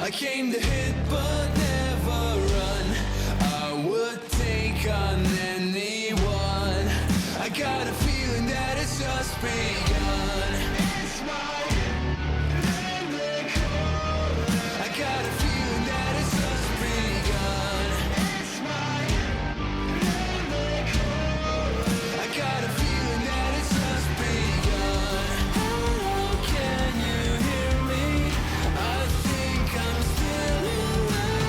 I came to hit but never run. I would take on anyone. I got a feeling that it's just begun. It's my miracle. I got a feeling that it's just begun. It's my miracle. I got a feeling that it's just begun. Hello, can you hear me? I think I'm still alive.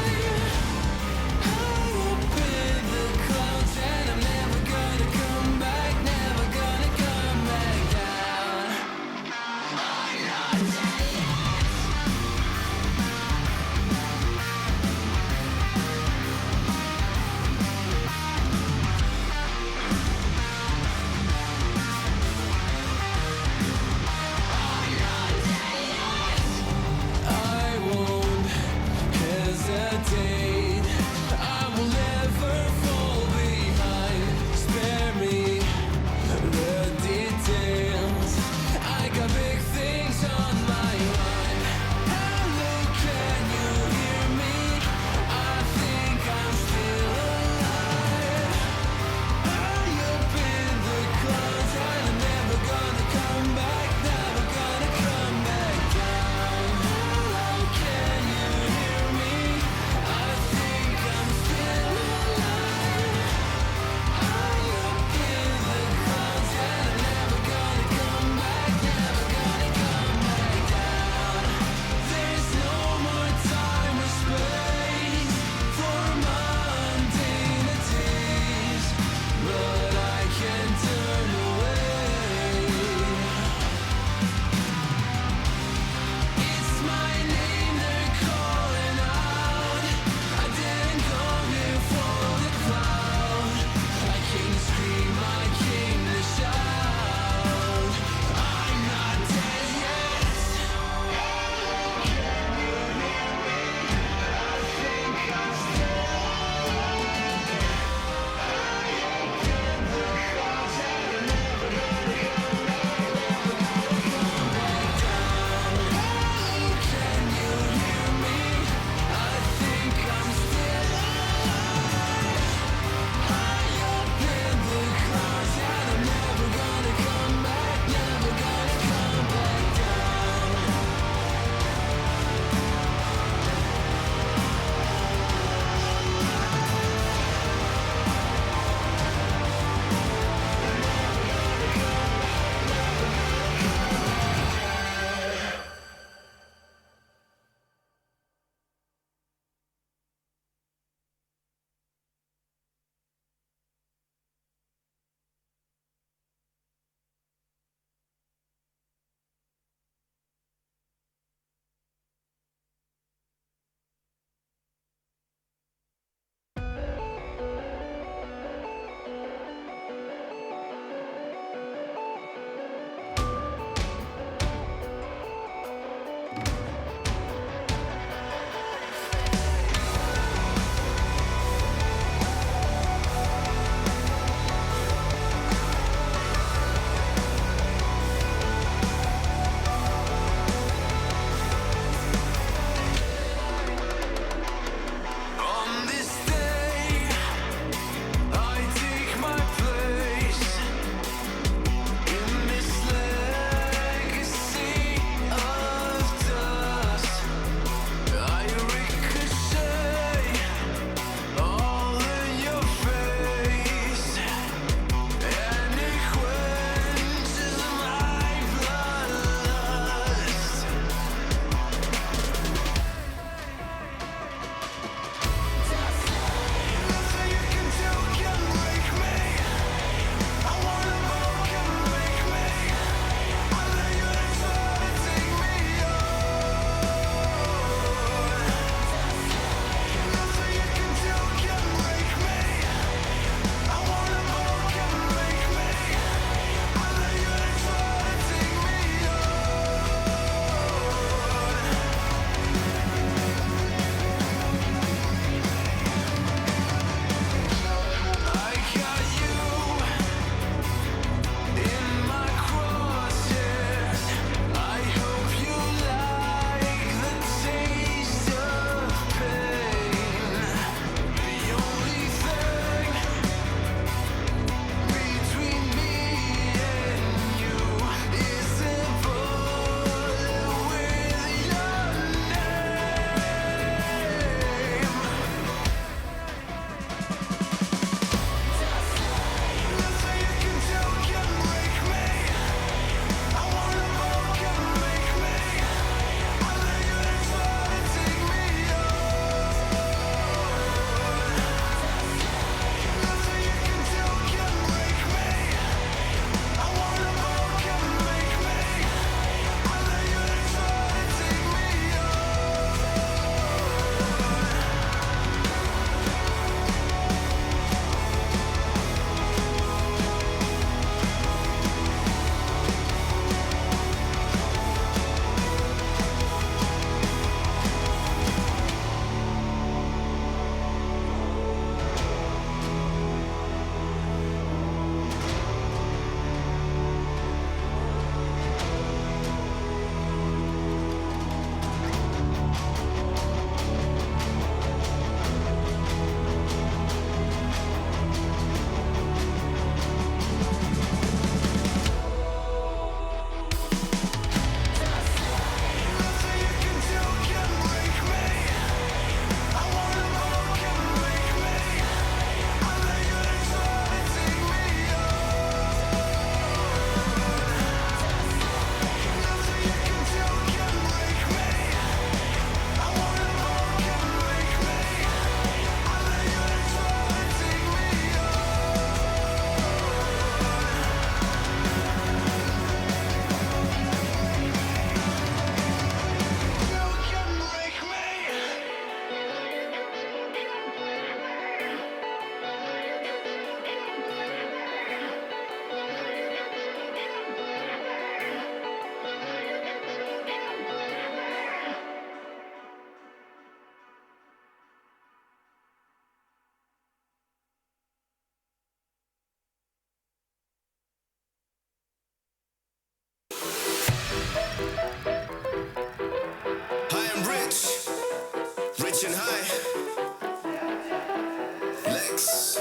mix.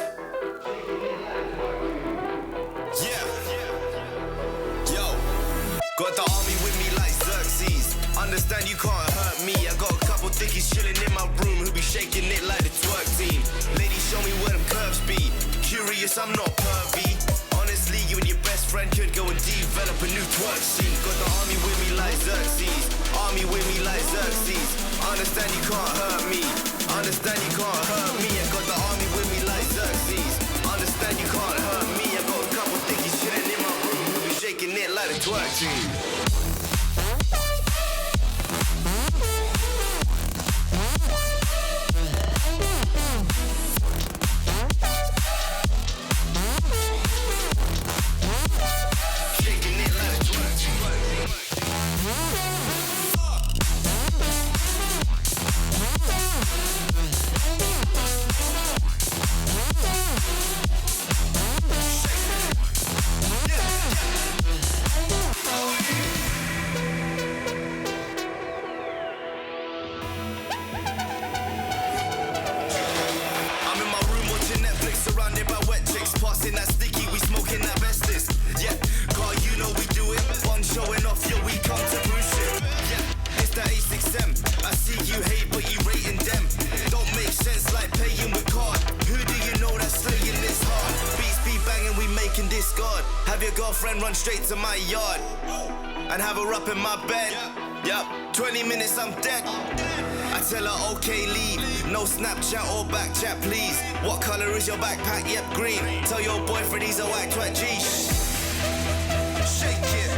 Yeah. Yo. Got the army with me like Xerxes. Understand you can't hurt me. I got a couple thickies chilling in my room who be shaking it like the twerk team. Ladies, show me where them curves be. Curious, I'm not pervy. Honestly, you and your best friend could go and develop a new twerk scene. Got the army with me like Xerxes. Army with me like Xerxes. Understand you can't hurt me. Understand you can't hurt me. I got the army with me like Xerxes. Understand you can't hurt me. I got a couple thickies chilling in my room who be shaking it like the twerk team. Girlfriend run straight to my yard and have her up in my bed. Yup, 20 minutes I'm dead. I tell her okay leave, no Snapchat or back chat please. What color is your backpack? Yep, green. Tell your boyfriend he's a whack twat G. Shake it.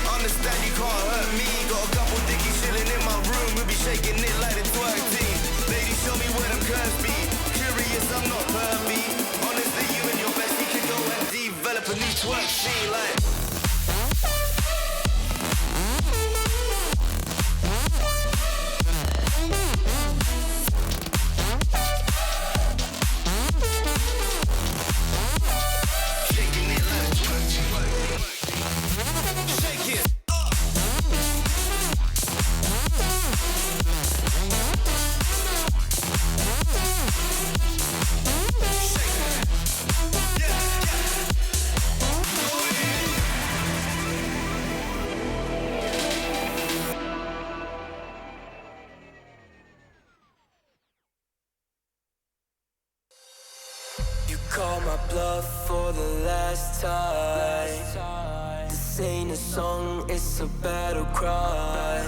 Understand you can't hurt me. Got a couple dickies chilling in my room who be shaking it like the twerk team. Ladies, show me where them curves be. Curious, I'm not pervy. Honestly, you and your bestie could go and develop a new twerk scene like. Call my bluff for the last time. This ain't a song, it's a battle cry.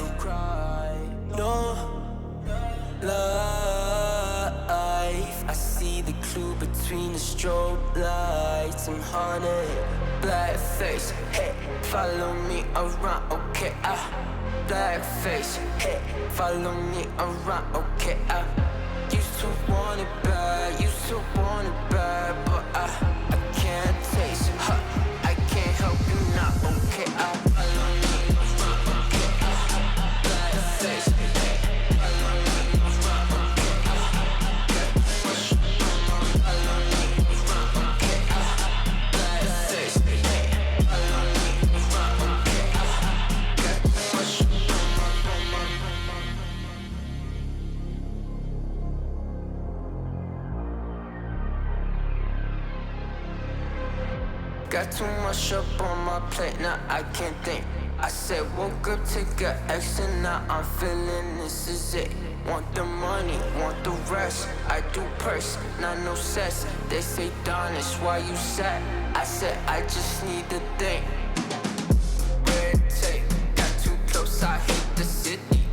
No life. I see the clue between the strobe lights. I'm haunted, black face. Hey, follow me around, okay? Black face. Hey, follow me around, okay? Used to want it bad, used to want it bad, but I can't taste it. I can't help you now, okay? Follow me around, okay? Black face, hey, follow me around, okay? Follow me around, okay? Black face, hey, follow me around, okay? Got too much up on my plate, now I can't think. I said woke up to get X and now I'm feeling this is it. Want the money, want the rest. I do purse, not no cess. They say Darnish, why you sad? I said I just need the thing. Red tape, got too close, I hit the city.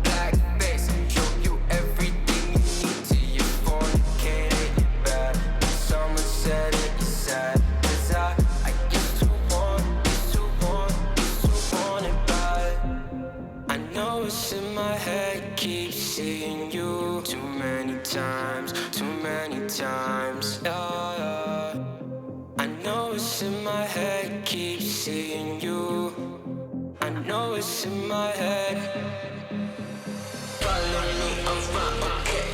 Black face, show you everything you need till you fornicated, you bad. Someone said it, you sad. I used to want it bad. I know it's in my head, keep seeing you too many times, yeah. I know it's in my head, keep seeing you. I know it's in my head. Follow me around, okay?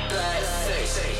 Black face, hey,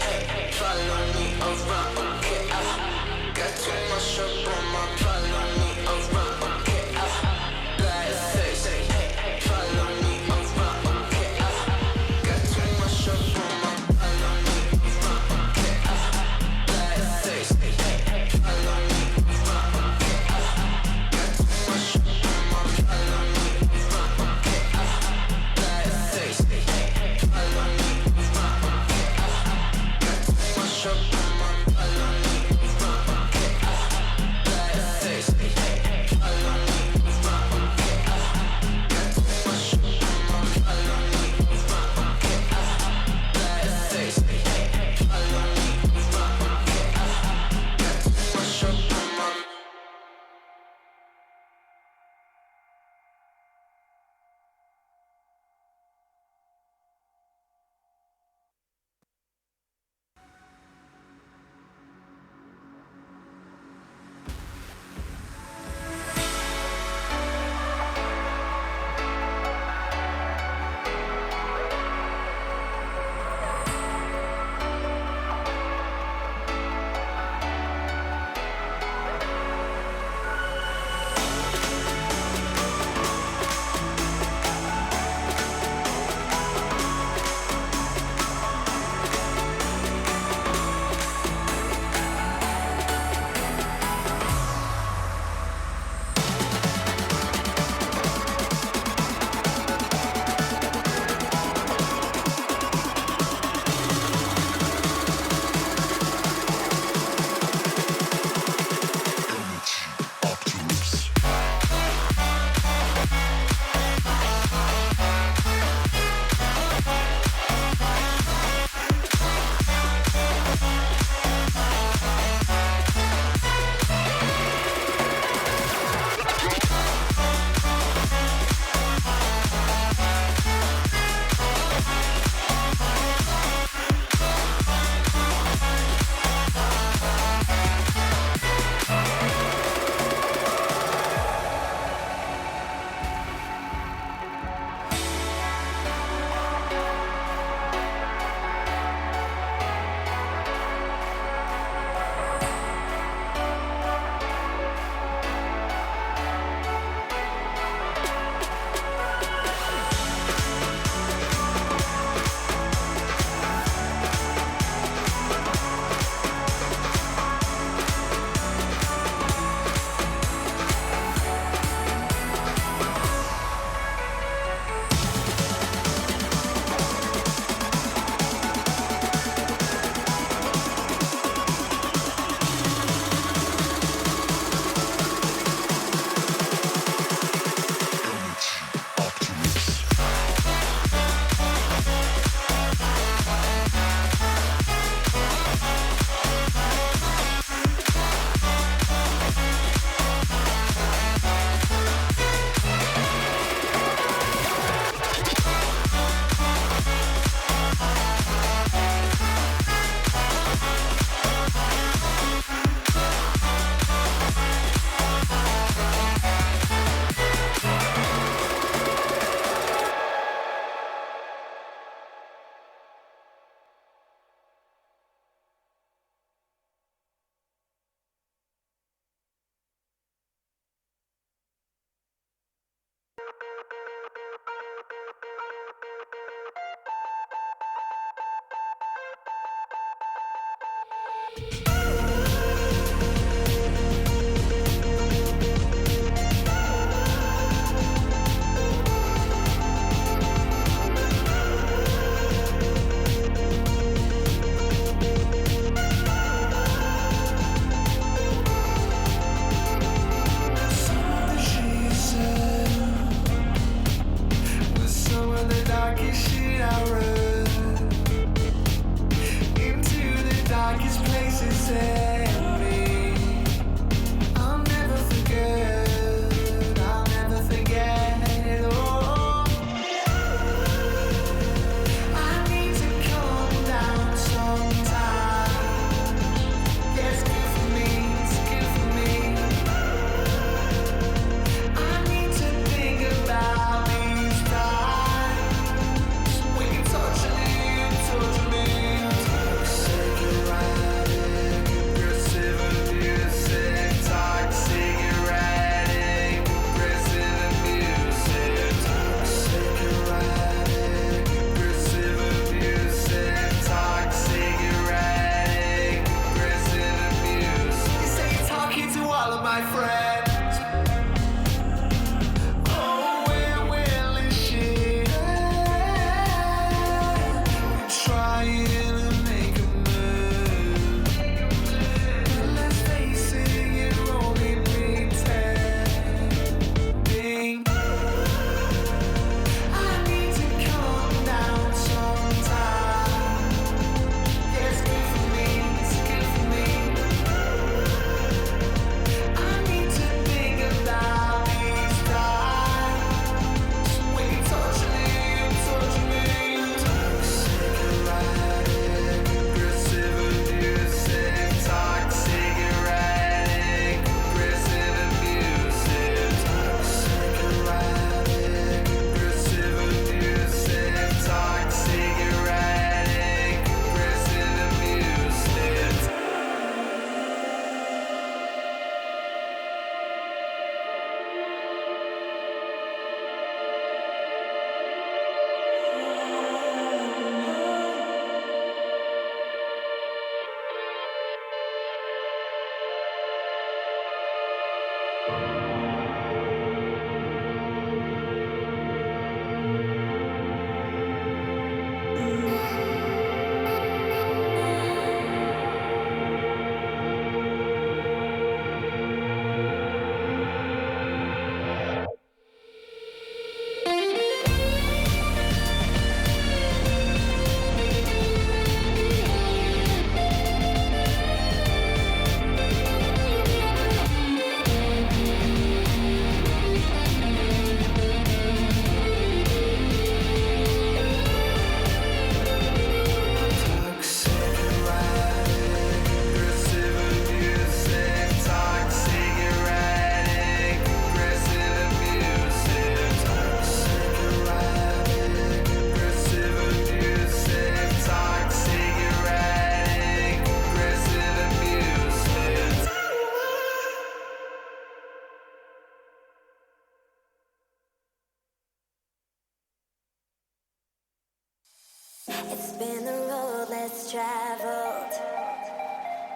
It's been a road less traveled,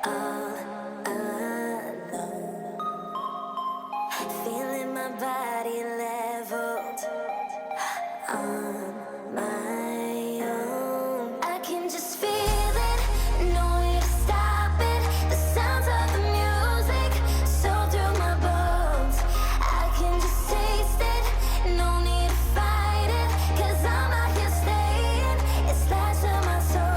all alone. Feeling my body leveled on my own. I can just feel it, no way to stop it. The sounds of the music, so through my bones. I can just taste it, no need to fight it. 'Cause I'm out here staying, it's life to my soul.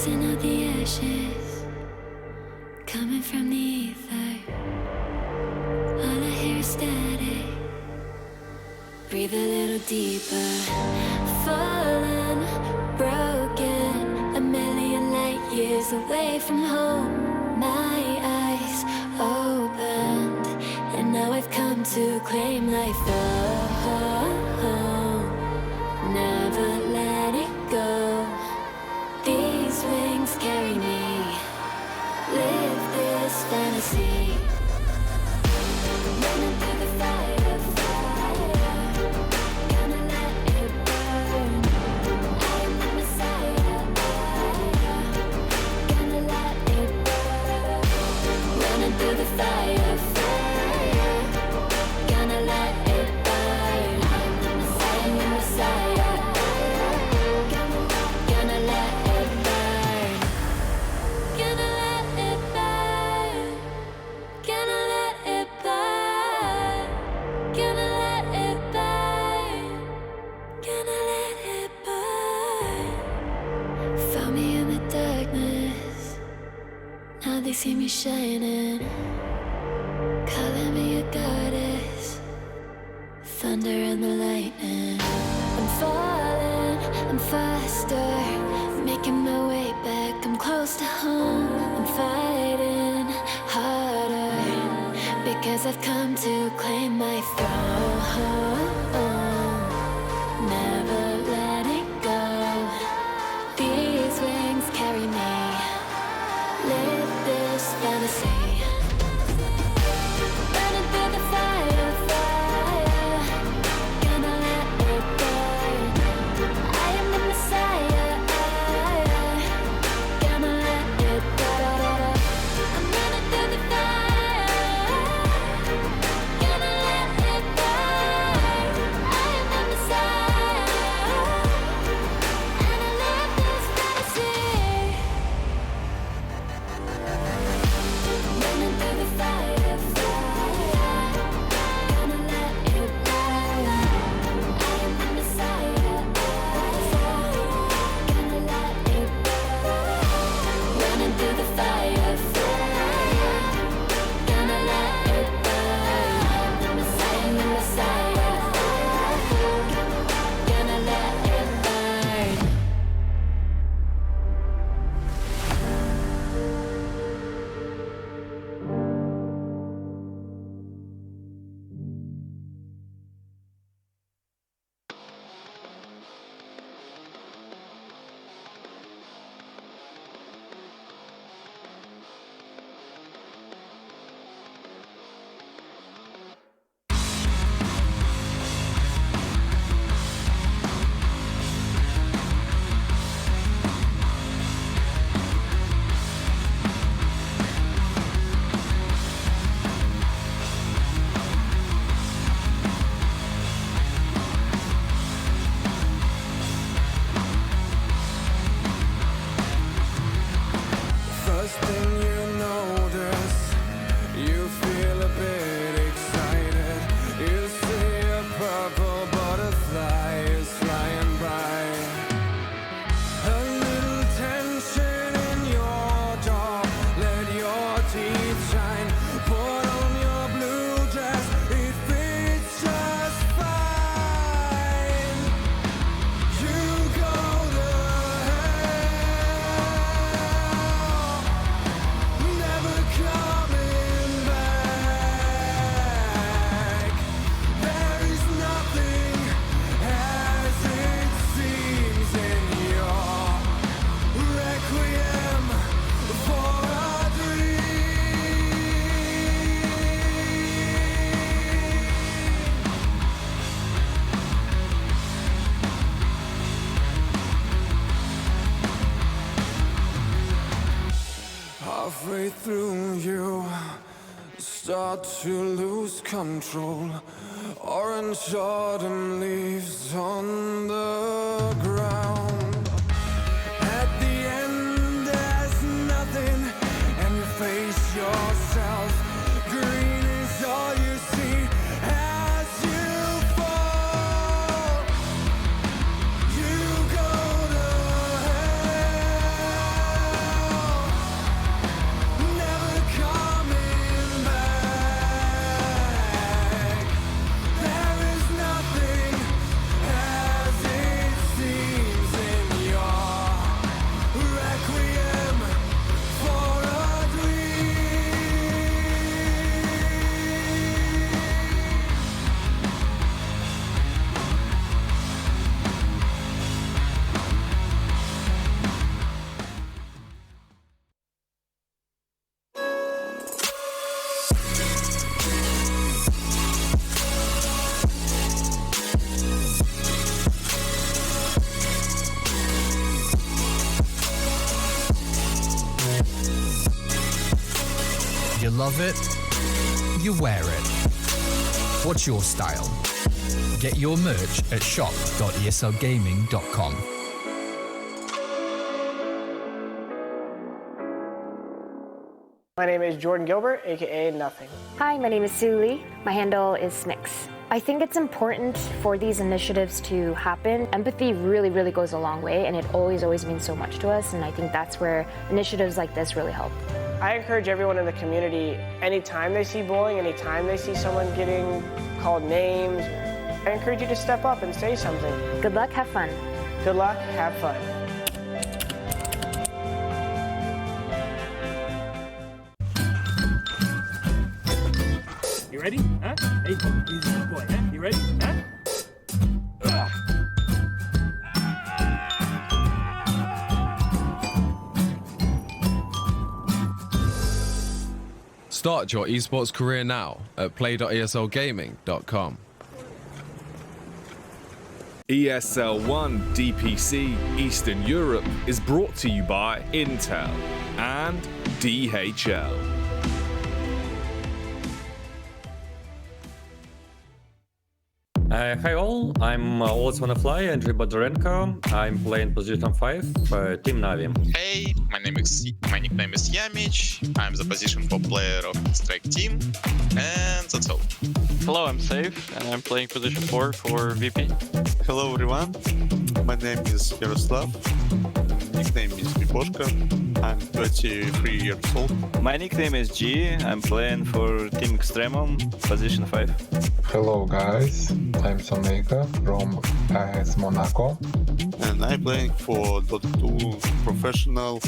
rising out the ashes, coming from the ether. All I hear is static. Breathe a little deeper. Fallen, broken, a million light years away from home. My eyes opened, and now I've come to claim life. Oh, never let it go. These wings carry me. Live this fantasy. Running through the fire, fire. Gonna let it burn. I am the Messiah. Gonna let it burn. Running through the fire, fire. Gonna let it burn. I am the Messiah. Gonna let it burn. Gonna let it burn. Gonna let it burn. Gonna let it burn. Gonna let it burn. Found me in the darkness. Now they see me shining. Calling me a goddess. Thunder and the lightning. I'm falling, I'm faster. Making my way back, I'm close to home. I'm fighting harder because I've come to claim my throne. Never letting go. These wings carry me. Live this fantasy. Running through the fire, fire. Gonna let it burn. I am the Messiah. Gonna let it burn. I'm running through the fire. Gonna let it burn. I am the Messiah. And I live this fantasy. Running through the fire, fire. Gonna let it burn. I am the Messiah. Gonna let it burn. Running through the fire, fire. Gonna let it burn. I am the Messiah. Gonna let it burn. First thing you notice, you feel a bit excited. You see a purple butterfly is flying by. A little tension in your jaw, let your teeth shine. Put on your blue dress, it fits just fine. You go to hell, never coming back. There is nothing as it seems in your requiem for a dream. Halfway through, you start to lose control. Orange autumn leaves on the ground. At the end, there's nothing, and you face yourself. Green is all you see as you fall. You go to hell. You love it, you wear it. What's your style? Get your merch at shop.eslgaming.com. My name is Jordan Gilbert, aka Nothing. Hi, my name is Sue Lee. My handle is Smix. I think it's important for these initiatives to happen. Empathy really, really goes a long way, and it always means so much to us, and I think that's where initiatives like this really help. I encourage everyone in the community, anytime they see bullying, anytime they see someone getting called names, I encourage you to step up and say something. Good luck, have fun. Good luck, have fun. You ready? Huh? Hey, easy boy, huh? You ready? Huh? Start your esports career now at play.eslgaming.com. ESL One DPC Eastern Europe is brought to you by Intel and DHL. Hi all, I'm Let's Wanna Fly, Andriy Bodorenko. I'm playing position 5 for Team Navi. Hey, my nickname is Yamich. I'm the position 4 player of Strike team, and that's all. Hello, I'm Safe, and I'm playing position 4 for VP. Hello everyone, my name is Yaroslav, nickname is Viposhka, I'm 23 years old. My nickname is G, I'm playing for Team Extremum, position 5. Hello guys, I'm Soneka from AS Monaco. And I'm playing for Dota 2 professional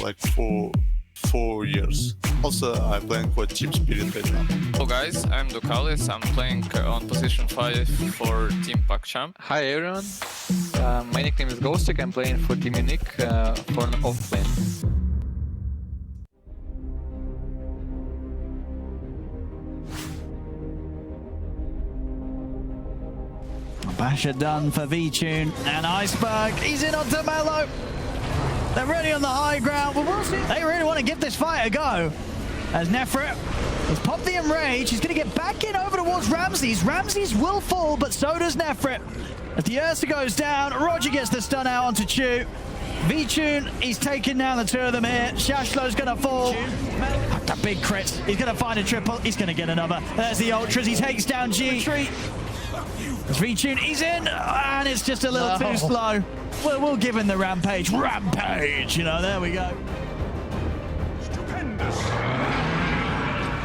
like for 4 years. Also, I'm playing for Team Spirit right now. Hello guys, I'm Dukalis. I'm playing on position 5 for Team PacChamp. Hi everyone, my nickname is Ghostic. I'm playing for Team Unique for an off-lane. Basher done for V-Tune and Iceberg. He's in onto Mello. They're ready on the high ground. They really want to give this fight a go. As Nefret has popped the Enrage. He's going to get back in over towards Ramses. Ramses will fall, but so does Nefret. As the Ursa goes down, Roger gets the stun out onto Chu. V-Tune, he's taking down the two of them here. Shashlo's going to fall. The big crits. He's going to find a triple. He's going to get another. There's the Ultras. He takes down G. As V-Tune, he's in, and it's just a little too slow. We'll give him the rampage. Rampage, you know, there we go. Stupendous.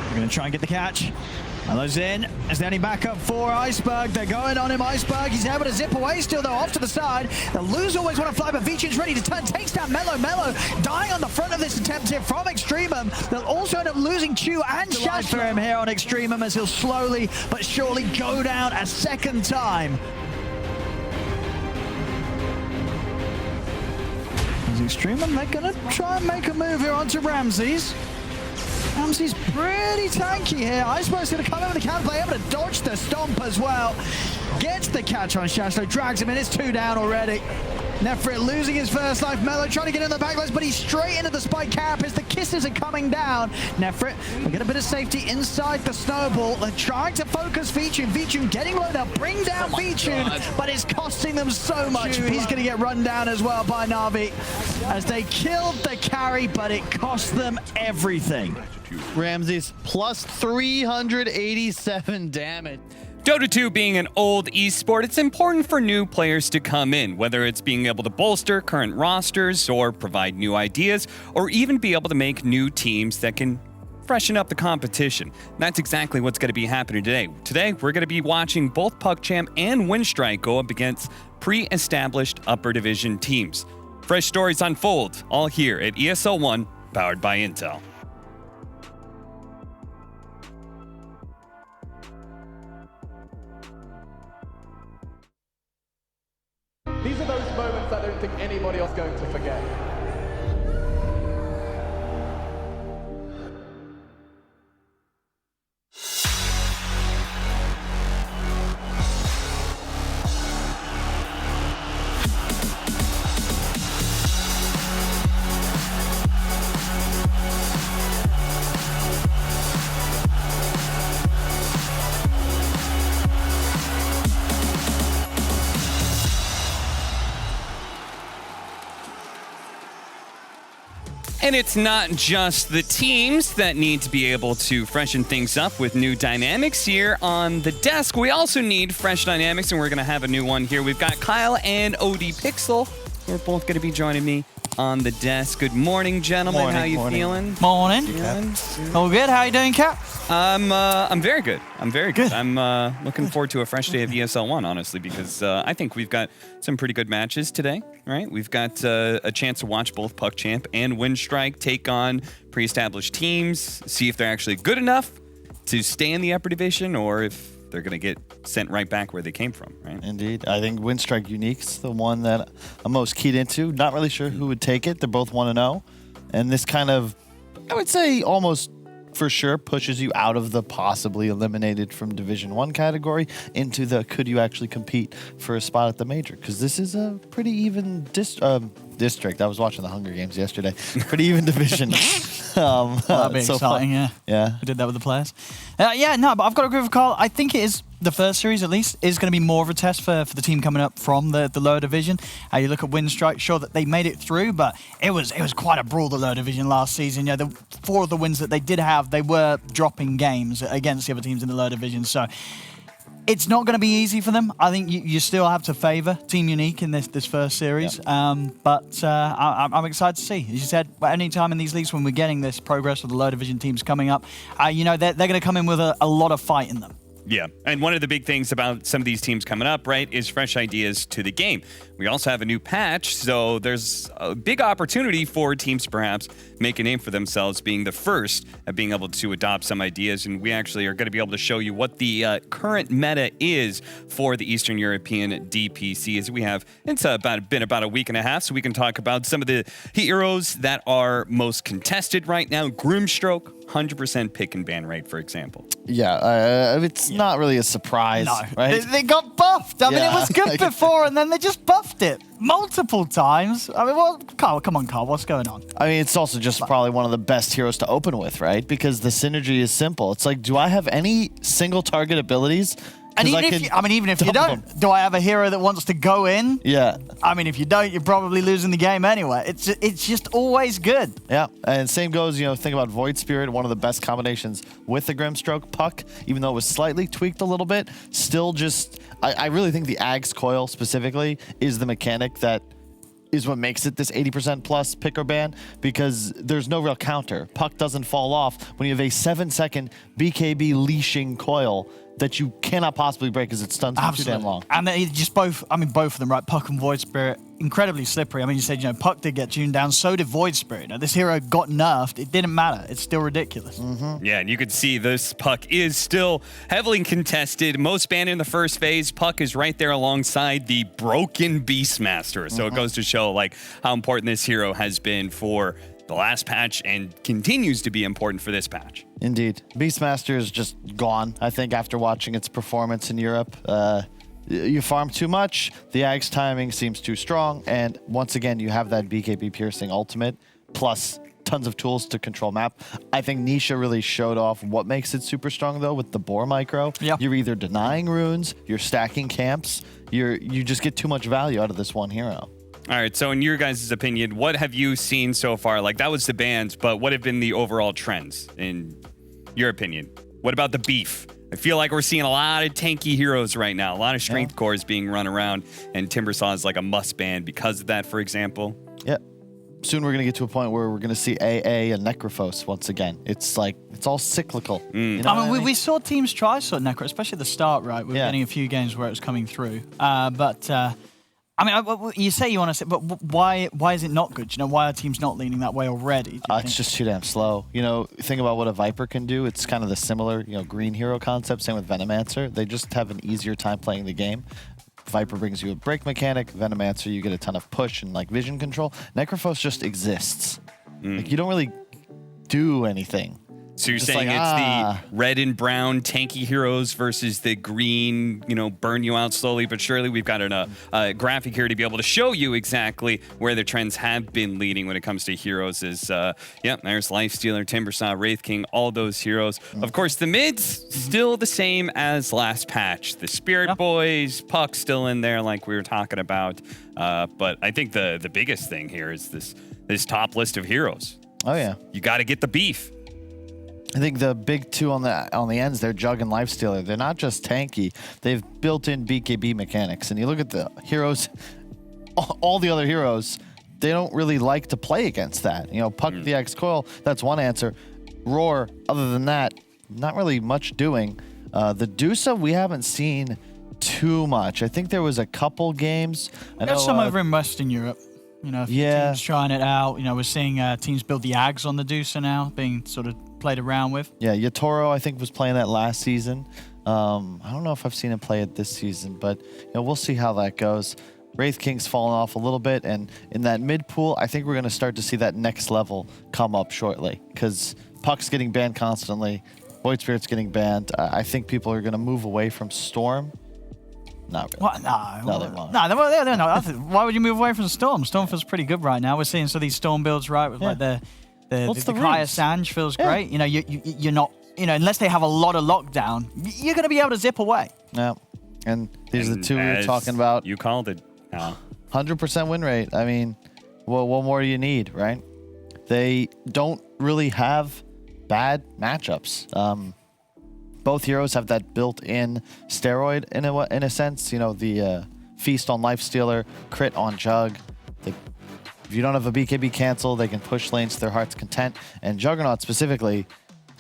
We're going to try and get the catch. Mello's in. Is there any backup for Iceberg? They're going on him, Iceberg. He's able to zip away still, though, off to the side. The Lose always want to fly, but V-Tune's ready to turn. Takes down Mello. Mello dying on the front of this attempt here from Extremum. They'll also end up losing Chu and Shash for him here on Extremum as he'll slowly but surely go down a second time. As Extremum, they're going to try and make a move here onto Ramses. Ramsey's pretty tanky here. Iceberg's going to come in with the counterplay, able to dodge the stomp as well. Gets the catch on Shashlo, drags him in. It's 2 down already. Nefret losing his first life. Mello trying to get in the backlines, but he's straight into the spike cap as the kisses are coming down. Nefret will get a bit of safety inside the snowball. They're trying to focus V-Tune. V-Tune getting low now, bring down V-Tune, but it's costing them so much. He's going to get run down as well by Na'Vi as they killed the carry, but it cost them everything. Ramses plus 387 damage. Dota 2 being an old esport, it's important for new players to come in, whether it's being able to bolster current rosters or provide new ideas, or even be able to make new teams that can freshen up the competition. That's exactly what's going to be happening today. Today, we're going to be watching both PacChamp and Winstrike go up against pre-established upper division teams. Fresh stories unfold, all here at ESL One, powered by Intel. These are those moments I don't think anybody else is going to forget. And it's not just the teams that need to be able to freshen things up with new dynamics here on the desk. We also need fresh dynamics, and we're going to have a new one here. We've got Kyle and OD Pixel. They're both going to be joining me on the desk. Good morning, gentlemen. How you feeling? Morning. All good. How you doing, Cap? I'm very good. I'm very good. I'm looking forward to a fresh day of ESL One, honestly, because I think we've got some pretty good matches today, right? We've got a chance to watch both PuckChamp and Windstrike take on pre-established teams, see if they're actually good enough to stay in the upper division or if they're going to get sent right back where they came from, right? Indeed. I think Windstrike Unique's the one that I'm most keyed into. Not really sure who would take it. They're both 1-0. And this kind of, I would say almost for sure pushes you out of the possibly eliminated from Division 1 category into the could you actually compete for a spot at the major? Because this is a pretty even district. I was watching the Hunger Games yesterday. Pretty even division. That'd be exciting, yeah. Yeah. We did that with the players. But I've got to agree with Carl. I think it is the first series, at least, is going to be more of a test for the team coming up from the lower division. You look at Windstrike, sure that they made it through, but it was quite a brawl, the lower division last season. Yeah, the 4 of the wins that they did have, they were dropping games against the other teams in the lower division. So it's not going to be easy for them. I think you still have to favour Team Unique in this first series. Yep. But I'm excited to see. As you said, any time in these leagues when we're getting this progress with the lower division teams coming up, they're going to come in with a lot of fight in them. Yeah, and one of the big things about some of these teams coming up, right, is fresh ideas to the game. We also have a new patch, so there's a big opportunity for teams to perhaps make a name for themselves, being the first at being able to adopt some ideas, and we actually are going to be able to show you what the current meta is for the Eastern European DPC. As we have, it's been about a week and a half, so we can talk about some of the heroes that are most contested right now. Grimstroke, 100% pick and ban rate, for example. Yeah, it's not really a surprise, right? They got buffed. I mean, it was good before, and then they just buffed it multiple times. I mean, Carl, come on, Carl, what's going on? I mean, it's also just probably one of the best heroes to open with, right? Because the synergy is simple. It's like, do I have any single target abilities? And even if you don't, do I have a hero that wants to go in? Yeah. I mean, if you don't, you're probably losing the game anyway. It's just always good. Yeah, and same goes, think about Void Spirit, one of the best combinations with the Grimstroke Puck, even though it was slightly tweaked a little bit, still just, I really think the Ags Coil specifically is the mechanic that is what makes it this 80% plus pick or ban, because there's no real counter. Puck doesn't fall off when you have a 7-second BKB leashing coil that you cannot possibly break because it stuns for too damn long. And they just both of them, right? Puck and Void Spirit, incredibly slippery. I mean, you said, Puck did get tuned down, so did Void Spirit. Now, this hero got nerfed. It didn't matter. It's still ridiculous. Mm-hmm. Yeah, and you can see this Puck is still heavily contested. Most banned in the first phase. Puck is right there alongside the broken Beastmaster. So it goes to show how important this hero has been for the last patch and continues to be important for this patch. Indeed. Beastmaster is just gone, I think, after watching its performance in Europe. You farm too much, the Ags timing seems too strong, and once again, you have that BKB piercing ultimate, plus tons of tools to control map. I think Nisha really showed off what makes it super strong, though, with the Boar micro. Yep. You're either denying runes, you're stacking camps, you just get too much value out of this one hero. All right, so in your guys' opinion, what have you seen so far? That was the bans, but what have been the overall trends in your opinion? What about the beef? I feel like we're seeing a lot of tanky heroes right now, a lot of strength cores being run around, and Timbersaw is like a must ban because of that, for example. Yeah. Soon we're going to get to a point where we're going to see AA and Necrophos once again. It's all cyclical. You know I mean, we saw teams try sort of Necro, especially at the start, right? We were getting a few games where it was coming through. I mean, you say you want to say, but why is it not good? Why are teams not leaning that way already? It's just too damn slow. Think about what a Viper can do. It's kind of the similar, green hero concept. Same with Venomancer. They just have an easier time playing the game. Viper brings you a break mechanic. Venomancer, you get a ton of push and vision control. Necrophos just exists. You don't really do anything. So you're saying it's the red and brown tanky heroes versus the green, burn you out slowly but surely. We've got a graphic here to be able to show you exactly where the trends have been leading when it comes to heroes. There's Lifestealer, Timbersaw, Wraith King, all those heroes. Of course, the mid's still the same as last patch. The Spirit Boys, Puck still in there like we were talking about. But I think the biggest thing here is this top list of heroes. Oh yeah. You got to get the beef. I think the big two on the ends, they're Jug and Lifestealer. They're not just tanky. They've built in BKB mechanics. And you look at the heroes, all the other heroes, they don't really like to play against that. You know, Puck the X Coil, that's one answer. Roar, other than that, not really much doing. The Dusa, we haven't seen too much. I think there was a couple games. There's some over in Western Europe. You know, teams trying it out. You know, we're seeing teams build the Ags on the Dusa now, being sort of played around with. Yeah, Yatoro, I think, was playing that last season. I don't know if I've seen him play it this season, but you know, we'll see how that goes. Wraith King's fallen off a little bit, and in that mid pool, I think we're going to start to see that next level come up shortly, because Puck's getting banned constantly, Void Spirit's getting banned. I think people are going to move away from Storm. Not really. What? No, they won't. No, they're not. Why would you move away from Storm? Storm feels pretty good right now. We're seeing some of these Storm builds, right, with like the Kaya Sanj feels great. You know, you're not, you know, unless they have a lot of lockdown, you're going to be able to zip away. Yeah. And these are the two we were talking about. You called it. 100% win rate. I mean, well, what more do you need, right? They don't really have bad matchups. Both heroes have that built-in steroid in a sense. You know, the feast on Lifestealer, crit on Jug. If you don't have a BKB cancel, they can push lanes to their heart's content. And Juggernaut specifically,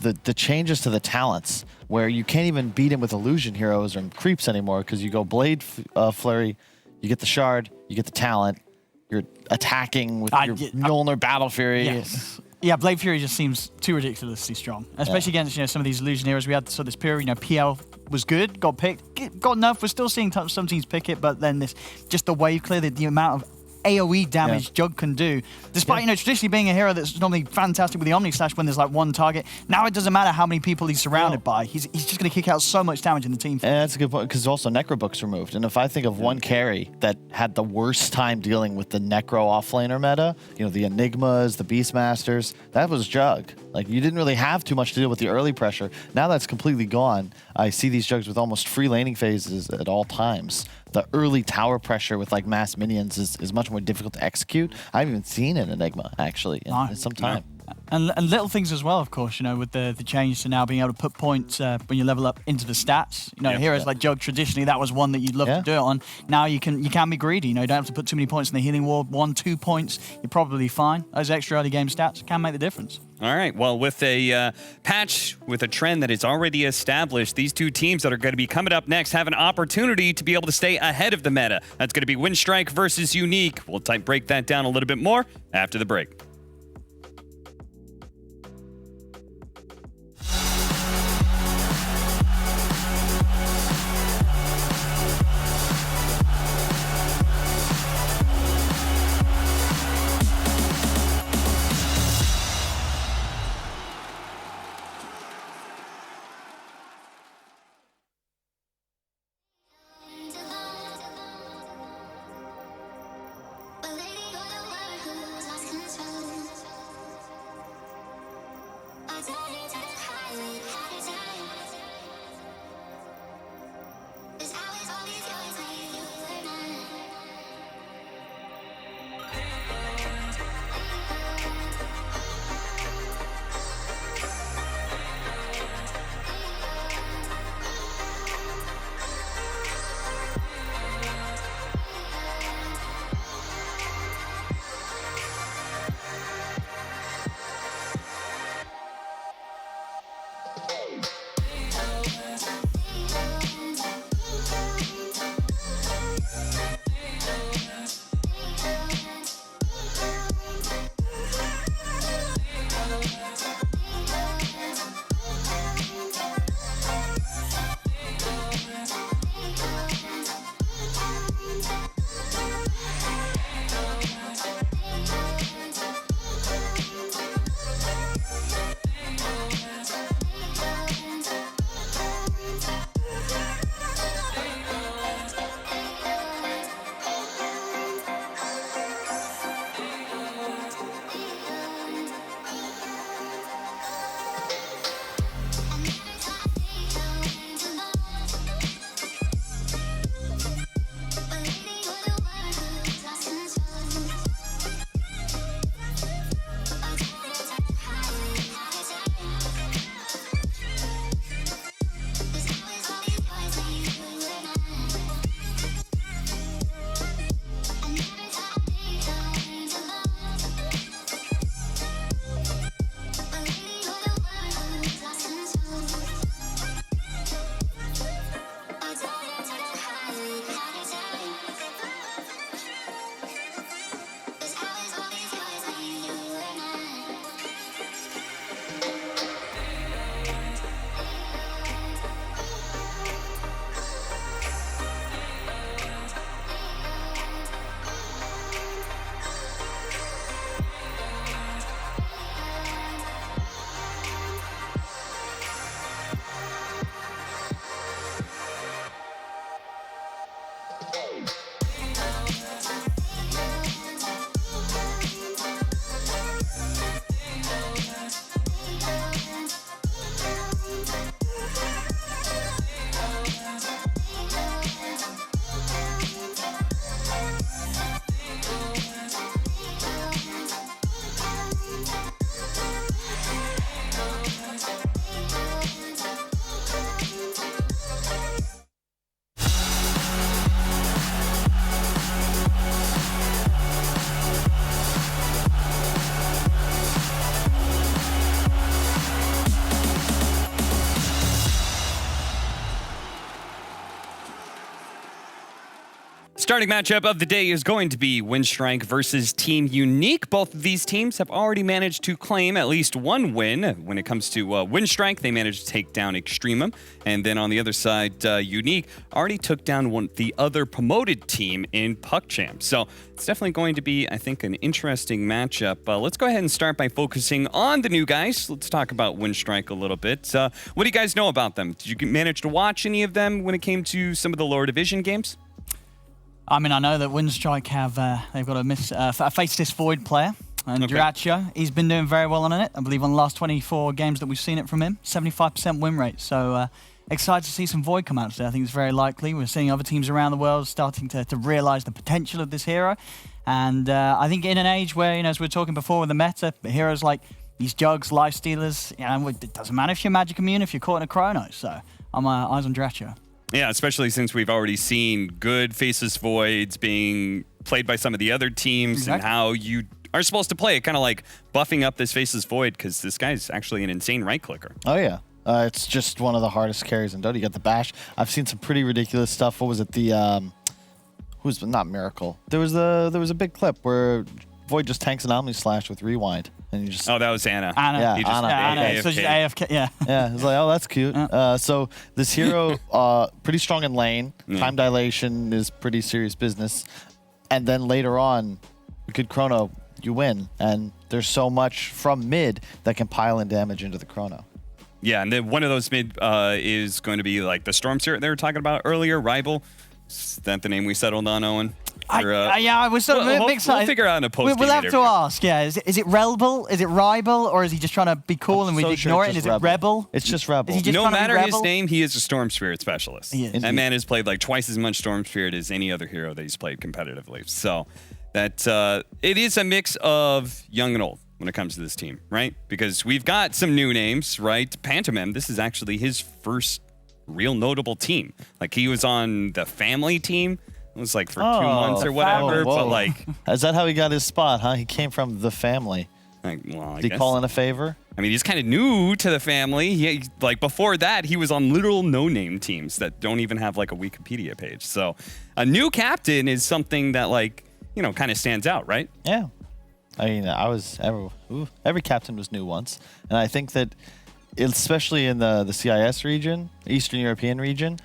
the changes to the talents, where you can't even beat him with illusion heroes or creeps anymore, because you go Blade Flurry, you get the Shard, you get the talent, you're attacking with your Mjolnir Battle Fury. Yes. Yeah, Blade Fury just seems too ridiculously strong, especially against, you know, some of these illusion heroes. We had this period, you know, PL was good, got picked, got nerfed. We're still seeing some teams pick it, but then just the wave clear, the amount of AoE damage Jug can do, despite you know, traditionally being a hero that's normally fantastic with the Omni Slash when there's like one target. Now it doesn't matter how many people he's surrounded by. He's just going to kick out so much damage in the team. And that's a good point, because also Necrobook's removed. And if I think of one carry that had the worst time dealing with the Necro offlaner meta, you know, the Enigmas, the Beastmasters, that was Jug. Like, you didn't really have too much to deal with the early pressure. Now that's completely gone. I see these Jugs with almost free laning phases at all times. The early tower pressure with like mass minions is much more difficult to execute. I haven't even seen an Enigma actually in some time. And little things as well, of course, you know, with the change to now being able to put points when you level up into the stats. You know, heroes like Jug, traditionally that was one that you'd love to do it on. Now you can be greedy. You know, you don't have to put too many points in the healing ward. 1-2 points, you're probably fine. Those extra early game stats can make the difference. All right. Well, with a patch, with a trend that is already established, these two teams that are going to be coming up next have an opportunity to be able to stay ahead of the meta. That's going to be Windstrike versus Unique. We'll break that down a little bit more after the break. Starting matchup of the day is going to be Windstrike versus Team Unique. Both of these teams have already managed to claim at least one win. When it comes to Windstrike, they managed to take down Extremum. And then on the other side, Unique already took down the other promoted team in PuckChamp. So it's definitely going to be, I think, an interesting matchup. Let's go ahead and start by focusing on the new guys. Let's talk about Windstrike a little bit. What do you guys know about them? Did you manage to watch any of them when it came to some of the lower division games? I mean, I know that Windstrike have they've got a Faceless Void player, and Duracha. He's been doing very well on it. I believe on the last 24 games that we've seen it from him, 75% win rate. So excited to see some Void come out today. I think it's very likely. We're seeing other teams around the world starting to realize the potential of this hero, and I think in an age where, you know, as we were talking before with the meta, heroes like these Jugs, Life Stealers, you know, it doesn't matter if you're magic immune if you're caught in a Chrono. So I'm eyes on Duracha. Yeah, especially since we've already seen good Faceless Voids being played by some of the other teams and how you are supposed to play it, kind of like buffing up this Faceless Void because this guy's actually an insane right clicker. Oh, yeah. It's just one of the hardest carries in Dota. You got the bash. I've seen some pretty ridiculous stuff. What was it? Who's not Miracle? There was a big clip where Void just tanks an Omni Slash with Rewind. And you just, that was Anna. Yeah, he just Anna. So she's AFK, yeah. Yeah, it's like, oh, that's cute. So this hero, pretty strong in lane. Time dilation is pretty serious business. And then later on, good Chrono, you win. And there's so much from mid that can pile in damage into the Chrono. Yeah, and then one of those mid is going to be like the Storm Spirit they were talking about earlier, Rival. Is that the name we settled on, Owen? Yeah, I was sort of mixed. We'll figure out in a post. We'll have to ask. Yeah, is it Rebel? Is it Rival? Or is he just trying to be cool and we ignore it? And is it Rebel? It's just Rebel. No matter his name, he is a Storm Spirit specialist. That man has played like twice as much Storm Spirit as any other hero that he's played competitively. So that it is a mix of young and old when it comes to this team, right? Because we've got some new names, right? Pantomime, this is actually his first real notable team. Like he was on the family team. It was like for 2 months or whatever, but like... Is that how he got his spot, huh? He came from the family. Like, well, Did he call in a favor? I mean, he's kind of new to the family. Like before that, he was on literal no-name teams that don't even have like a Wikipedia page. So a new captain is something that like, you know, kind of stands out, right? Yeah. I mean, every captain was new once. And I think that, especially in the CIS region, Eastern European region,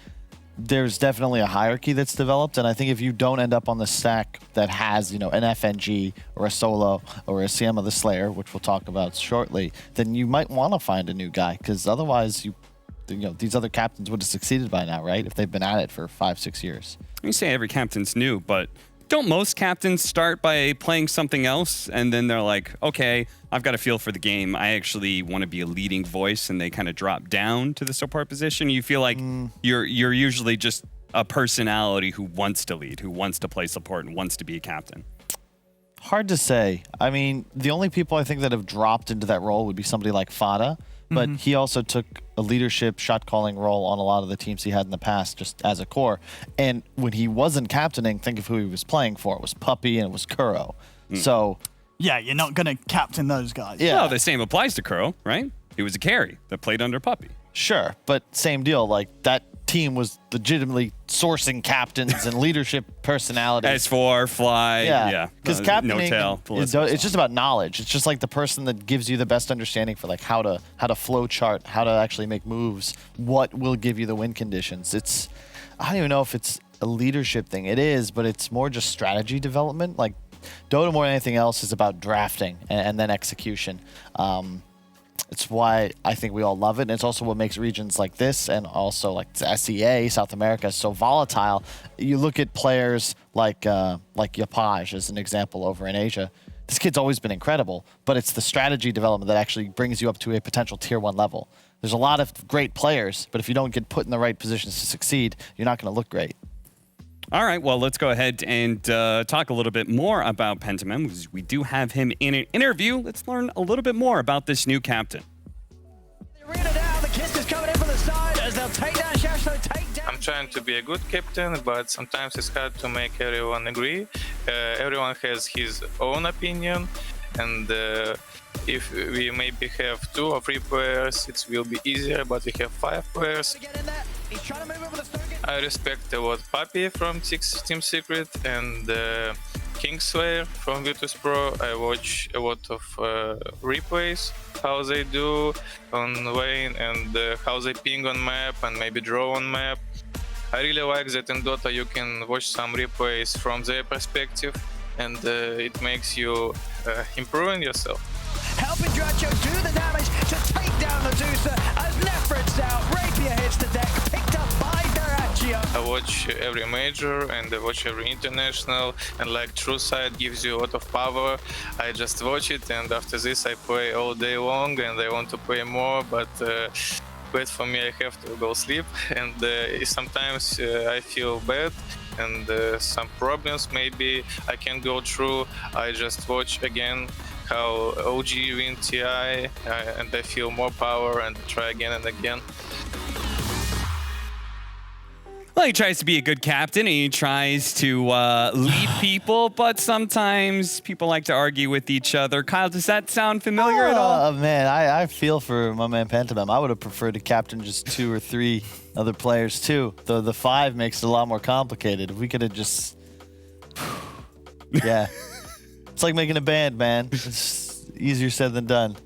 there's definitely a hierarchy that's developed, and I think if you don't end up on the stack that has, you know, an FNG or a Solo or a Siema the Slayer, which we'll talk about shortly, then you might want to find a new guy, because otherwise you know, these other captains would have succeeded by now, right? If they've been at it for 5-6 years. You say every captain's new, but don't most captains start by playing something else and then they're like, okay, I've got a feel for the game. I actually want to be a leading voice, and they kind of drop down to the support position? You feel like you're usually just a personality who wants to lead, who wants to play support and wants to be a captain? Hard to say. I mean, the only people I think that have dropped into that role would be somebody like Fada, but he also took a leadership shot-calling role on a lot of the teams he had in the past just as a core. And when he wasn't captaining, think of who he was playing for. It was Puppy and it was Kuro. So... yeah, you're not going to captain those guys. Yeah. Well, the same applies to Kuro, right? He was a carry that played under Puppy. Sure, but same deal. Like, that team was legitimately sourcing captains and leadership personalities. S4, Fly, yeah. Because captaining, it's just about knowledge. It's just like the person that gives you the best understanding for like how to flow chart, how to actually make moves, what will give you the win conditions. I don't even know if it's a leadership thing. It is, but it's more just strategy development. Like, Dota more than anything else is about drafting and then execution. It's why I think we all love it, and it's also what makes regions like this and also like SEA, South America, so volatile. You look at players like Yapaj as an example over in Asia. This kid's always been incredible, but it's the strategy development that actually brings you up to a potential tier 1 level. There's a lot of great players, but if you don't get put in the right positions to succeed, you're not going to look great. All right, well, let's go ahead and talk a little bit more about Pantomime, because we do have him in an interview. Let's learn a little bit more about this new captain. I'm trying to be a good captain, but sometimes it's hard to make everyone agree. Everyone has his own opinion, and if we maybe have 2 or 3 players, it will be easier, but we have 5 players. He's trying to move over the I respect a lot Papi from Team Secret and Kingslayer from Virtus.pro. I watch a lot of replays, how they do on lane and how they ping on map and maybe draw on map. I really like that in Dota you can watch some replays from their perspective, and it makes you improving yourself. Helping Dracho do the damage to take down Medusa as Nefrit's out. Rapier hits the deck, picked up by Darachio. I watch every major and I watch every international, and like True Side gives you a lot of power. I just watch it, and after this I play all day long and I want to play more, but for me I have to go sleep, and sometimes I feel bad and some problems maybe I can go through. I just watch again how OG win TI and I feel more power and try again and again. Well, he tries to be a good captain and he tries to lead people, but sometimes people like to argue with each other. Kyle, does that sound familiar at all? Oh, man, I feel for my man Pantomime. I would have preferred to captain just 2 or 3 other players too. The 5 makes it a lot more complicated. If we could have just... yeah. It's like making a band, man. It's easier said than done.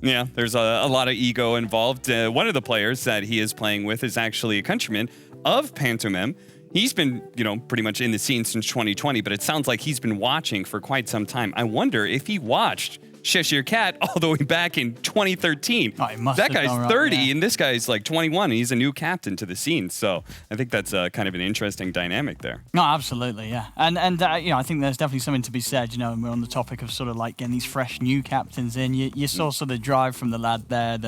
Yeah, there's a lot of ego involved. One of the players that he is playing with is actually a countryman of Pantomime. He's been, pretty much in the scene since 2020, but it sounds like he's been watching for quite some time. I wonder if he watched Cheshire Cat all the way back in 2013. Oh, he must that have guy's done right, 30 yeah. and this guy's like 21 and he's a new captain to the scene. So I think that's kind of an interesting dynamic there. No, absolutely, yeah. And I think there's definitely something to be said, and we're on the topic of sort of like getting these fresh new captains in. You saw sort of the drive from the lad there,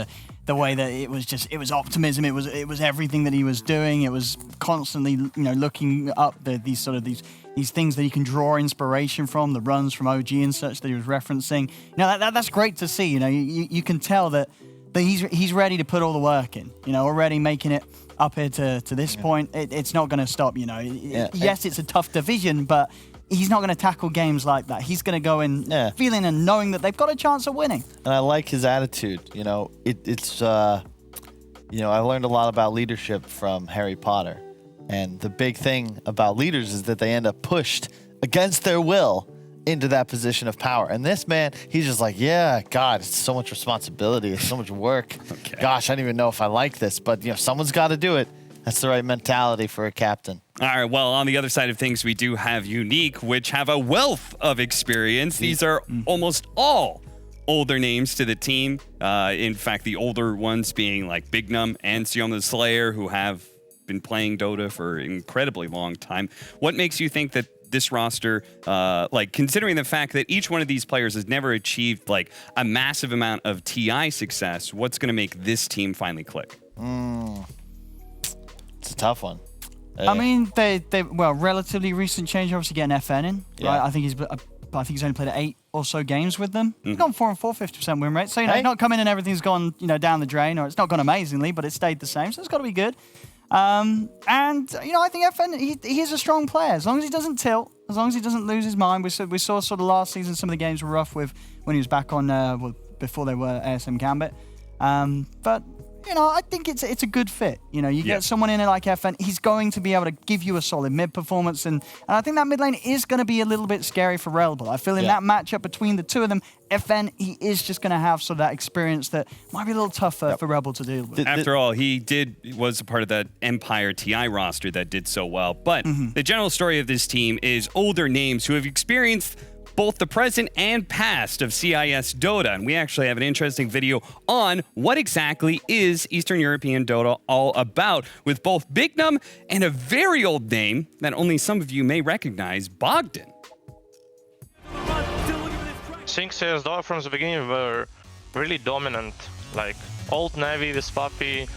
the way that it was optimism, it was everything that he was doing. It was constantly, looking up these things that he can draw inspiration from, the runs from OG and such that he was referencing. That's great to see. You can tell that he's ready to put all the work in. Already making it up here to this point. It's not going to stop. Yes, it's a tough division, but he's not going to tackle games like that. He's going to go in feeling and knowing that they've got a chance of winning. And I like his attitude. I learned a lot about leadership from Harry Potter. And the big thing about leaders is that they end up pushed against their will into that position of power. And this man, he's just like, yeah, God, it's so much responsibility. It's so much work. Okay. Gosh, I don't even know if I like this. But, someone's got to do it. That's the right mentality for a captain. All right, well, on the other side of things, we do have Unique, which have a wealth of experience. These are almost all older names to the team. In fact, the older ones being like Bignum and Sioma the Slayer, who have been playing Dota for an incredibly long time. What makes you think that this roster, considering the fact that each one of these players has never achieved like a massive amount of TI success, what's going to make this team finally click? It's a tough one. I mean, they relatively recent change, obviously getting FN in. Yeah. Right? I think he's only played 8 or so games with them. He's gone 4-4, 50% win rate. So he's not come in and everything's gone down the drain, or it's not gone amazingly, but it stayed the same. So it's got to be good. I think FN, he is a strong player. As long as he doesn't tilt, as long as he doesn't lose his mind. We saw sort of last season some of the games were rough with when he was back on before they were ASM Gambit. But I think it's a good fit. You get someone in it like FN, he's going to be able to give you a solid mid performance, and I think that mid lane is going to be a little bit scary for Rebel. I feel in that matchup between the two of them, FN, he is just going to have sort of that experience that might be a little tougher for Rebel to deal with. After all, he was a part of that Empire TI roster that did so well. But the general story of this team is older names who have experienced both the present and past of CIS Dota. And we actually have an interesting video on what exactly is Eastern European Dota all about, with both Bignum and a very old name that only some of you may recognize, Bogdan. I think CS Dota from the beginning were really dominant. Like old Navy with Papi,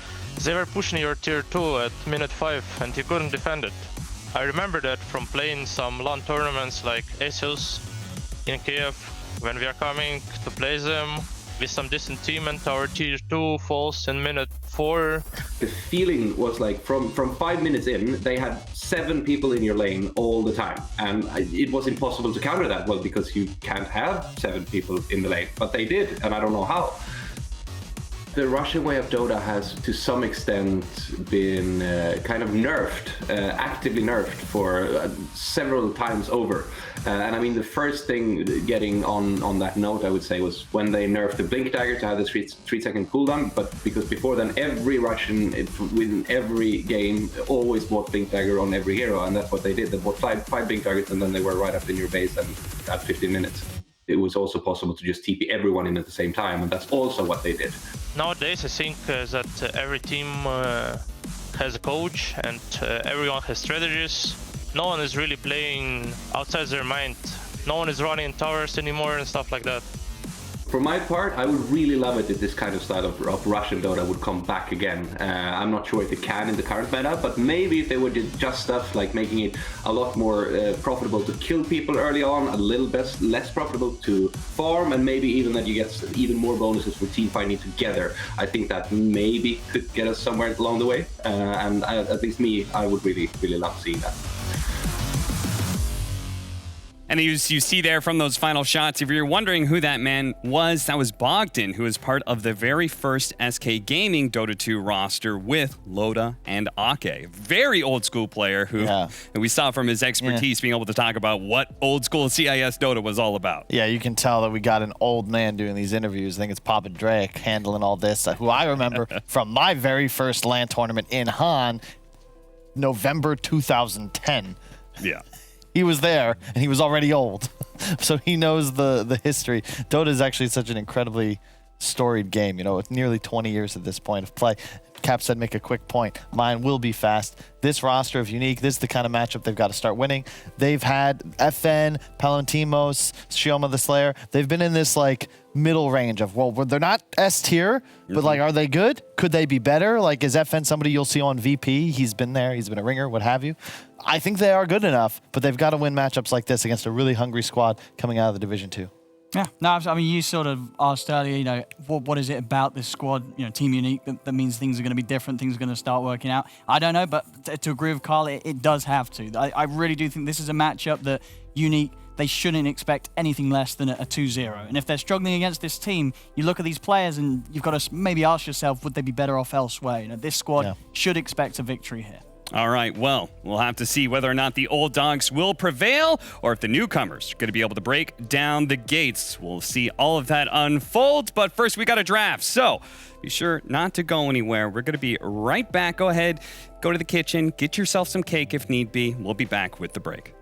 they were pushing your tier 2 at minute 5 and you couldn't defend it. I remember that from playing some LAN tournaments like Asus in Kiev, when we are coming to play them with some decent team and our tier 2 falls in minute 4. The feeling was like from 5 minutes in, they had 7 people in your lane all the time. And it was impossible to counter that, well, because you can't have 7 people in the lane, but they did, and I don't know how. the Russian way of Dota has to some extent been kind of nerfed, actively nerfed for several times over. And I mean, the first thing getting on that note, I would say, was when they nerfed the Blink Dagger to have the 3-second cooldown. But because before then, every Russian within every game always bought Blink Dagger on every hero, and that's what they did. They bought five Blink Daggers, and then they were right up in your base and at 15 minutes. It was also possible to just TP everyone in at the same time, and that's also what they did. Nowadays, I think that every team has a coach and everyone has strategies. No one is really playing outside their mind. No one is running towers anymore and stuff like that. For my part, I would really love it if this kind of style of Russian Dota would come back again. I'm not sure if it can in the current meta, but maybe if they would do just stuff like making it a lot more profitable to kill people early on, a little bit less profitable to farm, and maybe even that you get even more bonuses for team fighting together. I think that maybe could get us somewhere along the way. And at least me, I would really, really love seeing that. And you see there from those final shots, if you're wondering who that man was, that was Bogdan, who was part of the very first SK Gaming Dota 2 roster with Loda and Ake. Very old school player who and we saw from his expertise being able to talk about what old school CIS Dota was all about. Yeah, you can tell that we got an old man doing these interviews. I think it's Papa Drake handling all this, who I remember from my very first LAN tournament in Han, November 2010. Yeah. He was there, and he was already old. So he knows the history. Dota is actually such an incredibly storied game, you know, with nearly 20 years at this point of play. Cap said, make a quick point. Mine will be fast. This roster of Unique, this is the kind of matchup they've got to start winning. They've had FN, Palantimos, Shioma the Slayer. They've been in this, like, middle range of, well, they're not S tier, but, like, are they good? Could they be better? Like, is FN somebody you'll see on VP? He's been there. He's been a ringer, what have you. I think they are good enough, but they've got to win matchups like this against a really hungry squad coming out of the Division 2. Yeah, no, I mean, you sort of asked earlier, you know, what is it about this squad, you know, Team Unique, that means things are going to be different, things are going to start working out. I don't know, but to agree with Carl, it does have to. I really do think this is a matchup that Unique, they shouldn't expect anything less than a 2-0. And if they're struggling against this team, you look at these players and you've got to maybe ask yourself, would they be better off elsewhere? You know, this squad should expect a victory here. All right, well, we'll have to see whether or not the old dogs will prevail or if the newcomers are going to be able to break down the gates. We'll see all of that unfold, but first we got a draft. So be sure not to go anywhere. We're going to be right back. Go ahead, go to the kitchen, get yourself some cake if need be. We'll be back with the break.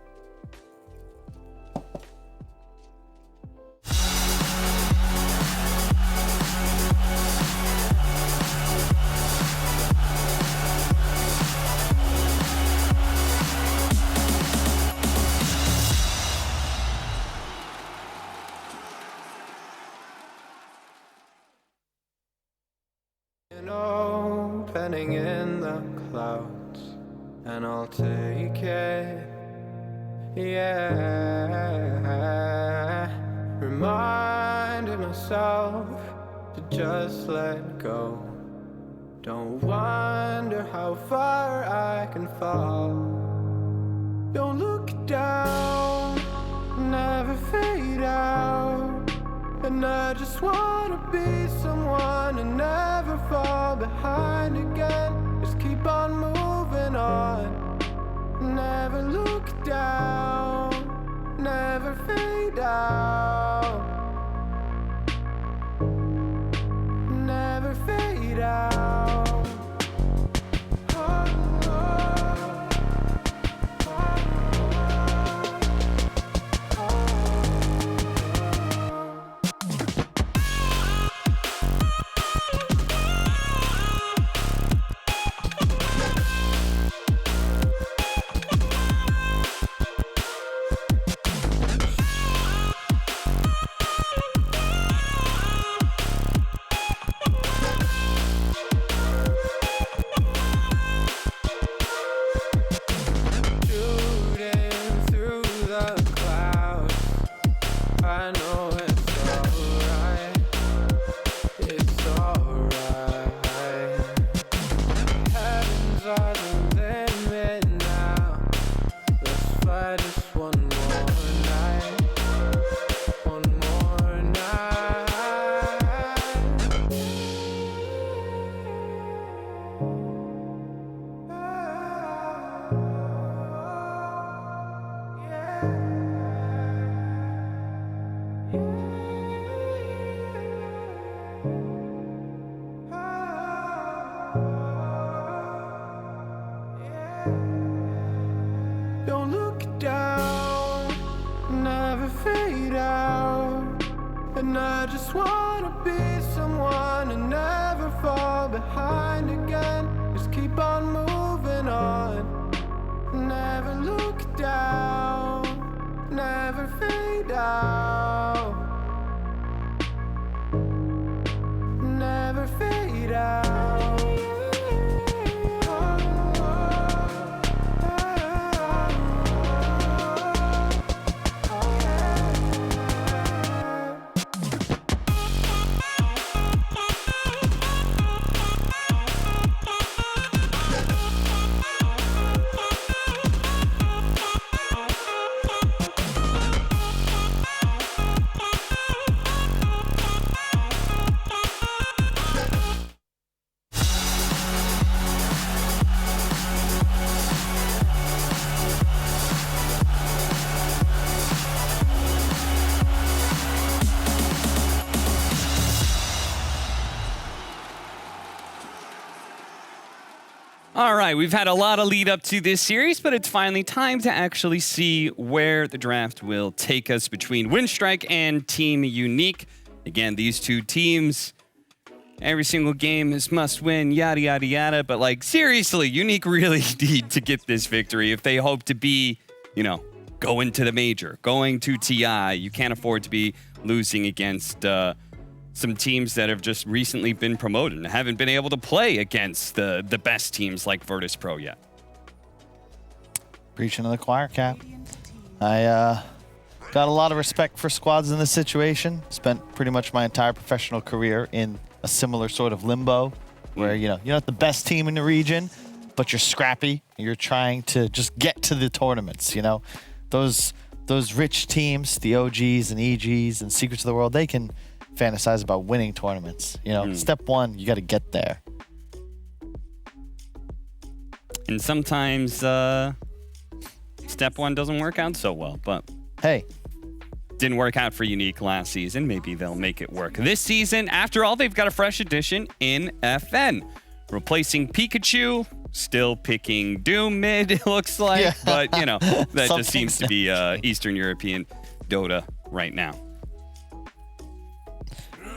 Opening in the clouds, and I'll take it, yeah. Reminding myself to just let go. Don't wonder how far I can fall. Don't look down, never fade out. And I just wanna be someone and never fall behind again. Just keep on moving on. Never look down, never fade out. Never fade out. And I just wanna be someone and never fall behind again. Just keep on moving on. Never look down, never fade out. Never fade out. All right, we've had a lot of lead up to this series, but it's finally time to actually see where the draft will take us between Winstrike and Team Unique. Again, these two teams, every single game is must win, yada, yada, yada. But like, seriously, Unique really need to get this victory if they hope to be, going to the major, going to TI. You can't afford to be losing against some teams that have just recently been promoted and haven't been able to play against the best teams like Virtus Pro yet. Preaching to the choir, Cap. I got a lot of respect for squads in this situation. Spent pretty much my entire professional career in a similar sort of limbo where, you're not the best team in the region, but you're scrappy. You're trying to just get to the tournaments, Those rich teams, the OGs and EGs and Secrets of the World, they can fantasize about winning tournaments. Step one, you got to get there. And sometimes step one doesn't work out so well, but hey, didn't work out for Unique last season. Maybe they'll make it work this season. After all, they've got a fresh addition in FN. Replacing Pikachu, still picking Doom mid, it looks like. Yeah. But, that just seems to be Eastern European Dota right now.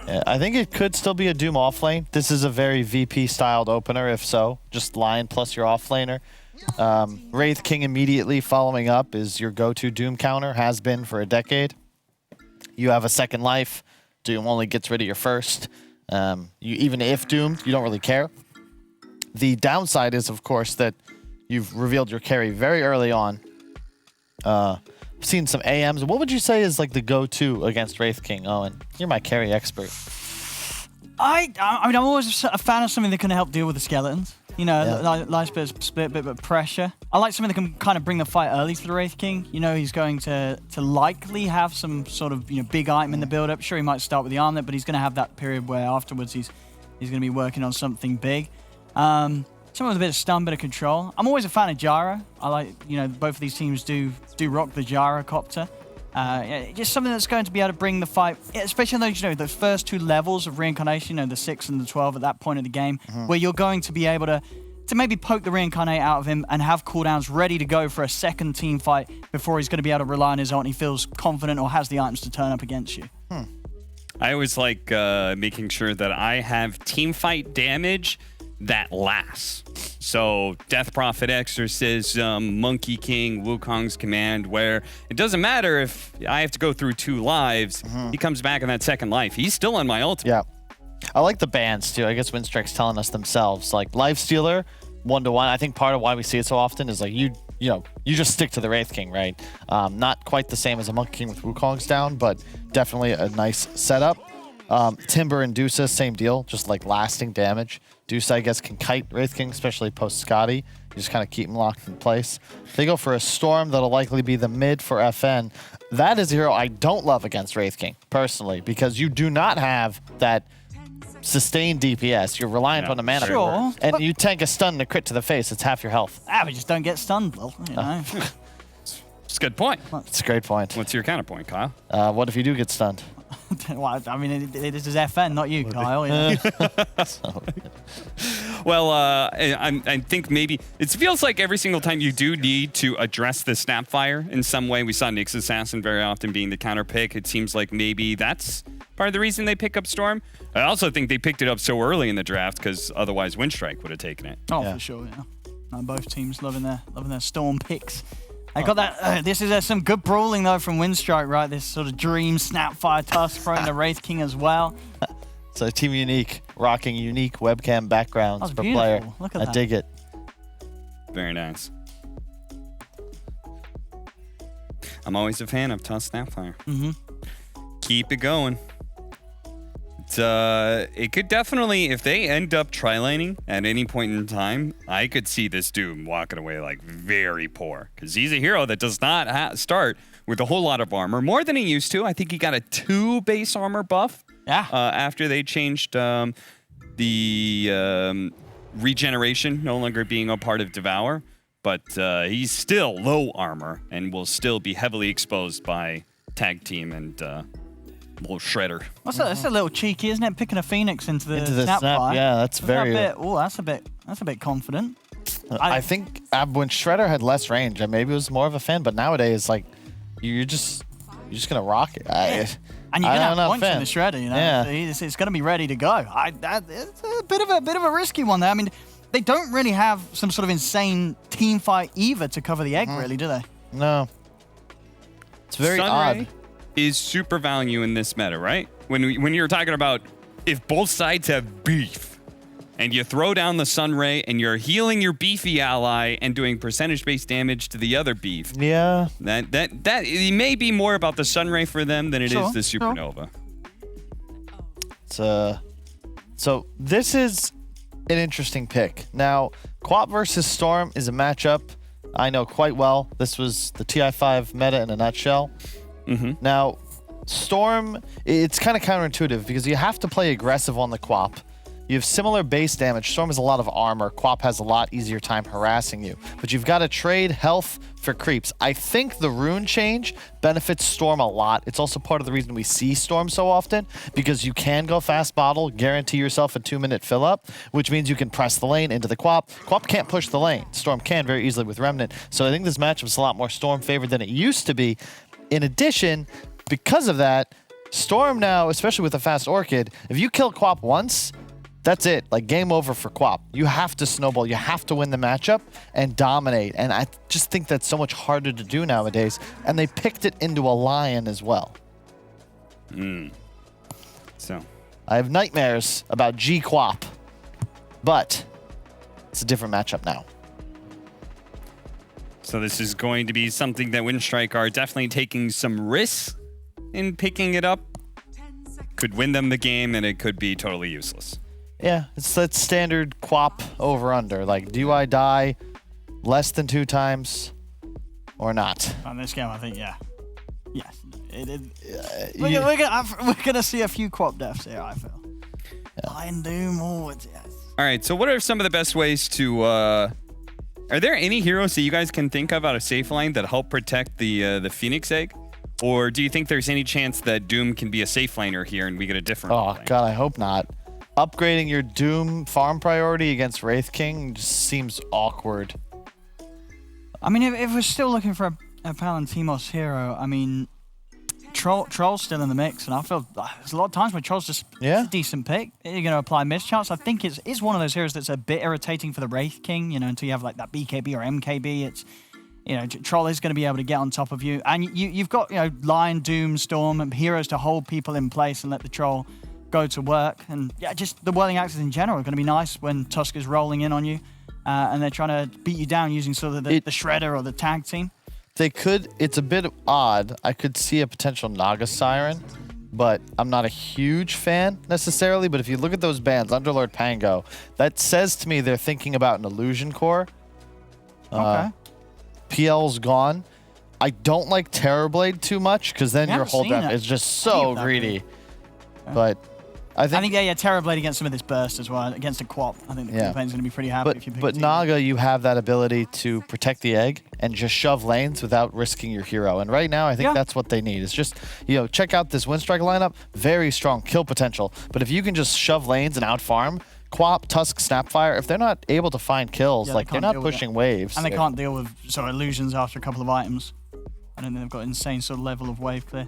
Yeah, I think it could still be a Doom offlane. This is a very VP-styled opener, if so. Just Lion plus your offlaner. Wraith King immediately following up is your go-to Doom counter, has been for a decade. You have a second life. Doom only gets rid of your first. Even if doomed, you don't really care. The downside is, of course, that you've revealed your carry very early on. Seen some AMs. What would you say is like the go-to against Wraith King, Owen? You're my carry expert. I mean, I'm always a fan of something that can help deal with the skeletons. Nice bit of split, bit of pressure. I like something that can kind of bring the fight early for the Wraith King. He's going to likely have some sort of big item in the build-up. Sure, he might start with the armlet, but he's going to have that period where afterwards he's going to be working on something big. Someone with a bit of stun, bit of control. I'm always a fan of Gyro. I like, both of these teams do rock the Gyrocopter. Just something that's going to be able to bring the fight, especially on those first two levels of reincarnation, the 6 and the 12 at that point of the game, where you're going to be able to maybe poke the reincarnate out of him and have cooldowns ready to go for a second team fight before he's going to be able to rely on his ult and he feels confident or has the items to turn up against you. I always like making sure that I have team fight damage that lasts. So Death Prophet Exorcism, Monkey King, Wukong's Command, where it doesn't matter if I have to go through 2 lives, he comes back in that second life. He's still on my ultimate. Yeah. I like the bans too. I guess Winstrike's telling us themselves. Like Lifestealer, 1-to-1. I think part of why we see it so often is like you just stick to the Wraith King, right? Not quite the same as a Monkey King with Wukong's down, but definitely a nice setup. Timber and Dusa, same deal, just like lasting damage. Dusa, I guess, can kite Wraith King, especially post Scotty. You just kind of keep him locked in place. They go for a Storm that'll likely be the mid for FN. That is a hero I don't love against Wraith King, personally, because you do not have that sustained DPS. You're reliant on the mana. Sure, and you tank a stun and a crit to the face. It's half your health. We just don't get stunned, Will. It's a good point. It's a great point. What's your counterpoint, Kyle? What if you do get stunned? Well, I mean, this is FN, not you, Kyle. You know? Well, I think maybe it feels like every single time you do need to address the Snapfire in some way. We saw Nyx Assassin very often being the counter pick. It seems like maybe that's part of the reason they pick up Storm. I also think they picked it up so early in the draft because otherwise Windstrike would have taken it. Oh, for sure, yeah. Both teams loving their Storm picks. I got that. This is some good brawling though from Windstrike, right? This sort of dream Snapfire Tusk throwing the Wraith King as well. So Team Unique rocking unique webcam backgrounds per player. Look at I that. dig it. Very nice. I'm always a fan of Tusk Snapfire. Keep it going. It could definitely, if they end up tri-laning at any point in time, I could see this Doom walking away like very poor because he's a hero that does not start with a whole lot of armor, more than he used to. I think he got a 2 base armor buff. Yeah. After they changed the regeneration no longer being a part of Devour, but he's still low armor and will still be heavily exposed by Tag Team and little Shredder. That's a little cheeky, isn't it? Picking a Phoenix into the snap, Snapfire. yeah, that's very. That's a bit confident. I think when Shredder had less range, maybe it was more of a fan. But nowadays, like you're just gonna rock it. And you're gonna have points in the Shredder, you know. Yeah. So it's gonna be ready to go. It's a bit of a risky one there. I mean, they don't really have some sort of insane team fight either to cover the egg, really, do they? No. It's very Sunray odd. Is super value in this meta, right? When you're talking about if both sides have beef and you throw down the Sunray and you're healing your beefy ally and doing percentage-based damage to the other beef. Yeah. That it may be more about the Sunray for them than it is the Supernova. So this is an interesting pick. Now, Quap versus Storm is a matchup I know quite well. This was the TI5 meta in a nutshell. Now, Storm, it's kind of counterintuitive because you have to play aggressive on the Quap. You have similar base damage. Storm has a lot of armor. Quap has a lot easier time harassing you. But you've got to trade health for creeps. I think the rune change benefits Storm a lot. It's also part of the reason we see Storm so often because you can go fast bottle, guarantee yourself a 2-minute fill up, which means you can press the lane into the Quap. Quap can't push the lane. Storm can very easily with Remnant. So I think this matchup is a lot more Storm favored than it used to be. In addition, because of that, Storm now, especially with a fast Orchid, if you kill Quap once, that's it. Like, game over for Quap. You have to snowball. You have to win the matchup and dominate. And I just think that's so much harder to do nowadays. And they picked it into a Lion as well. So I have nightmares about G Quap. But it's a different matchup now. So this is going to be something that Windstrike are definitely taking some risks in picking it up. Could win them the game, and it could be totally useless. Yeah, it's that standard Quap over-under. Like, do I die less than 2 times or not? On this game, I think, yeah. Yes. We're gonna see a few Quap deaths here, I feel. Lion Doom, yes. All right, so what are some of the best ways to... Are there any heroes that you guys can think of out of safe line that help protect the Phoenix Egg? Or do you think there's any chance that Doom can be a safe laner here and we get a different lane? God, I hope not. Upgrading your Doom farm priority against Wraith King just seems awkward. I mean, if we're still looking for a Palantimos hero, I mean, Troll's still in the mix, and I feel there's a lot of times where Troll's just a decent pick. You're going to apply mischance. I think it's one of those heroes that's a bit irritating for the Wraith King, you know, until you have like that BKB or MKB. It's, you know, Troll is going to be able to get on top of you. And you've got, you know, Lion, Doom, Storm, and heroes to hold people in place and let the Troll go to work. And yeah, just the whirling axes in general are going to be nice when Tusk is rolling in on you and they're trying to beat you down using sort of the Shredder or the tag team. They could, it's a bit odd. I could see a potential Naga Siren, but I'm not a huge fan necessarily. But if you look at those bans, Underlord Pango, that says to me they're thinking about an Illusion Core. Okay. PL's gone. I don't like Terrorblade too much because then your hold down is just so greedy. But I think yeah, Terrorblade against some of this burst as well, against a Quap. I think the Yeah. campaign's going to be pretty happy if you pick But Naga, you have that ability to protect the egg and just shove lanes without risking your hero. And right now, I think that's what they need. It's just, check out this Windstrike lineup. Very strong kill potential. But if you can just shove lanes and out-farm, Quap, Tusk, Snapfire, if they're not able to find kills, like they're not pushing waves. And they can't deal with illusions after a couple of items. I don't think they've got insane sort of level of wave clear.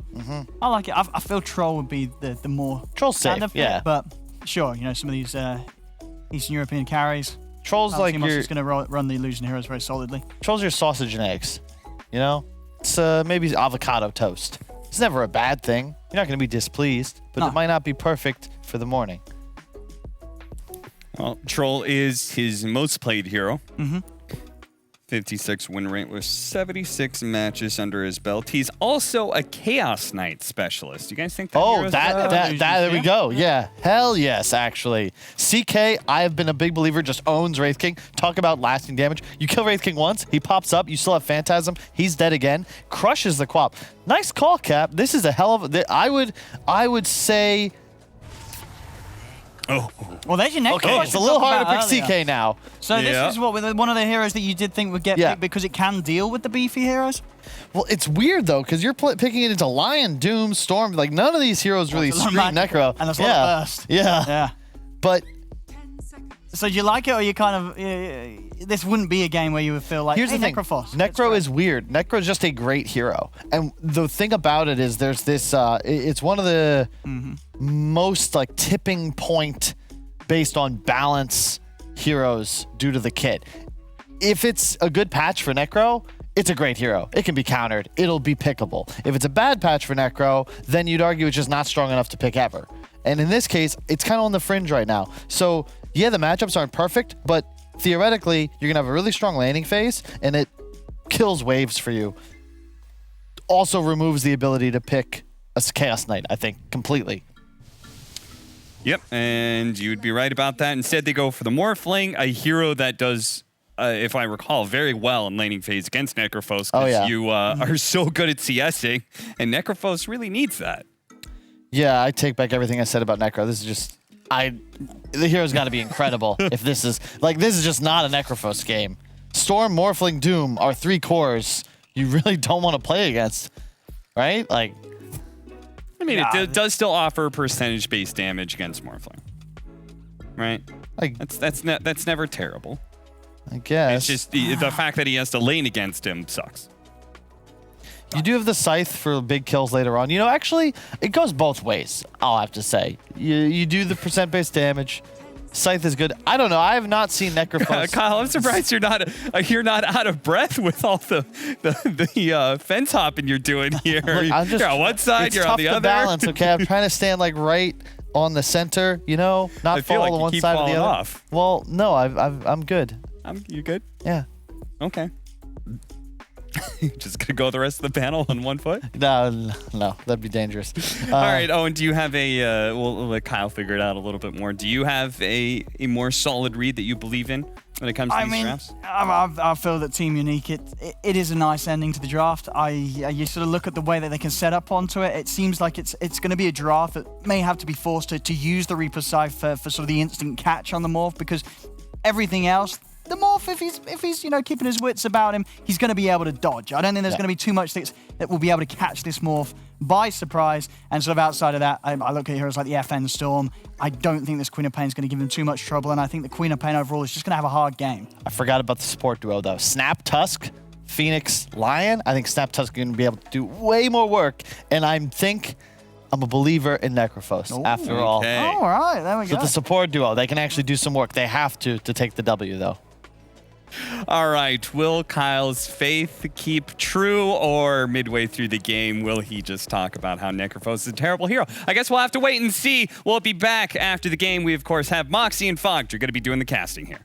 I like it. I feel Troll would be the more standard fit, but sure, some of these Eastern European carries. Troll's like your just going to run the illusion heroes very solidly. Troll's your sausage and eggs. It's maybe avocado toast. It's never a bad thing. You're not going to be displeased, but it might not be perfect for the morning. Well, Troll is his most played hero. 56 win rate with 76 matches under his belt. He's also a Chaos Knight specialist. You guys think that? Oh, there we go. Yeah. Hell yes, actually. CK, I have been a big believer, just owns Wraith King. Talk about lasting damage. You kill Wraith King once, he pops up, you still have Phantasm, he's dead again, crushes the Quap. Nice call, Cap. This is a hell of a... I would say... Oh. Well, there's your next Okay, it's a little harder to pick CK now. So this is one of the heroes that you did think would get picked because it can deal with the beefy heroes? Well, it's weird, though, because you're picking it into Lion, Doom, Storm. Like, none of these heroes really scream Necro. And there's a lot of burst. Yeah. But... So do you like it, or you kind of... this wouldn't be a game where you would feel like, Here's the thing. Necrophos. Necro is weird. Necro is just a great hero. And the thing about it is there's this... it's one of the most, tipping point based on balance heroes due to the kit. If it's a good patch for Necro, it's a great hero. It can be countered. It'll be pickable. If it's a bad patch for Necro, then you'd argue it's just not strong enough to pick ever. And in this case, it's kind of on the fringe right now. So, yeah, the matchups aren't perfect, but theoretically, you're going to have a really strong landing phase, and it kills waves for you. Also removes the ability to pick a Chaos Knight, I think, completely. Yep, and you would be right about that. Instead, they go for the Morphling, a hero that does... if I recall, very well in laning phase against Necrophos, because you are so good at CSing, and Necrophos really needs that. Yeah, I take back everything I said about Necro. This is just... the hero's got to be incredible if this is... this is just not a Necrophos game. Storm, Morphling, Doom are 3 cores you really don't want to play against, right? I mean, it does still offer percentage-based damage against Morphling, right? That's never terrible. I guess. It's just the fact that he has to lane against him sucks. You do have the Scythe for big kills later on. Actually, it goes both ways, I'll have to say. You do the percent-based damage. Scythe is good. I don't know. I have not seen Necrophos. Kyle, I'm surprised you're not out of breath with all the fence hopping you're doing here. Look, you're on one side, you're on the other. It's tough to balance, okay? I'm trying to stand right on the center, not I feel fall like on you one keep side or the falling other. off. Well, no, I'm good. You good? Yeah. Okay. Just gonna go the rest of the panel on one foot? No, that'd be dangerous. All right, Owen, do you have we'll let Kyle figure it out a little bit more. Do you have a more solid read that you believe in when it comes to these drafts? I feel that Team Unique, it is a nice ending to the draft. You sort of look at the way that they can set up onto it. It seems like it's going to be a draft that may have to be forced to use the Reaper Scythe for sort of the instant catch on the Morph, because everything else, the Morph, if he's keeping his wits about him, he's going to be able to dodge. I don't think there's going to be too much that will be able to catch this Morph by surprise. And sort of outside of that, I look at heroes like the FN Storm. I don't think this Queen of Pain is going to give him too much trouble, and I think the Queen of Pain overall is just going to have a hard game. I forgot about the support duo, though. Snap Tusk, Phoenix, Lion. I think Snap Tusk is going to be able to do way more work, and I'm a believer in Necrophos, after all. All right, there we go. So the support duo, they can actually do some work. They have to take the W, though. All right, will Kyle's faith keep true, or midway through the game, will he just talk about how Necrophos is a terrible hero? I guess we'll have to wait and see. We'll be back after the game. We, of course, have Moxie and Fogg. You're going to be doing the casting here.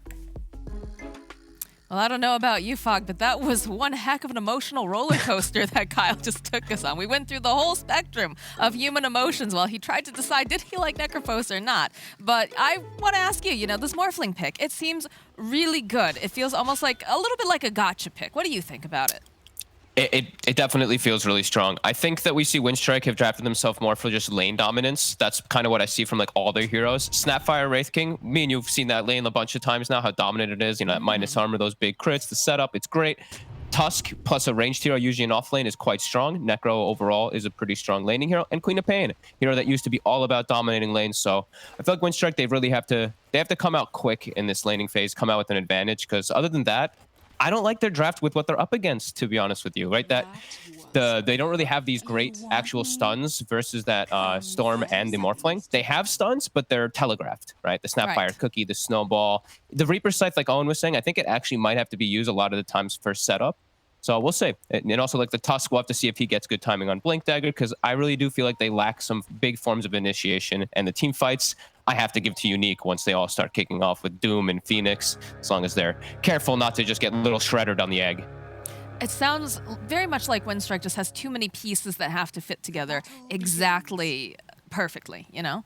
Well, I don't know about you, Fogg, but that was one heck of an emotional roller coaster that Kyle just took us on. We went through the whole spectrum of human emotions while he tried to decide did he like Necrophos or not. But I want to ask you, this Morphling pick, it seems really good. It feels almost like a little bit like a gotcha pick. What do you think about it? It definitely feels really strong. I think that we see Windstrike have drafted themselves more for just lane dominance. That's kind of what I see from like all their heroes. Snapfire, Wraith King, me and you've seen that lane a bunch of times now, how dominant it is. You know, that minus armor, those big crits, the setup, it's great. Tusk plus a ranged hero, usually in off lane, is quite strong. Necro overall is a pretty strong laning hero. And Queen of Pain, hero that used to be all about dominating lanes. So I feel like Windstrike, they really have to come out quick in this laning phase, come out with an advantage. Because other than that, I don't like their draft with what they're up against, to be honest with you, right? They don't really have these great actual stuns versus that Storm and the Morphling. They have stuns, but they're telegraphed, right? The Snapfire Cookie, the Snowball. The Reaper Scythe, like Owen was saying, I think it actually might have to be used a lot of the times for setup. So we'll see. And also like the Tusk, we'll have to see if he gets good timing on Blink Dagger, because I really do feel like they lack some big forms of initiation. And the team fights, I have to give to Unique once they all start kicking off with Doom and Phoenix, as long as they're careful not to just get little shreddered on the egg. It sounds very much like Windstrike just has too many pieces that have to fit together exactly perfectly, you know?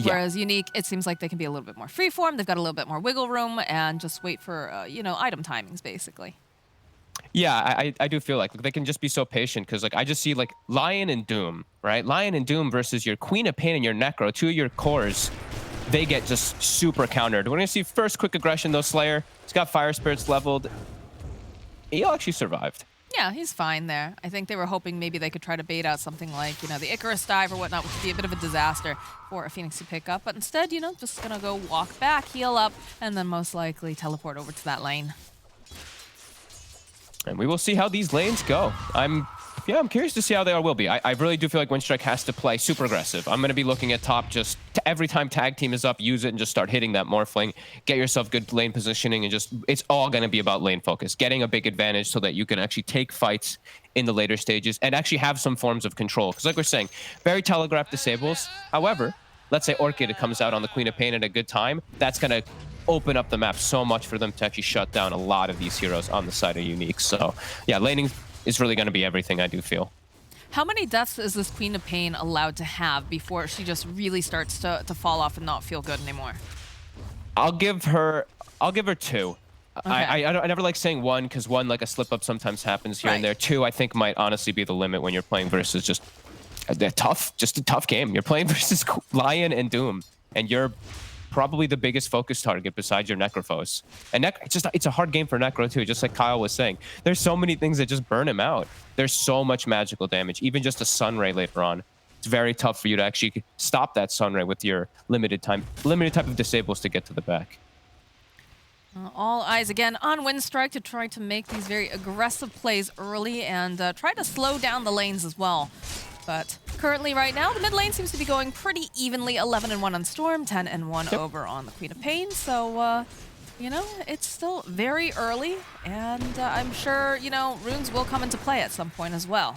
Whereas Unique, it seems like they can be a little bit more freeform, they've got a little bit more wiggle room, and just wait for, you know, item timings, basically. Yeah, I do feel like they can just be so patient, because like I just see like Lion and Doom, right? Lion and Doom versus your Queen of Pain and your Necro, two of your cores, they get just super countered. We're gonna see first quick aggression though. Slayer, he's got Fire Spirits leveled. He actually survived. Yeah, he's fine there. I think they were hoping maybe they could try to bait out something like, you know, the Icarus dive or whatnot, which would be a bit of a disaster for a Phoenix to pick up. But instead, you know, just gonna go walk back, heal up, and then most likely teleport over to that lane. And we will see how these lanes go. I'm curious to see how they all will be. I really do feel like Windstrike has to play super aggressive. I'm going to be looking at top just every time tag team is up, use it and just start hitting that Morphling. Get yourself good lane positioning and just, it's all going to be about lane focus. Getting a big advantage so that you can actually take fights in the later stages and actually have some forms of control. Because like we're saying, very telegraphed disables. However, let's say Orchid comes out on the Queen of Pain at a good time. That's going to open up the map so much for them to actually shut down a lot of these heroes on the side of Unique. So yeah, laning is really going to be everything, I do feel. How many deaths is this Queen of Pain allowed to have before she just really starts to fall off and not feel good anymore? I'll give her 2. Okay. I never like saying 1, because 1, like a slip up sometimes happens here and there. 2, I think might honestly be the limit when you're playing versus just a tough game. You're playing versus Lion and Doom, and you're probably the biggest focus target besides your Necrophos. And it's a hard game for Necro too, just like Kyle was saying. There's so many things that just burn him out. There's so much magical damage, even just a Sunray later on. It's very tough for you to actually stop that Sunray with your limited type of disables to get to the back. All eyes again on Windstrike to try to make these very aggressive plays early and try to slow down the lanes as well. But currently right now, the mid lane seems to be going pretty evenly. 11-1 on Storm, 10-1 over on the Queen of Pain. So, you know, it's still very early. And I'm sure, you know, runes will come into play at some point as well.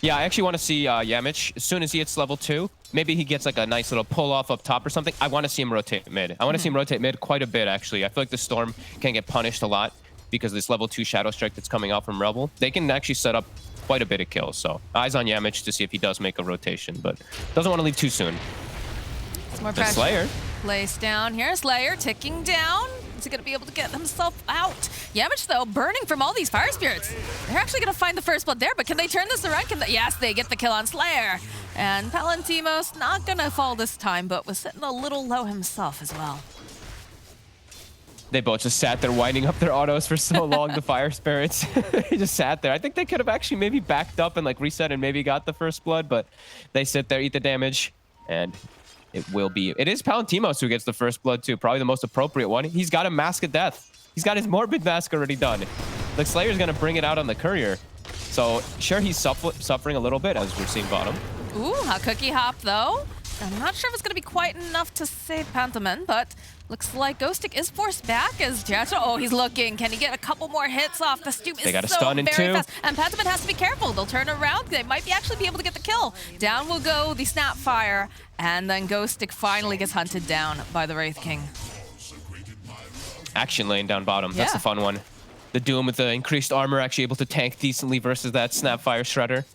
Yeah, I actually want to see Yamich, as soon as he hits level 2, maybe he gets like a nice little pull off up top or something. I want to see him rotate mid. I want to see him rotate mid quite a bit, actually. I feel like the Storm can get punished a lot because of this level 2 Shadow Strike that's coming out from Rebel. They can actually set up quite a bit of kills, so eyes on Yamich to see if he does make a rotation, but doesn't want to leave too soon. Some more The pressure. Slayer. Place down here. Slayer ticking down. Is he going to be able to get himself out? Yamich, though, burning from all these Fire Spirits. They're actually going to find the first blood there, but can they turn this around? Yes, they get the kill on Slayer. And Palantimos not going to fall this time, but was sitting a little low himself as well. They both just sat there winding up their autos for so long, the Fire Spirits. They just sat there. I think they could have actually maybe backed up and like reset and maybe got the first blood, but they sit there, eat the damage, and it is Palantimos who gets the first blood too, probably the most appropriate one. He's got a Mask of Death. He's got his Morbid Mask already done. The Slayer's gonna bring it out on the Courier. So sure, he's suffering a little bit as we're seeing bottom. Ooh, a cookie hop though. I'm not sure if it's going to be quite enough to save Pantaman, but looks like Ghostic is forced back as Jacho. Oh, he's looking. Can he get a couple more hits off? The Stoop is got a so stun in very 2. fast. And Pantaman has to be careful. They'll turn around. They might actually be able to get the kill. Down will go the Snapfire, and then Ghostic finally gets hunted down by the Wraith King. Action lane down bottom. That's Yeah. the fun one. The Doom with the increased armor actually able to tank decently versus that Snapfire Shredder.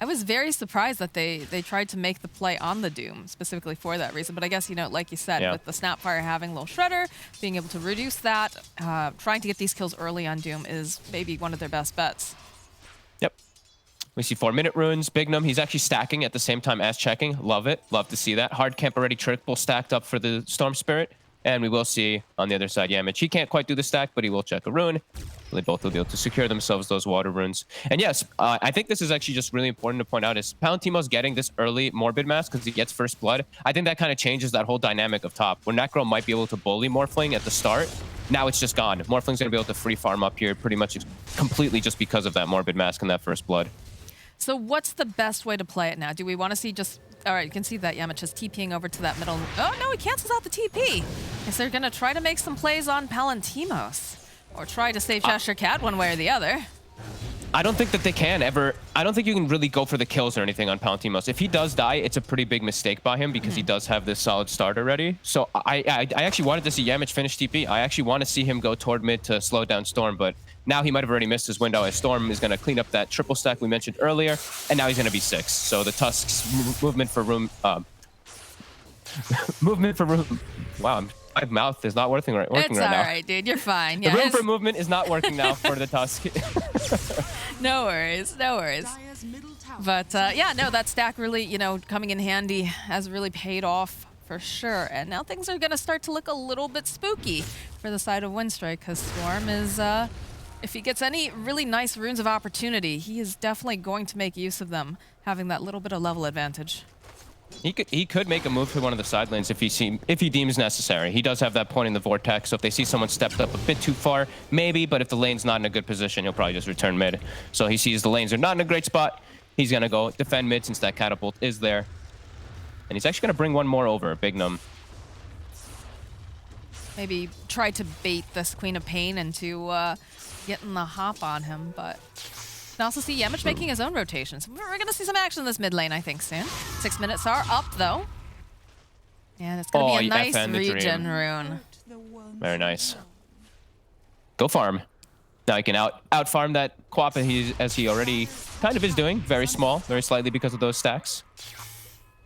I was very surprised that they tried to make the play on the Doom, specifically for that reason. But I guess, you know, like you said, with the Snapfire having Little Shredder, being able to reduce that, trying to get these kills early on Doom is maybe one of their best bets. Yep. We see 4-minute runes. Bignum, he's actually stacking at the same time as checking. Love it. Love to see that. Hard camp already triple stacked up for the Storm Spirit. And we will see on the other side, Yamich. He can't quite do the stack, but he will check a rune. They both will be able to secure themselves those water runes. And yes, I think this is actually just really important to point out is Palantimo's getting this early Morbid Mask because he gets first blood. I think that kind of changes that whole dynamic of top. Where Necro might be able to bully Morphling at the start, now it's just gone. Morphling's going to be able to free farm up here pretty much completely just because of that Morbid Mask and that first blood. So what's the best way to play it now? Do we want to see just... All right, you can see that Yamich is TPing over to that middle. Oh, no, he cancels out the TP. Guess they're going to try to make some plays on Palantimos. Or try to save Cheshire Cat one way or the other. I don't think that they can ever... I don't think you can really go for the kills or anything on Palantimos. If he does die, it's a pretty big mistake by him because he does have this solid start already. So I actually wanted to see Yamich finish TP. I actually want to see him go toward mid to slow down Storm, but now he might have already missed his window as Storm is going to clean up that triple stack we mentioned earlier, and now he's going to be 6. So the Tusk's movement for room... movement for room... Wow, my mouth is not working right now. It's all right, dude. You're fine. Yeah, the room for movement is not working now for the Tusk. No worries. No worries. But yeah, no, that stack really, you know, coming in handy has really paid off for sure. And now things are going to start to look a little bit spooky for the side of Windstrike because Storm is, if he gets any really nice runes of opportunity, he is definitely going to make use of them, having that little bit of level advantage. He could make a move to one of the side lanes if he deems necessary. He does have that point in the vortex, so if they see someone stepped up a bit too far, maybe, but if the lane's not in a good position, he'll probably just return mid. So he sees the lanes are not in a great spot. He's going to go defend mid since that catapult is there. And he's actually going to bring one more over, Bignum. Maybe try to bait this Queen of Pain into getting the hop on him, but... You can also see Yamich making his own rotations. We're going to see some action in this mid lane, I think, soon. 6 minutes are up, though. And it's going to be a nice regen rune. Very nice. Go farm. Now he can out farm that Quappa as he already kind of is doing. Very small, very slightly because of those stacks.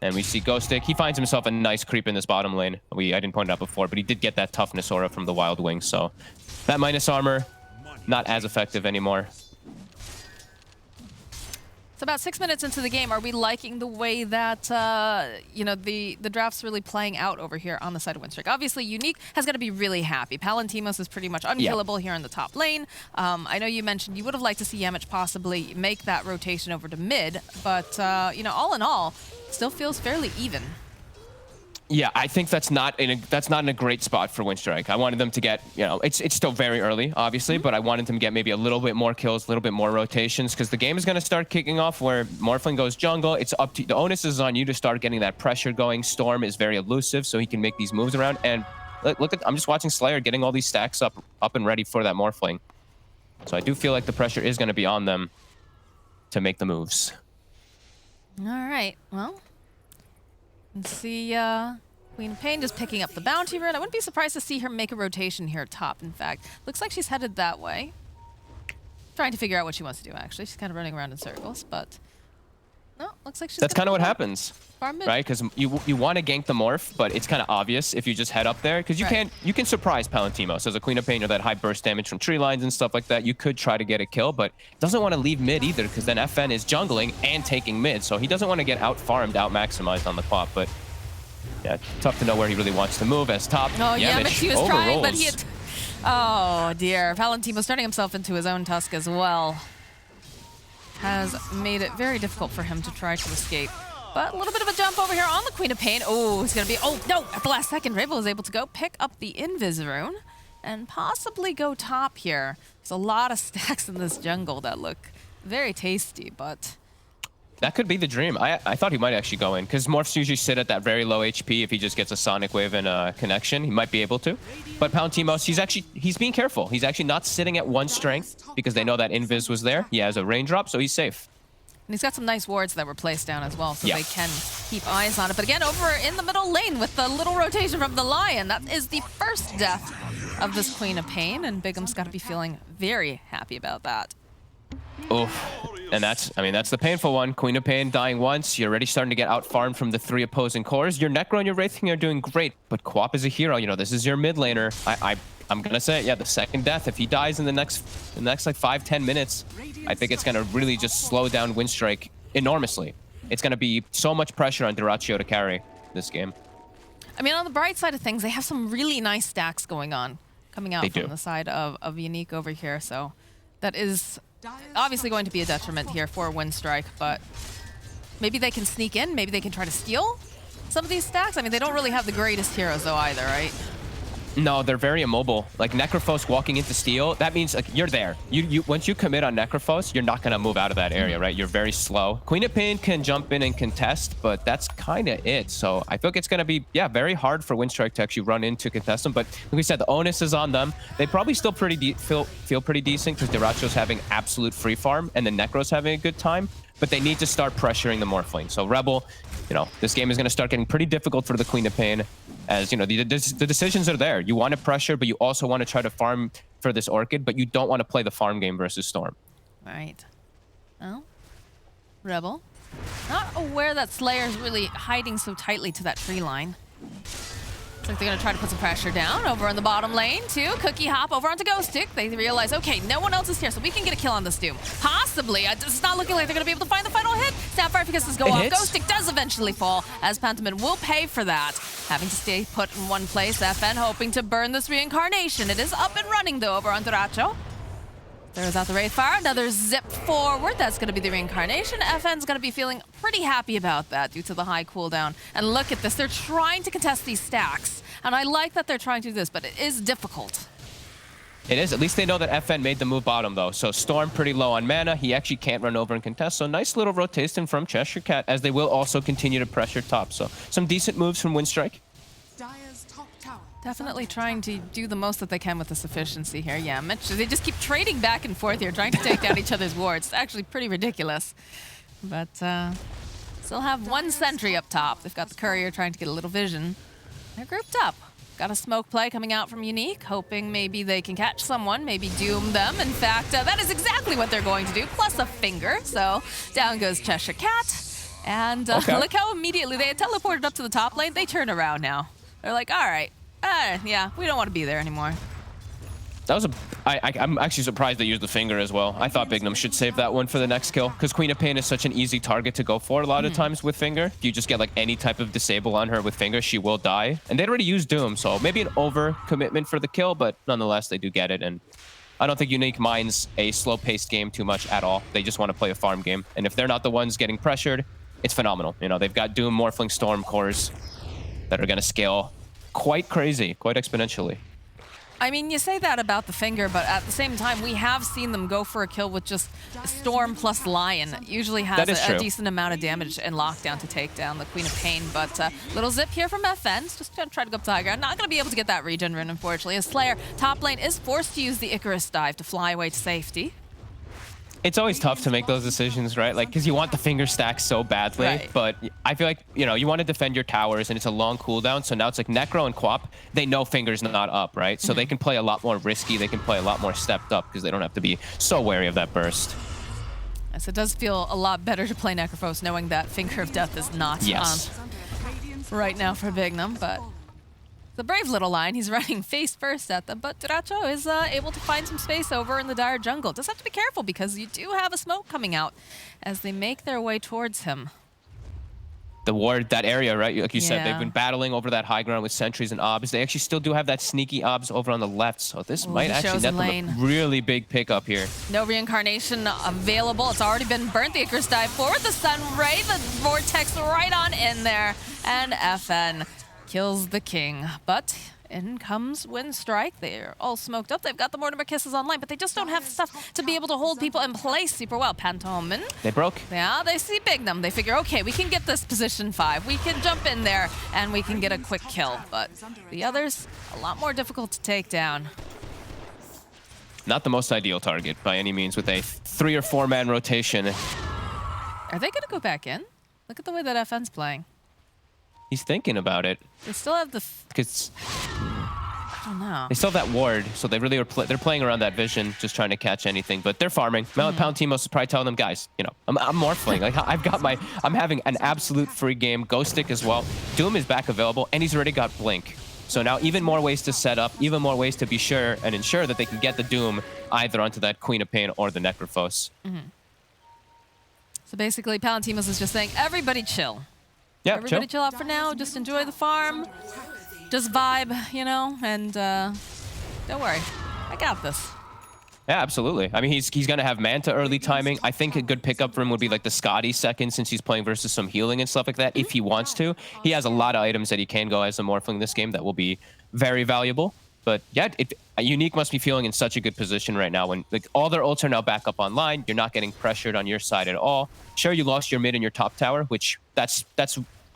And we see Ghostic. He finds himself a nice creep in this bottom lane. I didn't point it out before, but he did get that toughness aura from the Wild Wing. So that minus armor, not as effective anymore. So about 6 minutes into the game, are we liking the way that, you know, the draft's really playing out over here on the side of Windstrike? Obviously, Unique has got to be really happy. Palantimos is pretty much unkillable here in the top lane. I know you mentioned you would have liked to see Yamich possibly make that rotation over to mid, but, you know, all in all, still feels fairly even. Yeah, I think that's not in a great spot for Windstrike. I wanted them to get, you know, it's still very early, obviously, but I wanted them to get maybe a little bit more kills, a little bit more rotations, because the game is going to start kicking off where Morphling goes jungle. It's up to the onus is on you to start getting that pressure going. Storm is very elusive, so he can make these moves around. And look at, I'm just watching Slayer getting all these stacks up and ready for that Morphling. So I do feel like the pressure is going to be on them to make the moves. All right, well. Let's see, Queen Pain just picking up the bounty rune. I wouldn't be surprised to see her make a rotation here top, in fact. Looks like she's headed that way. Trying to figure out what she wants to do, actually. She's kind of running around in circles, but... No, looks like she's... That's kind of what happens, farm mid. right? Because you want to gank the morph, but it's kind of obvious if you just head up there. Because you can surprise Palantimos as a Queen of Pain or that high burst damage from tree lines and stuff like that. You could try to get a kill, but doesn't want to leave mid either, because then FN is jungling and taking mid. So he doesn't want to get out-farmed, out-maximized on the Quap, but... Yeah, tough to know where he really wants to move as top. Oh, yeah, but he was overrolls. trying, but he had... Oh, dear. Palantimo's turning himself into his own Tusk as well. Has made it very difficult for him to try to escape. But a little bit of a jump over here on the Queen of Pain. Oh, it's going to be... Oh, no! At the last second, Rabel is able to go pick up the Invis rune and possibly go top here. There's a lot of stacks in this jungle that look very tasty, but... That could be the dream. I thought he might actually go in, because Morphs usually sit at that very low HP. If he just gets a Sonic Wave and a connection, he might be able to. But Palantimos, he's being careful. He's actually not sitting at 1 strength, because they know that Invis was there. He has a raindrop, so he's safe. And he's got some nice wards that were placed down as well, so they can keep eyes on it. But again, over in the middle lane with the little rotation from the Lion, that is the first death of this Queen of Pain, and Bigum's got to be feeling very happy about that. Oof. And that's the painful one. Queen of Pain dying once. You're already starting to get out-farmed from the 3 opposing cores. Your Necro and your Wraith King are doing great, but Quap is a hero. You know, this is your mid laner. I'm gonna say it, yeah, the second death, if he dies in the next like 5-10 minutes, I think it's gonna really just slow down Windstrike enormously. It's gonna be so much pressure on Dyrachyo to carry this game. I mean, on the bright side of things, they have some really nice stacks going on, coming out from the side of Unique over here. So that is obviously going to be a detriment here for Windstrike, but maybe they can sneak in, maybe they can try to steal some of these stacks. I mean, they don't really have the greatest heroes though either, right? No, they're very immobile. Like Necrophos walking into steal, that means like you're there. You once you commit on Necrophos, you're not gonna move out of that area, right? You're very slow. Queen of Pain can jump in and contest, but that's kind of it. So I feel like it's gonna be very hard for Windstrike to actually run in to contest them. But like we said, the onus is on them. They probably still feel pretty decent because Dyrachyo's having absolute free farm and the Necro's having a good time. But they need to start pressuring the Morphling. So Rebel, you know, this game is going to start getting pretty difficult for the Queen of Pain, as you know the decisions are there. You want to pressure, but you also want to try to farm for this Orchid, but you don't want to play the farm game versus Storm. Right. Well, Rebel, not aware that Slayer's really hiding so tightly to that tree line. Looks like they're going to try to put some pressure down over in the bottom lane, too. Cookie hop over onto Ghost Stick. They realize, okay, no one else is here, so we can get a kill on this Doom. Possibly. It's not looking like they're going to be able to find the final hit. Snapfire Ficusses go off. Ghost Stick does eventually fall, as Pantomime will pay for that. Having to stay put in one place, FN hoping to burn this reincarnation. It is up and running, though, over on Dyrachyo. There's out the Wraithfire, another zip forward. That's going to be the reincarnation. FN's going to be feeling pretty happy about that due to the high cooldown. And look at this, they're trying to contest these stacks. And I like that they're trying to do this, but it is difficult. It is. At least they know that FN made the move bottom, though. So Storm pretty low on mana. He actually can't run over and contest. So nice little rotation from Cheshire Cat, as they will also continue to pressure top. So some decent moves from Windstrike. Definitely trying to do the most that they can with this efficiency here. Yeah, Mitch, they just keep trading back and forth here, trying to take down each other's wards. It's actually pretty ridiculous. But still have one sentry up top. They've got the courier trying to get a little vision. They're grouped up. Got a smoke play coming out from Unique, hoping maybe they can catch someone, maybe doom them. In fact, that is exactly what they're going to do, plus a finger. So down goes Cheshire Cat. And look how immediately they had teleported up to the top lane. They turn around now. They're like, all right. Yeah, we don't want to be there anymore. That was I'm actually surprised they used the finger as well. I thought Bignum should save that one for the next kill, because Queen of Pain is such an easy target to go for a lot of times with finger. If you just get like any type of disable on her with finger, she will die. And they'd already used Doom, so maybe an over commitment for the kill, but nonetheless, they do get it. And I don't think Unique minds a slow-paced game too much at all. They just want to play a farm game. And if they're not the ones getting pressured, it's phenomenal. You know, they've got Doom, Morphling, Storm cores that are going to scale quite crazy, quite exponentially. I mean, you say that about the finger, but at the same time, we have seen them go for a kill with just Storm plus Lion. It usually has a decent amount of damage and lockdown to take down the Queen of Pain. But little zip here from FN. Just gonna try to go up to high ground. Not gonna be able to get that regen rune, unfortunately. As Slayer, top lane, is forced to use the Icarus dive to fly away to safety. It's always tough to make those decisions, right? Like, because you want the finger stack so badly, right. But I feel like, you know, you want to defend your towers, and it's a long cooldown, so now it's like Necro and Quap, they know finger's not up, right? So they can play a lot more risky, they can play a lot more stepped up, because they don't have to be so wary of that burst. Yes, it does feel a lot better to play Necrophos knowing that Finger of Death is not on right now for Bignum, but the brave little line, he's running face first at them, but Dyrachyo is able to find some space over in the dire jungle. Just have to be careful because you do have a smoke coming out as they make their way towards him. The ward, that area, right? Like you said, they've been battling over that high ground with sentries and obs. They actually still do have that sneaky obs over on the left, so this might actually net them a really big pickup here. No reincarnation available. It's already been burnt. The Icarus dive forward. The Sun Ray, the Vortex right on in there. And FN kills the king, but in comes Windstrike. They're all smoked up. They've got the Mortimer Kisses online, but they just don't have stuff to be able to hold people in place super well. Pantomime. They broke. Yeah, they see Bignum. They figure, okay, we can get this position 5. We can jump in there, and we can get a quick kill. But the others, a lot more difficult to take down. Not the most ideal target by any means with a 3 or 4 man rotation. Are they going to go back in? Look at the way that FN's playing. He's thinking about it. They still have the... Because I don't know. They still have that ward, so they really are they're playing around that vision, just trying to catch anything. But they're farming. Palantimos is probably telling them, guys, you know, I'm morphling. Like I'm having an absolute free game. Ghost Stick as well. Doom is back available, and he's already got Blink. So now even more ways to set up, even more ways to be sure and ensure that they can get the Doom either onto that Queen of Pain or the Necrophos. So basically, Palantimos is just saying, everybody chill. Yeah, everybody chill out for now. Just enjoy the farm. Just vibe, you know, and don't worry. I got this. Yeah, absolutely. I mean, he's going to have Manta early timing. I think a good pickup for him would be like the Scotty second, since he's playing versus some healing and stuff like that, if he wants to. He has a lot of items that he can go as a Morphling this game that will be very valuable. But yeah, Unique must be feeling in such a good position right now when like all their ults are now back up online. You're not getting pressured on your side at all. Sure, you lost your mid and your top tower, which that's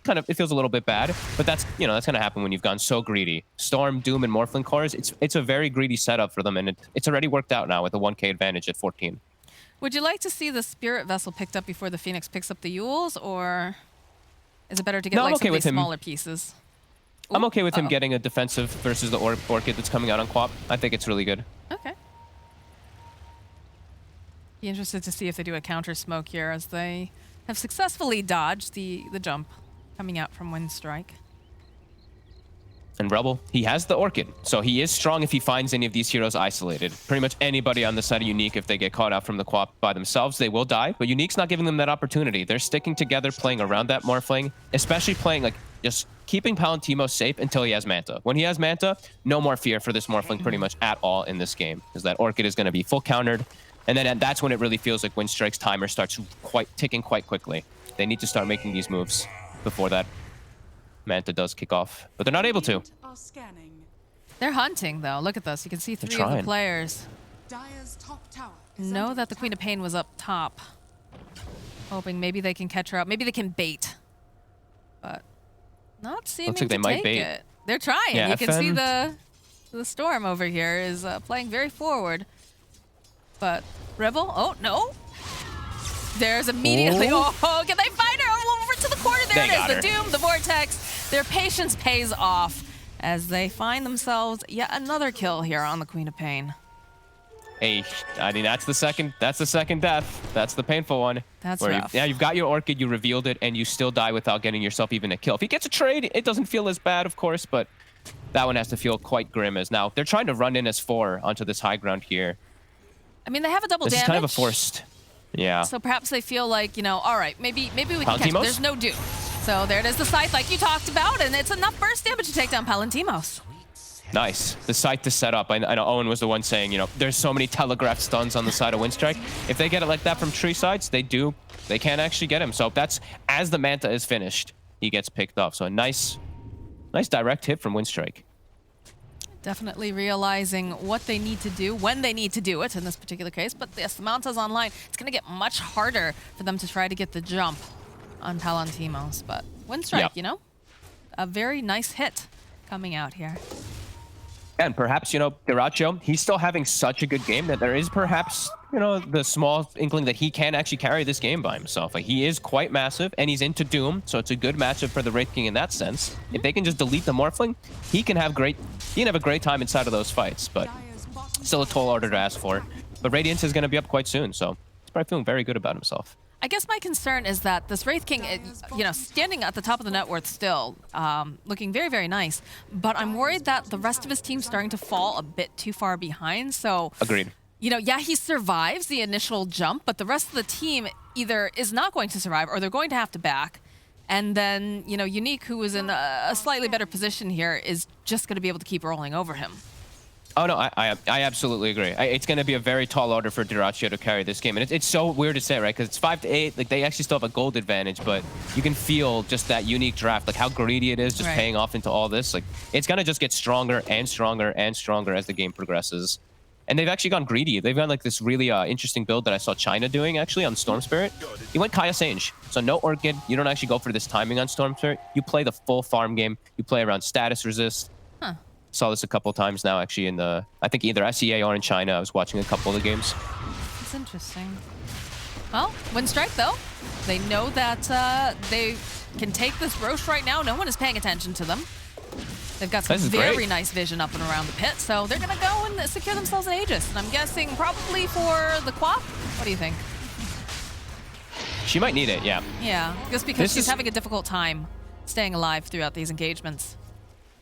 kind of, it feels a little bit bad, but that's, you know, that's going to happen when you've gone so greedy. Storm, Doom, and Morphling cores, it's a very greedy setup for them, and it's already worked out now with a 1k advantage at 14. Would you like to see the Spirit Vessel picked up before the Phoenix picks up the Euls, or is it better to get like some of these smaller pieces? I'm okay with him getting a defensive versus the Orchid that's coming out on Quap. I think it's really good. Okay. Be interested to see if they do a counter smoke here, as they have successfully dodged the jump coming out from Windstrike. And Rebel, he has the Orchid, so he is strong if he finds any of these heroes isolated. Pretty much anybody on the side of Unique, if they get caught out from the Quap by themselves, they will die. But Unique's not giving them that opportunity. They're sticking together, playing around that Morphling, especially playing like just keeping Palantimos safe until he has Manta. When he has Manta, no more fear for this Morphling pretty much at all in this game, because that Orchid is going to be full countered. And then that's when it really feels like Windstrike's timer starts ticking quite quickly. They need to start making these moves before that Manta does kick off, but they're not able to. They're hunting, though. Look at this. You can see three of the players know that the Queen of Pain was up top, hoping maybe they can catch her up. Maybe they can bait, but not seeming Looks like they to might take bait. it. They're trying. Yeah, you can see the Storm over here is playing very forward, but Rebel, oh no. There's immediately, oh, can they find her? Over to the corner, there it is, the Doom, the Vortex. Their patience pays off as they find themselves yet another kill here on the Queen of Pain. Hey, I mean, that's the second death. That's the painful one. That's where rough. You've got your Orchid, you revealed it, and you still die without getting yourself even a kill. If he gets a trade, it doesn't feel as bad, of course, but that one has to feel quite grim as now. They're trying to run in as 4 onto this high ground here. I mean, they have a double damage. This is kind of a forced... Yeah. So perhaps they feel like, you know, all right, maybe we can catch him. There's no Doom. So there it is, the Scythe like you talked about, and it's enough burst damage to take down Palantimos. Nice. The site to set up. I know Owen was the one saying, you know, there's so many telegraphed stuns on the side of Windstrike. If they get it like that from tree sides, they can actually get him. So that's, as the Manta is finished, he gets picked up. So a nice direct hit from Windstrike. Definitely realizing what they need to do, when they need to do it in this particular case. But yes, the Manta's online. It's going to get much harder for them to try to get the jump on Palantimos. But Windstrike, you know, a very nice hit coming out here. And perhaps, you know, Diracho, he's still having such a good game that there is perhaps, you know, the small inkling that he can actually carry this game by himself. Like, he is quite massive, and he's into Doom, so it's a good matchup for the Wraith King in that sense. If they can just delete the Morphling, he can have a great time inside of those fights, but still a tall order to ask for. But Radiance is going to be up quite soon, so he's probably feeling very good about himself. I guess my concern is that this Wraith King, you know, standing at the top of the net worth still, looking very, very nice. But I'm worried that the rest of his team's starting to fall a bit too far behind. So, agreed. You know, yeah, he survives the initial jump, but the rest of the team either is not going to survive or they're going to have to back. And then, you know, Unique, who is in a slightly better position here, is just going to be able to keep rolling over him. Oh, no, I absolutely agree. It's going to be a very tall order for Diracho to carry this game. And it's so weird to say, right? Because it's 5-8. Like, they actually still have a gold advantage, but you can feel just that Unique draft, like how greedy it is, just paying off into all this. Like, it's going to just get stronger and stronger and stronger as the game progresses. And they've actually gone greedy. They've got like this really interesting build that I saw China doing actually on Storm Spirit. He went Kaya Sange. So no Orchid. You don't actually go for this timing on Storm Spirit. You play the full farm game. You play around status resist. Huh. Saw this a couple of times now actually in the, I think either SEA or in China. I was watching a couple of the games. That's interesting. Well, Windstrike though, they know that they can take this Roche right now. No one is paying attention to them. They've got some very nice vision up and around the pit, so they're going to go and secure themselves an Aegis. And I'm guessing probably for the Quap. What do you think? She might need it, yeah. Yeah, just because she's having a difficult time staying alive throughout these engagements.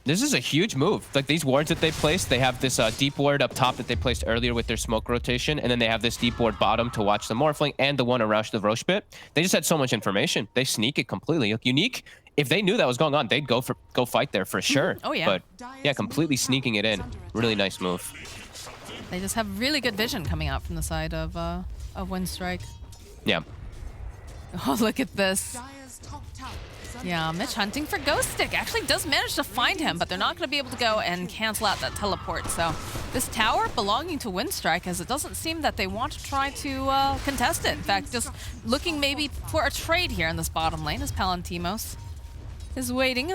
This is a huge move. Like these wards that they placed, they have this deep ward up top that they placed earlier with their smoke rotation, and then they have this deep ward bottom to watch the Morphling and the one around the Roche pit. They just had so much information. They sneak it completely. Like, Unique, if they knew that was going on, they'd go fight there for sure. Oh, yeah. But yeah, completely sneaking it in. Really nice move. They just have really good vision coming out from the side of Windstrike. Yeah. Oh, look at this. Yeah, Mitch hunting for Ghost Stick. Actually does manage to find him, but they're not going to be able to go and cancel out that teleport. So this tower belonging to Windstrike, as it doesn't seem that they want to try to contest it. In fact, just looking maybe for a trade here in this bottom lane as Palantimos is waiting.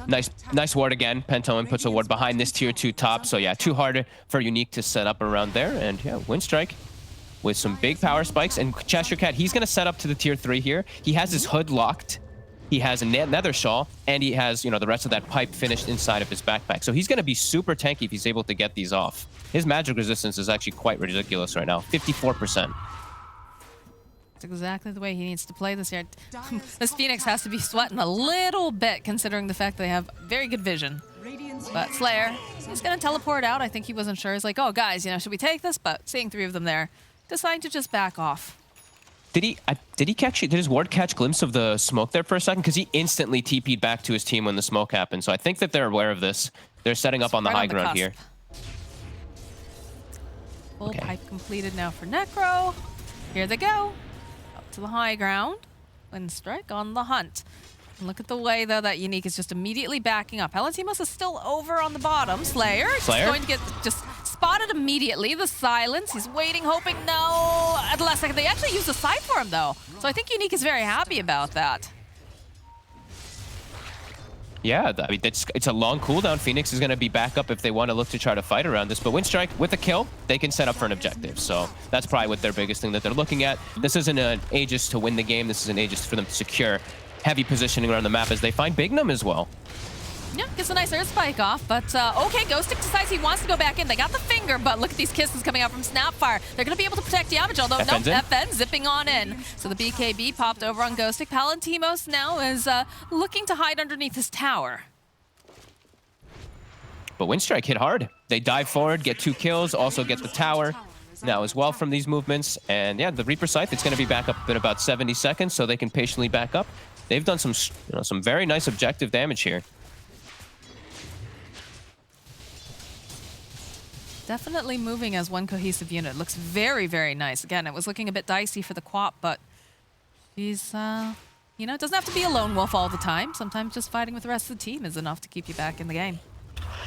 Nice ward again. Pentoman puts a ward behind this tier 2 top. So yeah, too hard for Unique to set up around there. And yeah, Windstrike with some big power spikes. And Cheshire Cat, he's going to set up to the tier 3 here. He has his hood locked. He has a nether shawl, and he has, you know, the rest of that pipe finished inside of his backpack. So he's going to be super tanky if he's able to get these off. His magic resistance is actually quite ridiculous right now, 54%. That's exactly the way he needs to play this here. This Phoenix has to be sweating a little bit, considering the fact they have very good vision. But Slayer, he's going to teleport out. I think he wasn't sure. He's like, oh, guys, you know, should we take this? But seeing 3 of them there, deciding to just back off. Did his ward catch a glimpse of the smoke there for a second? Because he instantly TP'd back to his team when the smoke happened. So I think that they're aware of this. They're setting up on the high ground here. Full pipe completed now for Necro. Here they go. Up to the high ground. Windstrike on the hunt. And look at the way, though, that Unique is just immediately backing up. Palantimos is still over on the bottom. Slayer is going to get just spotted immediately. The silence. He's waiting, hoping. No. At the last second, they actually used the side for him, though. So I think Unique is very happy about that. Yeah, I mean, it's a long cooldown. Phoenix is going to be back up if they want to look to try to fight around this. But Windstrike, with a kill, they can set up for an objective. So that's probably what their biggest thing that they're looking at. This isn't an Aegis to win the game. This is an Aegis for them to secure heavy positioning around the map as they find Bignum as well. Yeah, gets a nice Earth Spike off, but okay, Ghost Stick decides he wants to go back in. They got the finger, but look at these kisses coming out from Snapfire. They're going to be able to protect Yamage, although no, FN zipping on in. So the BKB popped over on Ghost Stick. Palantimos now is looking to hide underneath his tower. But Windstrike hit hard. They dive forward, get 2 kills, also get the tower now as well from these movements. And yeah, the Reaper Scythe, it's going to be back up in about 70 seconds, so they can patiently back up. They've done some, some very nice objective damage here. Definitely moving as one cohesive unit. Looks very, very nice. Again, it was looking a bit dicey for the Quap, but he's, you know, doesn't have to be a lone wolf all the time. Sometimes just fighting with the rest of the team is enough to keep you back in the game.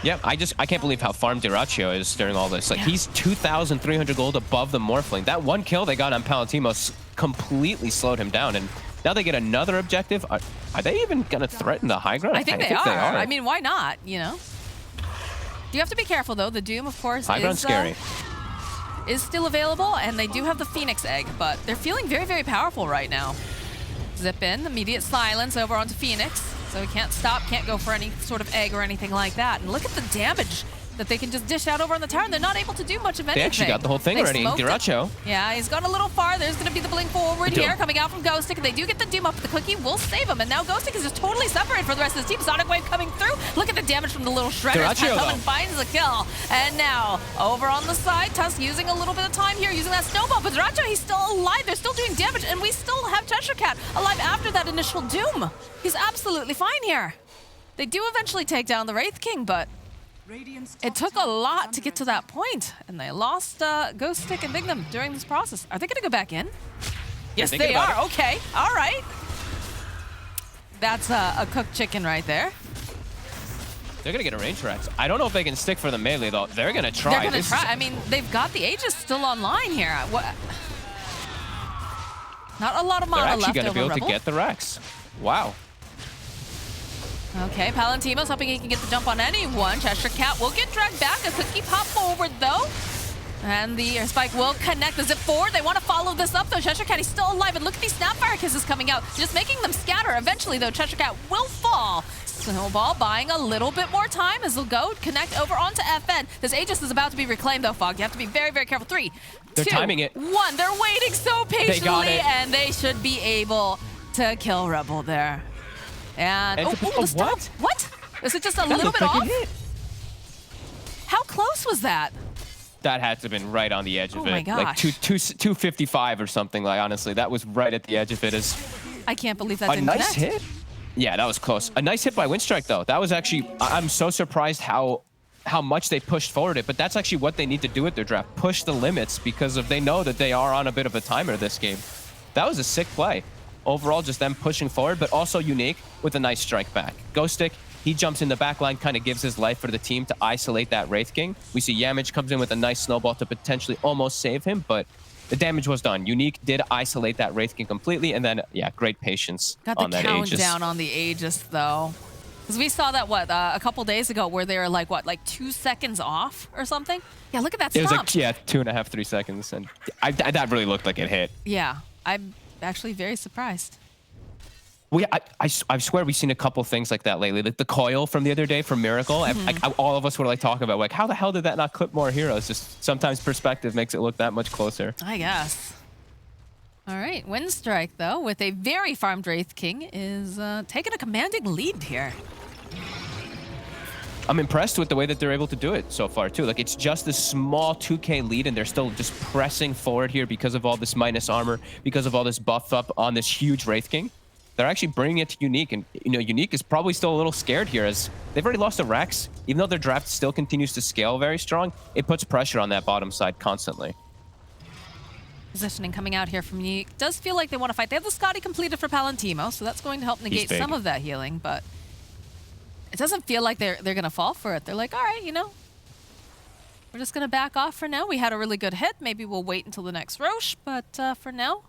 Yeah, I can't believe how farmed Dyrachyo is during all this. Like, he's 2,300 gold above the Morphling. That one kill they got on Palantimos completely slowed him down, and now they get another objective. Are they even going to threaten the high ground? I think they are. I mean, why not, you know? You have to be careful, though. The Doom, of course, high ground's scary. Is still available, and they do have the Phoenix Egg, but they're feeling very, very powerful right now. Zip in, immediate silence over onto Phoenix. So he can't stop, can't go for any sort of egg or anything like that. And look at the damage that they can just dish out over on the tower, and they're not able to do much of anything. They actually got the whole thing already. Dyrachyo. Yeah, he's gone a little far. There's going to be the blink forward here coming out from Ghost Stick, and they do get the Doom up, but the Quickie will save him. And now Ghost Stick is just totally separated from the rest of his team. Sonic Wave coming through. Look at the damage from the little shredders. Pentoman finds the kill. And now, over on the side, Tusk using a little bit of time here, using that snowball. But Dyrachyo, he's still alive. They're still doing damage, and we still have Cheshire Cat alive after that initial Doom. He's absolutely fine here. They do eventually take down the Wraith King, but it took a lot to get to that point, and they lost Ghost Stick and Bignum during this process. Are they going to go back in? Yes, they are. Okay, all right. That's a cooked chicken right there. They're going to get a range Rex. I don't know if they can stick for the melee, though. They're going to try. They're going to try. I mean, they've got the Aegis still online here. Not a lot of mana left over. They're actually going to be able to get the Rex. Wow. Okay, Palantimos hoping he can get the jump on anyone. Cheshire Cat will get dragged back. A Cookie pop forward, though. And the air spike will connect the zip forward. They want to follow this up, though. Cheshire Cat is still alive. And look at these Snapfire Kisses coming out, just making them scatter. Eventually, though, Cheshire Cat will fall. Snowball buying a little bit more time as they'll go connect over onto FN. This Aegis is about to be reclaimed, though, Fog. You have to be very, very careful. 3, They're 2, timing it. 1. They're waiting so patiently, They got it. and they should be able to kill Rebel there. And the stop. What? Is it just a little bit off? How close was that? That had to have been right on the edge of it. Oh my gosh. Like 255 or something. Like, honestly, that was right at the edge of it. I can't believe that A didn't nice connect. hit. Yeah, that was close. A nice hit by Windstrike, though. That was actually... I'm so surprised how much they pushed forward it, but that's actually what they need to do with their draft. Push the limits because they know that they are on a bit of a timer this game. That was a sick play. Overall, just them pushing forward, but also Unique with a nice strike back. Ghostic, he jumps in the back line, kind of gives his life for the team to isolate that Wraith King. We see Yamage comes in with a nice snowball to potentially almost save him, but the damage was done. Unique did isolate that Wraith King completely, and then, yeah, great patience on that Aegis. Got the countdown on the Aegis, though. Because we saw that, a couple days ago where they were like, 2 seconds off or something? Yeah, look at that It was stomp. like, yeah, 2.5, 3 seconds, and that really looked like it hit. Yeah, I'm actually very surprised. I swear we've seen a couple things like that lately. Like the coil from the other day from Miracle. All of us were like talking about, like, how the hell did that not clip more heroes? Just sometimes perspective makes it look that much closer. I guess. All right, Windstrike, though, with a very farmed Wraith King, is taking a commanding lead here. I'm impressed with the way that they're able to do it so far, too. Like, it's just a small 2K lead, and they're still just pressing forward here because of all this minus armor, because of all this buff up on this huge Wraith King. They're actually bringing it to Unique, and Unique is probably still a little scared here as they've already lost to Rex. Even though their draft still continues to scale very strong, it puts pressure on that bottom side constantly. Positioning coming out here from Unique. Does feel like they want to fight. They have the Scotty completed for Palantimo, so that's going to help negate some of that healing, but it doesn't feel like they're going to fall for it. They're like, all right, we're just going to back off for now. We had a really good hit. Maybe we'll wait until the next Roche, but for now,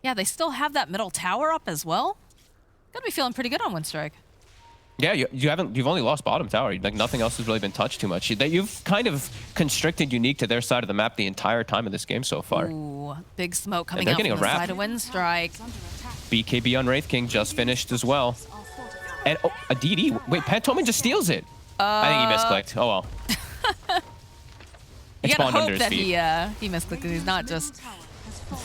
yeah, they still have that middle tower up as well. Gotta be feeling pretty good on Windstrike. Yeah, you've only lost bottom tower. Like, nothing else has really been touched too much. You've kind of constricted Unique to their side of the map the entire time of this game so far. Ooh, big smoke coming they're out getting from a the wrap. side of Windstrike. BKB on Wraith King just finished as well. And a DD. Wait, Pantoman just steals it. I think he misclicked. Oh well. You It gotta spawned under hope his that feet. he misclicked and he's not just...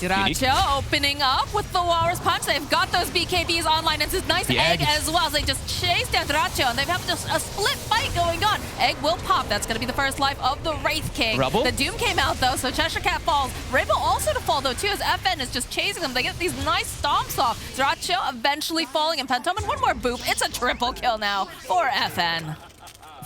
Diracho opening up with the Walrus Punch. They've got those BKBs online. It's a nice egg as well. They just chase down Diracho, and they have just a split fight going on. Egg will pop. That's going to be the first life of the Wraith King. Rebel? The Doom came out, though, so Cheshire Cat falls. Rebel also to fall, though, too, as FN is just chasing them. They get these nice stomps off. Diracho eventually falling, and Pantoman, one more boop. It's a triple kill now for FN.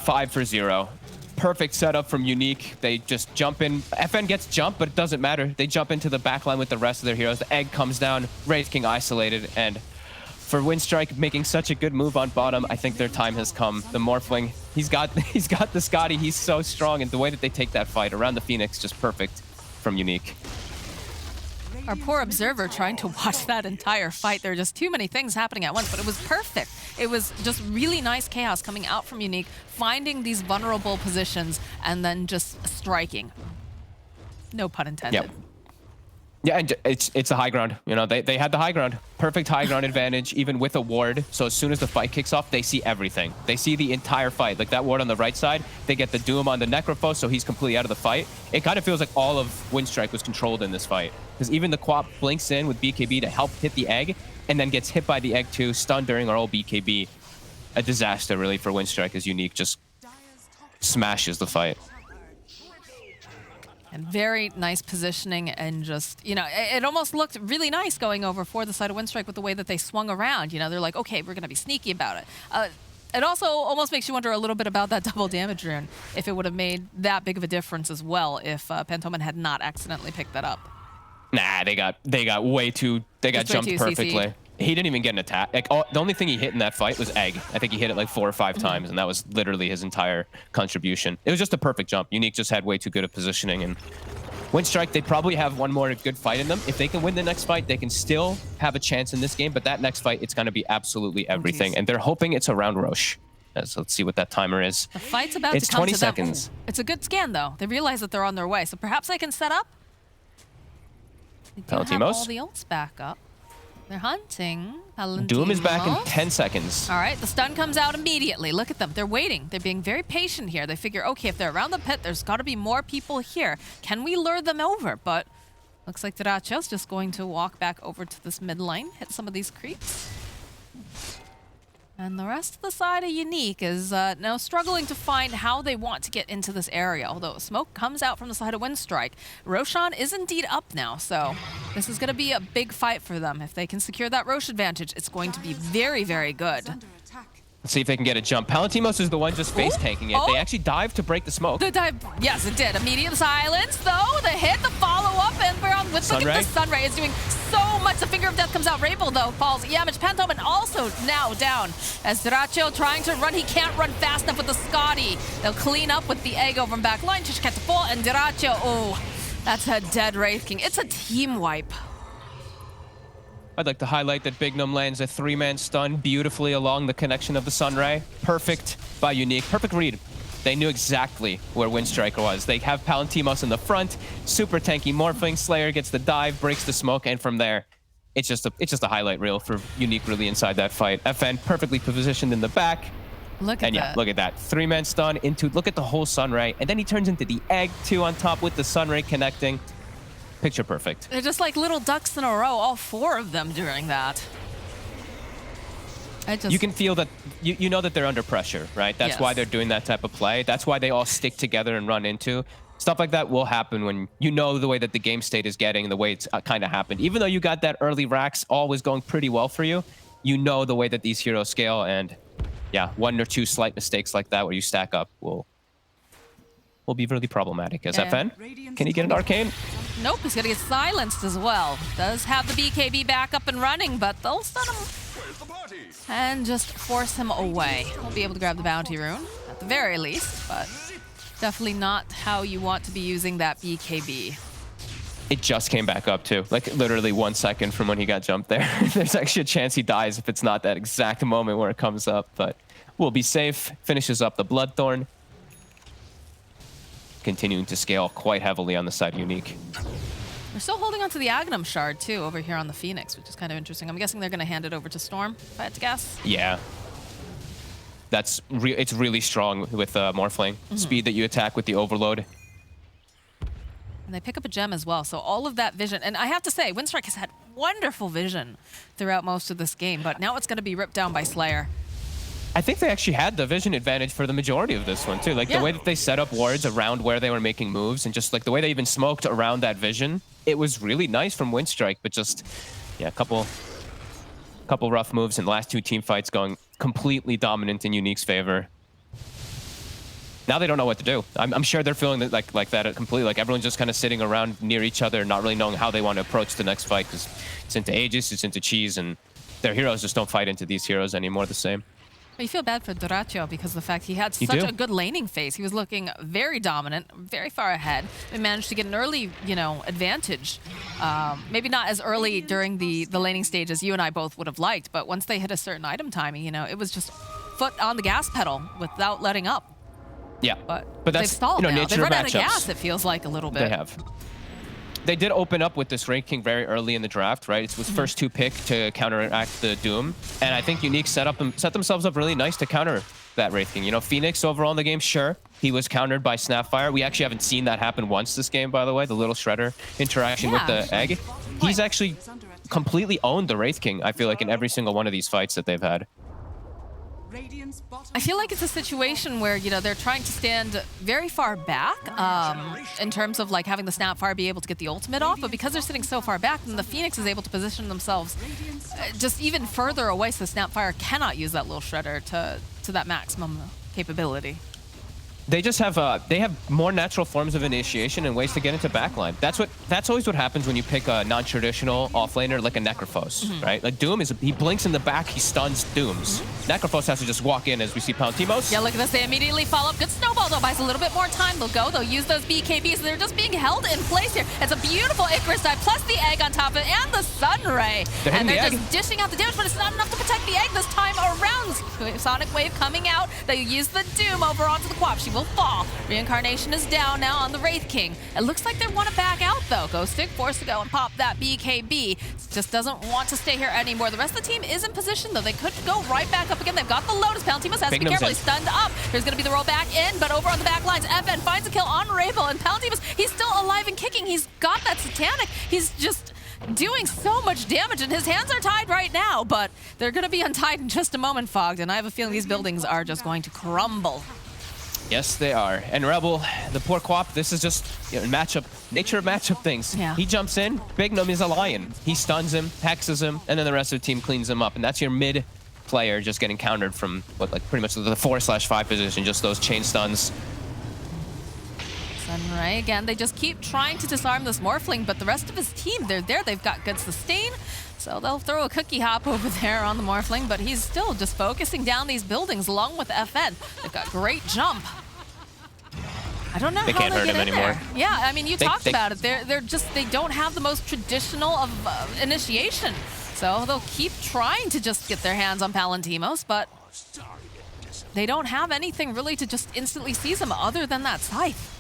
5 for 0. Perfect setup from Unique. They just jump in. FN gets jumped, but it doesn't matter. They jump into the backline with the rest of their heroes. The egg comes down. Wraith King isolated. And for Windstrike making such a good move on bottom, I think their time has come. The Morphling, he's got the Scotty. He's so strong. And the way that they take that fight around the Phoenix, just perfect from Unique. Our poor observer trying to watch that entire fight. There are just too many things happening at once, but it was perfect. It was just really nice chaos coming out from Unique, finding these vulnerable positions, and then just striking. No pun intended. Yep. Yeah, and it's a high ground. They had the high ground. Perfect high ground advantage, even with a ward. So as soon as the fight kicks off, they see everything. They see the entire fight. Like that ward on the right side, they get the Doom on the Necrophos, so he's completely out of the fight. It kind of feels like all of Windstrike was controlled in this fight. Because even the Quap blinks in with BKB to help hit the egg, and then gets hit by the egg too, stunned during our old BKB. A disaster, really, for Windstrike, as Unique just smashes the fight. And very nice positioning, and just, it almost looked really nice going over for the side of Windstrike with the way that they swung around. They're like, okay, we're going to be sneaky about it. It also almost makes you wonder a little bit about that double damage rune, if it would have made that big of a difference as well if Pantoman had not accidentally picked that up. Nah, they got way too, they got jumped perfectly. CC'd. He didn't even get an attack. Like, the only thing he hit in that fight was egg. I think he hit it like 4 or 5 times, and that was literally his entire contribution. It was just a perfect jump. Unique just had way too good of positioning, and Windstrike, they probably have one more good fight in them. If they can win the next fight, they can still have a chance in this game, but that next fight, it's going to be absolutely everything, and they're hoping it's around Roche. So let's see what that timer is. The fight's about It's to come 20 to them. seconds. Ooh, it's a good scan, though. They realize that they're on their way, so perhaps they can set up. They do have all the ults back up. They're hunting. Doom is back in Palantimos. 10 seconds. All right, the stun comes out immediately. Look at them. They're waiting. They're being very patient here. They figure, okay, if they're around the pit, there's got to be more people here. Can we lure them over? But looks like Dracio's just going to walk back over to this mid lane, hit some of these creeps. And the rest of the side of Unique is now struggling to find how they want to get into this area, although smoke comes out from the side of Windstrike. Roshan is indeed up now, so this is going to be a big fight for them. If they can secure that Rosh advantage, it's going to be very, very good. Let's see if they can get a jump. Palantimos is the one just face tanking it. Oh. They actually dived to break the smoke. The dive, yes, it did. Immediate silence, though. The hit, the follow-up, and we're on with look at the Sunray is doing so much. The Finger of Death comes out. Rabel, though, falls. Yamich Pantome also now down. As Dracio trying to run, he can't run fast enough with the Scotty. They'll clean up with the Egg over back line. Chishket to fall, and Dracio, oh, that's a dead Wraith King. It's a team wipe. I'd like to highlight that Big Gnome lands a 3-man stun beautifully along the connection of the Sunray. Perfect by Unique. Perfect read. They knew exactly where Windstriker was. They have Palantimos in the front. Super tanky Morphling. Slayer gets the dive, breaks the smoke, and from there, it's just a highlight reel for Unique really inside that fight. FN perfectly positioned in the back. Look at that. Look at that. 3-man stun into, look at the whole Sunray. And then he turns into the Egg too on top with the Sunray connecting. Picture perfect. They're just like little ducks in a row, all 4 of them doing that. You can feel that, you know that they're under pressure, right? That's why they're doing that type of play. That's why they all stick together and run into. Stuff like that will happen when you know the way that the game state is getting, the way it's kind of happened. Even though you got that early racks always going pretty well for you, you know the way that these heroes scale, and yeah, 1 or 2 slight mistakes like that where you stack up will be really problematic. As FN, can he get an arcane? Nope, he's gonna get silenced as well. Does have the BKB back up and running, but they'll stun him and just force him away. He'll be able to grab the bounty rune at the very least, but definitely not how you want to be using that BKB. It just came back up too, like literally 1 second from when he got jumped there. There's actually a chance he dies if it's not that exact moment where it comes up, but we'll be safe. Finishes up the Bloodthorn. Continuing to scale quite heavily on the side of Unique. We're still holding on to the Agnum Shard too over here on the Phoenix, which is kind of interesting. I'm guessing they're going to hand it over to Storm, if I had to guess. Yeah. It's really strong with Morphling. Speed that you attack with the Overload. And they pick up a gem as well, so all of that vision. And I have to say, Windstrike has had wonderful vision throughout most of this game, but now it's going to be ripped down by Slayer. I think they actually had the vision advantage for the majority of this one too. Like the way that they set up wards around where they were making moves, and just like the way they even smoked around that vision, it was really nice from Windstrike. But just a couple rough moves, and the last 2 team fights going completely dominant in Unique's favor. Now they don't know what to do. I'm sure they're feeling that like that completely. Like everyone's just kind of sitting around near each other, not really knowing how they want to approach the next fight, because it's into Aegis, it's into Cheese, and their heroes just don't fight into these heroes anymore the same. But you feel bad for Dracio because of the fact he had such a good laning phase. He was looking very dominant, very far ahead. They managed to get an early, advantage. Maybe not as early during the laning stage as you and I both would have liked, but once they hit a certain item timing, it was just foot on the gas pedal without letting up. Yeah, but that's they've stalled now. nature They've run of out of matchups. gas, it feels like a little bit. They have. They did open up with this Wraith King very early in the draft, right? It was first 2 pick to counteract the Doom. And I think Unique set themselves up really nice to counter that Wraith King. Phoenix overall in the game, sure, he was countered by Snapfire. We actually haven't seen that happen once this game, by the way, the little Shredder interaction with the Egg. He's actually completely owned the Wraith King, I feel like, in every single one of these fights that they've had. I feel like it's a situation where, they're trying to stand very far back in terms of like having the Snapfire be able to get the ultimate off, but because they're sitting so far back, then the Phoenix is able to position themselves just even further away, so the Snapfire cannot use that little Shredder to that maximum capability. They just have they have more natural forms of initiation and ways to get into backline. That's always what happens when you pick a non-traditional offlaner like a Necrophos, right? Like Doom he blinks in the back, he stuns Dooms. Necrophos has to just walk in as we see Palantimos. Yeah, look at this. They immediately follow up. Good snowball though, buys a little bit more time. They'll use those BKBs. They're just being held in place here. It's a beautiful Icarus dive plus the egg on top of it and the Sun Ray. And they're just dishing out the damage, but it's not enough to protect the egg this time around. Sonic Wave coming out. They use the Doom over onto the Quap. She will fall. Reincarnation is down now on the Wraith King. It looks like they want to back out though. Ghostic forced to go and pop that BKB. Just doesn't want to stay here anymore. The rest of the team is in position though. They could go right back up again. They've got the Lotus. Palantimos has to be careful. He's stunned up. There's going to be the roll back in, but over on the back lines, FN finds a kill on Rabel, and Palantimos, he's still alive and kicking. He's got that Satanic. He's just doing so much damage, and his hands are tied right now, but they're going to be untied in just a moment, Fogged, and I have a feeling these buildings are just going to crumble. Yes, they are. And Rebel, the poor Quap, this is just nature of matchup things. Yeah. He jumps in, Bignum is a lion. He stuns him, hexes him, and then the rest of the team cleans him up. And that's your mid player just getting countered from pretty much the 4/5 position, just those chain stuns. Sunray, again, they just keep trying to disarm this Morphling, but the rest of his team, they're there. They've got good sustain, so they'll throw a cookie hop over there on the Morphling, but he's still just focusing down these buildings along with FN. They've got great jump. I don't know They how can't they hurt get him in anymore. there. Yeah, I mean, you talked about it. They don't have the most traditional of initiation, so they'll keep trying to just get their hands on Palantimos, but they don't have anything really to just instantly seize him other than that scythe.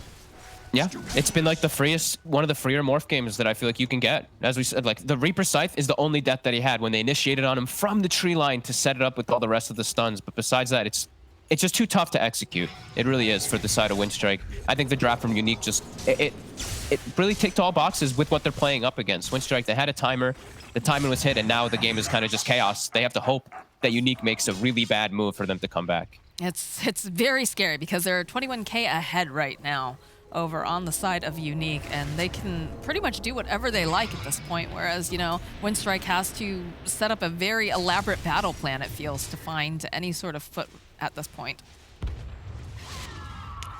Yeah, it's been like one of the freer morph games that I feel like you can get. As we said, like the Reaper Scythe is the only death that he had when they initiated on him from the tree line to set it up with all the rest of the stuns. But besides that, it's just too tough to execute. It really is for the side of Windstrike. I think the draft from Unique just, it really ticked all boxes with what they're playing up against. Windstrike, they had a timer, the timing was hit, and now the game is kind of just chaos. They have to hope that Unique makes a really bad move for them to come back. It's very scary because they're 21K ahead right now over on the side of Unique, and they can pretty much do whatever they like at this point, whereas, Windstrike has to set up a very elaborate battle plan, it feels, to find any sort of foot at this point.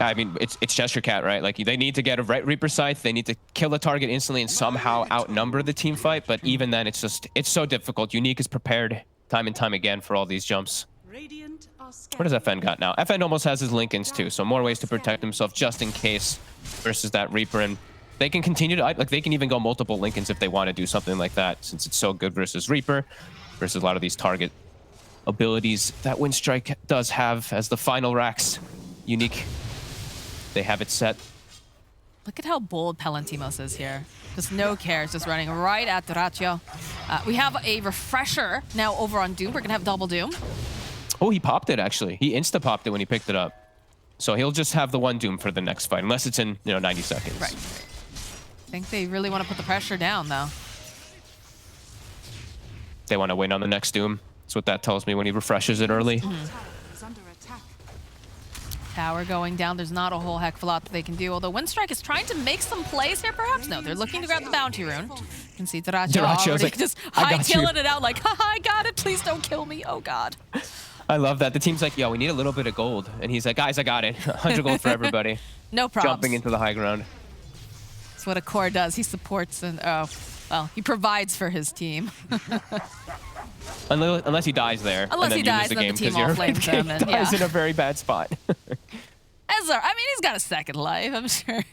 I mean, it's Gesture Cat, right? Like, they need to get a Reaper Scythe, they need to kill a target instantly and somehow outnumber the team fight, but even then, it's so difficult. Unique is prepared time and time again for all these jumps. What does FN got now? FN almost has his Lincolns too, so more ways to protect himself just in case versus that Reaper. And they can continue to, they can even go multiple Lincolns if they want to do something like that, since it's so good versus Reaper, versus a lot of these target abilities that Windstrike does have as the final racks. Unique, they have it set. Look at how bold Palantimos is here. Just no cares, just running right at Duratio. We have a refresher now over on Doom. We're going to have double Doom. Oh, he popped it, actually. He insta-popped it when he picked it up. So he'll just have the one Doom for the next fight, unless it's in, 90 seconds. Right. I think they really want to put the pressure down, though. They want to win on the next Doom. That's what that tells me when he refreshes it early. Tower going down. There's not a whole heck of a lot that they can do, although Windstrike is trying to make some plays here, perhaps. No, they're looking to grab the bounty rune. You can see Duratio already like, just hightailing it out like, haha, I got it. Please don't kill me. Oh, God. I love that. The team's like, yo, we need a little bit of gold. And he's like, guys, I got it. 100 gold for everybody. No problem. Jumping into the high ground. That's what a core does. He supports and, he provides for his team. Unless he dies there. Unless he dies, then the team all flames him. And, dies in a very bad spot. Ezra, I mean, he's got a second life, I'm sure.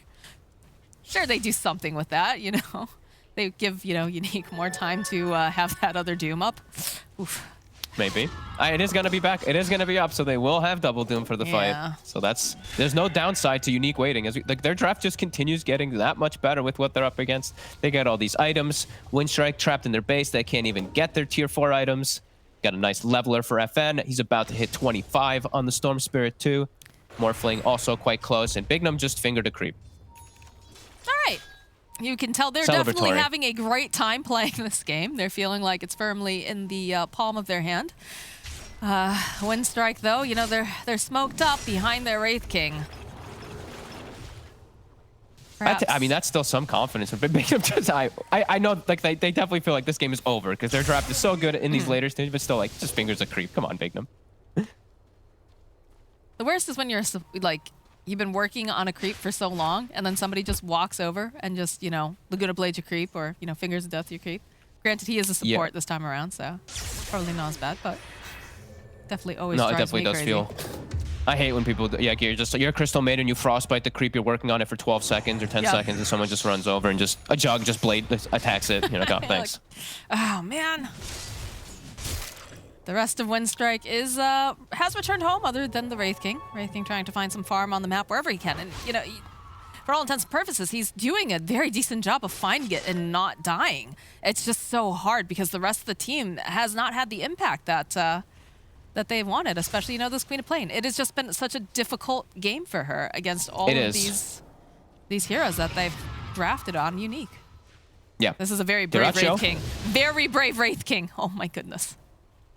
Sure, they do something with that, They give, Unique more time to have that other Doom up. Oof. Maybe. It is going to be back. It is going to be up, so they will have double Doom for the fight. So there's no downside to Unique waiting. Their draft just continues getting that much better with what they're up against. They got all these items. Windstrike trapped in their base. They can't even get their tier 4 items. Got a nice leveler for FN. He's about to hit 25 on the Storm Spirit too. Morphling also quite close, and Bignum just fingered a creep. All right. You can tell they're definitely having a great time playing this game. They're feeling like it's firmly in the palm of their hand. Windstrike, though, they're smoked up behind their Wraith King. I mean, that's still some confidence. But Bignum just, I know, like they definitely feel like this game is over because their draft is so good in these later stages, but still, like, just fingers a creep. Come on, Bignum. The worst is when you're like you've been working on a creep for so long, and then somebody just walks over and just, you know, Laguna blades your creep, or, you know, fingers of death your creep. Granted, he is a support this time around, so probably not as bad, but definitely always drives me crazy. No, it definitely does feel. I hate when people, you're a Crystal Maiden, you frostbite the creep, you're working on it for 12 seconds or 10 seconds, and someone just runs over and just, a jug just blade attacks it. You know, oh, thanks. Like, oh, man. The rest of Windstrike is, has returned home other than the Wraith King. Wraith King trying to find some farm on the map wherever he can. And, you know, for all intents and purposes, he's doing a very decent job of finding it and not dying. It's just so hard because the rest of the team has not had the impact that that they wanted, especially, you know, this Queen of Plane. It has just been such a difficult game for her against all of these heroes that they've drafted on Unique. Yeah. This is a very brave Wraith King. Very brave Wraith King. Oh my goodness.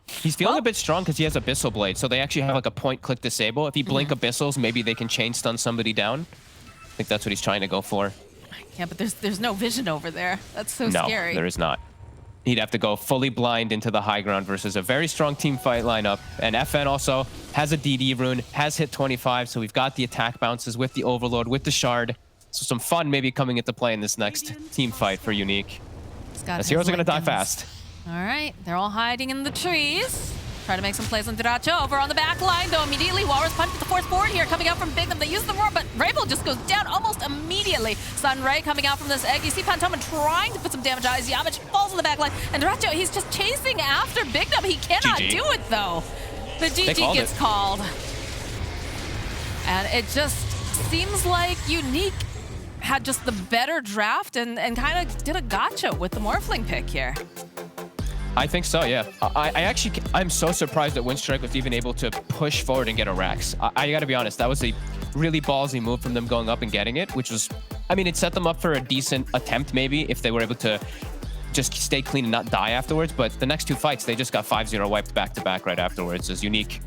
He's feeling a bit strong because he has Abyssal Blade, so they actually have like a point-click disable. If he blink Abyssals, maybe they can chain stun somebody down. I think that's what he's trying to go for. Yeah, but there's no vision over there. That's so scary. No, there is not. He'd have to go fully blind into the high ground versus a very strong team fight lineup. And FN also has a DD rune, has hit 25, so we've got the attack bounces with the Overlord, with the Shard. So some fun maybe coming into play in this next team fight for Unique. As heroes are going to die fast. All right, they're all hiding in the trees. Try to make some plays on Diracho over on the back line, though immediately Walrus punch with the force forward here, coming out from Bignum. They use the roar, but Rabel just goes down almost immediately. Sunray coming out from this egg. You see Pantoman trying to put some damage on his Yamich, falls on the back line, and Diracho, he's just chasing after Bignum. He cannot do it, though. The GG gets called. And it just seems like Unique had just the better draft and kind of did a gotcha with the Morphling pick here. I think so, yeah. I'm so surprised that Windstrike was even able to push forward and get a Rax. I gotta be honest, that was a really ballsy move from them going up and getting it, which was, I mean, it set them up for a decent attempt maybe if they were able to just stay clean and not die afterwards, but the next two fights, they just got 5-0 wiped back-to-back right afterwards as Unique.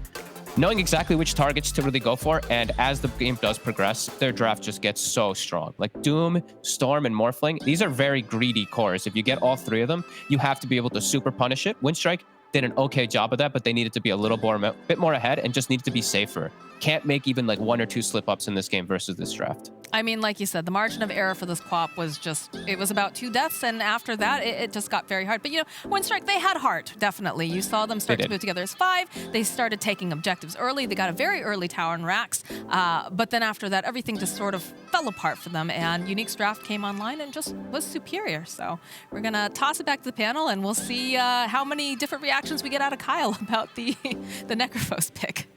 Knowing exactly which targets to really go for, and as the game does progress, their draft just gets so strong. Like Doom, Storm, and Morphling, these are very greedy cores. If you get all three of them, you have to be able to super punish it. Windstrike did an okay job of that, but they needed to be a bit more ahead and just needed to be safer. Can't make even like 1 or 2 slip-ups in this game versus this draft. I mean, like you said, the margin of error for this quap was just, it was about 2 deaths, and after that, it just got very hard. But, you know, Windstrike, they had heart, definitely. You saw them start to move together as 5. They started taking objectives early. They got a very early tower and Rax. But then after that, everything just sort of fell apart for them, and Unique's draft came online and just was superior. So we're going to toss it back to the panel, and we'll see how many different reactions we get out of Kyle about the Necrophos pick.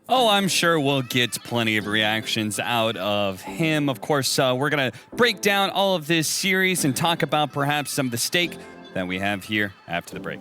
Oh, I'm sure we'll get plenty of reactions out of him. Of course, we're going to break down all of this series and talk about perhaps some of the stake that we have here after the break.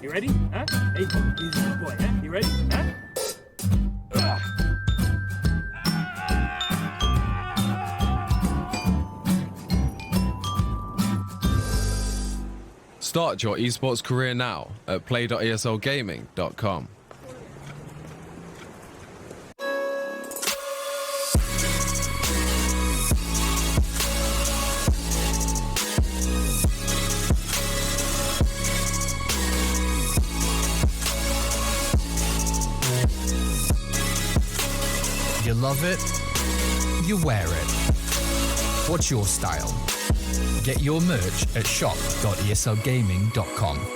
You ready? Huh? Hey, he's a good boy, huh? You ready? Huh? Start your esports career now at play.eslgaming.com. You love it, you wear it. What's your style? Get your merch at shop.eslgaming.com.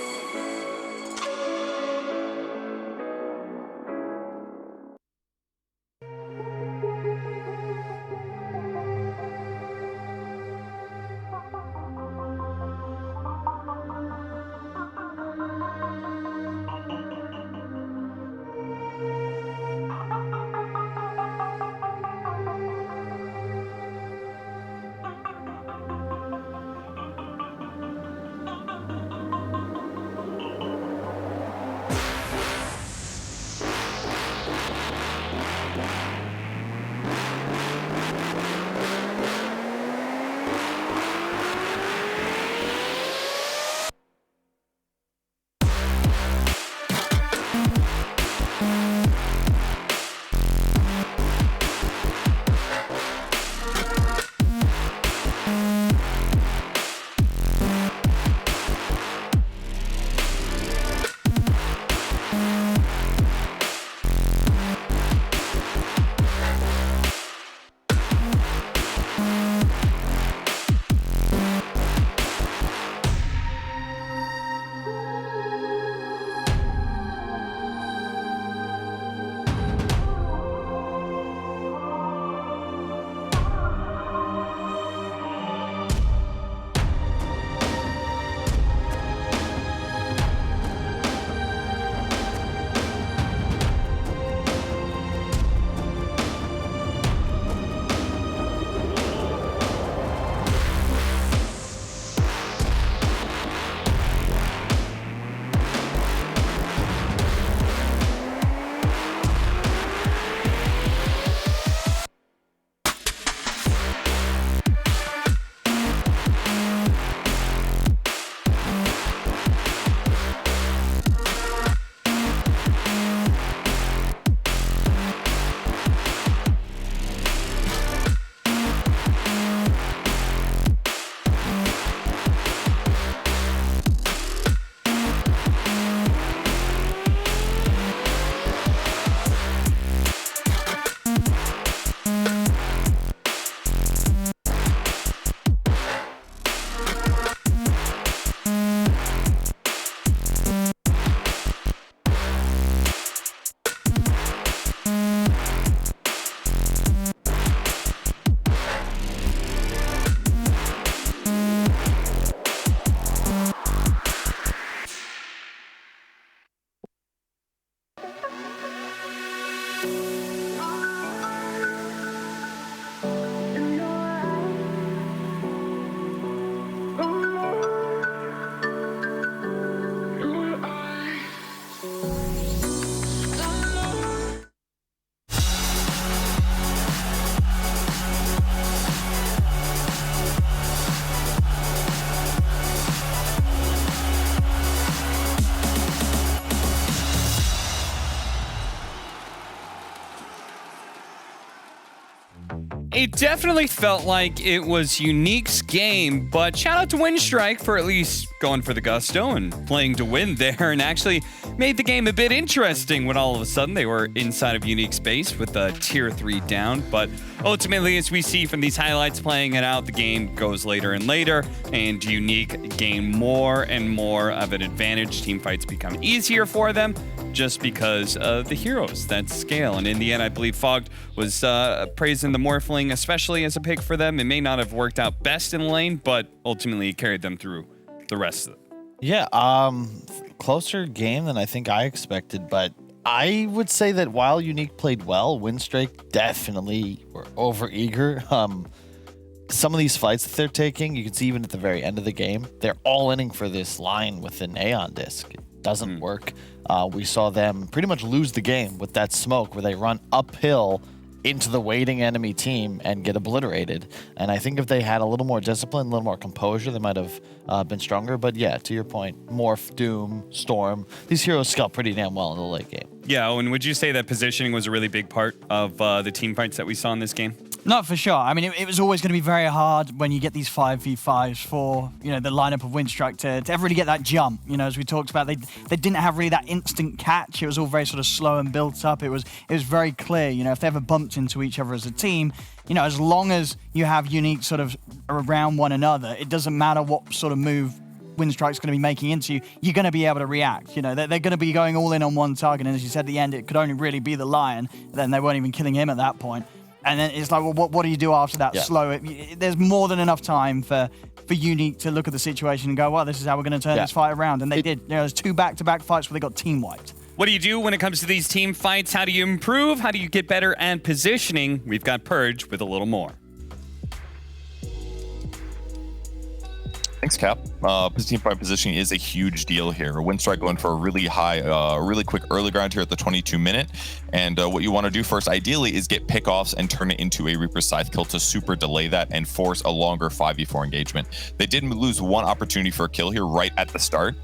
It definitely felt like it was Unique's game, but shout out to Winstrike for at least going for the gusto and playing to win there, and actually made the game a bit interesting when all of a sudden they were inside of Unique space with a tier 3 down. But ultimately, as we see from these highlights playing it out, the game goes later and later, and Unique gain more and more of an advantage. Team fights become easier for them just because of the heroes that scale. And in the end, I believe Fogged was praising the Morphling, especially as a pick for them. It may not have worked out best in the lane, but ultimately carried them through the rest of it. Yeah, closer game than I think I expected, but I would say that while Unique played well, Winstrike definitely were over-eager. Some of these fights that they're taking, you can see even at the very end of the game, they're all inning for this line with an Aeon disc. It doesn't work. We saw them pretty much lose the game with that smoke where they run uphill into the waiting enemy team and get obliterated. And I think if they had a little more discipline, a little more composure, they might have been stronger. But yeah, to your point, Morph, Doom, Storm, these heroes scale pretty damn well in the late game. Yeah, and would you say that positioning was a really big part of the team fights that we saw in this game? Not for sure. I mean, it was always going to be very hard when you get these 5v5s for, the lineup of Winstrike to ever really get that jump. As we talked about, they didn't have really that instant catch. It was all very sort of slow and built up. It was very clear, if they ever bumped into each other as a team, as long as you have Unique sort of around one another, it doesn't matter what sort of move Winstrike's going to be making into you, you're going to be able to react. They're going to be going all in on one target. And as you said at the end, it could only really be the Lion. Then they weren't even killing him at that point. And then it's like, well, what do you do after that? Slow it. There's more than enough time for Unique to look at the situation and go, well, this is how we're going to turn this fight around. And they did. There's 2 back-to-back fights where they got team wiped. What do you do when it comes to these team fights? How do you improve? How do you get better at positioning? We've got Purge with a little more. Thanks, Cap. Team fight positioning is a huge deal here. Winstrike going for a really high, really quick early ground here at the 22-minute. And what you want to do first, ideally, is get pickoffs and turn it into a Reaper Scythe kill to super delay that and force a longer 5v4 engagement. They did lose one opportunity for a kill here right at the start.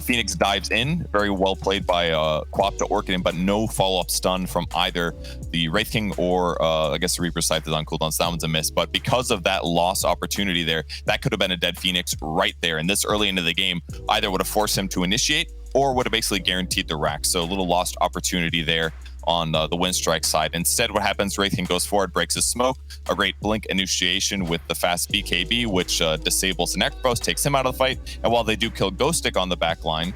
Phoenix dives in, very well played by Quap to Orchid, but no follow-up stun from either the Wraith King or I guess the Reaper Scythe is on cooldown, so that one's a miss. But because of that lost opportunity there, that could have been a dead Phoenix right there. And this early into the game either would have forced him to initiate or would have basically guaranteed the rack. So a little lost opportunity there on the Winstrike side. Instead, what happens, Wraith King goes forward, breaks his smoke, a great blink initiation with the fast BKB, which disables the Necrophost, takes him out of the fight. And while they do kill Ghostic on the back line,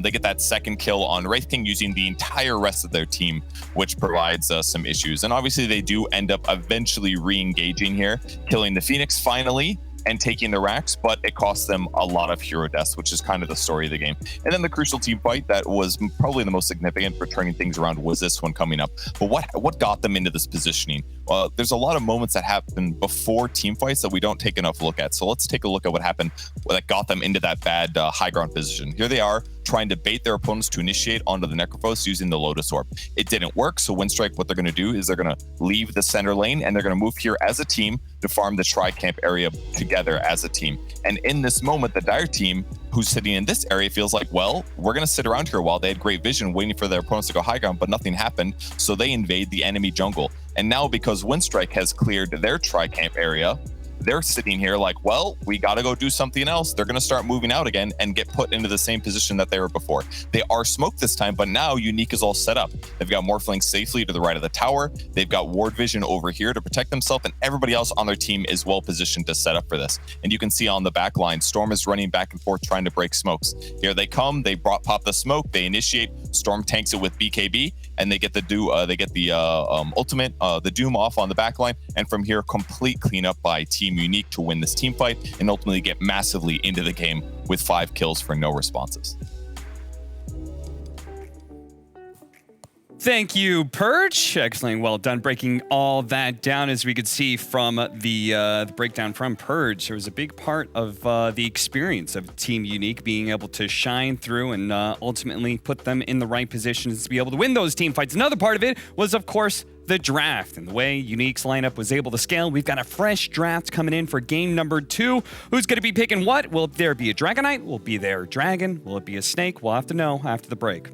they get that second kill on Wraith King using the entire rest of their team, which provides some issues. And obviously they do end up eventually re-engaging here, killing the Phoenix finally, and taking the racks, but it costs them a lot of hero deaths, which is kind of the story of the game. And then the crucial team fight that was probably the most significant for turning things around was this one coming up. But what got them into this positioning? Well, there's a lot of moments that happen before team fights that we don't take enough look at. So let's take a look at what happened that got them into that bad high ground position. Here they are trying to bait their opponents to initiate onto the Necrophos using the Lotus Orb. It didn't work, so Winstrike, what they're going to do is they're going to leave the center lane and they're going to move here as a team to farm the Tri-Camp area together as a team. And in this moment, the Dire team, who's sitting in this area, feels like, well, we're going to sit around here while they had great vision waiting for their opponents to go high ground, but nothing happened, so they invade the enemy jungle. And now because Winstrike has cleared their Tri-Camp area, they're sitting here like, well, we got to go do something else. They're going to start moving out again and get put into the same position that they were before. They are smoked this time, but now Unique is all set up. They've got Morphling safely to the right of the tower. They've got Ward Vision over here to protect themselves, and everybody else on their team is well positioned to set up for this. And you can see on the back line, Storm is running back and forth trying to break smokes. Here they come. They pop the smoke. They initiate. Storm tanks it with BKB, and they get the ultimate, the Doom off on the back line. And from here, complete cleanup by Team Unique to win this team fight and ultimately get massively into the game with 5 kills for no responses. Thank you, Purge. Excellent. Well done breaking all that down. As we could see from the breakdown from Purge, there was a big part of the experience of Team Unique being able to shine through and ultimately put them in the right positions to be able to win those team fights. Another part of it was, of course, the draft and the way Unique's lineup was able to scale. We've got a fresh draft coming in for game number 2. Who's going to be picking what? Will there be a Dragonite? Will it be their dragon? Will it be a snake? We'll have to know after the break.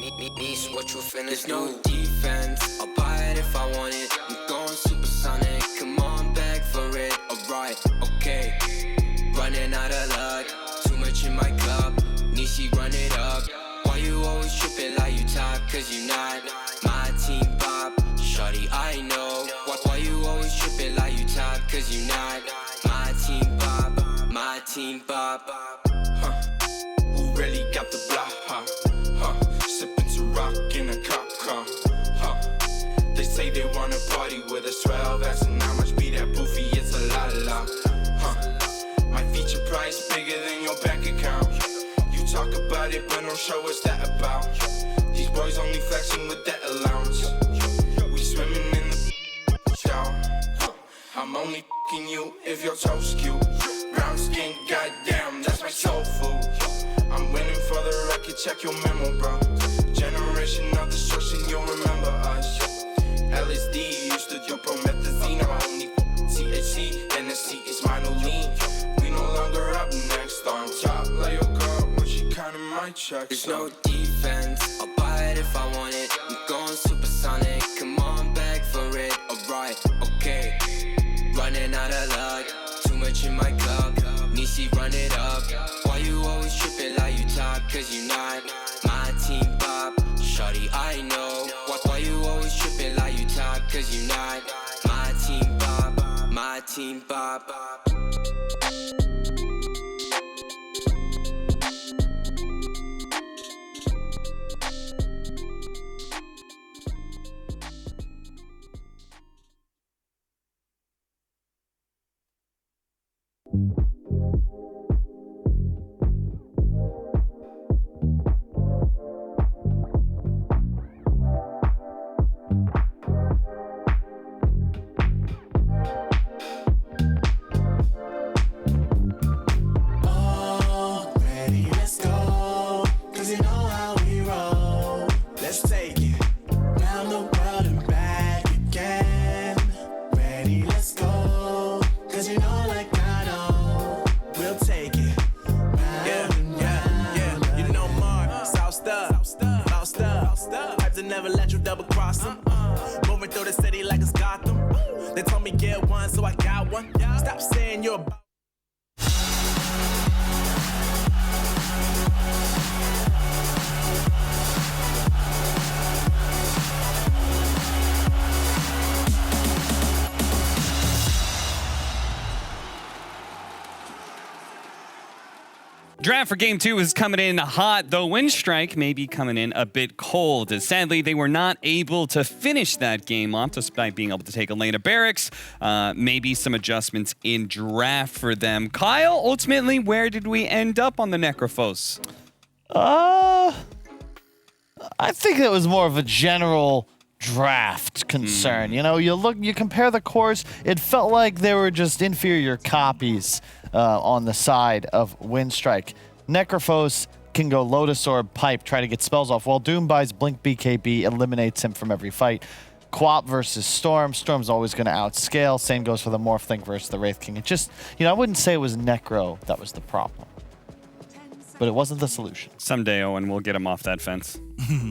What you finna There's no defense. I'll buy it if I want it. I'm going supersonic. Come on, back for it. Alright, okay. Running out of luck. Too much in my cup. Nishi, run it up. Why you always tripping like you top? Cause you not my team pop. Shawty, I know. Why you always tripping like you top? Cause you not my team pop. My team pop. Who really got the block, sipping to rock in a cop car, They say they wanna party with us, 12 asking how much be that boofy, it's a la, My feature price bigger than your bank account. You talk about it, but don't show us that about. These boys only flexing with that allowance. We swimming in the down. I'm only f***ing you if your toes cute. Brown skin, goddamn, that's my soul food. I'm winning for the record, check your memo, bro. Generation of destruction, you'll remember us. LSD used to do promethazine. I'm only THC, Hennessy is my new lean. We no longer up next on top. Like your girl when she counting my checks. There's no defense. I'll buy it if I want it. I'm going supersonic. Come on, back for it. Alright, okay. Running out of luck. Too much in my cup. Nishi, run it up. Why you always tripping like you top? Cause you not my team pop. Shawty, I know. Why you always tripping like you top? Cause you not my team pop. My team pop. Never let you double cross them. Moving through the city like it's Gotham. They told me get one, so I got one. Stop saying you're about. Draft for Game 2 is coming in hot, though Windstrike may be coming in a bit cold. Sadly, they were not able to finish that game off despite being able to take Elena Barracks. Maybe some adjustments in draft for them. Kyle, ultimately, where did we end up on the Necrophos? I think it was more of a general draft concern. You know, you compare the cores, it felt like they were just inferior copies on the side of Windstrike. Necrophos can go Lotus Orb, Pipe, try to get spells off, while Doom buys Blink BKB, eliminates him from every fight. Quap versus Storm. Storm's always going to outscale. Same goes for the Morph Link versus the Wraith King. It just, I wouldn't say it was Necro that was the problem, but it wasn't the solution. Someday, Owen, we'll get him off that fence.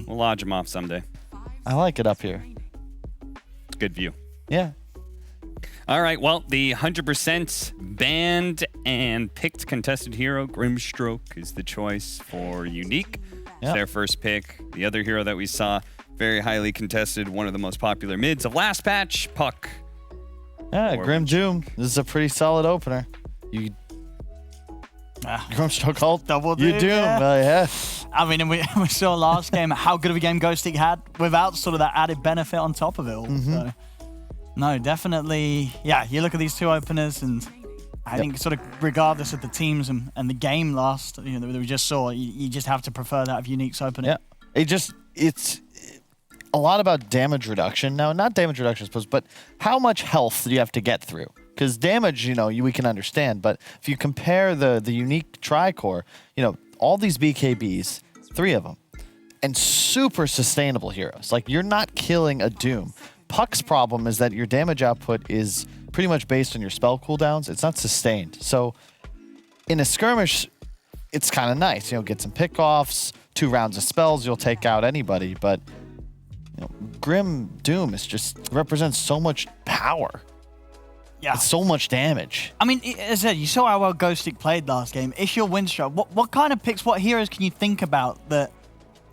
We'll lodge him off someday. I like it up here. Good view. Yeah. All right, well, the 100% banned and picked contested hero, Grimstroke, is the choice for Unique. It's their first pick. The other hero that we saw, very highly contested, one of the most popular mids of last patch, Puck. Yeah, Grim Doom. This is a pretty solid opener. Grimstroke ult, double you Doom. Yeah. I mean, we saw last game how good of a game Ghostic had without sort of that added benefit on top of it all. So. No, definitely. Yeah, you look at these two openers, and I think sort of regardless of the teams and the game last, that we just saw, you just have to prefer that of Unique's opening. Yeah, it's a lot about damage reduction. Now, not damage reduction, I suppose, but how much health do you have to get through? Because damage, we can understand, but if you compare the Unique Tricore, all these BKBs, 3 of them, and super sustainable heroes. Like, you're not killing a Doom. Puck's problem is that your damage output is pretty much based on your spell cooldowns. It's not sustained. So in a skirmish, it's kind of nice. Get some pickoffs, 2 rounds of spells, you'll take out anybody. But Grim Doom represents so much power. Yeah. It's so much damage. I mean, as I said, you saw how well Ghostic played last game. It's your win streak. What kind of picks, what heroes can you think about that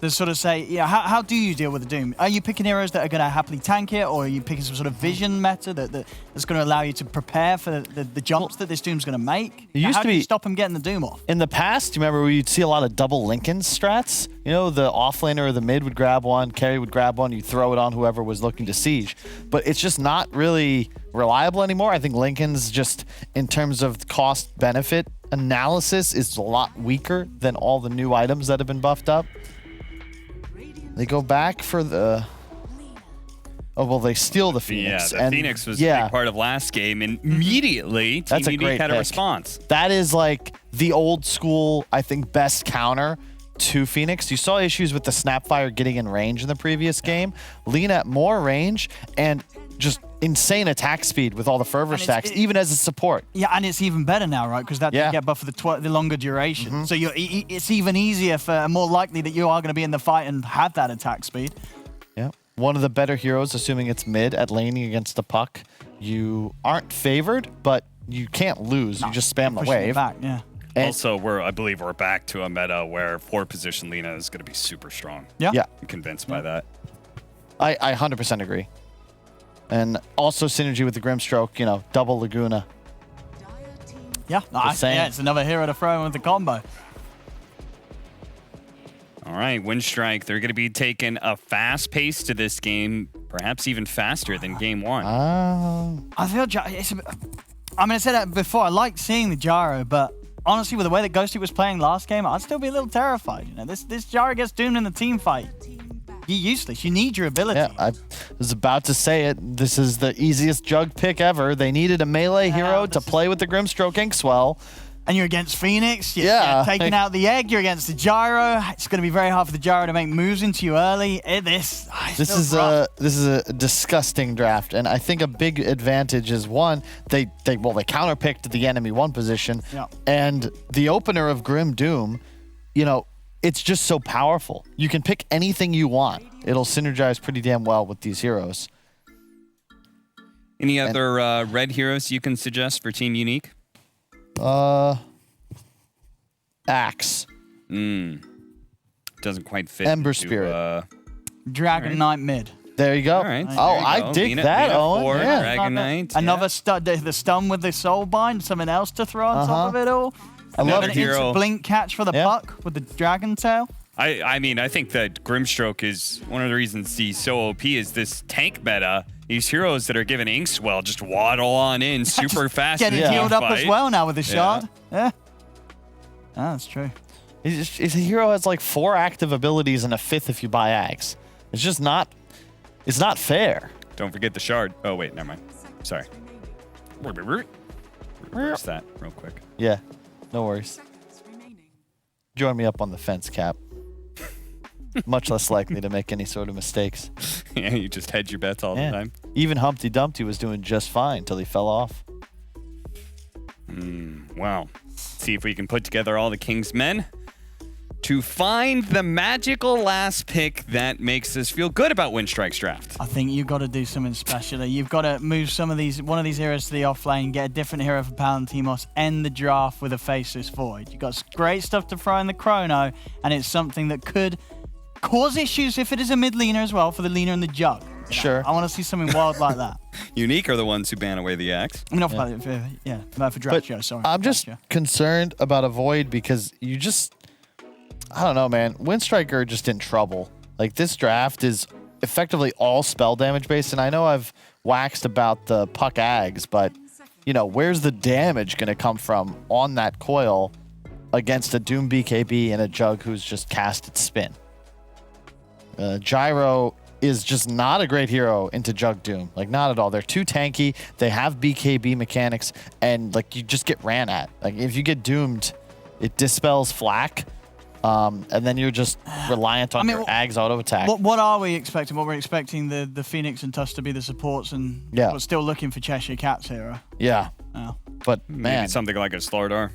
sort of say, how do you deal with the Doom? Are you picking heroes that are going to happily tank it, or are you picking some sort of vision meta that's going to allow you to prepare for the jumps that this Doom's going to make? How do you stop him getting the Doom off? In the past, you remember you'd see a lot of double Lincoln strats? The offlaner or the mid would grab one, carry would grab one, you throw it on whoever was looking to siege. But it's just not really reliable anymore. I think Lincoln's just, in terms of cost-benefit analysis, is a lot weaker than all the new items that have been buffed up. They go back for the... Oh, well, they steal the Phoenix. Yeah, the Phoenix was a big part of last game, and immediately Team Unique had a response. That is like the old school, I think, best counter to Phoenix. You saw issues with the Snapfire getting in range in the previous game. Lean at more range and just insane attack speed with all the fervor stacks, even as a support. Yeah, and it's even better now, right? Because that you get buff for the longer duration. So it's even easier more likely that you are going to be in the fight and have that attack speed. Yeah. One of the better heroes, assuming it's mid at laning against the puck. You aren't favored, but you can't lose. You just spam the wave. Back, yeah. Also, I believe we're back to a meta where 4-position Lina is going to be super strong. Yeah. I'm convinced by that. I 100% agree. And also synergy with the Grimstroke, double Laguna. Yeah, it's another hero to throw in with the combo. All right, Windstrike, they're going to be taking a fast pace to this game, perhaps even faster than game 1. I feel I said that before. I like seeing the Gyro, but honestly, with the way that Ghosty was playing last game, I'd still be a little terrified. This Gyro gets doomed in the team fight. You're useless. You need your ability. Yeah, I was about to say it. This is the easiest jug pick ever. They needed a melee hero to play with the Grimstroke Inkswell. And you're against Phoenix. You're taking out the egg. You're against the Gyro. It's going to be very hard for the Gyro to make moves into you early. This is a disgusting draft, and I think a big advantage is one, they counterpicked the enemy 1 position, and the opener of Grim Doom, it's just so powerful. You can pick anything you want. It'll synergize pretty damn well with these heroes. Any other red heroes you can suggest for Team Unique? Axe. Doesn't quite fit. Ember Spirit. Dragon Knight mid. There you go. All right, I dig that, Owen. Dragon Knight. Another the stun with the Soul Bind, something else to throw on top of it all. I love an instant blink catch for the puck with the Dragon Tail. I think that Grimstroke is one of the reasons he's so OP is this tank meta. These heroes that are given Inkswell just waddle on in super fast. Getting healed up as well now with the shard. Yeah. That's true. He's a hero has like 4 active abilities and a 5th if you buy Axe. It's just not. It's not fair. Don't forget the shard. Oh wait, never mind. Sorry. Reverse that real quick. Yeah, no worries. Join me up on the fence, Cap. Much less likely to make any sort of mistakes. Yeah, you just hedge your bets all the time. Even Humpty Dumpty was doing just fine until he fell off. Wow. See if we can put together all the King's men to find the magical last pick that makes us feel good about Windstrike's draft. I think you've got to do something special. You've got to move one of these heroes to the offlane, get a different hero for Palantimos, end the draft with a Faceless Void. You've got great stuff to throw in the Chrono, and it's something that could cause issues if it is a mid laner as well for the laner and the Jug. Sure. I want to see something wild like that. Unique are the ones who ban away the axe. I mean, for draft show, sorry. I'm just concerned about a Void because I don't know, man. Windstriker just in trouble. Like, this draft is effectively all spell damage based, and I know I've waxed about the Puck Ags, but, where's the damage going to come from on that coil against a Doom BKB and a Jug who's just casted Spin? Gyro is just not a great hero into Jug Doom. Like, not at all. They're too tanky. They have BKB mechanics, and, you just get ran at. Like, if you get doomed, it dispels flak. And then you're just reliant on your Ags auto attack. What are we expecting? What we're expecting the Phoenix and Tusk to be the supports, and we're still looking for Cheshire Cat's hero. Yeah. Oh. But man, maybe something like a Slardar.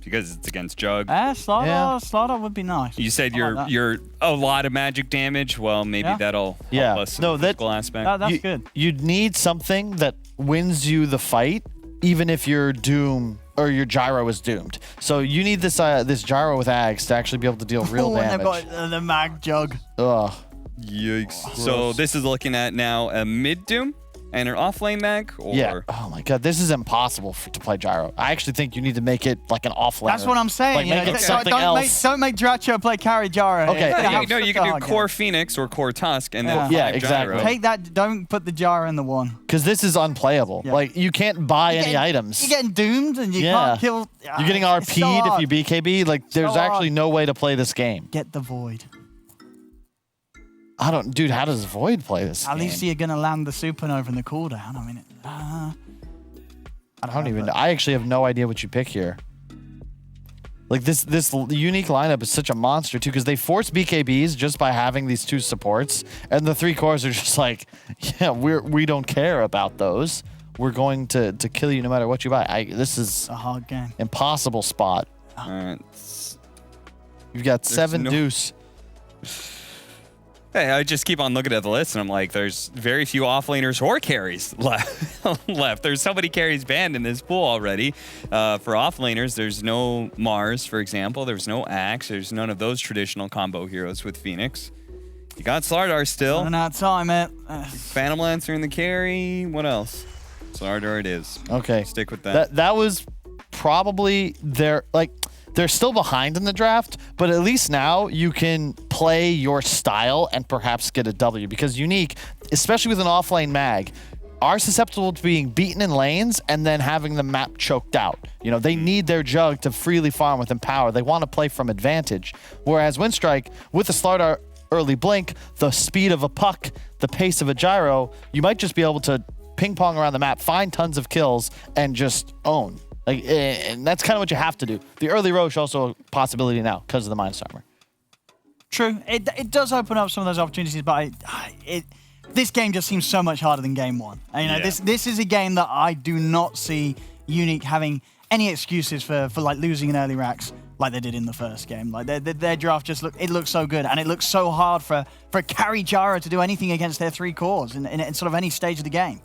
because it's against Jug. Slaughter would be nice. You said I like that. you're a lot of magic damage. Well, maybe that'll help us in the physical aspect. That's good. You'd need something that wins you the fight, even if your Doom or your gyro is doomed. So you need this this gyro with Ags to actually be able to deal real And damage. they've got the mag Jug. Ugh. Yikes. So this is looking at now a mid Doom and an off lane mag? Or? Yeah. Oh my god, this is impossible to play gyro. I actually think you need to make it like an off lane. That's what I'm saying. Like, you make know, it something else. Don't make Dracho play carry Gyro. Okay. No, you can do core Phoenix or core Tusk and then Yeah, five exactly. gyro. Take that. Don't put the Gyro in the one. Because this is unplayable. Yeah. Like you can't buy any items. You're getting doomed and you can't kill. You're getting It's so RP'd hard. if you BKB. Like there's So actually hard. no way to play this game. Get the Void. Dude, how does Void play this At game? least you're gonna land the supernova in the cooldown. I mean, I don't even know. I actually have no idea what you pick here. Like this unique lineup is such a monster too, because they force BKBs just by having these two supports, and the three cores are just like, yeah, we don't care about those. We're going to kill you no matter what you buy. This is a hard game. Impossible spot. All right. You've got There's 7 no- deuce. Hey, I just keep on looking at the list and I'm like, there's very few offlaners or carries left. There's so many carries banned in this pool already. For offlaners, there's no Mars, for example. There's no Axe. There's none of those traditional combo heroes with Phoenix. You got Slardar still. running out of time, man. Phantom Lancer in the carry. What else? Slardar it is. Okay. Stick with that. That was probably they're still behind in the draft, but at least now you can play your style and perhaps get a W, because Unique, especially with an offlane mag, are susceptible to being beaten in lanes and then having the map choked out. You know, they need their Jug to freely farm with Empower. They want to play from advantage. Whereas Windstrike, with the Slardar early blink, the speed of a puck, the pace of a gyro, you might just be able to ping pong around the map, find tons of kills, and just own. Like, and that's kind of what you have to do. The early Roche also a possibility now because of the Mind Armor. True. It does open up some of those opportunities, but this game just seems so much harder than game one. And, you know, this is a game that I do not see Unique having any excuses for like losing in early racks like they did in the first game. Like their draft just looks so good, and it looks so hard for carry Gyro to do anything against their 3 cores in sort of any stage of the game.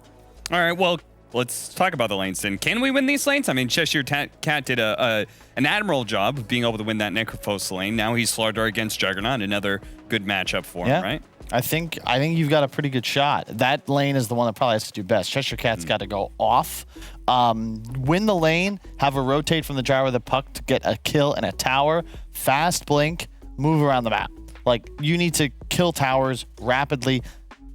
All right, well, let's talk about the lanes then. Can we win these lanes? I mean, Cheshire Cat did an admirable job of being able to win that Necrophos lane. Now he's Slardar against Juggernaut, another good matchup for him, right? I think you've got a pretty good shot. That lane is the one that probably has to do best. Cheshire Cat's got to go off, win the lane, have a rotate from the gyro of the puck to get a kill and a tower, fast blink, move around the map. Like, you need to kill towers rapidly,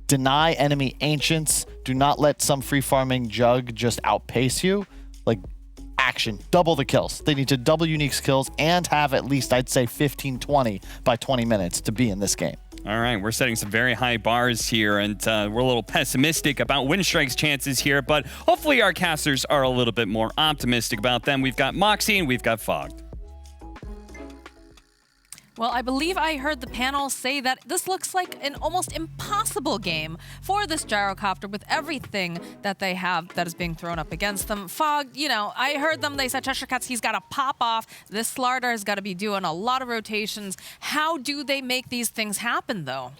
deny enemy ancients, do not let some free farming Jug just outpace you. Like, action, double the kills. They need to double Unique's kills and have at least, I'd say, 15-20 by 20 minutes to be in this game. All right, we're setting some very high bars here, and we're a little pessimistic about Windstrike's chances here, but hopefully our casters are a little bit more optimistic about them. We've got Moxie and we've got Fogged. Well, I believe I heard the panel say that this looks like an almost impossible game for this gyrocopter with everything that they have that is being thrown up against them. Fog, you know, I heard them, they said Cheshire Cats, he's got to pop off. This Slardar has got to be doing a lot of rotations. How do they make these things happen, though?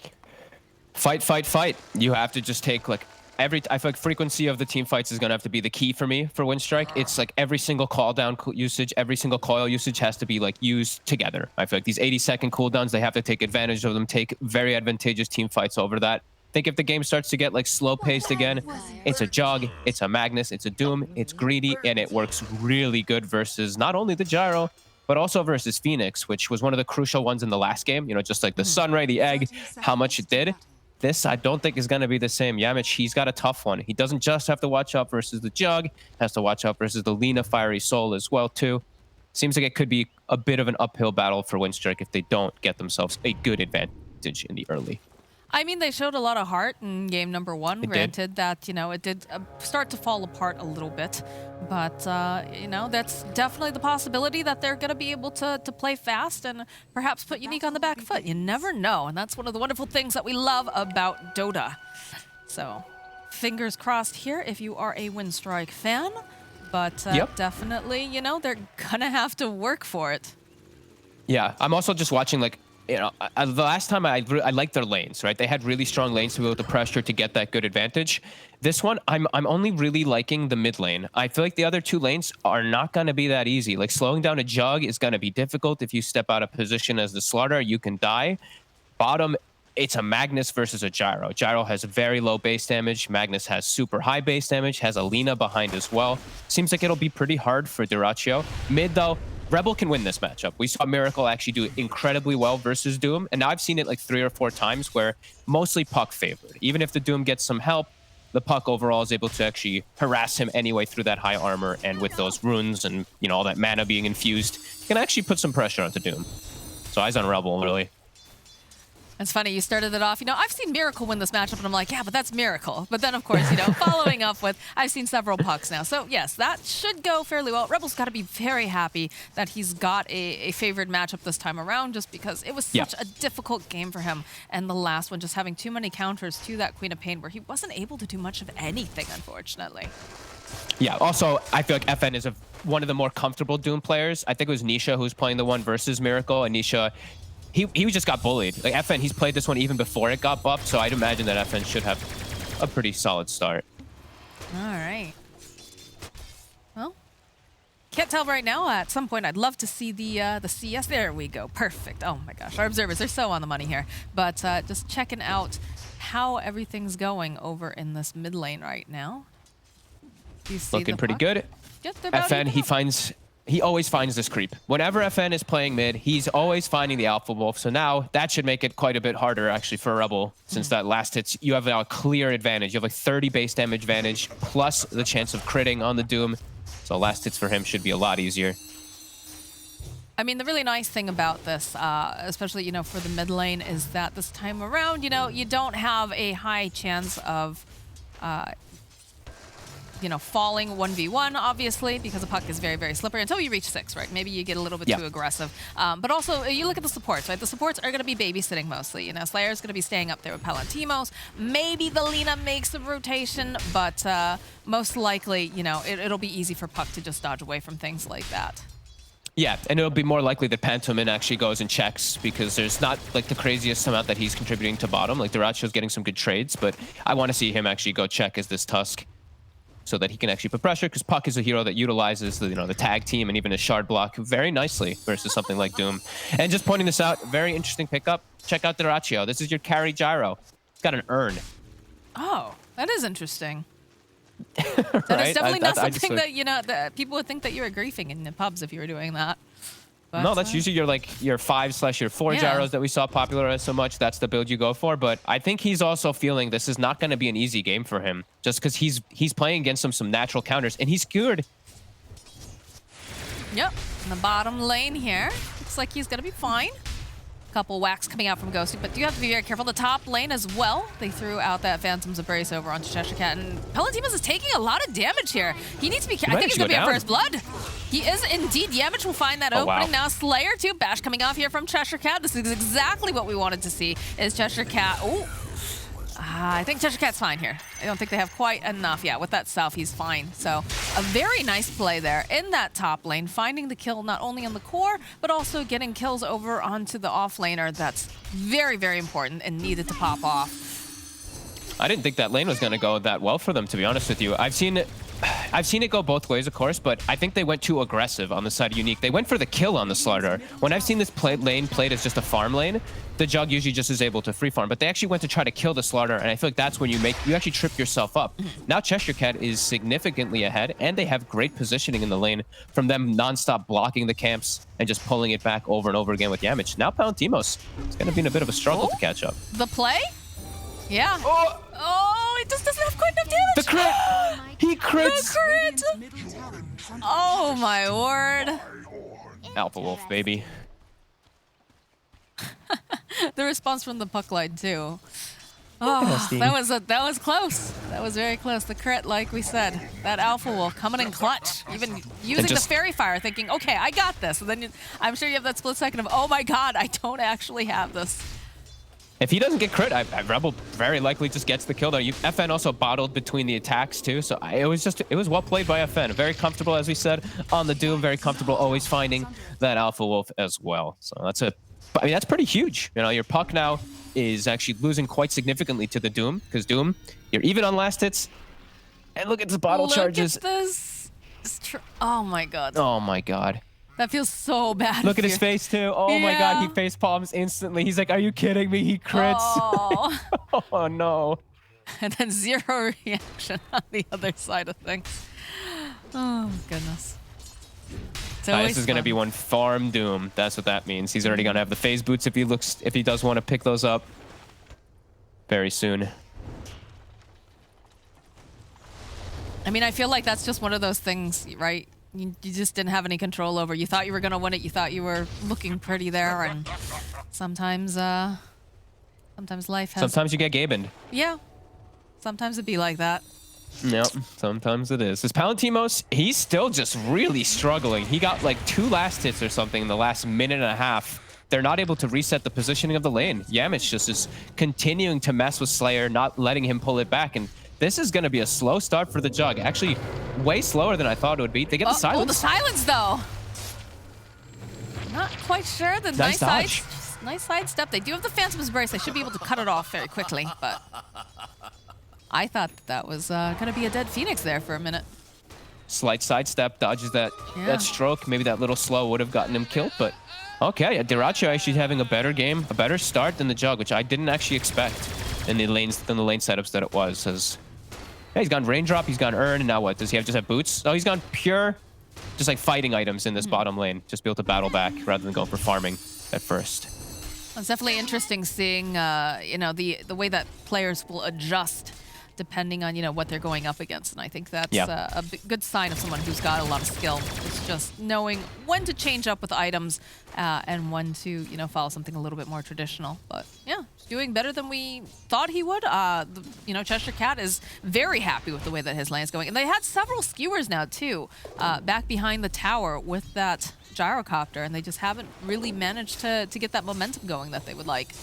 Fight, fight, fight. You have to just take like I feel like frequency of the team fights is going to have to be the key for me for Windstrike. It's like every single call down usage, every single coil usage has to be like used together. I feel like these 80-second cooldowns, they have to take advantage of them, take very advantageous team fights over that. I think if the game starts to get like slow paced again, it's a Jug, it's a Magnus, it's a Doom, it's greedy, and it works really good versus not only the gyro, but also versus Phoenix, which was one of the crucial ones in the last game. You know, just like the Sunray, the Egg, how much it did. This, I don't think, is going to be the same. Yamich, he's got a tough one. He doesn't just have to watch out versus the Jug, has to watch out versus the Lina Fiery Soul as well, too. Seems like it could be a bit of an uphill battle for Windstrike if they don't get themselves a good advantage in the early. I mean, they showed a lot of heart in game number 1. Granted that, you know, it did start to fall apart a little bit. But, you know, that's definitely the possibility that they're going to be able to play fast and perhaps put Unique on the back foot. You never know. And that's one of the wonderful things that we love about Dota. So, fingers crossed here if you are a Windstrike fan. but definitely, you know, they're gonna have to work for it. Yeah, I'm also just watching, like, you know, the last time I liked their lanes, right? They had really strong lanes to be able to pressure to get that good advantage. This one, I'm only really liking the mid lane. I feel like the other two lanes are not going to be that easy. Like, slowing down a Jug is going to be difficult. If you step out of position as the Slaughter, you can die. Bottom, it's a Magnus versus a Gyro. Gyro has very low base damage. Magnus has super high base damage, has Alina behind as well. Seems like it'll be pretty hard for Dyrachyo. Mid, though, Rebel can win this matchup. We saw Miracle actually do incredibly well versus Doom, and now I've seen it like 3 or 4 times where mostly Puck favored. Even if the Doom gets some help, the Puck overall is able to actually harass him anyway through that high armor, and with those runes and, you know, all that mana being infused, can actually put some pressure onto Doom. So eyes on Rebel, really. It's funny, you started it off, you know, I've seen Miracle win this matchup, and I'm like, yeah, but that's Miracle. But then, of course, you know, following up with, I've seen several Pucks now. So, yes, that should go fairly well. Rebel's got to be very happy that he's got a favored matchup this time around, just because it was such a difficult game for him. And the last one, just having too many counters to that Queen of Pain, where he wasn't able to do much of anything, unfortunately. Yeah, also, I feel like FN is one of the more comfortable Doom players. I think it was Nisha who was playing the one versus Miracle, and Nisha... He just got bullied. Like, FN, he's played this one even before it got buffed, so I'd imagine that FN should have a pretty solid start. All right. Well, can't tell right now. At some point, I'd love to see the CS. There we go. Perfect. Oh my gosh, our observers, they're so on the money here. But just checking out how everything's going over in this mid lane right now. You see looking pretty good. FN, he always finds this creep. Whenever FN is playing mid, he's always finding the Alpha Wolf. So now that should make it quite a bit harder, actually, for Rebel, since that last hits, you have now a clear advantage. You have like 30 base damage advantage, plus the chance of critting on the Doom. So last hits for him should be a lot easier. I mean, the really nice thing about this, especially, you know, for the mid lane, is that this time around, you know, you don't have a high chance of... you know, falling 1v1, obviously, because the Puck is very, very slippery until you reach 6, right? Maybe you get a little bit too aggressive. But also, you look at the supports, right? The supports are going to be babysitting mostly. You know, Slayer's going to be staying up there with Palantimos. Maybe the Lina makes a rotation, but most likely, you know, it'll be easy for Puck to just dodge away from things like that. Yeah, and it'll be more likely that Pantomin actually goes and checks, because there's not like the craziest amount that he's contributing to bottom. Like, Dyrachyo's getting some good trades, but I want to see him actually go check as this Tusk, so that he can actually put pressure, because Puck is a hero that utilizes the, you know, the tag team and even a shard block very nicely versus something like Doom. And just pointing this out, very interesting pickup. Check out Dyrachyo. This is your carry Gyro. He's got an urn. Oh, that is interesting. That is definitely not something that, you know, that people would think that you were griefing in the pubs if you were doing that. But, no, that's usually your 5/4 gyros that we saw popularized so much. That's the build you go for. But I think he's also feeling this is not going to be an easy game for him, just because he's playing against some natural counters, and he's cured. Yep, in the bottom lane here. Looks like he's going to be fine. Couple whacks coming out from Ghosty, but you have to be very careful. The top lane as well. They threw out that Phantom's Embrace over onto Cheshire Cat, and Palantimos is taking a lot of damage here. He needs to be careful. I think he's going to be at first blood. He is indeed. Yamich will find that opening now. Slayer too. Bash coming off here from Cheshire Cat. This is exactly what we wanted to see, is Cheshire Cat. Ooh. I think Cheshire Cat's fine here. I don't think they have quite enough. Yeah, with that self, he's fine. So a very nice play there in that top lane, finding the kill not only on the core, but also getting kills over onto the off laner. That's very, very important and needed to pop off. I didn't think that lane was going to go that well for them, to be honest with you. I've seen it go both ways, of course, but I think they went too aggressive on the side of Unique. They went for the kill on the Slaughter. When I've seen this lane played as just a farm lane, the Jug usually just is able to free farm, but they actually went to try to kill the Slaughter, and I feel like that's when you actually trip yourself up. Now Cheshire Cat is significantly ahead, and they have great positioning in the lane from them non-stop blocking the camps and just pulling it back over and over again with Yamich. Now Palantimos is going to be in a bit of a struggle to catch up. The play? Yeah. Oh, it just doesn't have quite enough damage. The crit! He crits! The crit! Oh my word. Alpha Wolf, baby. The response from the puck line too. Oh, that was close. That was very close. The crit, like we said, that Alpha Wolf coming in clutch, even using the Fairy Fire, thinking, okay, I got this. And then I'm sure you have that split second of, oh my god, I don't actually have this. If he doesn't get crit, Rebel very likely just gets the kill, though. FN also bottled between the attacks, too. So it was well played by FN. Very comfortable, as we said, on the Doom. Very comfortable always finding that Alpha Wolf as well. So that's pretty huge. You know, your Puck now is actually losing quite significantly to the Doom, because Doom, you're even on last hits. And look at the bottle charges. Look at this. Oh, my God. Oh, my God. That feels so bad. Look at his face, too. Oh, my God. He face palms instantly. He's like, are you kidding me? He crits. Oh, oh no. And then 0 reaction on the other side of things. Oh, goodness. This is going to be one farm Doom. That's what that means. He's already going to have the phase boots if he does want to pick those up very soon. I mean, I feel like that's just one of those things, right? You just didn't have any control over. You thought you were going to win it. You thought you were looking pretty there. And sometimes life has... Sometimes you get Gabened. Yeah. Sometimes it'd be like that. Yep, sometimes it is. This Palantimos, he's still just really struggling. He got like 2 last hits or something in the last minute and a half. They're not able to reset the positioning of the lane. Yamich just is continuing to mess with Slayer, not letting him pull it back. And this is going to be a slow start for the Jug. Actually, way slower than I thought it would be. They get the silence. Oh, the silence, though. Not quite sure. The nice sidestep. They do have the Phantom's Embrace. They should be able to cut it off very quickly, but I thought that was going to be a dead Phoenix there for a minute. Slight sidestep, dodges that stroke. Maybe that little slow would have gotten him killed, but okay. Diracho actually having a better game, a better start than the Jug, which I didn't actually expect in the lane setups that it was. As he's gone Raindrop, he's gone Urn, and now what? Does he just have boots? Oh, he's gone pure, just like fighting items in this bottom lane. Just be able to battle back rather than go for farming at first. It's definitely interesting seeing, you know, the way that players will adjust depending on, you know, what they're going up against. And I think that's a good sign of someone who's got a lot of skill. It's just knowing when to change up with items and when to, you know, follow something a little bit more traditional. But yeah, doing better than we thought he would. You know, Cheshire Cat is very happy with the way that his lane is going. And they had several skewers now, too, back behind the tower with that gyrocopter. And they just haven't really managed to get that momentum going that they would like.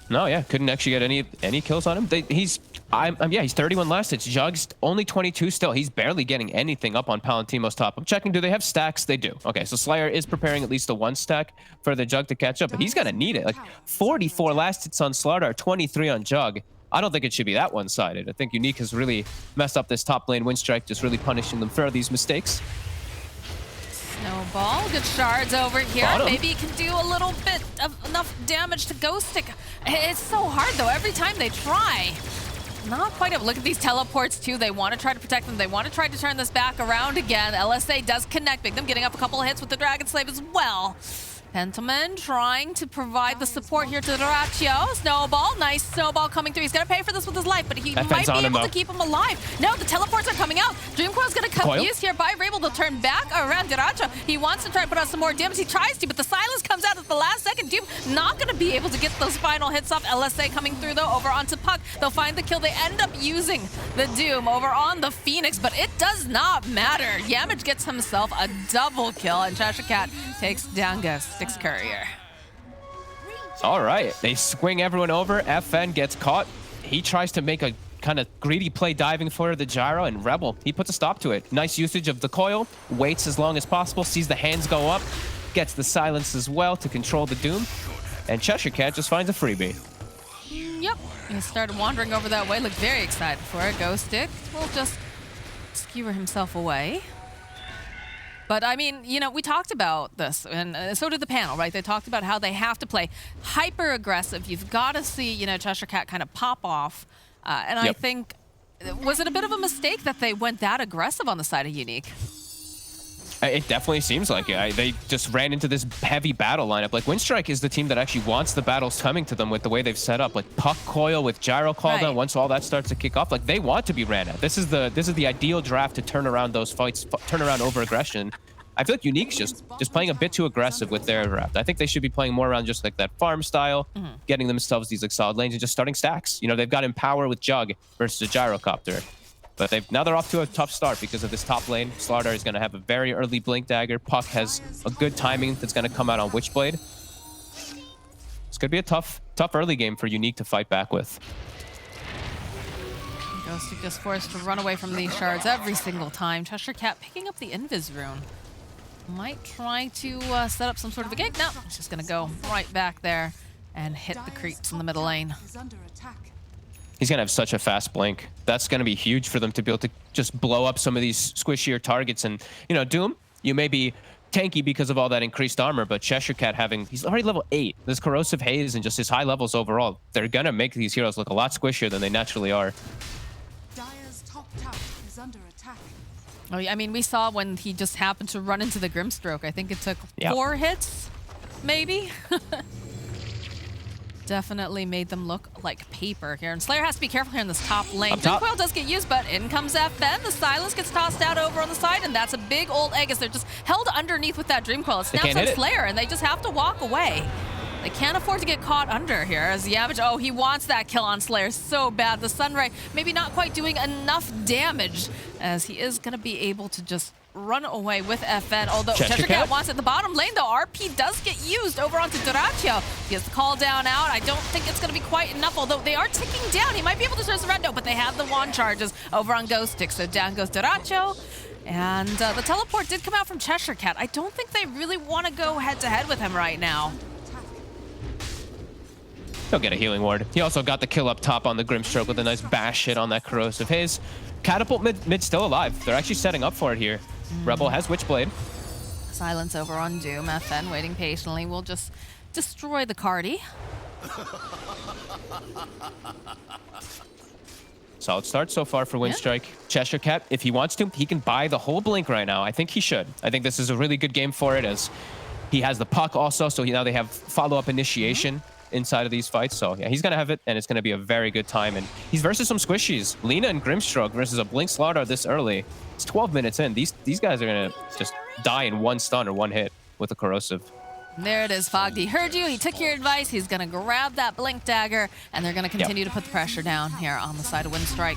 No, yeah, couldn't actually get any kills on him. He's 31 last hits. Jug's only 22 still. He's barely getting anything up on Palantimos top. I'm checking, do they have stacks? They do. Okay, so Slayer is preparing at least a 1 stack for the Jug to catch up, but he's gonna need it. Like 44 last hits on Slardar, 23 on Jug. I don't think it should be that one-sided. I think Unique has really messed up this top lane. Windstrike just really punishing them for these mistakes. Snowball, good shards over here. Maybe he can do a little bit of enough damage to Ghost Stick. It's so hard though, every time they try. Not quite able. Look at these teleports too. They want to try to protect them. They want to try to turn this back around again. LSA does connect. Big them getting up a couple of hits with the Dragon Slave as well. Pentiment trying to provide the support here to Diracho. Snowball, nice Snowball coming through. He's going to pay for this with his life, but he might be able to keep him alive. No, the teleports are coming out. Dreamcoil's going to come used here by Rabel to turn back around Diracho. He wants to try to put on some more damage. He tries to, but the silence comes out at the last second. Doom not going to be able to get those final hits off. LSA coming through, though, over onto Puck. They'll find the kill. They end up using the Doom over on the Phoenix, but it does not matter. Yamage gets himself a double kill, and Cheshire Cat takes down Ghost Stick's Courier. All right, they swing everyone over. FN gets caught. He tries to make a kind of greedy play diving for the gyro, and Rebel, he puts a stop to it. Nice usage of the coil, waits as long as possible, sees the hands go up, gets the silence as well to control the Doom, and Cheshire Cat just finds a freebie. Yep, he started wandering over that way, looked very excited for it. Ghost Stick will just skewer himself away. But I mean, you know, we talked about this, and so did the panel, right? They talked about how they have to play hyper aggressive. You've got to see, you know, Cheshire Cat kind of pop off. And I think, was it a bit of a mistake that they went that aggressive on the side of Unique? It definitely seems like it. They just ran into this heavy battle lineup. Like, Windstrike is the team that actually wants the battles coming to them with the way they've set up. Like, Puck coil with gyro cooldown, once all that starts to kick off, like, they want to be ran at. This is the ideal draft to turn around those fights, turn around over-aggression. I feel like Unique's just playing a bit too aggressive with their draft. I think they should be playing more around just like that farm style, getting themselves these like solid lanes and just starting stacks. You know, they've got Empower with Jug versus a Gyrocopter. But now they're off to a tough start because of this top lane. Slardar is going to have a very early Blink Dagger. Puck has a good timing that's going to come out on Witchblade. could be a tough early game for Unique to fight back with. Ghostic just forced to run away from these shards every single time. Cheshire Cat picking up the Invis rune. Might try to set up some sort of a gate. No, he's just going to go right back there and hit the creeps in the middle lane. He's going to have such a fast blink. That's going to be huge for them to be able to just blow up some of these squishier targets. And, you know, Doom, you may be tanky because of all that increased armor, but Cheshire Cat he's already level 8. This Corrosive Haze and just his high levels overall, they're going to make these heroes look a lot squishier than they naturally are. Dire's top tower is under attack. Oh, I mean, we saw when he just happened to run into the Grimstroke. I think it took 4 hits, maybe? Definitely made them look like paper here. And Slayer has to be careful here in this top lane. Coil does get used, but in comes FN. The Silence gets tossed out over on the side, and that's a big old egg as they're just held underneath with that Dream Coil. It snaps on Slayer, and they just have to walk away. They can't afford to get caught under here as Yamage, oh, he wants that kill on Slayer so bad. The Sunray maybe not quite doing enough damage as he is going to be able to just run away with FN, although Cheshire Cat wants it. The bottom lane, though, RP does get used over onto Dyrachyo. He has the call down out. I don't think it's going to be quite enough, although they are ticking down. He might be able to search the red, no, but they have the wand charges over on Ghostic, so down goes Dyrachyo. And the teleport did come out from Cheshire Cat. I don't think they really want to go head-to-head with him right now. He'll get a healing ward. He also got the kill up top on the Grimstroke with a nice bash hit on that Corrosive Haze. Catapult mid still alive. They're actually setting up for it here. Rebel has Witchblade. Silence over on Doom. FN waiting patiently. We'll just destroy the Cardi. Solid start so far for Windstrike. Cheshire Cat, if he wants to, he can buy the whole blink right now. I think he should. I think this is a really good game for it as he has the puck also, so now they have follow-up initiation inside of these fights. So yeah, he's going to have it, and it's going to be a very good time. And he's versus some squishies. Lina and Grimstroke versus a Blink Slaughter this early. It's 12 minutes in. These guys are going to just die in one stun or one hit with a Corrosive. There it is, Fogg. He heard you. He took your advice. He's going to grab that Blink Dagger, and they're going to continue to put the pressure down here on the side of Windstrike.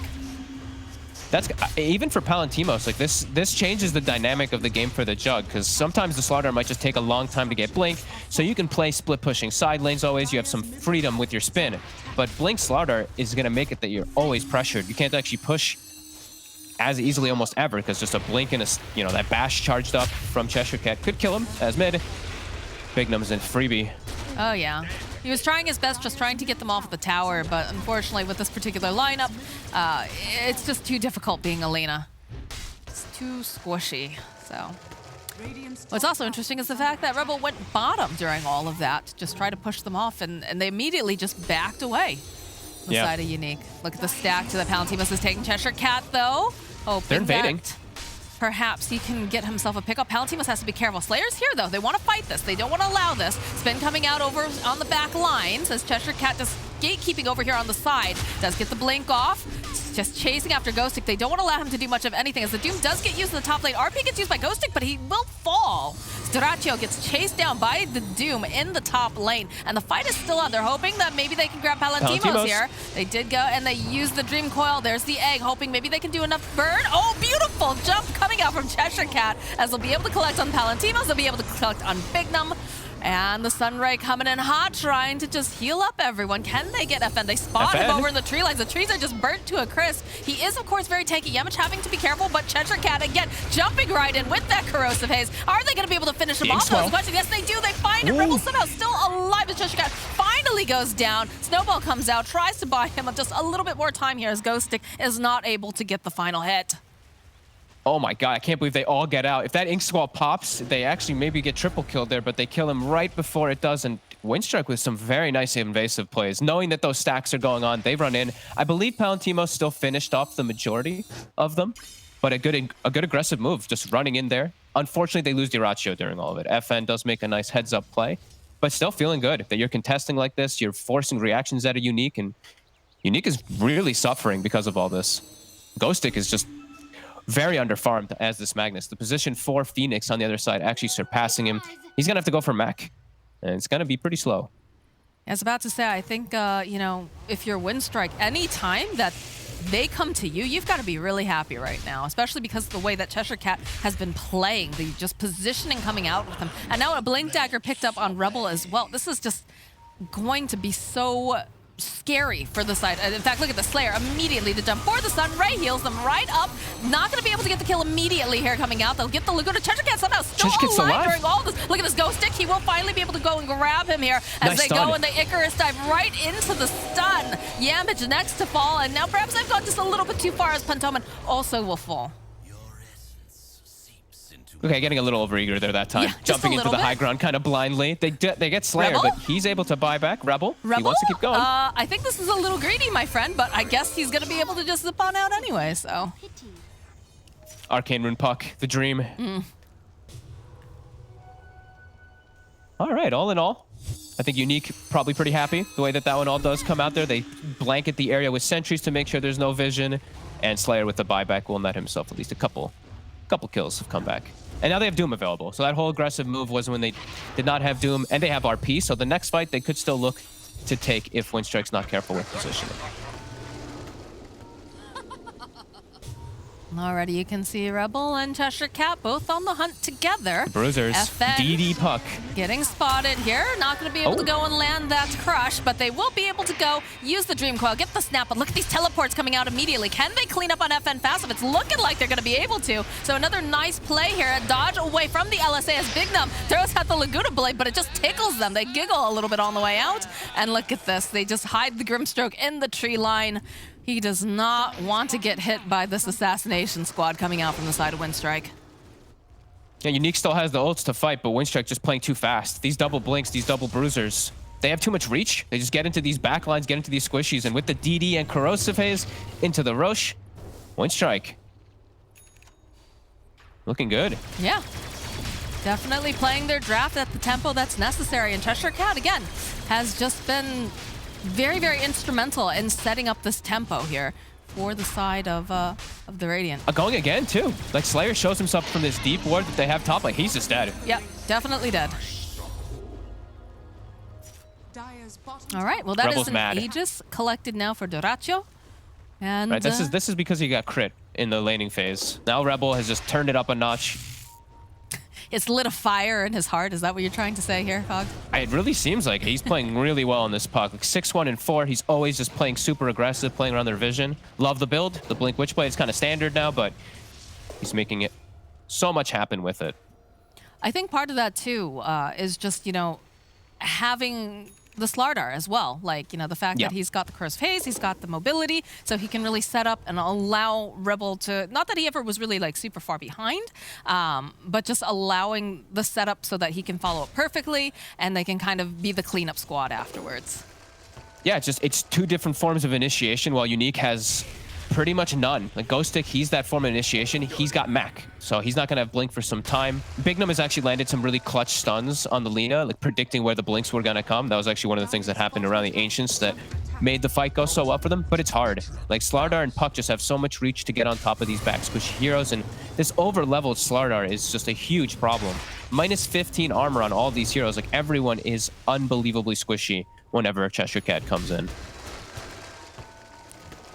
That's even for Palantimos, like this changes the dynamic of the game for the Jug, because sometimes the Slaughter might just take a long time to get Blink, so you can play split pushing side lanes always. You have some freedom with your spin, but Blink Slaughter is going to make it that you're always pressured. You can't actually push as easily almost ever, because just a Blink and that bash charged up from Cheshire Cat could kill him as mid. Bignum's in freebie. Oh yeah. He was trying his best, just trying to get them off the tower, but unfortunately with this particular lineup, it's just too difficult being Alina. It's too squishy, so. What's also interesting is the fact that Rebel went bottom during all of that to just try to push them off, and they immediately just backed away. The side of Unique. Look at the stack to the Palantimos is taking Cheshire Cat, though. They're invading. Perhaps he can get himself a pickup. Palantimos has to be careful. Slayer's here, though. They want to fight this. They don't want to allow this. Spin coming out over on the back lines as Cheshire Cat just gatekeeping over here on the side. Does get the blink off. Just chasing after Ghostic. They don't want to allow him to do much of anything as the Doom does get used in the top lane. RP gets used by Ghostic, but he will fall. Dyrachyo gets chased down by the Doom in the top lane, and the fight is still on. They're hoping that maybe they can grab Palantimos here. They did go, and they used the Dream Coil. There's the egg, hoping maybe they can do enough burn. Oh, beautiful jump coming out from Cheshire Cat, as they'll be able to collect on Palantimos. They'll be able to collect on Bignum. And the Sunray coming in hot, trying to just heal up everyone. Can they get FN? They spot him over in the tree lines. The trees are just burnt to a crisp. He is, of course, very tanky. Yamage having to be careful, but Cheshire Cat, again, jumping right in with that Corrosive Haze. Are they going to be able to finish him off? That's the question. Yes, they do. They find him. Rebel somehow still alive as Cheshire Cat finally goes down. Snowball comes out, tries to buy him just a little bit more time here as Ghostic is not able to get the final hit. Oh my god, I can't believe they all get out. If that Ink Squall pops, they actually maybe get triple killed there, but they kill him right before it does. And Windstrike with some very nice invasive plays. Knowing that those stacks are going on, they run in. I believe Palantimos still finished off the majority of them, but a good aggressive move, just running in there. Unfortunately, they lose Dyrachyo during all of it. FN does make a nice heads-up play, but still feeling good that you're contesting like this. You're forcing reactions out of Unique, and Unique is really suffering because of all this. Ghostic is just very underfarmed as this Magnus. The position for Phoenix on the other side actually surpassing him. He's going to have to go for mech, and it's going to be pretty slow. I was about to say, I think, if you're Windstrike, any time that they come to you, you've got to be really happy right now, especially because of the way that Cheshire Cat has been playing, the just positioning coming out with him. And now a Blink Dagger picked up on Rebel as well. This is just going to be so scary for the side. In fact, look at the Slayer. Immediately the jump for the Sun. Ray heals them right up. Not going to be able to get the kill immediately here coming out. They'll get the Laguna. Cheshire somehow still alive during all this. Look at this Ghost Stick. He will finally be able to go and grab him here as they go, and the Icarus dive right into the stun. Yamich next to fall, and now perhaps I've gone just a little bit too far as Pantoman also will fall. Okay, getting a little overeager there that time. Yeah, jumping into the high ground kind of blindly. They get Slayer, but he's able to buy back. Rebel, he wants to keep going. I think this is a little greedy, my friend, but I guess he's going to be able to just zip on out anyway, so. Arcane Rune Puck, the dream. All right, all in all, I think Unique probably pretty happy the way that one all does come out there. They blanket the area with sentries to make sure there's no vision, and Slayer with the buyback will net himself at least a couple kills have come back. And now they have Doom available. So that whole aggressive move was when they did not have Doom, and they have RP. So the next fight they could still look to take if Windstrike's not careful with positioning. Already you can see Rebel and Cheshire Cat both on the hunt together. Bruisers, FN DD Puck. Getting spotted here. Not going to be able to go and land that crush, but they will be able to go use the Dream Coil, get the snap, but look at these teleports coming out immediately. Can they clean up on FN fast? If it's looking like they're going to be able to. So another nice play here. A dodge away from the LSA as Big Num throws out the Laguna Blade, but it just tickles them. They giggle a little bit on the way out. And look at this. They just hide the Grimstroke in the tree line. He does not want to get hit by this assassination squad coming out from the side of Windstrike. Yeah, Unique still has the ults to fight, but Windstrike just playing too fast. These double blinks, these double bruisers, they have too much reach. They just get into these backlines, get into these squishies, and with the DD and Corrosive Haze into the Roche, Windstrike looking good. Yeah, definitely playing their draft at the tempo that's necessary. And Cheshire Cat, again, has just been very, very instrumental in setting up this tempo here for the side of the Radiant. Going again, too. Like, Slayer shows himself from this deep ward that they have top. Like, he's just dead. Yep, definitely dead. All right, well, that Rebel's is an mad. Aegis collected now for Doracho. And Right, this is because he got crit in the laning phase. Now Rebel has just turned it up a notch. it's lit a fire in his heart. Is that what you're trying to say here, Hog? It really seems like he's playing really well on this puck. Like 6-1 and 4, he's always just playing super aggressive, playing around their vision. Love the build. The Blink Witchblade is kind of standard now, but he's making it so much happen with it. I think part of that too is just, you know, having the Slardar as well. Like, you know, the fact that he's got the Corrosive Haze, he's got the mobility, so he can really set up and allow Rebel to, not that he ever was really like super far behind, but just allowing the setup so that he can follow it perfectly and they can kind of be the cleanup squad afterwards. Yeah, it's two different forms of initiation, while Unique has pretty much none. Like Ghost Stick, he's that form of initiation. He's got Mac, so he's not going to have Blink for some time. Big Num has actually landed some really clutch stuns on the Lina, like predicting where the Blinks were going to come. That was actually one of the things that happened around the Ancients that made the fight go so well for them, but it's hard. Like Slardar and Puck just have so much reach to get on top of these back squishy heroes, and this over-leveled Slardar is just a huge problem. Minus 15 armor on all these heroes. Like everyone is unbelievably squishy whenever Cheshire Cat comes in.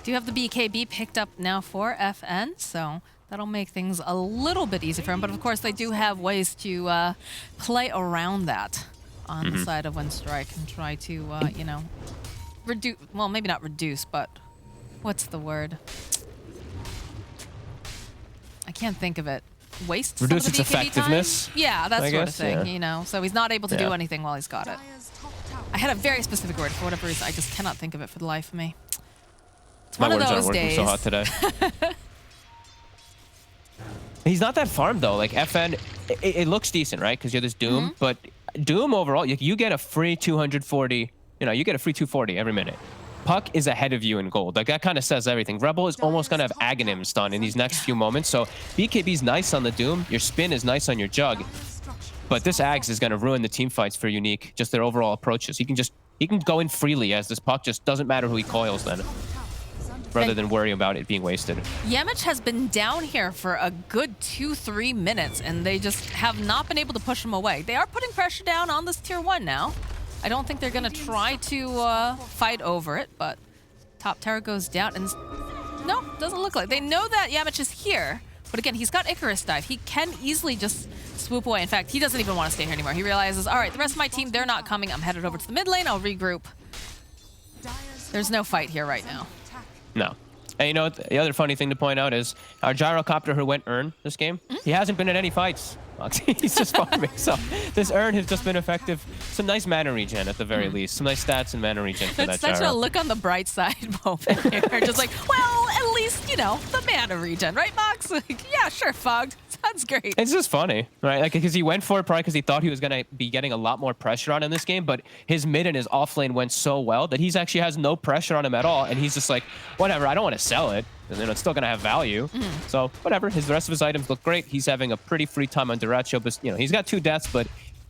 Do have the BKB picked up now for FN, so that'll make things a little bit easier for him. But of course, they do have ways to play around that on the side of Windstrike and try to, you know, reduce. Well, maybe not reduce, but what's the word? I can't think of it. Waste. Reduce some of the its BKB effectiveness. Time? Yeah, that I sort guess, of thing. yeah. You know, so he's not able to do anything while he's got it. I had a very specific word for whatever reason. I just cannot think of it for the life of me. It's one of those days. So hot today. He's not that farmed though. Like FN, it looks decent, right? Because you're this Doom, but Doom overall, you get a free 240. You know, you get a free 240 every minute. Puck is ahead of you in gold. Like that kind of says everything. Rebel is almost gonna have Aghanim stun in these next few moments. So BKB's nice on the Doom. Your spin is nice on your Jug. But this Ags is gonna ruin the team fights for Unique. Just their overall approaches. He can go in freely as this Puck just doesn't matter who he coils then, rather than worry about it being wasted. Yamich has been down here for a good 2-3 minutes, and they just have not been able to push him away. They are putting pressure down on this tier 1 now. I don't think they're going to try to fight over it, but top tower goes down, and no, doesn't look like. They know that Yamich is here, But again, he's got Icarus Dive. He can easily just swoop away. In fact, he doesn't even want to stay here anymore. He realizes, all right, the rest of my team, they're not coming. I'm headed over to the mid lane. I'll regroup. There's no fight here right now. No. And you know what? The other funny thing to point out is our gyrocopter who went Urn this game, he hasn't been in any fights. He's just farming. So this Urn has just been effective. Some nice mana regen at the very least. Some nice stats and mana regen for It's that such gyro. a look on the bright side moment here. Just like, well, at least, you know, the mana regen, right, Mox? Like, yeah, sure, Fogged. Sounds great. It's just funny, right? Like, because he went for it probably because he thought he was going to be getting a lot more pressure on in this game, but his mid and his off lane went so well that he's actually has no pressure on him at all, and he's just like, whatever, I don't want to sell it, and then it's still going to have value. So, whatever, the rest of his items look great. He's having a pretty free time on Dyrachyo, but, you know, he's got 2 deaths, but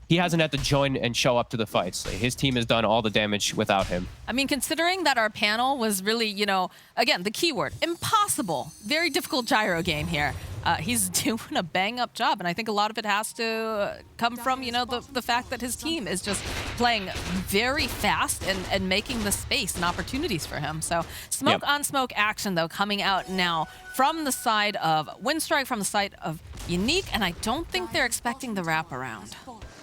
he hasn't had to join and show up to the fights. Like, his team has done all the damage without him. I mean, considering that our panel was really, you know, again, the keyword, impossible. Very difficult gyro game here. He's doing a bang-up job, and I think a lot of it has to come from, you know, the fact that his team is just playing very fast and making the space and opportunities for him. So smoke on smoke action, though, coming out now from the side of Windstrike, from the side of Unique, and I don't think they're expecting the wraparound.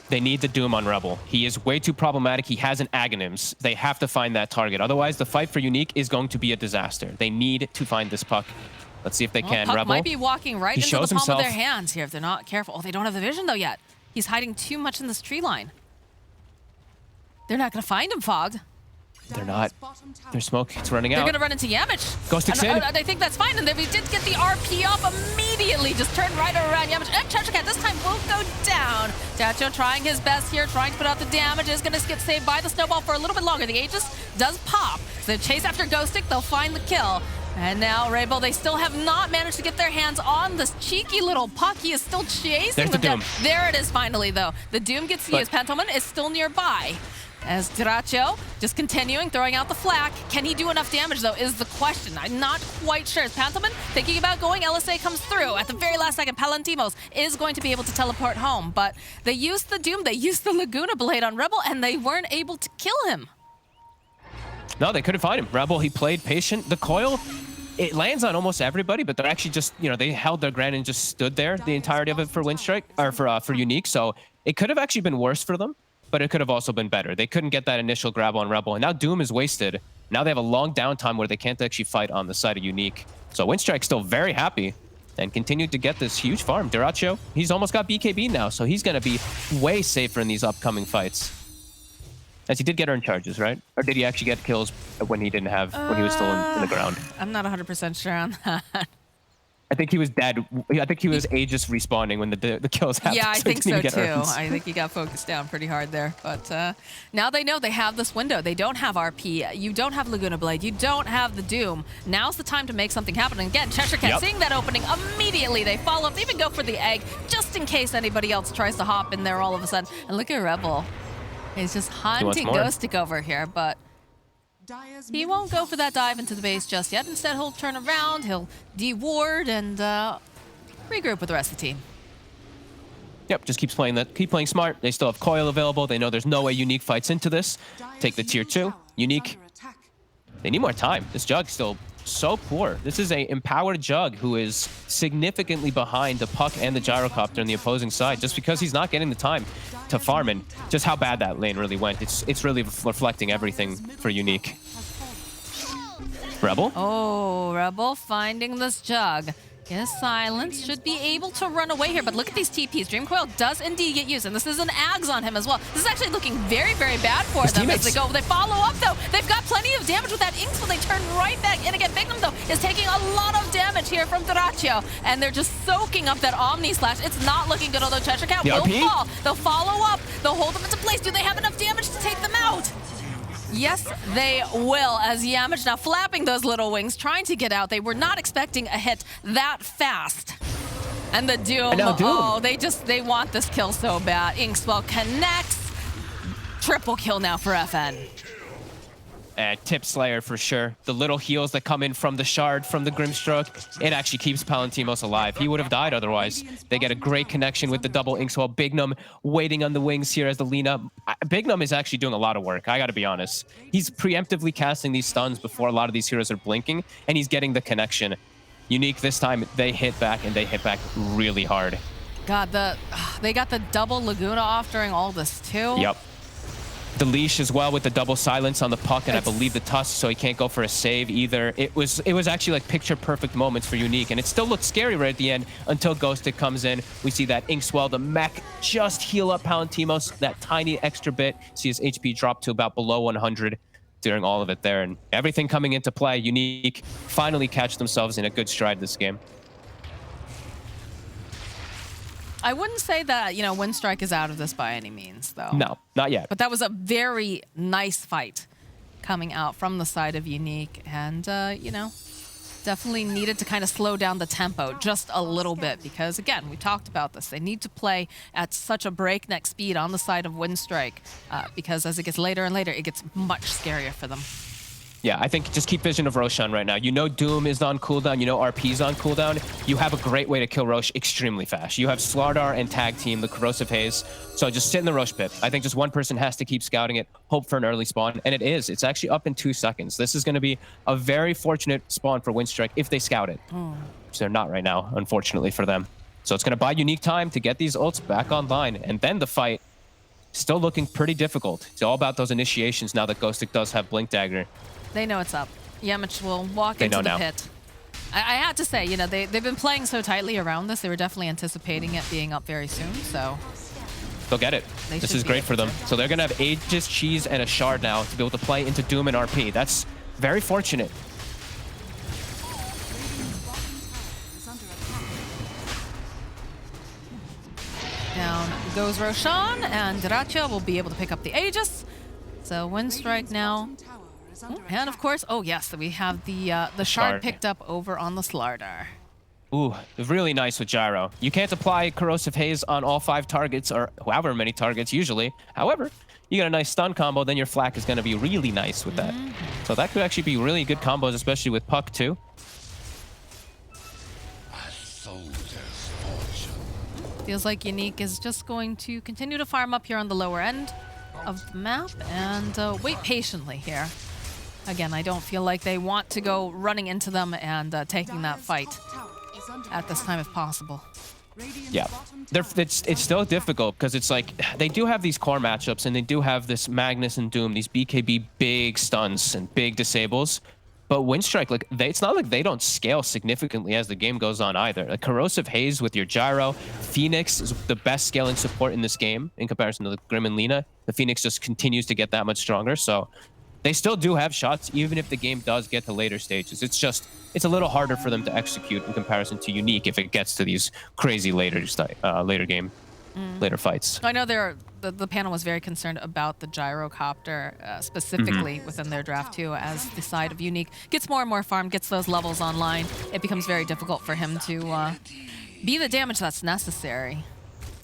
They need the Doom on Rebel. He is way too problematic. He has an Aghanims. They have to find that target. Otherwise, the fight for Unique is going to be a disaster. They need to find this Puck. Let's see if they can. Puck Rebel might be walking right into the palm himself. of their hands here if they're not careful. Oh, they don't have the vision, though, yet. He's hiding too much in this tree line. They're not going to find him, Fogged. They're not. Their smoke, it's running They're out. going to run into Yamich. Ghostic's And in. I think that's fine. And then we did get the RP off immediately. Just turn right around Yamich. And Treasure this time will go down. Dacho trying his best here, trying to put out the damage. Is going to get saved by the snowball for a little bit longer. The Aegis does pop. So they chase after Ghostic. They'll find the kill. And now Rainbow, they still have not managed to get their hands on this cheeky little Puck. He is still chasing them down. There it is finally, though. The Doom gets used. Pantolman is still nearby. As Dyrachyo just continuing, throwing out the flak. Can he do enough damage, though, is the question. I'm not quite sure. As Pantolman thinking about going, LSA comes through. At the very last second, Palantimos is going to be able to teleport home. But they used the Doom, they used the Laguna Blade on Rebel, and they weren't able to kill him. No, they couldn't find him. Rebel, he played patient. The coil, it lands on almost everybody, but they're actually just, you know, they held their ground and just stood there the entirety of it for Windstrike, or for Unique. So it could have actually been worse for them, but it could have also been better. They couldn't get that initial grab on Rebel, and now Doom is wasted. Now they have a long downtime where they can't actually fight on the side of Unique. So Windstrike's still very happy and continued to get this huge farm. Dyrachyo, he's almost got BKB now, so he's going to be way safer in these upcoming fights. As he did get earned charges, right? Or did he actually get kills when he didn't have, when he was still in the ground? I'm not 100% sure on that. I think he was dead. I think he was Aegis respawning when the kills happened. Yeah, I think so too. Earns. I think he got focused down pretty hard there. But now they know they have this window. They don't have RP. You don't have Laguna Blade. You don't have the Doom. Now's the time to make something happen. And again, Cheshire Cat seeing that opening immediately. They follow up. They even go for the egg just in case anybody else tries to hop in there all of a sudden. And look at Rebel. He's just hunting Ghostic over here, but he won't go for that dive into the base just yet. Instead, he'll turn around, he'll de-ward, and regroup with the rest of the team. Yep, just keep playing smart. They still have coil available. They know there's no way Unique fights into this. Take the tier 2. Unique, they need more time. This Jug's still so poor. This is a empowered Jug who is significantly behind the Puck and the Gyrocopter on the opposing side just because he's not getting the time to farm, and just how bad that lane really went. It's really reflecting everything for Unique. Rebel? Oh, Rebel finding this Jug. Yes, Silence should be able to run away here, but look at these TPs. Dream Coil does indeed get used, and this is an Ags on him as well. This is actually looking very, very bad for them as they go. They follow up, though. They've got plenty of damage with that Inks, but they turn right back in again. Bignum, though, is taking a lot of damage here from Dyrachyo, and they're just soaking up that Omni Slash. It's not looking good, although Cheshire Cat will fall. They'll follow up. They'll hold them into place. Do they have enough damage to take them out? Yes, they will, as Yamich now flapping those little wings, trying to get out. They were not expecting a hit that fast. And the Doom, oh, they want this kill so bad. Inkswell connects. Triple kill now for FN. Tip Slayer for sure. The little heals that come in from the Shard, from the Grimstroke, it actually keeps Palantimos alive. He would have died otherwise. They get a great connection with the double Inkswell. Bignum waiting on the wings here as the Lina. Bignum is actually doing a lot of work, I gotta be honest. He's preemptively casting these stuns before a lot of these heroes are blinking, and he's getting the connection. Unique this time, they hit back, and they hit back really hard. God, they got the double Laguna off during all this too. Yep. The leash as well with the double silence on the puck, and I believe the tusk, so he can't go for a save either. It was actually like picture perfect moments for Unique, and it still looked scary right at the end until Ghostic comes in. We see that Inkswell, the mech, just heal up Palantimos that tiny extra bit. See his HP drop to about below 100 during all of it there, and everything coming into play. Unique finally catch themselves in a good stride this game. I wouldn't say that, Windstrike is out of this by any means, though. No, not yet. But that was a very nice fight coming out from the side of Unique. And, definitely needed to kind of slow down the tempo just a little bit. Because, again, we talked about this. They need to play at such a breakneck speed on the side of Windstrike. Because as it gets later and later, it gets much scarier for them. Yeah, I think just keep Vision of Roshan right now. You know Doom is on cooldown. You know RP's on cooldown. You have a great way to kill Rosh extremely fast. You have Slardar and Tag Team, the Corrosive Haze. So just sit in the Rosh pit. I think just one person has to keep scouting it, hope for an early spawn, and it is. It's actually up in 2 seconds. This is going to be a very fortunate spawn for Windstrike if they scout it. Which they're not right now, unfortunately for them. So it's going to buy Unique time to get these ults back online, and then the fight still looking pretty difficult. It's all about those initiations now that Ghostic does have Blink Dagger. They know it's up. Yamich will walk into the pit. I had to say, they've been playing so tightly around this. They were definitely anticipating it being up very soon, so... They'll get it. This is great for them. So they're going to have Aegis, Cheese, and a Shard now to be able to play into Doom and RP. That's very fortunate. Down goes Roshan, and Dyrachyo will be able to pick up the Aegis. So Windstrike now... And of course, oh yes, we have the shard picked up over on the Slardar. Ooh, really nice with Gyro. You can't apply Corrosive Haze on all 5 targets, or however many targets usually. However, you get a nice stun combo, then your flak is going to be really nice with that. So that could actually be really good combos, especially with Puck too. Feels like Unique is just going to continue to farm up here on the lower end of the map and wait patiently here. Again, I don't feel like they want to go running into them and taking that fight at this time if possible. Yeah, it's still difficult because it's like they do have these core matchups and they do have this Magnus and Doom, these BKB big stuns and big disables. But Windstrike, like it's not like they don't scale significantly as the game goes on either. Like Corrosive Haze with your Gyro, Phoenix is the best scaling support in this game in comparison to the Grim and Lina. The Phoenix just continues to get that much stronger, so they still do have shots even if the game does get to later stages. It's a little harder for them to execute in comparison to Unique if it gets to these crazy later fights. I know the panel was very concerned about the gyrocopter specifically within their draft too. As the side of Unique gets more and more farm, gets those levels online, it becomes very difficult for him to be the damage that's necessary.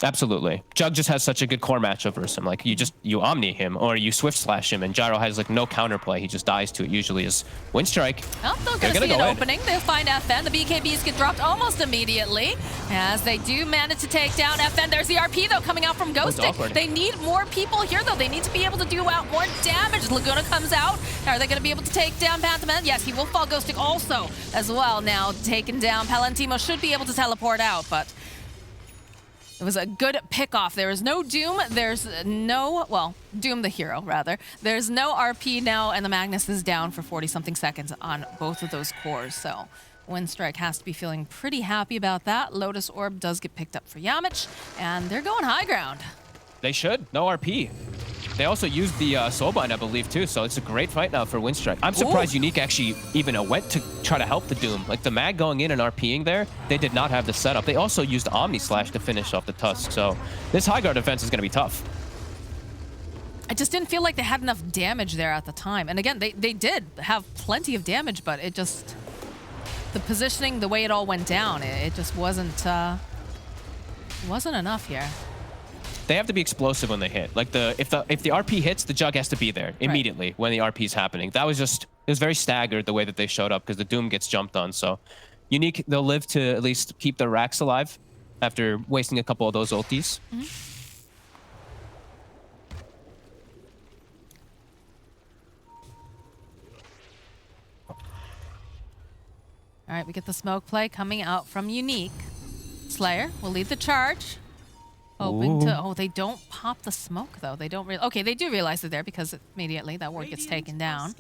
Absolutely. Jug just has such a good core matchup versus him. Like you Omni him or you Swift Slash him, and Gyro has like no counterplay. He just dies to it usually as Windstrike. Well, they're going to see an opening. They'll find FN. The BKBs get dropped almost immediately as they do manage to take down FN. There's the RP though coming out from Ghostic. They need more people here though. They need to be able to do out more damage. Laguna comes out. Are they going to be able to take down Pantherman? Yes, he will fall. Ghostic also as well. Now taken down. Palantimo should be able to teleport out, but it was a good pick-off. There is no Doom. There's no, well, Doom the hero, rather. There's no RP now, and the Magnus is down for 40-something seconds on both of those cores. So Windstrike has to be feeling pretty happy about that. Lotus Orb does get picked up for Yamich, and they're going high ground. They should. No RP. They also used the Soulbind, I believe, too, so it's a great fight now for Windstrike. I'm surprised Unique actually even went to try to help the Doom. Like, the Mag going in and RPing there, they did not have the setup. They also used Omni Slash to finish off the Tusk, so this high guard defense is going to be tough. I just didn't feel like they had enough damage there at the time. And again, they did have plenty of damage, but it just... the positioning, the way it all went down, it just wasn't enough here. They have to be explosive when they hit. Like if the RP hits, the Jug has to be there immediately when the RP is happening. That was just, it was very staggered the way that they showed up because the Doom gets jumped on. So Unique, they'll live to at least keep their racks alive after wasting a couple of those ultis. All right, we get the smoke play coming out from Unique. Slayer will lead the charge. Hoping to... Oh, they don't pop the smoke, though. They don't... Okay, they do realize it there because immediately that ward gets taken down.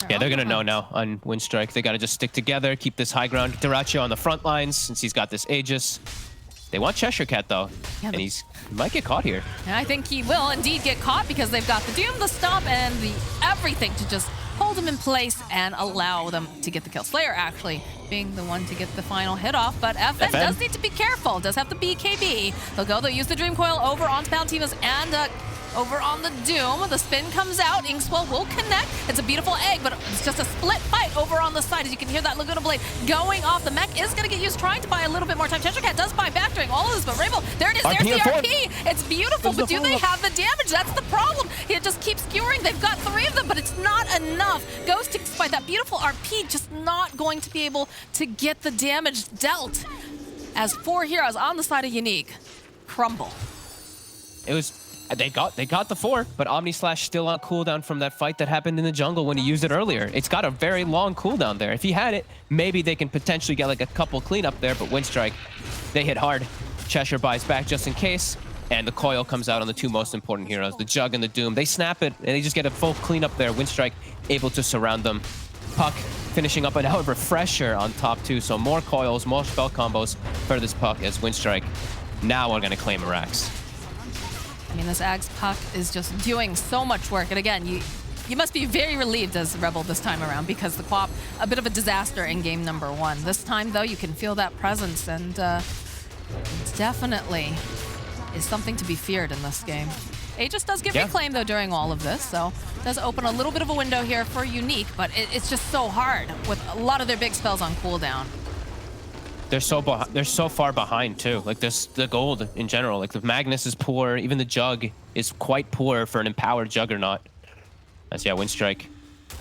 Yeah, they're going to know now on Windstrike. They got to just stick together, keep this high ground. Dyrachyo on the front lines since he's got this Aegis. They want Cheshire Cat, though, and he might get caught here. And I think he will indeed get caught because they've got the Doom, the Stomp, and the everything to just hold him in place and allow them to get the kill. Slayer actually being the one to get the final hit off, but FN does need to be careful. Does have the BKB. They'll use the Dream Coil over onto Palutinos and over on the Doom. The spin comes out. Inkswell will connect. It's a beautiful egg, but it's just a split fight over on the side. As you can hear that Laguna Blade going off. The mech is going to get used, trying to buy a little bit more time. Cheshire Cat does buy back during all of this, but Rabel, there it is. There's the RP. It's beautiful, but do they have the damage? That's the problem. It just keeps skewering. They've got 3 of them, but it's not enough. Ghost, despite that beautiful RP, just not going to be able to get the damage dealt. As 4 heroes on the side of Unique crumble. It was... They got the 4, but Omni Slash still on cooldown from that fight that happened in the jungle when he used it earlier. It's got a very long cooldown there. If he had it, maybe they can potentially get like a couple cleanup there, but Windstrike, they hit hard. Cheshire buys back just in case, and the coil comes out on the 2 most important heroes, the Jug and the Doom. They snap it, and they just get a full cleanup there. Windstrike able to surround them. Puck finishing up a refresher on top 2, so more coils, more spell combos for this Puck as Windstrike now are going to claim Arax. I mean, this Ags Puck is just doing so much work. And again, you must be very relieved as Rebel this time around because the Quap, a bit of a disaster in game number 1. This time, though, you can feel that presence, and it definitely is something to be feared in this game. Aegis does get reclaimed, though, during all of this, so it does open a little bit of a window here for Unique, but it's just so hard with a lot of their big spells on cooldown. They're so far behind too. Like the gold in general. Like the Magnus is poor. Even the Jug is quite poor for an empowered Juggernaut. That's Windstrike.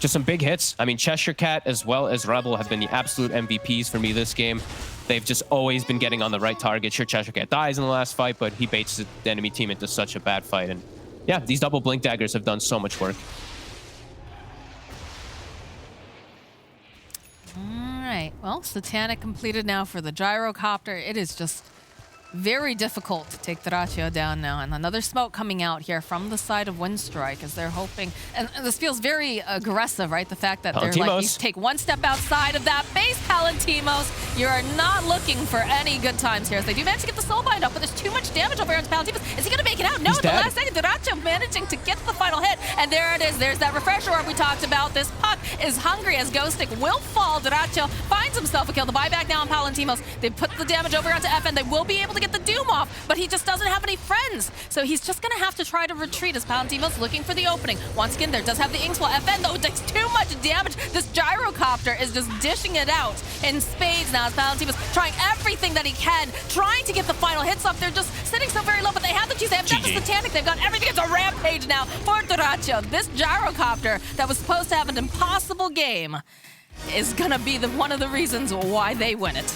Just some big hits. I mean, Cheshire Cat as well as Rebel have been the absolute MVPs for me this game. They've just always been getting on the right target. Sure, Cheshire Cat dies in the last fight, but he baits the enemy team into such a bad fight. And yeah, these double blink daggers have done so much work. Alright, well, Satanic completed now for the Gyrocopter. It is just very difficult to take Dyrachyo down now. And another smoke coming out here from the side of Windstrike as they're hoping. And this feels very aggressive, right? The fact that they're like, you take 1 step outside of that base, Palantimos. You are not looking for any good times here. As they do manage to get the Soulbind up, but there's too much damage over here on Palantimos. Is he going to make it out? No, at the last second, Dyrachyo managing to get the final hit. And there it is. There's that refresher orb we talked about. This Puck is hungry as Ghostic will fall. Dyrachyo finds himself a kill. The buyback now on Palantimos. They put the damage over onto FN. They will be able to get the Doom off, but he just doesn't have any friends. So he's just going to have to try to retreat as Palantimos looking for the opening. Once again, there does have the Inkswell. FN, though, takes too much damage. This Gyrocopter is just dishing it out in spades now as Palantimos trying everything that he can, trying to get the final hits off. They're just sitting so very low, but they have the juice. They have the Satanic. They've got everything. It's a rampage now for Dyrachyo. This Gyrocopter that was supposed to have an impossible game is going to be one of the reasons why they win it.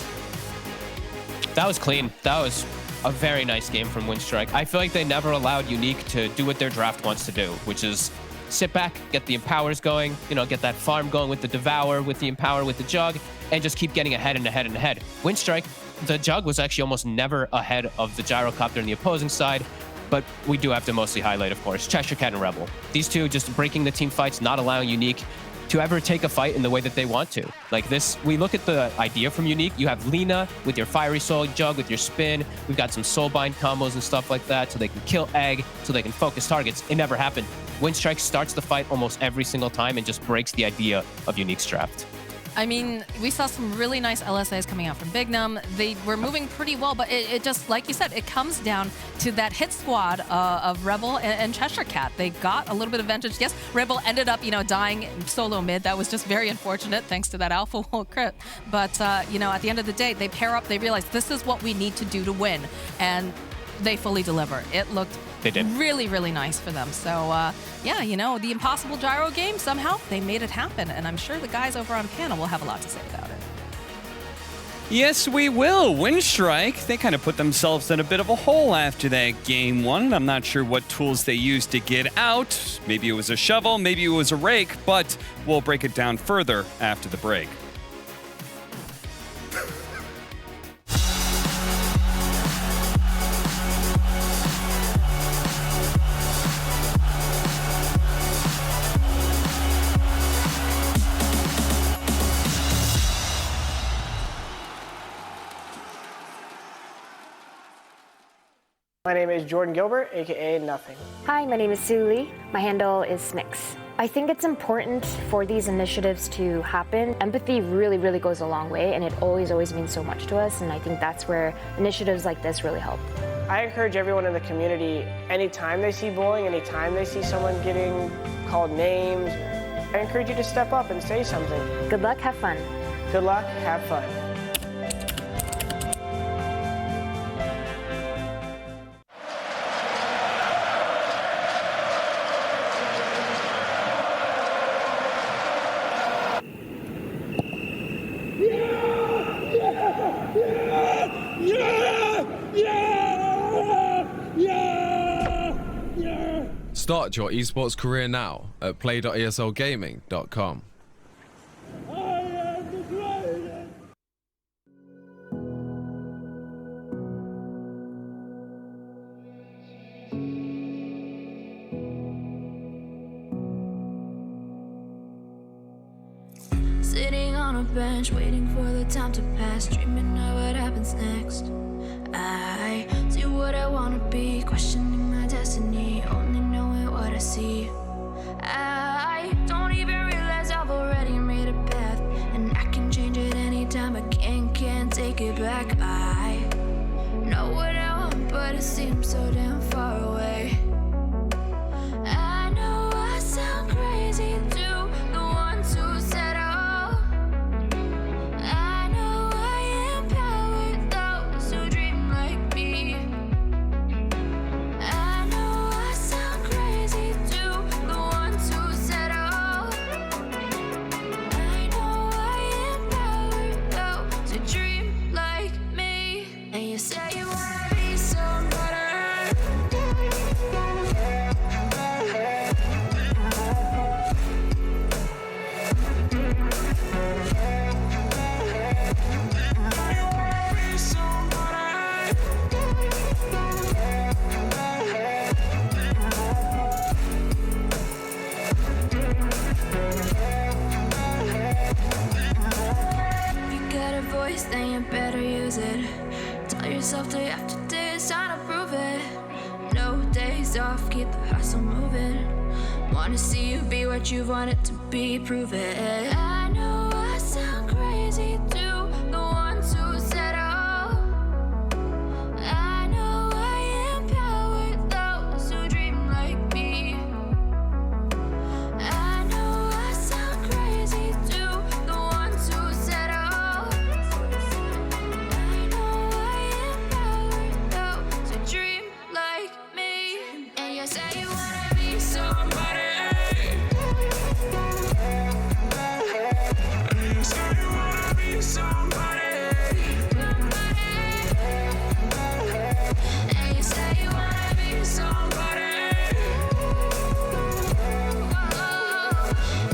That was clean. That was a very nice game from Windstrike. I feel like they never allowed Unique to do what their draft wants to do, which is sit back, get the Empowers going, get that farm going with the Devour, with the Empower, with the Jug, and just keep getting ahead and ahead and ahead. Windstrike, the Jug was actually almost never ahead of the Gyrocopter on the opposing side, but we do have to mostly highlight, of course, Cheshire Cat and Rebel. These two just breaking the team fights, not allowing Unique to ever take a fight in the way that they want to. Like this, we look at the idea from Unique. You have Lina with your Fiery Soul, Jug with your Spin. We've got some Soulbind combos and stuff like that so they can kill Egg, so they can focus targets. It never happened. Windstrike starts the fight almost every single time and just breaks the idea of Unique's draft. I mean, we saw some really nice LSAs coming out from Bignum. They were moving pretty well, but it just, like you said, it comes down to that hit squad of Rebel and Cheshire Cat. They got a little bit of advantage. Yes, Rebel ended up, dying solo mid. That was just very unfortunate thanks to that Alpha Wall crit. But, at the end of the day, they pair up. They realize this is what we need to do to win. And they fully deliver. It looked really, really nice for them. So, the impossible gyro game, somehow they made it happen. And I'm sure the guys over on panel will have a lot to say about it. Yes, we will. Windstrike, they kind of put themselves in a bit of a hole after that game 1. I'm not sure what tools they used to get out. Maybe it was a shovel, maybe it was a rake, but we'll break it down further after the break. My name is Jordan Gilbert, aka Nothing. Hi, my name is Sue Lee. My handle is Smix. I think it's important for these initiatives to happen. Empathy really, really goes a long way, and it always means so much to us, and I think that's where initiatives like this really help. I encourage everyone in the community, anytime they see bullying, anytime they see someone getting called names, I encourage you to step up and say something. Good luck, have fun. Good luck, have fun. Start your esports career now at play.eslgaming.com. Sitting on a bench, waiting for the time to pass, dreaming of what happens next. I see what I wanna be, questioning my destiny, only knowing what I see. I don't even realize I've already made a path, and I can change it anytime, but can't take it back. I know what I want, but it seems so damn far away. I know I sound crazy to the ones who said oh. I know I empower those who dream like me. I know I sound crazy to the ones who said oh. I know I empower those who dream like me. And you say you wanna be somebody. Voice, then you better use it. Tell yourself day after day it's time to prove it. No days off, keep the hustle moving. Wanna see you be what you wanted to be, prove it. I know I sound crazy to the ones who said oh. I know I empower those who dream like me. I know I sound crazy to the ones who said oh. Dream like me. And you say you wanna be somebody. And you say you wanna be somebody. And you say you wanna be somebody.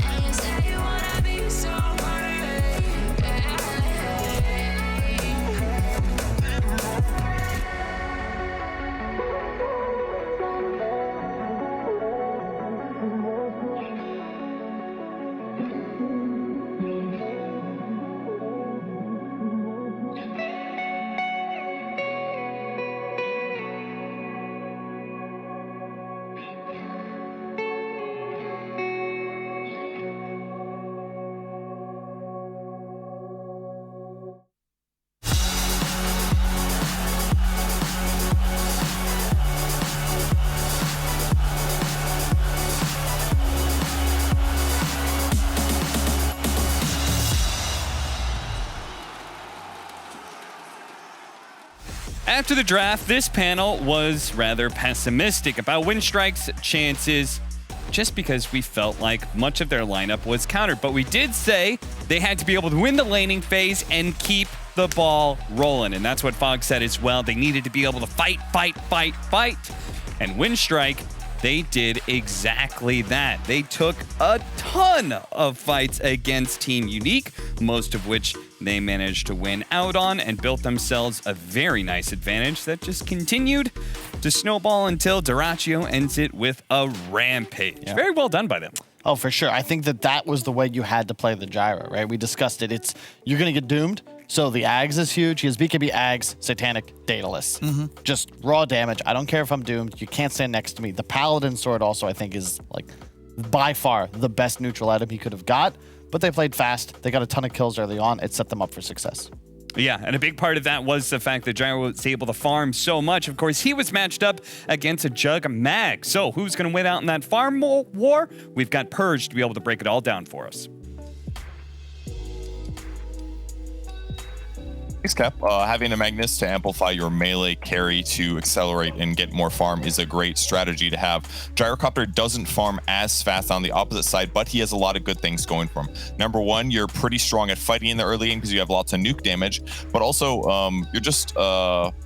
And you say you wanna be somebody. After the draft, this panel was rather pessimistic about Winstrike's chances just because we felt like much of their lineup was countered. But we did say they had to be able to win the laning phase and keep the ball rolling. And that's what Fog said as well. They needed to be able to fight. And Winstrike, they did exactly that. They took a ton of fights against Team Unique, most of which they managed to win out on and built themselves a very nice advantage that just continued to snowball until Duraccio ends it with a rampage. Yeah. Very well done by them. Oh, for sure. I think that was the way you had to play the gyro, right? We discussed it. You're going to get doomed. So the Ags is huge. He has BKB Ags, Satanic, Daedalus. Just raw damage. I don't care if I'm doomed. You can't stand next to me. The Paladin Sword also, I think, is like by far the best neutral item he could have got. But they played fast. They got a ton of kills early on. It set them up for success. Yeah, and a big part of that was the fact that Gyro was able to farm so much. Of course, he was matched up against a Jug Mag. So who's going to win out in that farm war? We've got Purge to be able to break it all down for us. Thanks, Cap. Having a Magnus to amplify your melee carry to accelerate and get more farm is a great strategy to have. Gyrocopter doesn't farm as fast on the opposite side, but he has a lot of good things going for him. Number one, you're pretty strong at fighting in the early game because you have lots of nuke damage, but also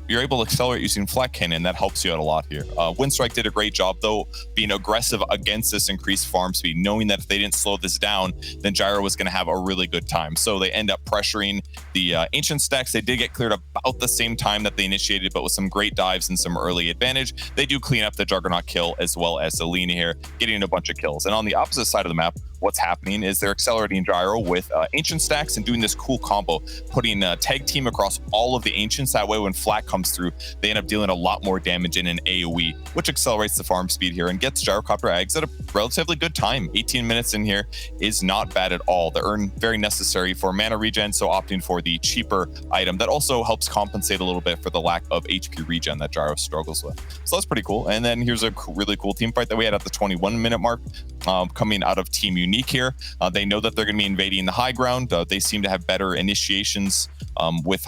you're able to accelerate using Flak Cannon. That helps you out a lot here. Windstrike did a great job, though, being aggressive against this increased farm speed, knowing that if they didn't slow this down, then Gyro was going to have a really good time. So they end up pressuring the Ancient stacks. They did get cleared about the same time that they initiated, but with some great dives and some early advantage. They do clean up the Juggernaut kill as well as Selena here, getting a bunch of kills. And on the opposite side of the map, what's happening is they're accelerating Gyro with Ancient stacks and doing this cool combo, putting tag team across all of the Ancients. That way, when Flak comes through, they end up dealing a lot more damage in an AoE, which accelerates the farm speed here and gets Gyrocopter Ags at a relatively good time. 18 minutes in here is not bad at all. The earn very necessary for mana regen, so opting for the cheaper item that also helps compensate a little bit for the lack of HP regen that Gyro struggles with. So that's pretty cool. And then here's a really cool team fight that we had at the 21-minute mark, coming out of Team Unique here. They know that they're going to be invading the high ground. They seem to have better initiations with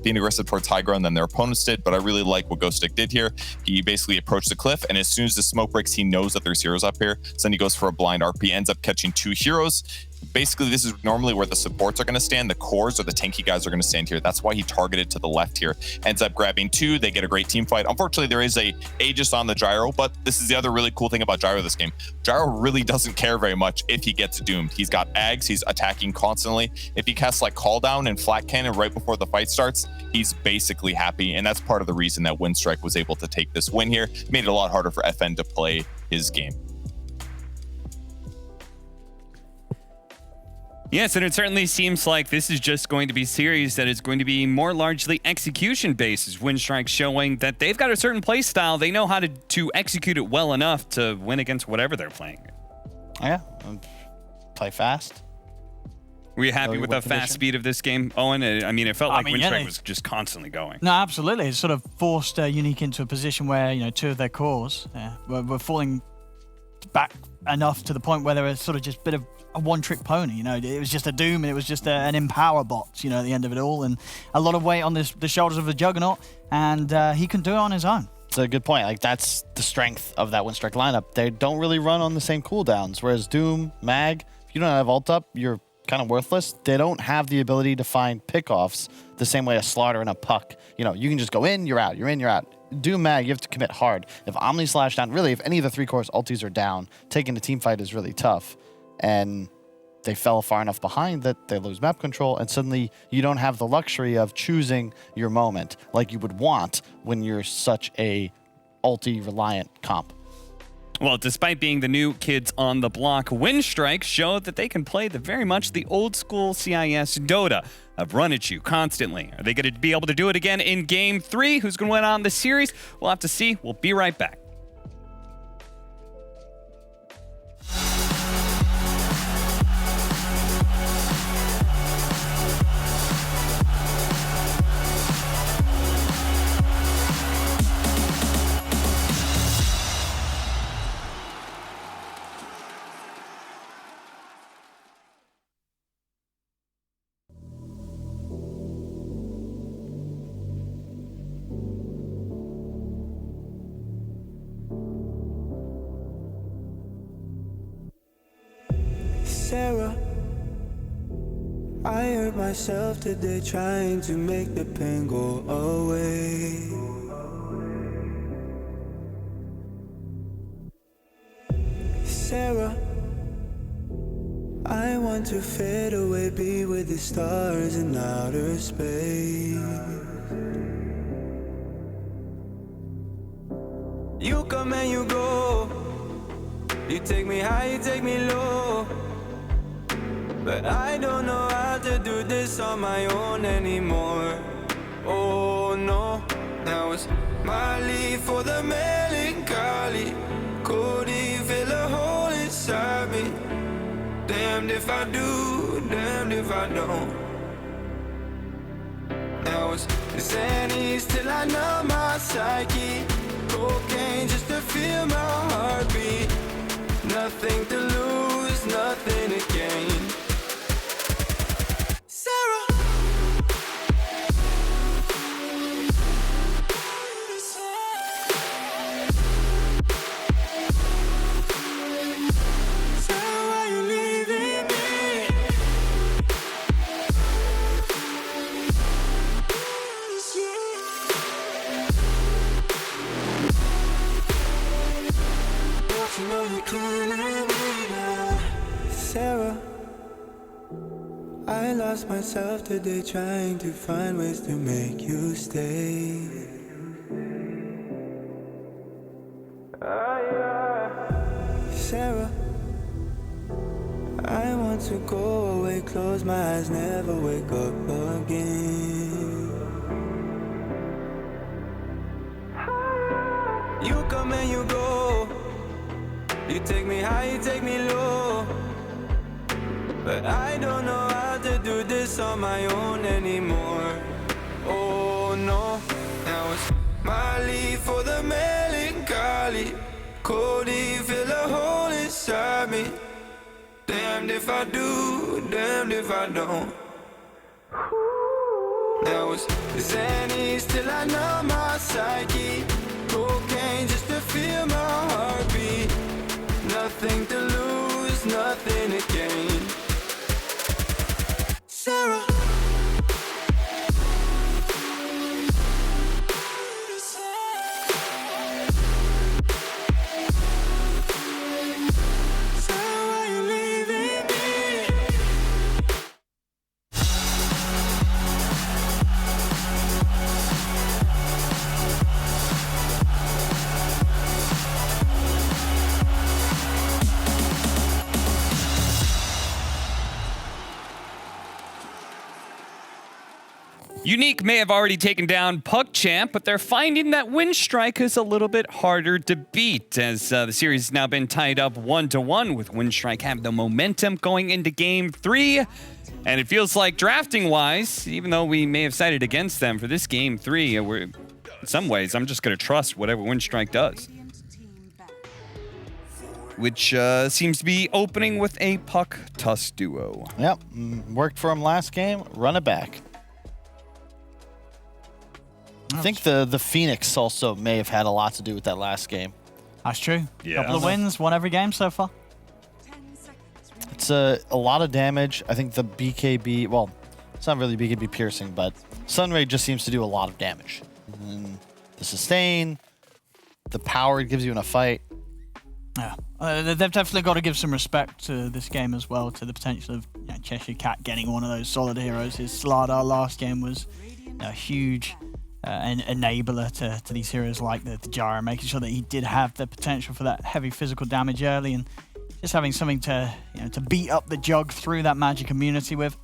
being aggressive towards high ground than their opponents did, but I really like what Ghostic did here. He basically approached the cliff, and as soon as the smoke breaks, he knows that there's heroes up here, so then he goes for a blind RP, ends up catching 2 heroes. Basically, this is normally where the supports are going to stand. The cores or the tanky guys are going to stand here. That's why he targeted to the left here. Ends up grabbing 2. They get a great team fight. Unfortunately, there is a Aegis on the Gyro, but this is the other really cool thing about Gyro this game. Gyro really doesn't care very much if he gets doomed. He's got Ags. He's attacking constantly. If he casts like Call Down and Flak Cannon right before the fight starts, he's basically happy. And that's part of the reason that Windstrike was able to take this win here. Made it a lot harder for FN to play his game. Yes, and it certainly seems like this is just going to be a series that is going to be more largely execution-based, as Windstrike showing that they've got a certain play style. They know how to execute it well enough to win against whatever they're playing. Yeah, play fast. Were you happy with the fast speed of this game, Owen? I mean, it felt like Windstrike was just constantly going. No, absolutely. It sort of forced Unique into a position where, 2 of their cores were falling back enough to the point where they were sort of just a bit of a one-trick pony. It was just a Doom and it was just an Empower bot, at the end of it all, and a lot of weight on the shoulders of the Juggernaut, and he can do it on his own. It's a good point. Like, that's the strength of that Windstrike lineup. They don't really run on the same cooldowns, whereas Doom, Mag, if you don't have ult up, you're kind of worthless. They don't have the ability to find pickoffs the same way a Slaughter and a Puck. You can just go in, you're out, you're in, you're out. Doom Mag, you have to commit hard. If Omni Slash down, really, if any of the 3 cores ultis are down, taking a team fight is really tough. And they fell far enough behind that they lose map control, and suddenly you don't have the luxury of choosing your moment like you would want when you're such a ulti-reliant comp. Well, despite being the new kids on the block, Windstrike showed that they can play very much the old school CIS Dota of run at you constantly. Are they going to be able to do it again in Game 3? Who's going to win on the series? We'll have to see. We'll be right back. Sarah, I hurt myself today trying to make the pain go away. Sarah, I want to fade away, be with the stars in outer space. You come and you go, you take me high, you take me low, but I don't know how to do this on my own anymore. Oh no, now it's my leave for the melancholy. Cody fill a hole inside me. Damned if I do, damned if I don't. Now it's Xannies till I numb my psyche. Cocaine just to feel my heartbeat. Nothing to lose, nothing to gain. Sarah. Sarah, why you leaving me? Don't you know you clearly need her? Sarah, I lost myself today trying to find ways to make you stay. Sarah, I want to go away, close my eyes, never wake up again. You come and you go. You take me high, you take me low. But I don't know how to do this on my own anymore. Oh no, now it's my leave for the melancholy. Cody fill a hole inside me. Damned if I do, damned if I don't. Now it's Xannies till I numb my psyche. Cocaine just to feel my heartbeat. Nothing to lose, nothing to gain. Sarah. Unique may have already taken down PugChamp, but they're finding that Windstrike is a little bit harder to beat, as the series has now been tied up 1-1 with Windstrike having the momentum going into Game 3. And it feels like drafting-wise, even though we may have sided against them for this Game 3, in some ways, I'm just going to trust whatever Windstrike does. Which seems to be opening with a Puck-Tuss duo. Yep, worked for him last game, run it back. I think the Phoenix also may have had a lot to do with that last game. That's true. Yeah. Couple of wins, won every game so far. It's a lot of damage. I think the BKB, well, it's not really BKB piercing, but Sunray just seems to do a lot of damage. And the sustain, the power it gives you in a fight. Yeah, they've definitely got to give some respect to this game as well, to the potential of Cheshire Cat getting one of those solid heroes. His Slardar last game was a huge an enabler to these heroes like the Gyro, making sure that he did have the potential for that heavy physical damage early, and just having something to to beat up the Jug through that magic immunity with.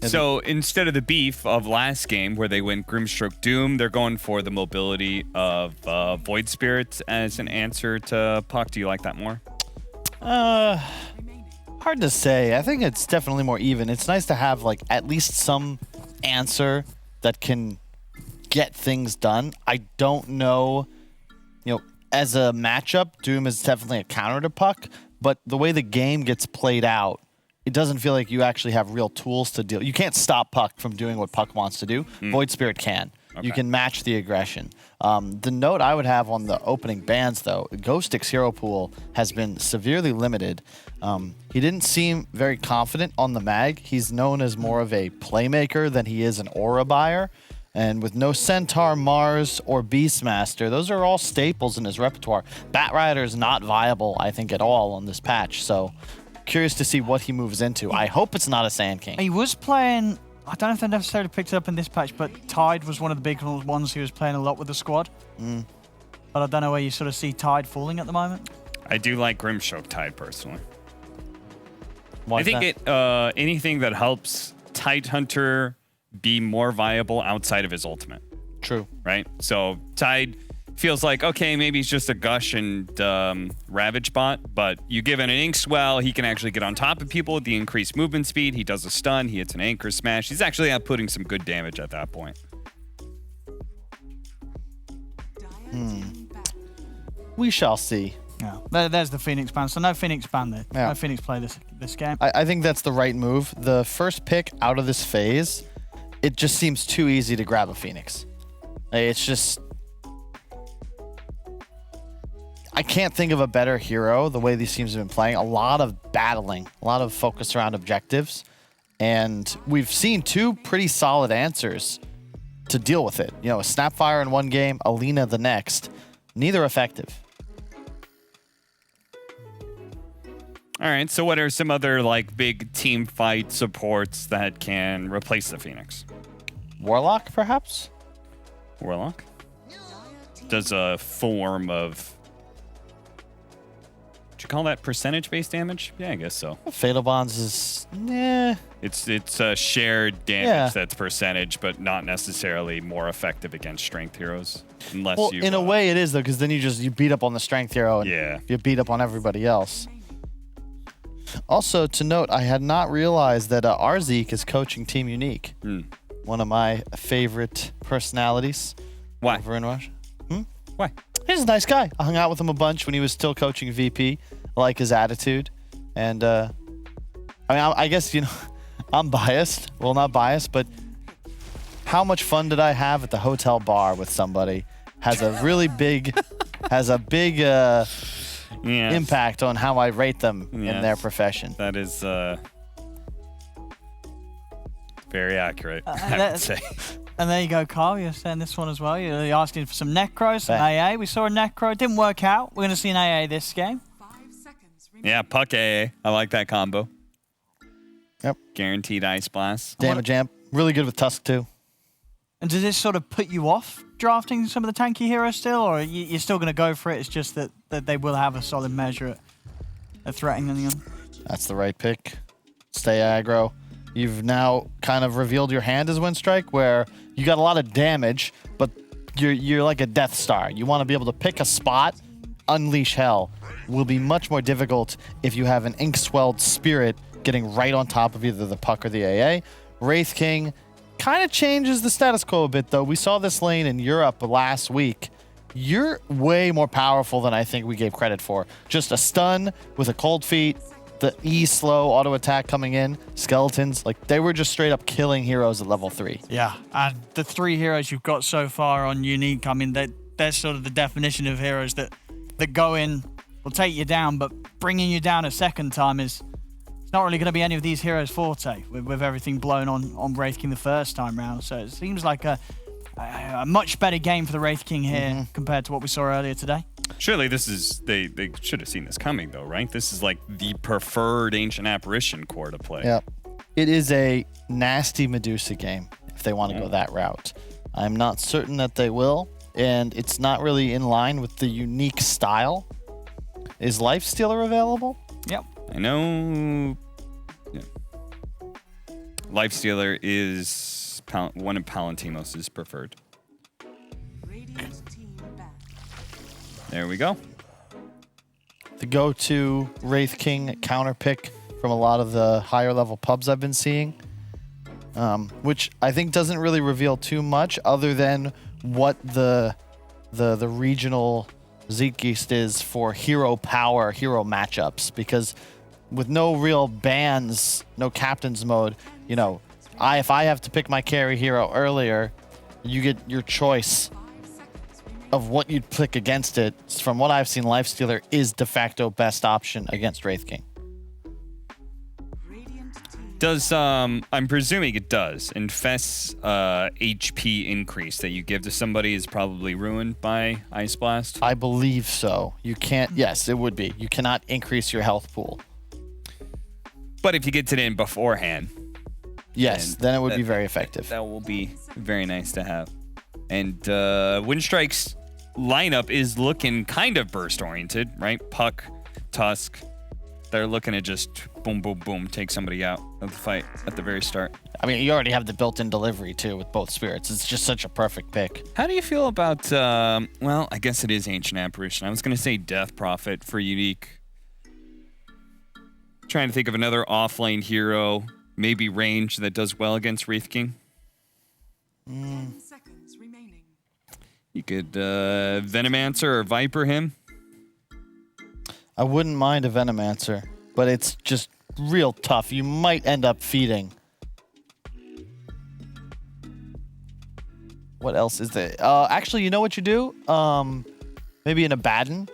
So instead of the beef of last game where they went Grimstroke Doom, they're going for the mobility of Void Spirit as an answer to Puck. Do you like that more? Hard to say. I think it's definitely more even. It's nice to have like at least some answer that can get things done. I don't know, as a matchup, Doom is definitely a counter to Puck, but the way the game gets played out, it doesn't feel like you actually have real tools to deal. You can't stop Puck from doing what Puck wants to do. Void Spirit can. Okay. You can match the aggression. The note I would have on the opening bans, though, Ghostix hero pool has been severely limited. He didn't seem very confident on the mag. He's known as more of a playmaker than he is an aura buyer. And with no Centaur, Mars, or Beastmaster, those are all staples in his repertoire. Batrider is not viable, I think, at all on this patch. So curious to see what he moves into. I hope it's not a Sand King. He was playing, I don't know if they necessarily picked it up in this patch, but Tide was one of the big ones he was playing a lot with the squad. But I don't know where you sort of see Tide falling at the moment. I do like Grimstroke Tide personally. I think anything that helps Tidehunter be more viable outside of his ultimate. True. Right? So Tide feels like, okay, maybe he's just a Gush and Ravage bot, but you give it an Ink Swell, he can actually get on top of people with the increased movement speed. He does a stun, he hits an Anchor Smash. He's actually outputting some good damage at that point. We shall see. Yeah. There's the Phoenix ban. So no Phoenix ban there. Yeah. No Phoenix play this game. I think that's the right move. The first pick out of this phase, it just seems too easy to grab a Phoenix. It's just... I can't think of a better hero the way these teams have been playing. A lot of battling, a lot of focus around objectives. And we've seen two pretty solid answers to deal with it. You know, a Snapfire in one game, Alina the next. Neither effective. All right, so what are some other like big team fight supports that can replace the Phoenix? Warlock, perhaps? Warlock? Does a form of... Would you call that percentage-based damage? Yeah, I guess so. Fatal Bonds is... yeah. It's a shared damage that's percentage, but not necessarily more effective against strength heroes. Unless well, you... in a way it is, though, because then you beat up on the strength hero and you beat up on everybody else. Also, to note, I had not realized that Arzeek is coaching Team Unique. One of my favorite personalities. Why? Over in Russia. Why? He's a nice guy. I hung out with him a bunch when he was still coaching VP. I like his attitude. And, I mean, I guess, you know, I'm biased. Well, not biased, but how much fun did I have at the hotel bar with somebody has a really big, impact on how I rate them in their profession. That is very accurate, I would say. And there you go, Carl. You're saying this one as well. You're asking for some Necro, some AA. We saw a Necro. It didn't work out. We're going to see an AA this game. Yeah, Puck AA. I like that combo. Yep. Guaranteed Ice Blast. Damage amp. Really good with Tusk, too. And does this sort of put you off drafting some of the tanky heroes still, or you're still going to go for it? It's just that they will have a solid measure at threatening them. That's the right pick. Stay aggro. You've now kind of revealed your hand as Windstrike, where you got a lot of damage, but you're like a Death Star. You want to be able to pick a spot, unleash hell. Will be much more difficult if you have an ink-swelled spirit getting right on top of either the Puck or the AA. Wraith King kind of changes the status quo a bit, though. We saw this lane in Europe last week. You're way more powerful than I think we gave credit for. Just a stun with a cold feet, the E slow auto attack coming in, skeletons, like they were just straight up killing heroes at level 3. Yeah, and the 3 heroes you've got so far on Unique, I mean, they're sort of the definition of heroes that go in, will take you down, but bringing you down a second time is not really going to be any of these heroes' forte with everything blown on Wraith King the first time round. So it seems like a much better game for the Wraith King here compared to what we saw earlier today. Surely this is, they should have seen this coming though, right? This is like the preferred Ancient Apparition core to play. Yep. It is a nasty Medusa game if they want to go that route. I'm not certain that they will, and it's not really in line with the Unique style. Is Lifestealer available? Yep. I know. Yeah. Lifestealer is one of Palantimos' preferred. There we go. The go-to Wraith King counter pick from a lot of the higher level pubs I've been seeing, which I think doesn't really reveal too much other than what the regional Zeitgeist is for hero power, hero matchups, because with no real bans, no captain's mode, you know, if I have to pick my carry hero earlier, you get your choice of what you'd pick against it. From what I've seen, Lifestealer is de facto best option against Wraith King. Does, I'm presuming it does. Infest's HP increase that you give to somebody is probably ruined by Ice Blast? I believe so. You can't, yes, it would be. You cannot increase your health pool. But if you get it in beforehand. Yes, then it would be very effective. That will be very nice to have. And Windstrike's lineup is looking kind of burst-oriented, right? Puck, Tusk, They're looking to just boom, boom, boom, take somebody out of the fight at the very start. I mean, you already have the built-in delivery, too, with both spirits. It's just such a perfect pick. How do you feel about, well, I guess it is Ancient Apparition. I was going to say Death Prophet for Unique. Trying to think of another offlane hero, maybe range that does well against Wraith King. You could Venomancer or Viper him. I wouldn't mind a Venomancer, but it's just real tough. You might end up feeding. What else is there? Actually, you know what you do? Maybe an Abaddon.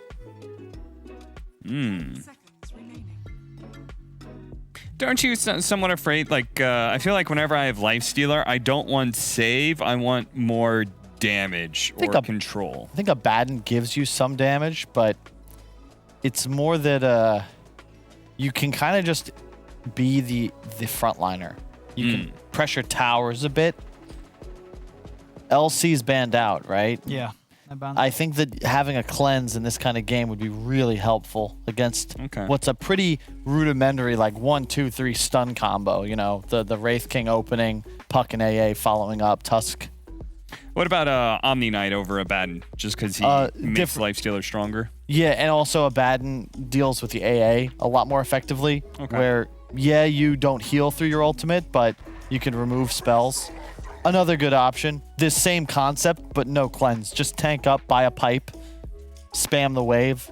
Aren't you somewhat afraid? Like, I feel like whenever I have Lifestealer, I don't want save. I want more damage or control. I think Abaddon gives you some damage, but it's more that you can kind of just be the frontliner. You can pressure towers a bit. LC's banned out, right? Yeah. I think that having a cleanse in this kind of game would be really helpful against what's a pretty rudimentary, like 1, 2, 3 stun combo. You know, the Wraith King opening, Puck and AA following up, Tusk. What about Omni Knight over Abaddon? Just because he makes Lifestealer stronger? Yeah, and also Abaddon deals with the AA a lot more effectively. Where, yeah, you don't heal through your ultimate, but you can remove spells. Another good option. This same concept, but no cleanse. Just tank up, buy a pipe, spam the wave.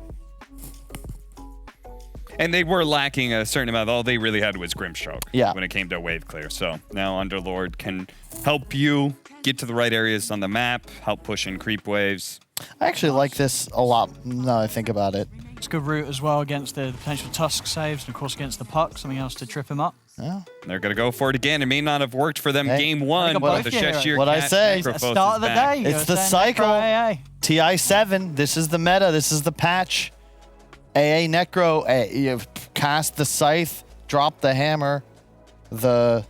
And they were lacking a certain amount. All they really had was Grimstroke yeah. when it came to wave clear. So now Underlord can help you get to the right areas on the map, help push in creep waves. I actually like this a lot now I think about it. It's a good route as well against the potential Tusk saves, and of course against the Puck, something else to trip him up. Yeah. They're going to go for it again. It may not have worked for them game one, but the Cheshire What I say, start of the day. It's the cycle. TI7, this is the meta, this is the patch. AA Necro, you cast the Scythe, drop the Hammer, the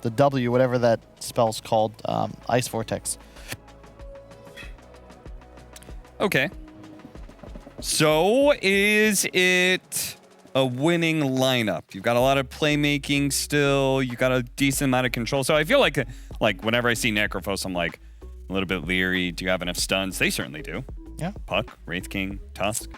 W, whatever that spell's called, Ice Vortex. Okay. So, is it a winning lineup? You've got a lot of playmaking still. You got a decent amount of control. So I feel like whenever I see Necrophos, I'm like a little bit leery. Do you have enough stuns? They certainly do. Yeah. Puck, Wraith King, Tusk.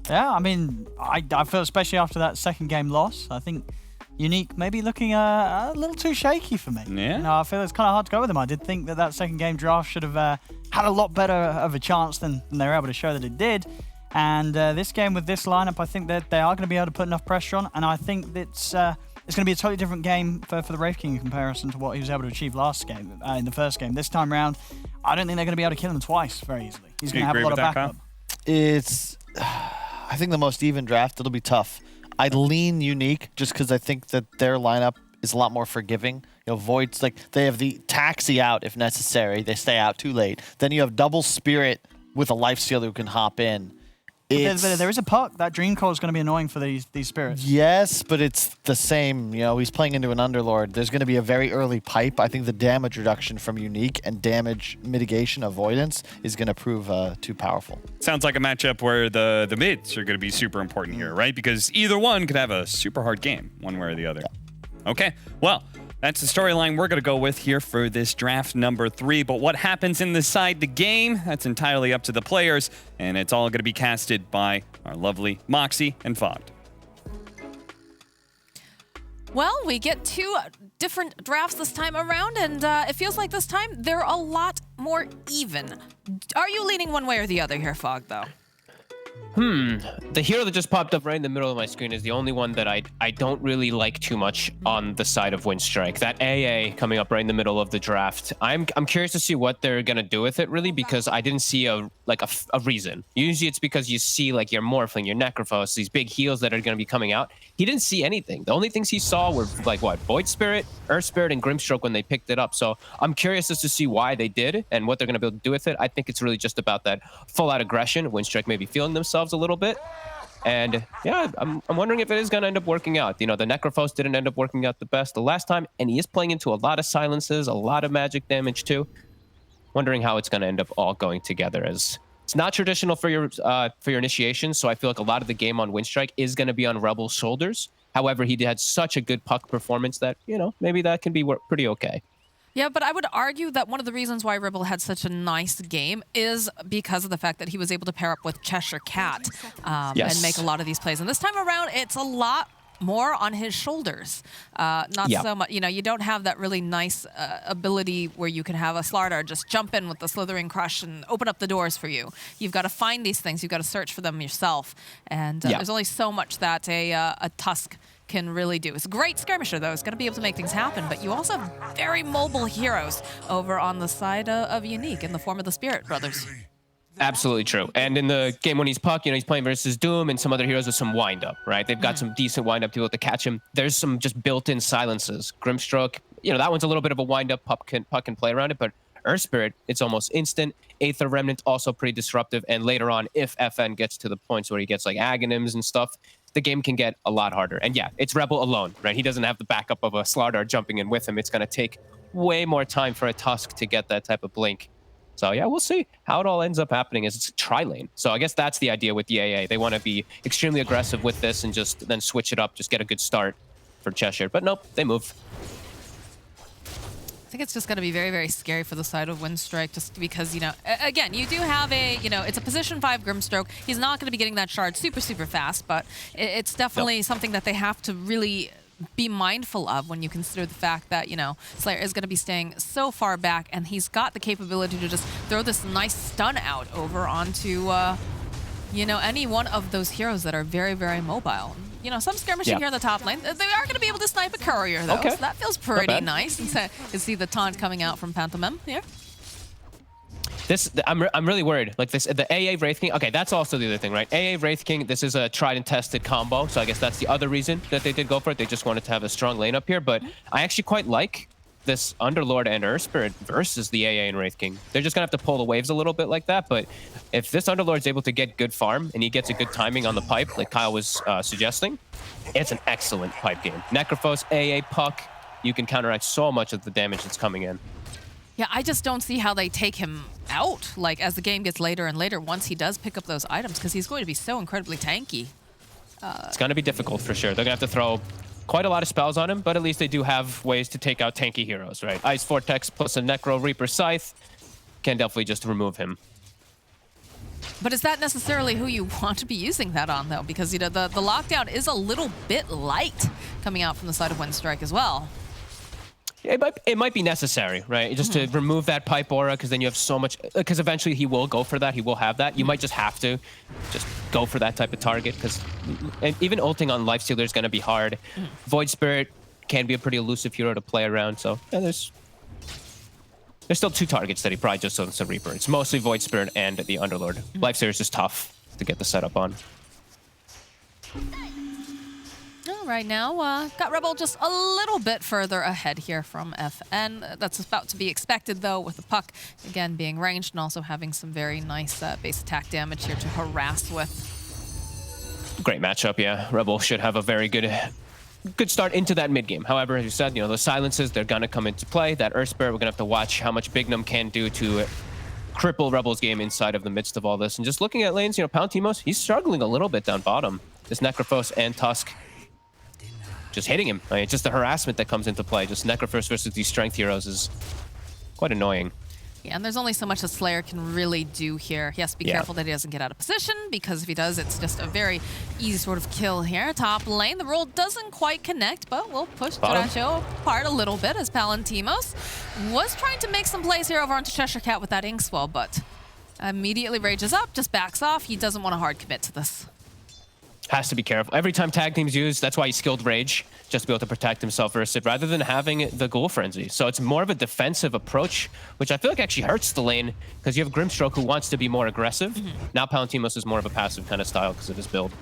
Yeah, I mean, I feel especially after that second game loss, I think Unique maybe looking a little too shaky for me. Yeah. You know, I feel it's kind of hard to go with them. I did think that second game draft should have had a lot better of a chance than they were able to show that it did. And this game with this lineup, I think that they are going to be able to put enough pressure on. And I think that it's going to be a totally different game for the Wraith King in comparison to what he was able to achieve last game, in the first game. This time round, I don't think they're going to be able to kill him twice very easily. He's going to have a lot of backup. I think the most even draft, it'll be tough. I'd lean Unique just because I think that their lineup is a lot more forgiving. You know, Void's like, they have the Taxi out if necessary. They stay out too late. Then you have Double Spirit with a Lifestealer who can hop in. There is a Puck. That Dream Core is going to be annoying for these spirits. Yes, but it's the same. You know, he's playing into an Underlord. There's going to be a very early pipe. I think the damage reduction from Unique and damage mitigation avoidance is going to prove too powerful. Sounds like a matchup where the mids are going to be super important here, right? Because either one could have a super hard game, one way or the other. Yeah. Okay, well, that's the storyline we're going to go with here for this draft number 3. But what happens inside the game, that's entirely up to the players. And it's all going to be casted by our lovely Moxie and Fogged. Well, we get 2 different drafts this time around, and it feels like this time they're a lot more even. Are you leaning one way or the other here, Fog, though? The hero that just popped up right in the middle of my screen is the only one that I don't really like too much on the side of Windstrike. That AA coming up right in the middle of the draft. I'm curious to see what they're gonna do with it, really, because I didn't see a reason. Usually it's because you see like your Morphling, your Necrophos, these big heals that are gonna be coming out. He didn't see anything. The only things he saw were like what, Void Spirit, Earth Spirit, and Grimstroke when they picked it up. So I'm curious as to see why they did and what they're gonna be able to do with it. I think it's really just about that full-out aggression. Windstrike maybe feeling themselves a little bit. And yeah, I'm wondering if it is going to end up working out. You know, the Necrophos didn't end up working out the best the last time, and he is playing into a lot of silences, a lot of magic damage too. Wondering how it's going to end up all going together as It's not traditional for your initiation, so I feel like a lot of the game on Windstrike is going to be on Rebel's shoulders. However, he had such a good puck performance that, you know, maybe that can be pretty okay. Yeah, but I would argue that one of the reasons why Rebel had such a nice game is because of the fact that he was able to pair up with Cheshire Cat and make a lot of these plays. And this time around, it's a lot more on his shoulders. Not so much, you know, you don't have that really nice ability where you can have a Slardar just jump in with the Slithering Crush and open up the doors for you. You've got to find these things. You've got to search for them yourself. And there's only so much that a Tusk can really do. It's a great skirmisher, though. It's going to be able to make things happen, but you also have very mobile heroes over on the side of Unique in the form of the Spirit Brothers. Absolutely true. And in the game when he's puck, you know, he's playing versus Doom and some other heroes with some wind-up, right? They've got some decent wind-up to be able to catch him. There's some just built-in silences. Grimstroke, you know, that one's a little bit of a wind-up, puck can play around it, but Earth Spirit, it's almost instant. Aether Remnant, also pretty disruptive. And later on, if FN gets to the points where he gets like Aghanims and stuff, the game can get a lot harder. And yeah, it's Rebel alone, right? He doesn't have the backup of a Slardar jumping in with him. It's going to take way more time for a Tusk to get that type of blink. So yeah, we'll see how it all ends up happening. Is it's a tri-lane. So I guess that's the idea with the AA. They want to be extremely aggressive with this and just then switch it up, just get a good start for Cheshire. But nope, they move. I think it's just going to be very, very scary for the side of Windstrike, just because, you know, again, you do have a, you know, it's a position 5 Grimstroke. He's not going to be getting that shard super, super fast, but it's definitely something that they have to really be mindful of when you consider the fact that, you know, Slayer is going to be staying so far back, and he's got the capability to just throw this nice stun out over onto, you know, any one of those heroes that are very, very mobile. You know, some skirmishing here in the top lane. They are going to be able to snipe a courier, though, so that feels pretty nice. And so you can see the taunt coming out from Pantomime here. I'm really worried. Like this, the AA Wraith King. Okay, that's also the other thing, right? AA Wraith King. This is a tried and tested combo, so I guess that's the other reason that they did go for it. They just wanted to have a strong lane up here. But I actually quite like this Underlord and Earth Spirit versus the AA and Wraith King. They're just gonna have to pull the waves a little bit like that. But if this Underlord's able to get good farm and he gets a good timing on the pipe, like Kyle was suggesting, it's an excellent pipe game. Necrophos, AA, Puck. You can counteract so much of the damage that's coming in. Yeah, I just don't see how they take him out, like, as the game gets later and later once he does pick up those items, because he's going to be so incredibly tanky. It's going to be difficult for sure. They're going to have to throw quite a lot of spells on him, but at least they do have ways to take out tanky heroes, right? Ice Vortex plus a Necro Reaper Scythe can definitely just remove him. But is that necessarily who you want to be using that on, though? Because, you know, the lockdown is a little bit light coming out from the side of Windstrike as well. It might be necessary, right? Just to remove that pipe aura, because then you have so much. Because eventually he will go for that. He will have that. You might just have to just go for that type of target, because even ulting on Lifestealer is going to be hard. Void Spirit can be a pretty elusive hero to play around. So yeah, there's still 2 targets that he probably just owns the Reaper. It's mostly Void Spirit and the Underlord. Lifestealer is just tough to get the setup on. Right now, got Rebel just a little bit further ahead here from FN. That's about to be expected, though, with the puck, again, being ranged and also having some very nice base attack damage here to harass with. Great matchup, yeah. Rebel should have a very good start into that mid game. However, as you said, you know, those silences, they're going to come into play. That Earth Spirit, we're going to have to watch how much Bignum can do to cripple Rebel's game inside of the midst of all this. And just looking at lanes, you know, Pantomime, he's struggling a little bit down bottom. This Necrophos and Tusk just hitting him. I mean, just the harassment that comes into play. Just Necrophos versus these strength heroes is quite annoying. Yeah, and there's only so much a Slayer can really do here. He has to be careful that he doesn't get out of position, because if he does, it's just a very easy sort of kill here. Top lane, the roll doesn't quite connect, but we'll push Duracho apart a little bit as Palantimos was trying to make some plays here over onto Cheshire Cat with that Inkswell, but immediately rages up, just backs off. He doesn't want to hard commit to this. Has to be careful. Every time tag team's used, that's why he skilled Rage, just to be able to protect himself versus it, rather than having the Ghoul Frenzy. So it's more of a defensive approach, which I feel like actually hurts the lane, because you have Grimstroke who wants to be more aggressive. Now Palantimos is more of a passive kind of style because of his build.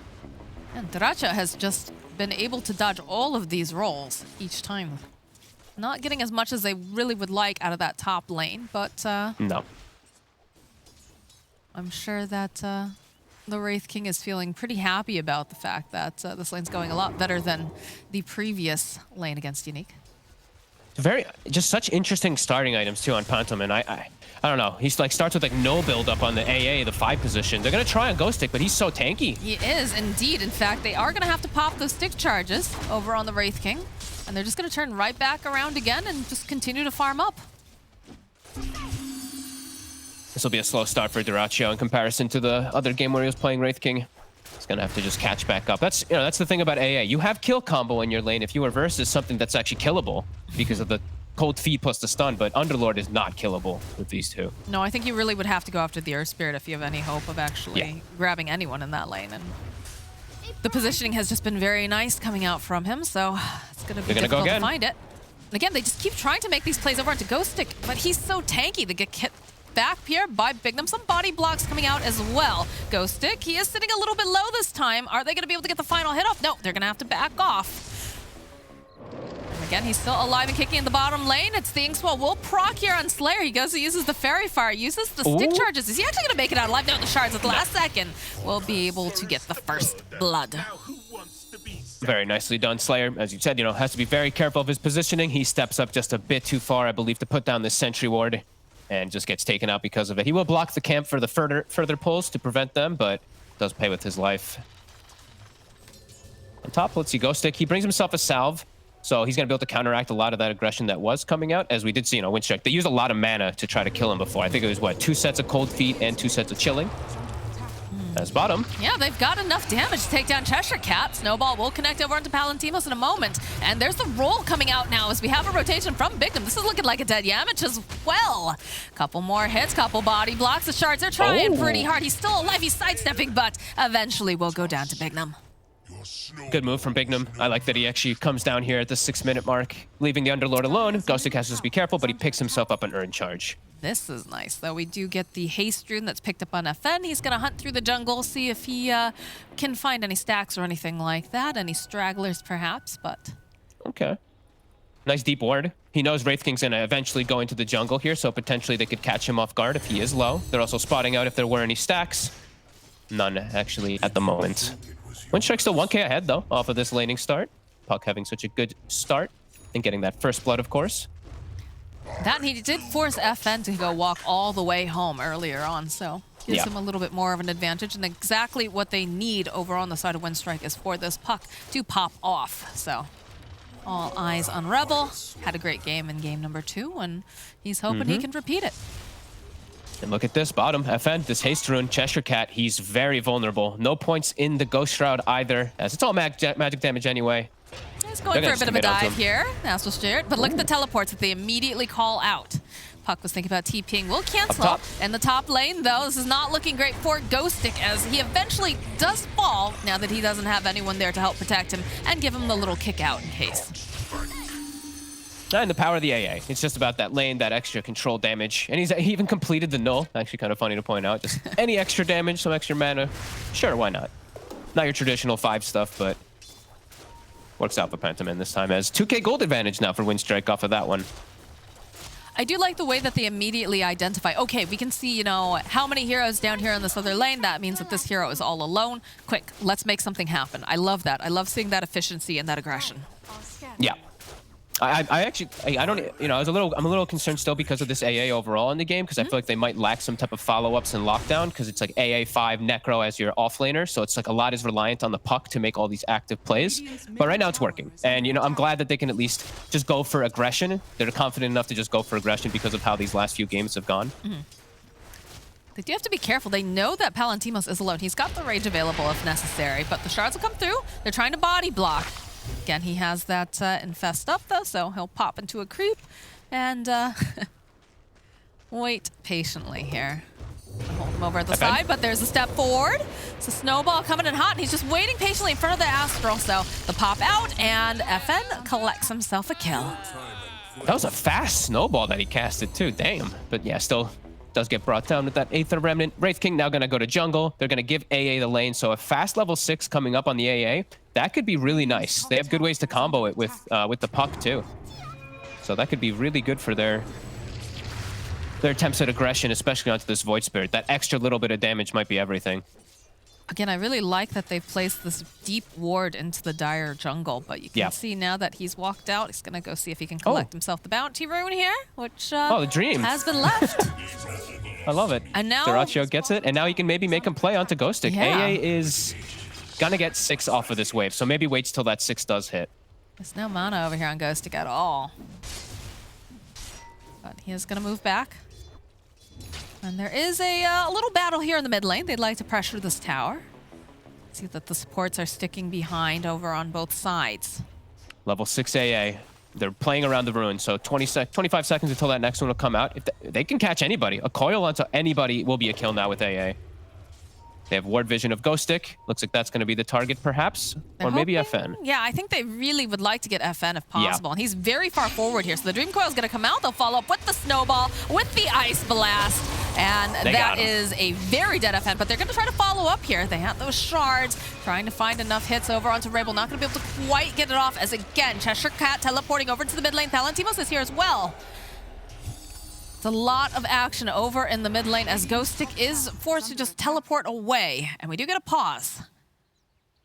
And Duracha has just been able to dodge all of these rolls each time. Not getting as much as they really would like out of that top lane, but no. I'm sure that the Wraith King is feeling pretty happy about the fact that this lane's going a lot better than the previous lane against Unique. Just such interesting starting items too on Pantomin. I don't know. He's like starts with like no build up on the AA, the 5 position. They're gonna try on Ghost Stick, but he's so tanky. He is indeed. In fact, they are gonna have to pop those stick charges over on the Wraith King, and they're just gonna turn right back around again and just continue to farm up. This will be a slow start for Dyrachyo in comparison to the other game where he was playing Wraith King. He's gonna have to just catch back up. That's that's the thing about AA. You have kill combo in your lane if you reverse is something that's actually killable because of the cold feet plus the stun, but Underlord is not killable with these two. No, I think you really would have to go after the Earth Spirit if you have any hope of actually grabbing anyone in that lane. And the positioning has just been very nice coming out from him, so it's going to be difficult to find it. And again, they just keep trying to make these plays over onto Ghost Stick, but he's so tanky. They get hit back here by Bignum. Some body blocks coming out as well. Ghost Stick, he is sitting a little bit low this time. Are they going to be able to get the final hit off? No, they're going to have to back off. Again, he's still alive and kicking in the bottom lane. It's the Inkswell will proc here on Slayer. He goes, he uses the Fairy Fire, uses the stick charges. Is he actually going to make it out alive? No, the shards at the last second will be able to get the first blood. Very nicely done, Slayer. As you said, has to be very careful of his positioning. He steps up just a bit too far, I believe, to put down this sentry ward and just gets taken out because of it. He will block the camp for the further pulls to prevent them, but does pay with his life. On top, let's see, Ghost Stick. He brings himself a salve. So he's going to be able to counteract a lot of that aggression that was coming out. As we did see, Windstrike, they used a lot of mana to try to kill him before. I think it was, what, 2 sets of Cold Feet and 2 sets of Chilling. As bottom. Yeah, they've got enough damage to take down Cheshire Cat. Snowball will connect over into Palantimos in a moment. And there's the roll coming out now as we have a rotation from Bignum. This is looking like a dead Yamich as well. Couple more hits, couple body blocks. The shards are trying pretty hard. He's still alive. He's sidestepping, but eventually will go down to Bignum. Good move from Bignum. I like that he actually comes down here at the 6-minute mark, leaving the Underlord alone. Ghost Stick has to just be careful, but he picks himself up an Urn Charge. This is nice, though. We do get the Haste Rune that's picked up on FN. He's going to hunt through the jungle, see if he can find any stacks or anything like that. Any stragglers, perhaps, but... Okay. Nice deep ward. He knows Wraith King's going to eventually go into the jungle here, so potentially they could catch him off guard if he is low. They're also spotting out if there were any stacks. None, actually, at the moment. Windstrike still 1k ahead, though, off of this laning start. Puck having such a good start and getting that first blood, of course. That, and he did force FN to go walk all the way home earlier on, so gives him a little bit more of an advantage. And exactly what they need over on the side of Windstrike is for this puck to pop off. So all eyes on Rebel. Had a great game in game number 2, and he's hoping he can repeat it. And look at this bottom, FN, this Haste Rune, Cheshire Cat, he's very vulnerable. No points in the Ghost Shroud either, as it's all magic damage anyway. He's going for a bit of a dive here, Astral Spirit, but look at the teleports that they immediately call out. Puck was thinking about TPing, will cancel. In the top lane, though, this is not looking great for Ghost Stick, as he eventually does fall, now that he doesn't have anyone there to help protect him and give him the little kick out in case. And the power of the AA. It's just about that lane, that extra control damage. And he even completed the null. Actually kind of funny to point out. Just any extra damage, some extra mana. Sure, why not? Not your traditional 5 stuff, but works out for Pantomin this time as 2k gold advantage now for Windstrike off of that one. I do like the way that they immediately identify, okay, we can see, how many heroes down here in this other lane. That means that this hero is all alone. Quick, let's make something happen. I love that. I love seeing that efficiency and that aggression. Yeah. I don't, I'm a little concerned still because of this AA overall in the game, because I feel like they might lack some type of follow-ups and lockdown, because it's like AA5 Necro as your offlaner, so it's like a lot is reliant on the puck to make all these active plays. But right now it's working, and I'm glad that they can at least just go for aggression. They're confident enough to just go for aggression because of how these last few games have gone. They do have to be careful. They know that Palantimos is alone. He's got the rage available if necessary, but the shards will come through. They're trying to body block. Again, he has that infest up, though, so he'll pop into a creep and wait patiently here. Hold him over at the side, but there's a step forward. It's a Snowball coming in hot, and he's just waiting patiently in front of the Astral, so the pop out, and FN collects himself a kill. That was a fast Snowball that he casted, too. Damn. But yeah, still does get brought down with that Aether Remnant. Wraith King now going to go to jungle. They're going to give AA the lane, so a fast level 6 coming up on the AA, that could be really nice. They have good ways to combo it with the puck, too. So that could be really good for their attempts at aggression, especially onto this Void Spirit. That extra little bit of damage might be everything. Again, I really like that they placed this deep ward into the Dire jungle, but you can see now that he's walked out, he's going to go see if he can collect himself the bounty rune here, which the dream has been left. I love it. And now Dyrachyo gets it, and now he can maybe make him play onto Ghostic. Yeah. AA is gonna get 6 off of this wave, so maybe waits till that 6 does hit. There's no mana over here on Ghostic at all. But he is going to move back. And there is a little battle here in the mid lane. They'd like to pressure this tower. See that the supports are sticking behind over on both sides. Level 6 AA. They're playing around the ruin, so 25 seconds until that next one will come out. If they can catch anybody. A coil onto anybody will be a kill now with AA. They have ward vision of Ghostic. Looks like that's going to be the target, perhaps. Or maybe FN. Yeah, I think they really would like to get FN if possible. And he's very far forward here. So the Dream Coil is going to come out. They'll follow up with the Snowball, with the Ice Blast. And that is a very dead FN. But they're going to try to follow up here. They have those shards, trying to find enough hits over onto Rabel. Not going to be able to quite get it off as, again, Cheshire Cat teleporting over to the mid lane. Palantimos is here as well. A lot of action over in the mid lane as Ghostic is forced to just teleport away. And we do get a pause.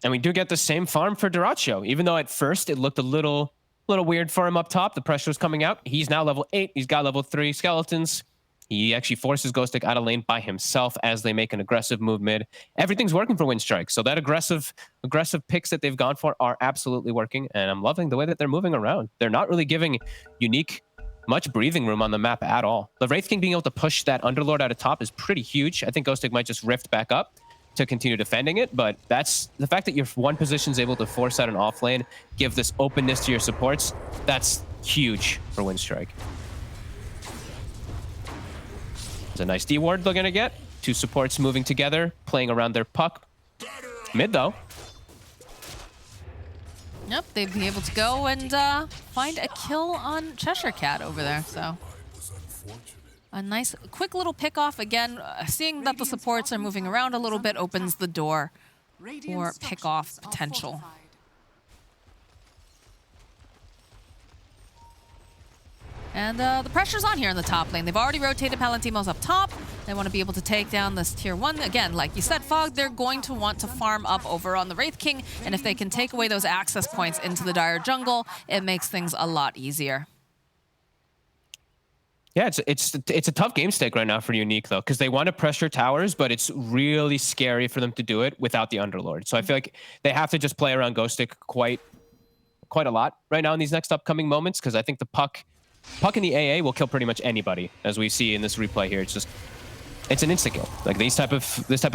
And we do get the same farm for Dyrachyo. Even though at first it looked a little weird for him up top, the pressure was coming out. He's now level 8. He's got level 3 skeletons. He actually forces Ghostic out of lane by himself as they make an aggressive move mid. Everything's working for Windstrike. So that aggressive picks that they've gone for are absolutely working. And I'm loving the way that they're moving around. They're not really giving Unique much breathing room on the map at all. The Wraith King being able to push that Underlord out of top is pretty huge. I think Ghostic might just rift back up to continue defending it, but that's the fact that your one position is able to force out an off lane, give this openness to your supports, that's huge for Windstrike. It's a nice D ward they're gonna get. 2 supports moving together, playing around their puck. Mid though. Yep, they'd be able to go and find a kill on Cheshire Cat over there. So a nice, quick little pick off. Again, seeing that the supports are moving around a little bit opens the door for pick off potential. And the pressure's on here in the top lane. They've already rotated Palantimos up top. They want to be able to take down this tier 1. Again, like you said, Fog, they're going to want to farm up over on the Wraith King. And if they can take away those access points into the Dire jungle, it makes things a lot easier. Yeah, it's a tough game stake right now for Unique, though, because they want to pressure towers, but it's really scary for them to do it without the Underlord. So I feel like they have to just play around Ghostic quite a lot right now in these next upcoming moments, because I think the puck in the AA will kill pretty much anybody, as we see in this replay here. It's an insta kill. Like this type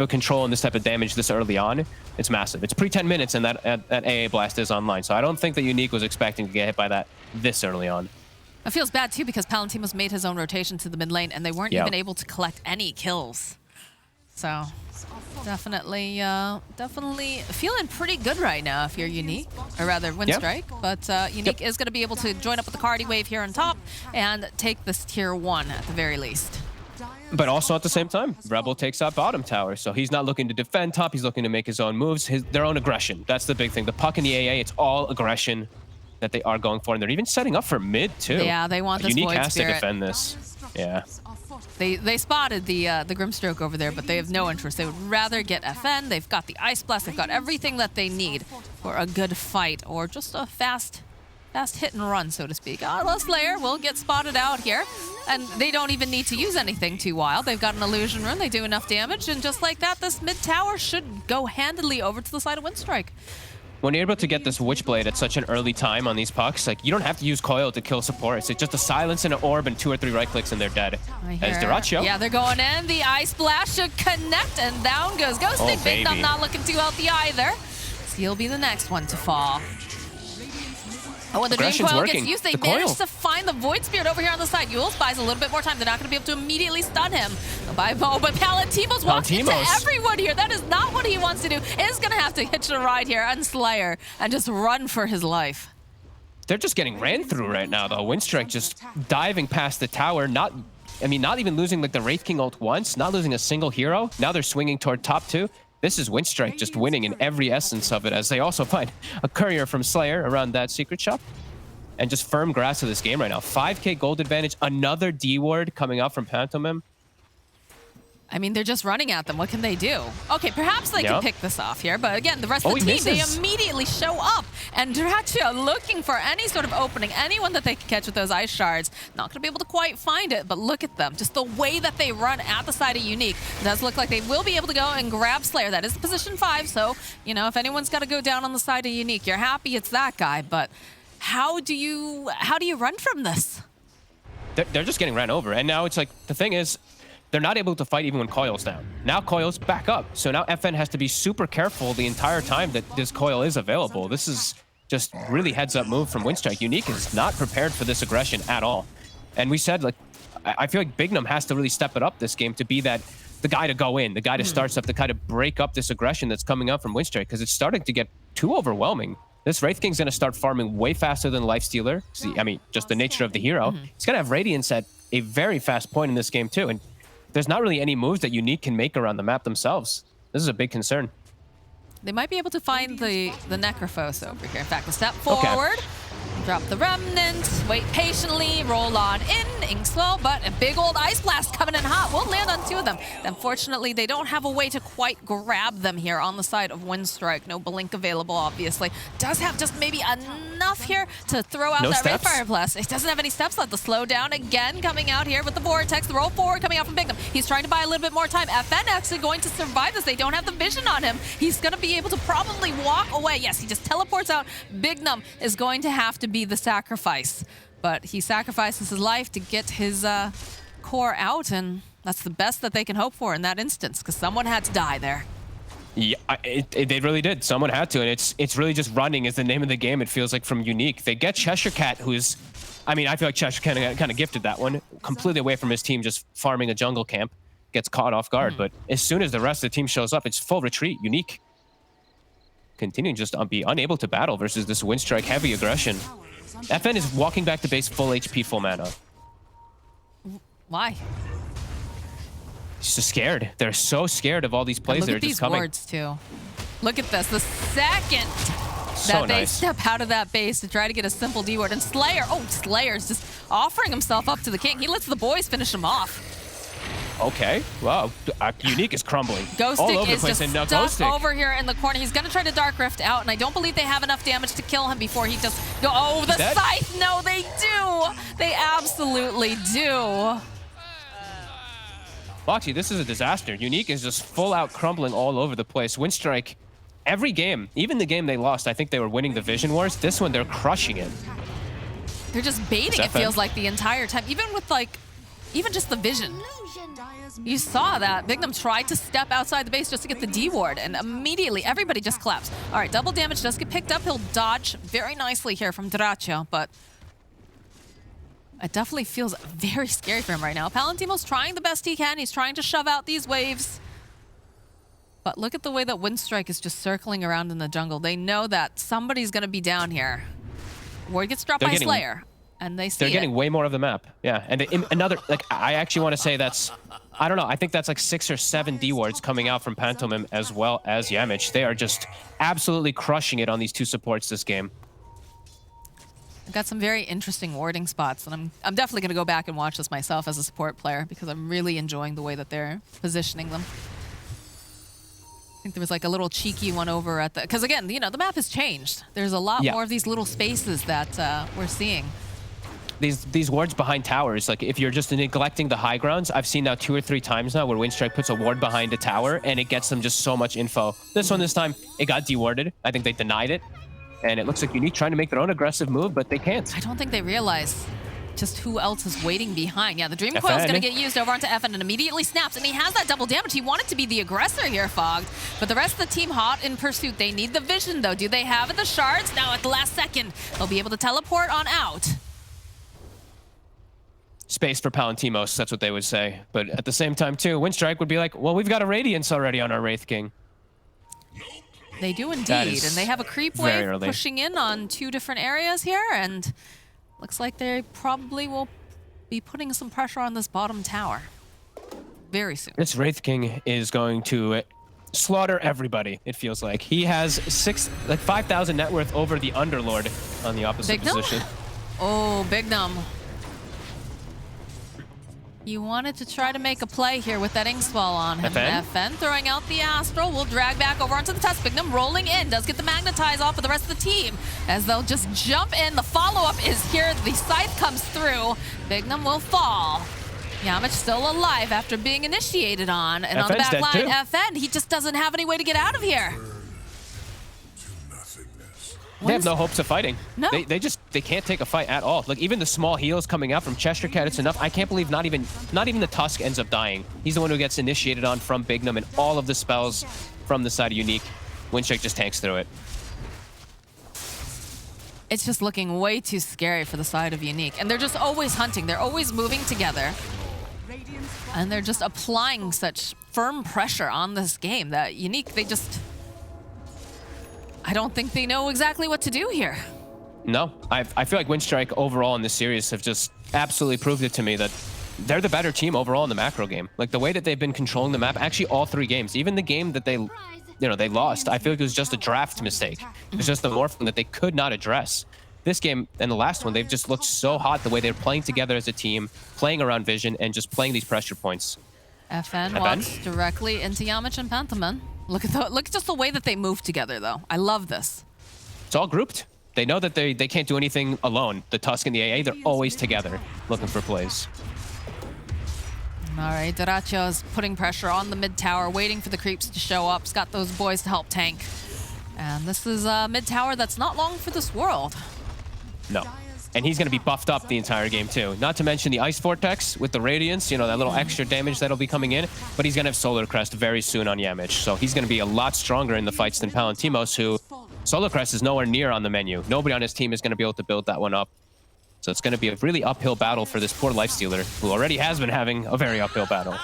of control and this type of damage this early on, it's massive. It's pre 10 minutes and that AA blast is online. So I don't think that Unique was expecting to get hit by that this early on. It feels bad too because Palantimos made his own rotation to the mid lane and they weren't even able to collect any kills. So definitely feeling pretty good right now if you're Unique, or rather Windstrike. But Unique is going to be able to join up with the Cardi wave here on top and take this tier 1 at the very least. But also at the same time, Rebel takes out bottom tower, so he's not looking to defend top, he's looking to make his own moves, their own aggression. That's the big thing. The puck in the AA, it's all aggression that they are going for, and they're even setting up for mid too. Yeah, they want this Unique Void has Spirit. to defend this. Yeah. They spotted the Grimstroke over there, but they have no interest. They would rather get FN. They've got the Ice Blast. They've got everything that they need for a good fight or just a fast hit and run, so to speak. The Slayer will get spotted out here, and they don't even need to use anything too wild. They've got an Illusion Rune. They do enough damage, and just like that, this mid tower should go handily over to the side of Windstrike. When you're able to get this Witchblade at such an early time on these pucks, like you don't have to use Coil to kill supports. It's just a silence and an orb and 2 or 3 right clicks and they're dead. As Dyrachyo. Yeah, they're going in. The Ice Blast should connect, and down goes Ghostic. Big Thumb not looking too healthy either. So he'll be the next one to fall. Oh, when the Dream Coil gets used, they managed to find the Void Spirit over here on the side. Yules buys a little bit more time. They're not going to be able to immediately stun him. But Palantimos walks into everyone here. That is not what he wants to do. Is going to have to hitch a ride here on Slayer and just run for his life. They're just getting ran through right now, though. Windstrike just diving past the tower. Not even losing like the Wraith King ult once. Not losing a single hero. Now they're swinging toward top 2. This is Windstrike just winning in every essence of it, as they also find a courier from Slayer around that secret shop. And just firm grasp of this game right now. 5k gold advantage, another D ward coming out from Pantomime. I mean, they're just running at them. What can they do? Okay, perhaps they can pick this off here, but again, the rest of the team, they immediately show up. And Dracula looking for any sort of opening, anyone that they can catch with those ice shards. Not going to be able to quite find it, but look at them. Just the way that they run at the side of Unique. It does look like they will be able to go and grab Slayer. That is the position 5, so, you know, if anyone's got to go down on the side of Unique, you're happy it's that guy, but how do you run from this? They're just getting ran over, and now it's like, the thing is, they're not able to fight even when Coil's down. Now Coil's back up. So now FN has to be super careful the entire time that this Coil is available. This is just really heads-up move from Winstrike. Unique is not prepared for this aggression at all. And we said, like, I feel like Bignum has to really step it up this game to be the guy to go in, the guy to start stuff, to kind of break up this aggression that's coming up from Winstrike, because it's starting to get too overwhelming. This Wraith King's going to start farming way faster than Lifestealer. See, I mean, just the nature of the hero. He's going to have Radiance at a very fast point in this game, too. And there's not really any moves that Unique can make around the map themselves. This is a big concern. They might be able to find the Necrophos over here. In fact, a step forward, drop the Remnant, wait patiently, roll on in, Inkslow, but a big old Ice Blast coming in hot. Will land on 2 of them. Unfortunately, they don't have a way to quite grab them here on the side of Windstrike. No Blink available, obviously. Does have just maybe enough here to throw out that Ray Fire Blast. It doesn't have any steps left. The slowdown again coming out here with the Vortex. The roll forward coming out from Bignum. He's trying to buy a little bit more time. FN actually going to survive this. They don't have the vision on him. He's going to be able to probably walk away. Yes, he just teleports out. Bignum is going to have to be the sacrifice, but he sacrifices his life to get his core out, and that's the best that they can hope for in that instance, because someone had to die there. Yeah, they really did. Someone had to, and it's really just running is the name of the game, it feels like, from Unique. They get Cheshire Cat, who's, I mean, I feel like Cheshire Cat kind of gifted that one, completely away from his team, just farming a jungle camp, gets caught off guard, but as soon as the rest of the team shows up, it's full retreat. Unique continuing just be unable to battle versus this Windstrike heavy aggression. FN is walking back to base full HP, full mana. Why? He's just scared. They're so scared of all these plays that are just coming. Look at these wards, too. Look at this. The second that they step out of that base to try to get a simple D ward. And Slayer's just offering himself up to the king. He lets the boys finish him off. Okay, wow. Unique is crumbling. Ghost all Stick over the is place, just and stuck over here in the corner. He's going to try to Dark Rift out, and I don't believe they have enough damage to kill him before he just go. Oh, the Scythe! No, they do! They absolutely do. Foxy, this is a disaster. Unique is just full out crumbling all over the place. Windstrike, every game, even the game they lost, I think they were winning the Vision Wars. This one, they're crushing it. They're just baiting, it feels like, the entire time. Even with, like, even just the Vision. You saw that. Bignum tried to step outside the base just to get the D ward, and immediately everybody just collapsed. All right, double damage does get picked up. He'll dodge very nicely here from Draccio, but it definitely feels very scary for him right now. Palantimo's trying the best he can. He's trying to shove out these waves. But look at the way that Windstrike is just circling around in the jungle. They know that somebody's going to be down here. Ward gets dropped by Slayer. And they see They're getting way more of the map. Yeah, and another, like, I actually want to say that's, I don't know, I think that's like 6 or 7 D wards coming out from Pantomim as well as Yamich. They are just absolutely crushing it on these 2 supports this game. I've got some very interesting warding spots, and I'm definitely going to go back and watch this myself as a support player, because I'm really enjoying the way that they're positioning them. I think there was like a little cheeky one over at the, because again, you know, the map has changed. There's a lot more of these little spaces that we're seeing. These wards behind towers, like if you're just neglecting the high grounds, I've seen now 2 or 3 times now where Windstrike puts a ward behind a tower and it gets them just so much info. This time, it got dewarded. I think they denied it. And it looks like Unique trying to make their own aggressive move, but they can't. I don't think they realize just who else is waiting behind. Yeah, the Dream Coil is going to get used over onto FN and immediately snaps. And he has that double damage. He wanted to be the aggressor here, Fogged. But the rest of the team hot in pursuit. They need the vision, though. Do they have the shards? Now at the last second, they'll be able to teleport on out. Space for Palantimos, that's what they would say. But at the same time, too, Windstrike would be like, well, we've got a Radiance already on our Wraith King. They do indeed, and they have a creep wave pushing in on 2 different areas here, and looks like they probably will be putting some pressure on this bottom tower very soon. This Wraith King is going to slaughter everybody, it feels like. He has 5,000 net worth over the Underlord on the opposite position. Oh, Bignum. You wanted to try to make a play here with that Inkswell on him. FN throwing out the Astral will drag back over onto the test. Bignum rolling in, does get the Magnetize off of the rest of the team as they'll just jump in. The follow-up is here. The Scythe comes through. Bignum will fall. Yamich still alive after being initiated on. And on the back line, FN, he just doesn't have any way to get out of here. They have no hopes of fighting. No. They can't take a fight at all. Like even the small heals coming out from Cheshire Cat, it's enough. I can't believe not even the Tusk ends up dying. He's the one who gets initiated on from Bignum, and all of the spells from the side of Unique. Windstrike just tanks through it. It's just looking way too scary for the side of Unique. And they're just always hunting. They're always moving together. And they're just applying such firm pressure on this game that Unique, I don't think they know exactly what to do here. No, I feel like Windstrike overall in this series have just absolutely proved it to me that they're the better team overall in the macro game. Like the way that they've been controlling the map, actually all 3 games, even the game that they lost, I feel like it was just a draft mistake. It was just the morphing that they could not address. This game and the last one, they've just looked so hot the way they're playing together as a team, playing around Vision, and just playing these pressure points. FN walks directly into Yamich and Pantherman. Look at just the way that they move together, though. I love this. It's all grouped. They know that they can't do anything alone. The Tusk and the AA, they're always together, looking for plays. All right, Derachio's putting pressure on the mid tower, waiting for the creeps to show up. He's got those boys to help tank. And this is a mid tower that's not long for this world. No. And he's going to be buffed up the entire game, too. Not to mention the Ice Vortex with the Radiance, that little extra damage that'll be coming in. But he's going to have Solar Crest very soon on Yamich. So he's going to be a lot stronger in the fights than Palantimos, who Solar Crest is nowhere near on the menu. Nobody on his team is going to be able to build that one up. So it's going to be a really uphill battle for this poor Lifestealer, who already has been having a very uphill battle.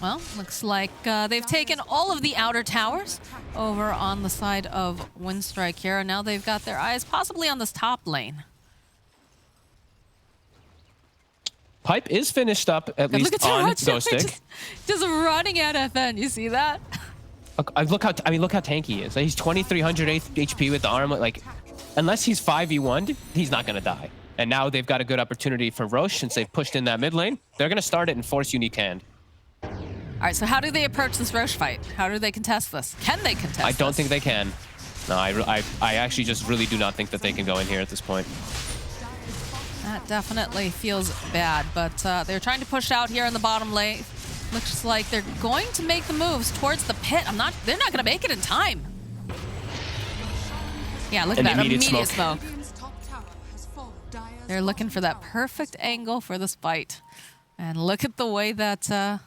Well, looks like they've taken all of the outer towers over on the side of Windstrike here, and now they've got their eyes possibly on this top lane. Pipe is finished up, at least on Ghostic. Just running at FN, you see that? Look how tanky he is. He's 2,300 HP with the arm. Like, unless he's 5v1'd, he's not going to die. And now they've got a good opportunity for Roche since they've pushed in that mid lane. They're going to start it and force Unique hand. All right, so how do they approach this Roche fight? How do they contest this? Can they contest this? I don't think they can. No, I actually just really do not think that they can go in here at this point. That definitely feels bad, but they're trying to push out here in the bottom lane. Looks like they're going to make the moves towards the pit. They're not going to make it in time. Yeah, look at that immediate smoke. They're looking for that perfect angle for this fight. And look at the way that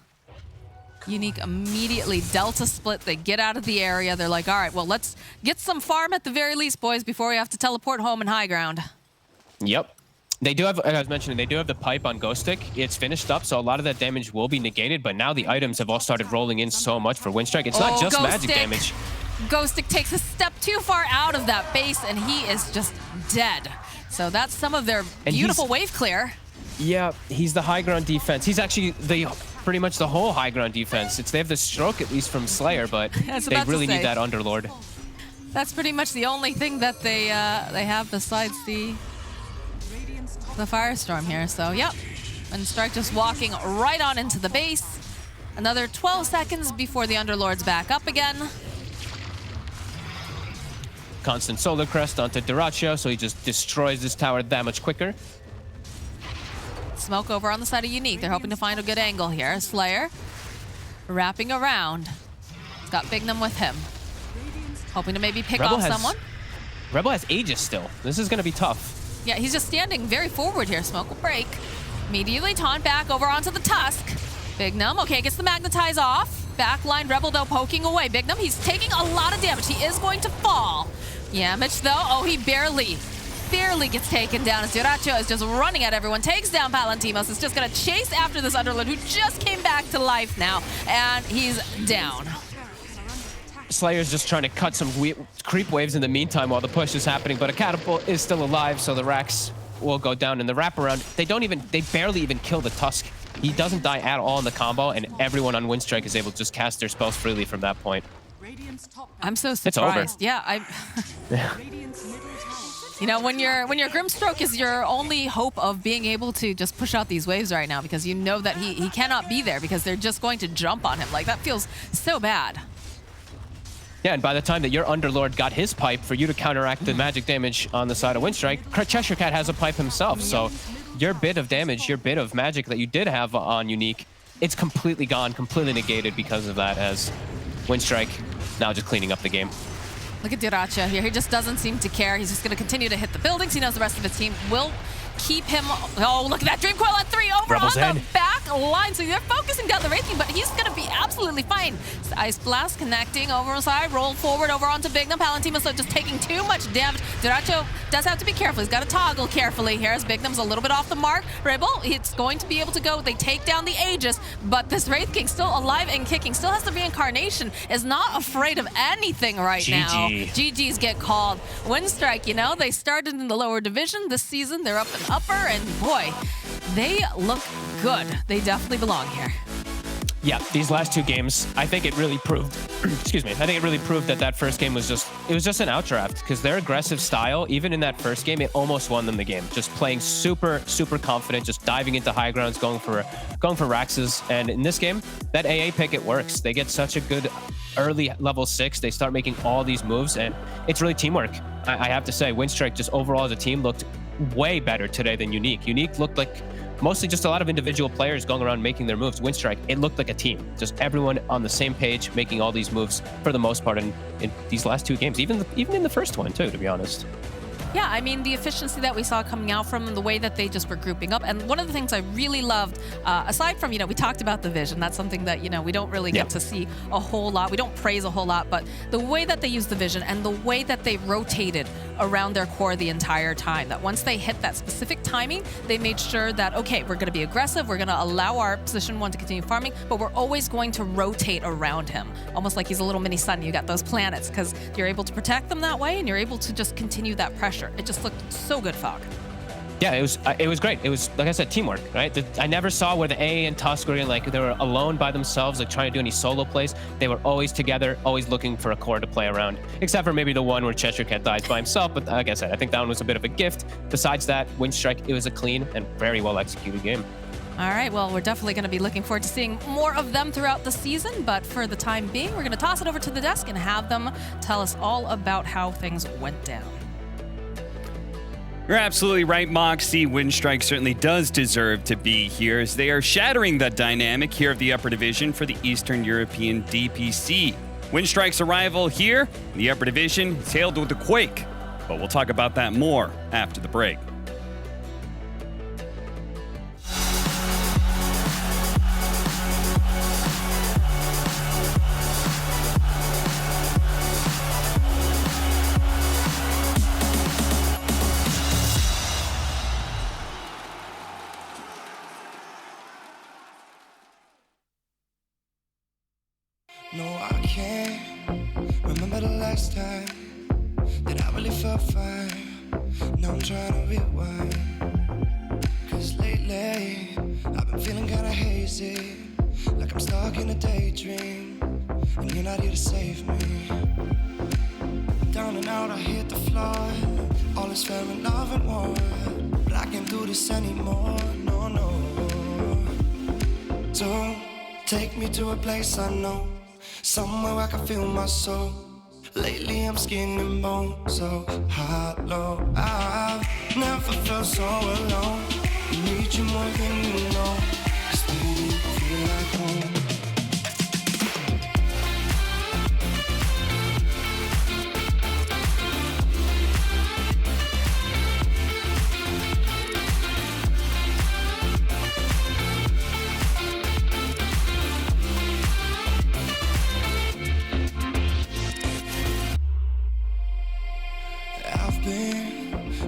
Unique immediately Delta split. They get out of the area. They're like, all right, well, let's get some farm at the very least, boys, before we have to teleport home in high ground. Yep. They do have, as I was mentioning, they do have the pipe on Ghostic. It's finished up, so a lot of that damage will be negated, but now the items have all started rolling in so much for Windstrike. It's not just magic damage. Ghostic takes a step too far out of that base, and he is just dead. So that's some of their beautiful wave clear. Yeah, he's the high ground defense. He's actually pretty much the whole high ground defense. They have the stroke at least from Slayer, but they really need that Underlord. That's pretty much the only thing that they have besides the Firestorm here. So yep, Windstrike just walking right on into the base. Another 12 seconds before the Underlord's back up again. Constant Solar Crest onto Derachio, so he just destroys this tower that much quicker. Smoke over on the side of Unique. They're hoping to find a good angle here. Slayer wrapping around. He's got Bignum with him. Hoping to maybe pick off someone. Rebel has Aegis still. This is going to be tough. Yeah, he's just standing very forward here. Smoke will break. Immediately taunt back over onto the Tusk. Bignum, okay, gets the Magnetize off. Backline Rebel, though, poking away. Bignum, he's taking a lot of damage. He is going to fall. Yamich, though, he barely gets taken down as Derachio is just running at everyone. Takes down Palantimos. Is just going to chase after this Underlord who just came back to life now. And he's down. Slayer's just trying to cut some creep waves in the meantime while the push is happening, but a catapult is still alive, so the racks will go down in the wraparound. They barely even kill the Tusk. He doesn't die at all in the combo, and everyone on Windstrike is able to just cast their spells freely from that point. I'm so It's over. surprised. Yeah, You know, when your Grimstroke is your only hope of being able to just push out these waves right now, because you know that he cannot be there because they're just going to jump on him. Like, that feels so bad. Yeah, and by the time that your Underlord got his pipe for you to counteract the magic damage on the side of Windstrike, Cheshire Cat has a pipe himself. So your bit of damage, your bit of magic that you did have on Unique, it's completely gone, completely negated because of that, as Windstrike now just cleaning up the game. Look at Diracha here. He just doesn't seem to care. He's just going to continue to hit the buildings. He knows the rest of his team will keep him. Oh, look at that Dream Coil at 3 over Rebels on the in. back line. So they're focusing down the Wraith King, but he's going to be absolutely fine. So Ice Blast connecting over side, roll forward over onto Bignum. Palantima so just taking too much damage. Diracho does have to be careful. He's got to toggle carefully here as Bignum's a little bit off the mark. Rebel, it's going to be able to go. They take down the Aegis, but this Wraith King still alive and kicking. Still has the reincarnation. Is not afraid of anything right now. GGs get called. Windstrike, you know, they started in the lower division this season. They're up and upper, and boy, they look good. They definitely belong here. Yeah, these last two games, I think it really proved, excuse me, I think it really proved that that first game was just, it was just an outdraft, because their aggressive style, even in that first game, it almost won them the game. Just playing super, super confident, just diving into high grounds, going for Raxes. And in this game, that AA pick, it works. They get such a good early level 6. They start making all these moves, and it's really teamwork. I have to say, Windstrike just overall as a team looked way better today than Unique. Unique looked like mostly just a lot of individual players going around making their moves. Windstrike, it looked like a team. Just everyone on the same page, making all these moves for the most part in these last two games, even in the first one too, to be honest. Yeah, I mean, the efficiency that we saw coming out from them, the way that they just were grouping up. And one of the things I really loved, aside from, you know, we talked about the vision. That's something that, you know, we don't really get to see a whole lot. We don't praise a whole lot, but the way that they used the vision and the way that they rotated around their core the entire time, that once they hit that specific timing, they made sure that, okay, we're going to be aggressive. We're going to allow our position 1 to continue farming, but we're always going to rotate around him. Almost like he's a little mini sun. You got those planets, because you're able to protect them that way, and you're able to just continue that pressure. It just looked so good, Fog. Yeah, it was great. It was, like I said, teamwork, right? I never saw where the A and Tusk were like they were alone by themselves, like trying to do any solo plays. They were always together, always looking for a core to play around, except for maybe the one where Cheshire Cat dies by himself. But like I said, I think that one was a bit of a gift. Besides that, Windstrike, it was a clean and very well executed game. All right, well, we're definitely going to be looking forward to seeing more of them throughout the season, but for the time being, we're going to toss it over to the desk and have them tell us all about how things went down. You're absolutely right, Moxie. Windstrike certainly does deserve to be here, as they are shattering the dynamic here of the upper division for the Eastern European DPC. Windstrike's arrival here in the upper division is hailed with a quake, but we'll talk about that more after the break. No, I can't remember the last time that I really felt fine. Now I'm trying to rewind, 'cause lately I've been feeling kinda hazy, like I'm stuck in a daydream, and you're not here to save me. Down and out, I hit the floor. All is fair in love and war, but I can't do this anymore. No, no. So take me to a place I know, somewhere I can feel my soul. Lately I'm skin and bone, so hollow. I've never felt so alone. I need you more than you know, 'cause baby, you feel like home.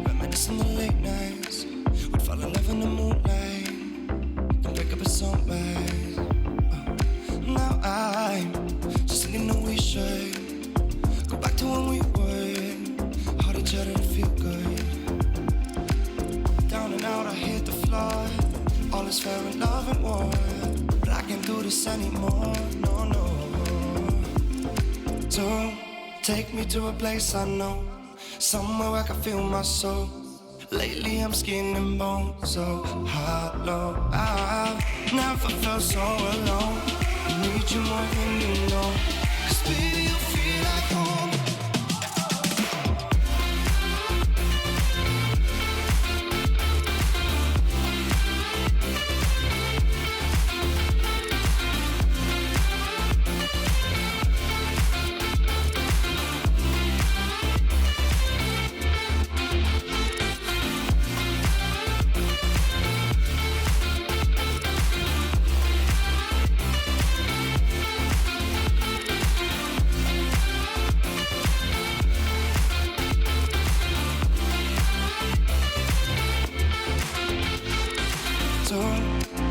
Reminiscing the late nights, we'd fall in love in the moonlight, then wake up at sunrise. Now I'm just thinking that we should go back to when we were, hold each other and feel good. Down and out, I hit the floor. All is fair in love and war, but I can't do this anymore. No, no. take me to a place I know, somewhere where I can feel my soul. Lately I'm skin and bone, so hollow. I've never felt so alone. I need you more than you know, 'cause baby you feel like home.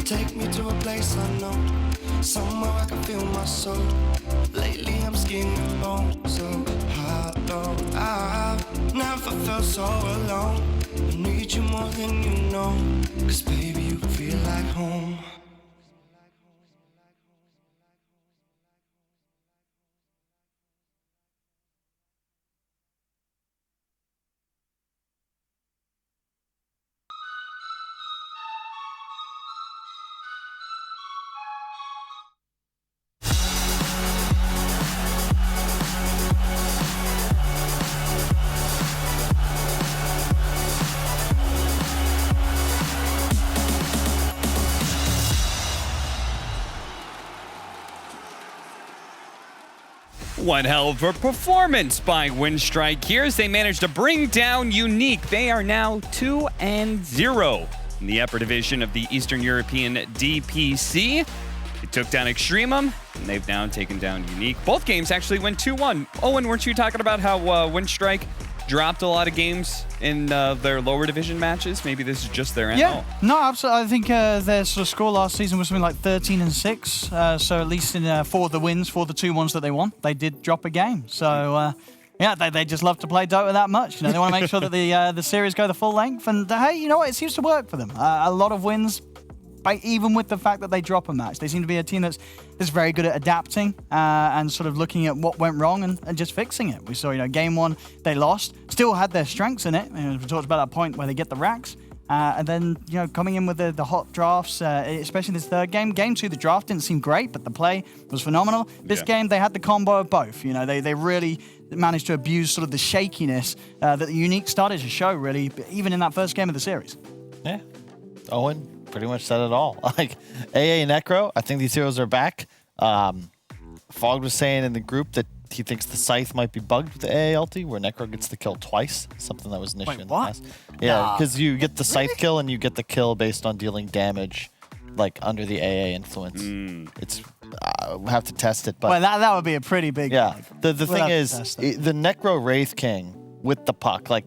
Take me to a place I know, somewhere I can feel my soul. Lately I'm skin and bone, so hollow. I've never felt so alone. I need you more than you know, 'cause baby you feel like home. One hell of a performance by Winstrike here as they managed to bring down Unique. They are now 2-0 in the upper division of the Eastern European DPC. They took down Extremum, and they've now taken down Unique. Both games actually went 2-1. Owen, weren't you talking about how Winstrike dropped a lot of games in their lower division matches? Maybe this is just their MO. Yeah, no, absolutely. I think their sort of score last season was something like 13-6. So at least in 4 of the wins, 4 of the 2 ones that they won, they did drop a game. So yeah, they just love to play Dota that much. You know, they want to make sure that the series go the full length. And hey, you know what? It seems to work for them. A lot of wins. Even with the fact that they drop a match, they seem to be a team that's very good at adapting and sort of looking at what went wrong and just fixing it. We saw, you know, game 1 they lost, still had their strengths in it. You know, we talked about that point where they get the racks, and then, you know, coming in with the hot drafts, especially this third game. Game 2, the draft didn't seem great, but the play was phenomenal. This game, they had the combo of both. You know, they really managed to abuse sort of the shakiness that the Unique started to show, really, even in that first game of the series. Yeah, Owen pretty much said it all. Like AA Necro, I think these heroes are back. Fogg was saying in the group that he thinks the Scythe might be bugged with the AA ulti, where Necro gets the kill twice, something that was an issue in the past. Yeah, because you get the Scythe kill and you get the kill based on dealing damage, like under the AA influence. It's we'll have to test it, but well, that would be a pretty big. Yeah, the thing is, the Necro Wraith King with the Puck, like.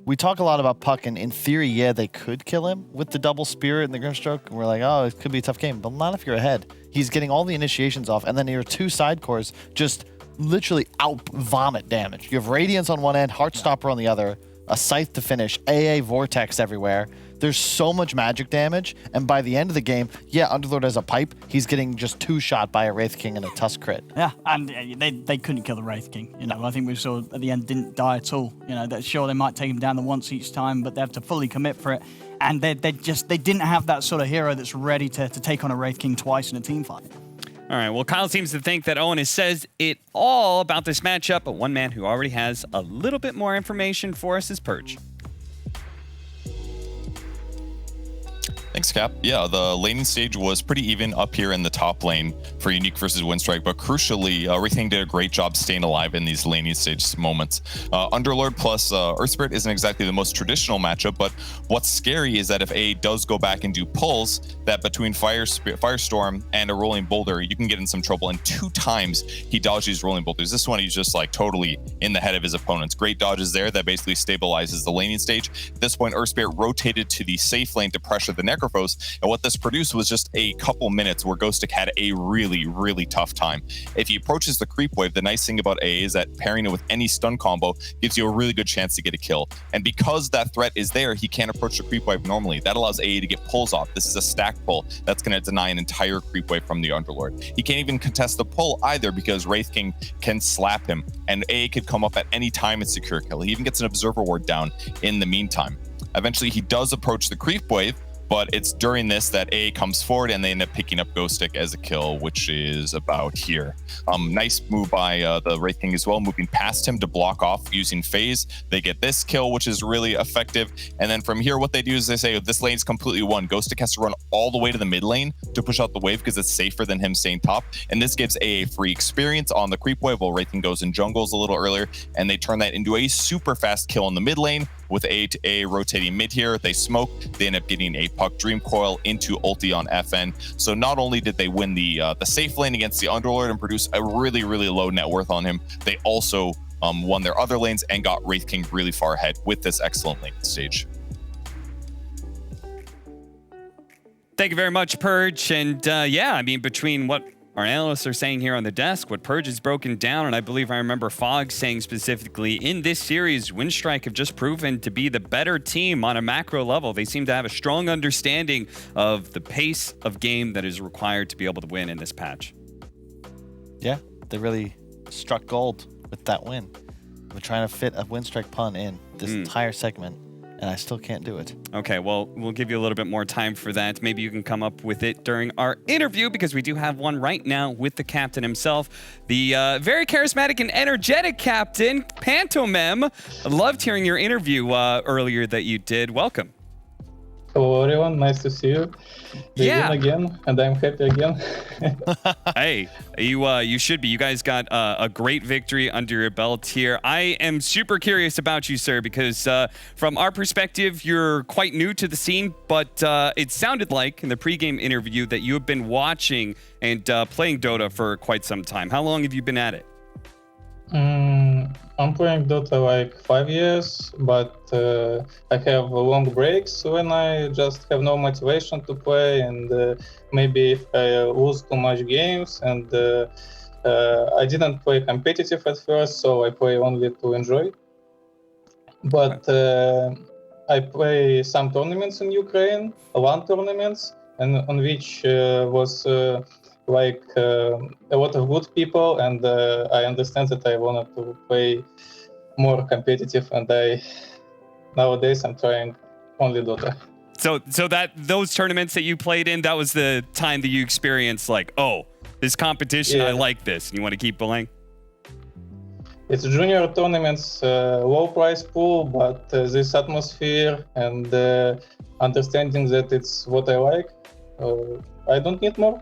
We talk a lot about Puck, and in theory, yeah, they could kill him with the double spirit and the Grimstroke, and we're like, oh, it could be a tough game, but not if you're ahead. He's getting all the initiations off, and then your 2 side cores just literally out-vomit damage. You have Radiance on one end, Heartstopper on the other, a Scythe to finish, AA Vortex everywhere. There's so much magic damage, and by the end of the game, yeah, Underlord has a pipe. He's getting just 2-shot by a Wraith King and a Tusk crit. Yeah, and they couldn't kill the Wraith King. You know, I think we saw at the end didn't die at all. You know, that sure they might take him down the once each time, but they have to fully commit for it. And they didn't have that sort of hero that's ready to take on a Wraith King twice in a team fight. All right, well, Kyle seems to think that Owen says it all about this matchup, but one man who already has a little bit more information for us is Purge. Thanks, Cap. Yeah, the laning stage was pretty even up here in the top lane for Unique versus Winstrike, but crucially, Wraith King did a great job staying alive in these laning stage moments. Underlord plus Earth Spirit isn't exactly the most traditional matchup, but what's scary is that if A does go back and do pulls, that between Firestorm and a Rolling Boulder, you can get in some trouble, and 2 times he dodged these Rolling Boulders. This one, he's just like totally in the head of his opponents. Great dodges there that basically stabilizes the laning stage. At this point, Earth Spirit rotated to the safe lane to pressure the Necro Necrophos. And what this produced was just a couple minutes where Ghostic had a really, really tough time. If he approaches the creep wave, the nice thing about A is that pairing it with any stun combo gives you a really good chance to get a kill. And because that threat is there, he can't approach the creep wave normally. That allows A to get pulls off. This is a stack pull that's going to deny an entire creep wave from the Underlord. He can't even contest the pull either because Wraith King can slap him, and A could come up at any time and secure kill. He even gets an observer ward down in the meantime. Eventually, he does approach the creep wave, but it's during this that A comes forward and they end up picking up Ghostic as a kill, which is about here. Nice move by the Wraith King as well, moving past him to block off using phase. They get this kill, which is really effective. And then from here, what they do is they say, oh, this lane is completely won. Ghostic has to run all the way to the mid lane to push out the wave because it's safer than him staying top. And this gives A free experience on the creep wave while Wraith King goes in jungles a little earlier. And they turn that into a super fast kill in the mid lane with A to A rotating mid here. They smoke. They end up getting a Puck Dream Coil into ulti on FN. So not only did they win the safe lane against the Underlord and produce a really, really low net worth on him, they also won their other lanes and got Wraith King really far ahead with this excellent lane stage. Thank you very much, Purge. And yeah, I mean, between what our analysts are saying here on the desk, what Purge has broken down, and I believe I remember Fog saying specifically, in this series, Winstrike have just proven to be the better team on a macro level. They seem to have a strong understanding of the pace of game that is required to be able to win in this patch. Yeah, they really struck gold with that win. We're trying to fit a Winstrike pun in this entire segment, and I still can't do it. Okay, well, we'll give you a little bit more time for that. Maybe you can come up with it during our interview, because we do have one right now with the captain himself, the very charismatic and energetic captain, Pantomime. I loved hearing your interview earlier that you did. Welcome. Hello, everyone. Nice to see you. They win again, and I'm happy again. Hey, you should be. You guys got a great victory under your belt here. I am super curious about you, sir, because from our perspective, you're quite new to the scene, but it sounded like in the pregame interview that you have been watching and playing Dota for quite some time. How long have you been at it? I'm playing Dota like 5 years, but I have long breaks when I just have no motivation to play, and maybe if I lose too much games, and I didn't play competitive at first, so I play only to enjoy. But I play some tournaments in Ukraine, LAN tournaments, and on which was like a lot of good people, and I understand that I wanted to play more competitive, and nowadays I'm trying only Dota. So that those tournaments that you played in, that was the time that you experienced like, oh, this competition, I like this, and you want to keep playing? It's junior tournaments, low price pool, but this atmosphere and understanding that it's what I like, I don't need more.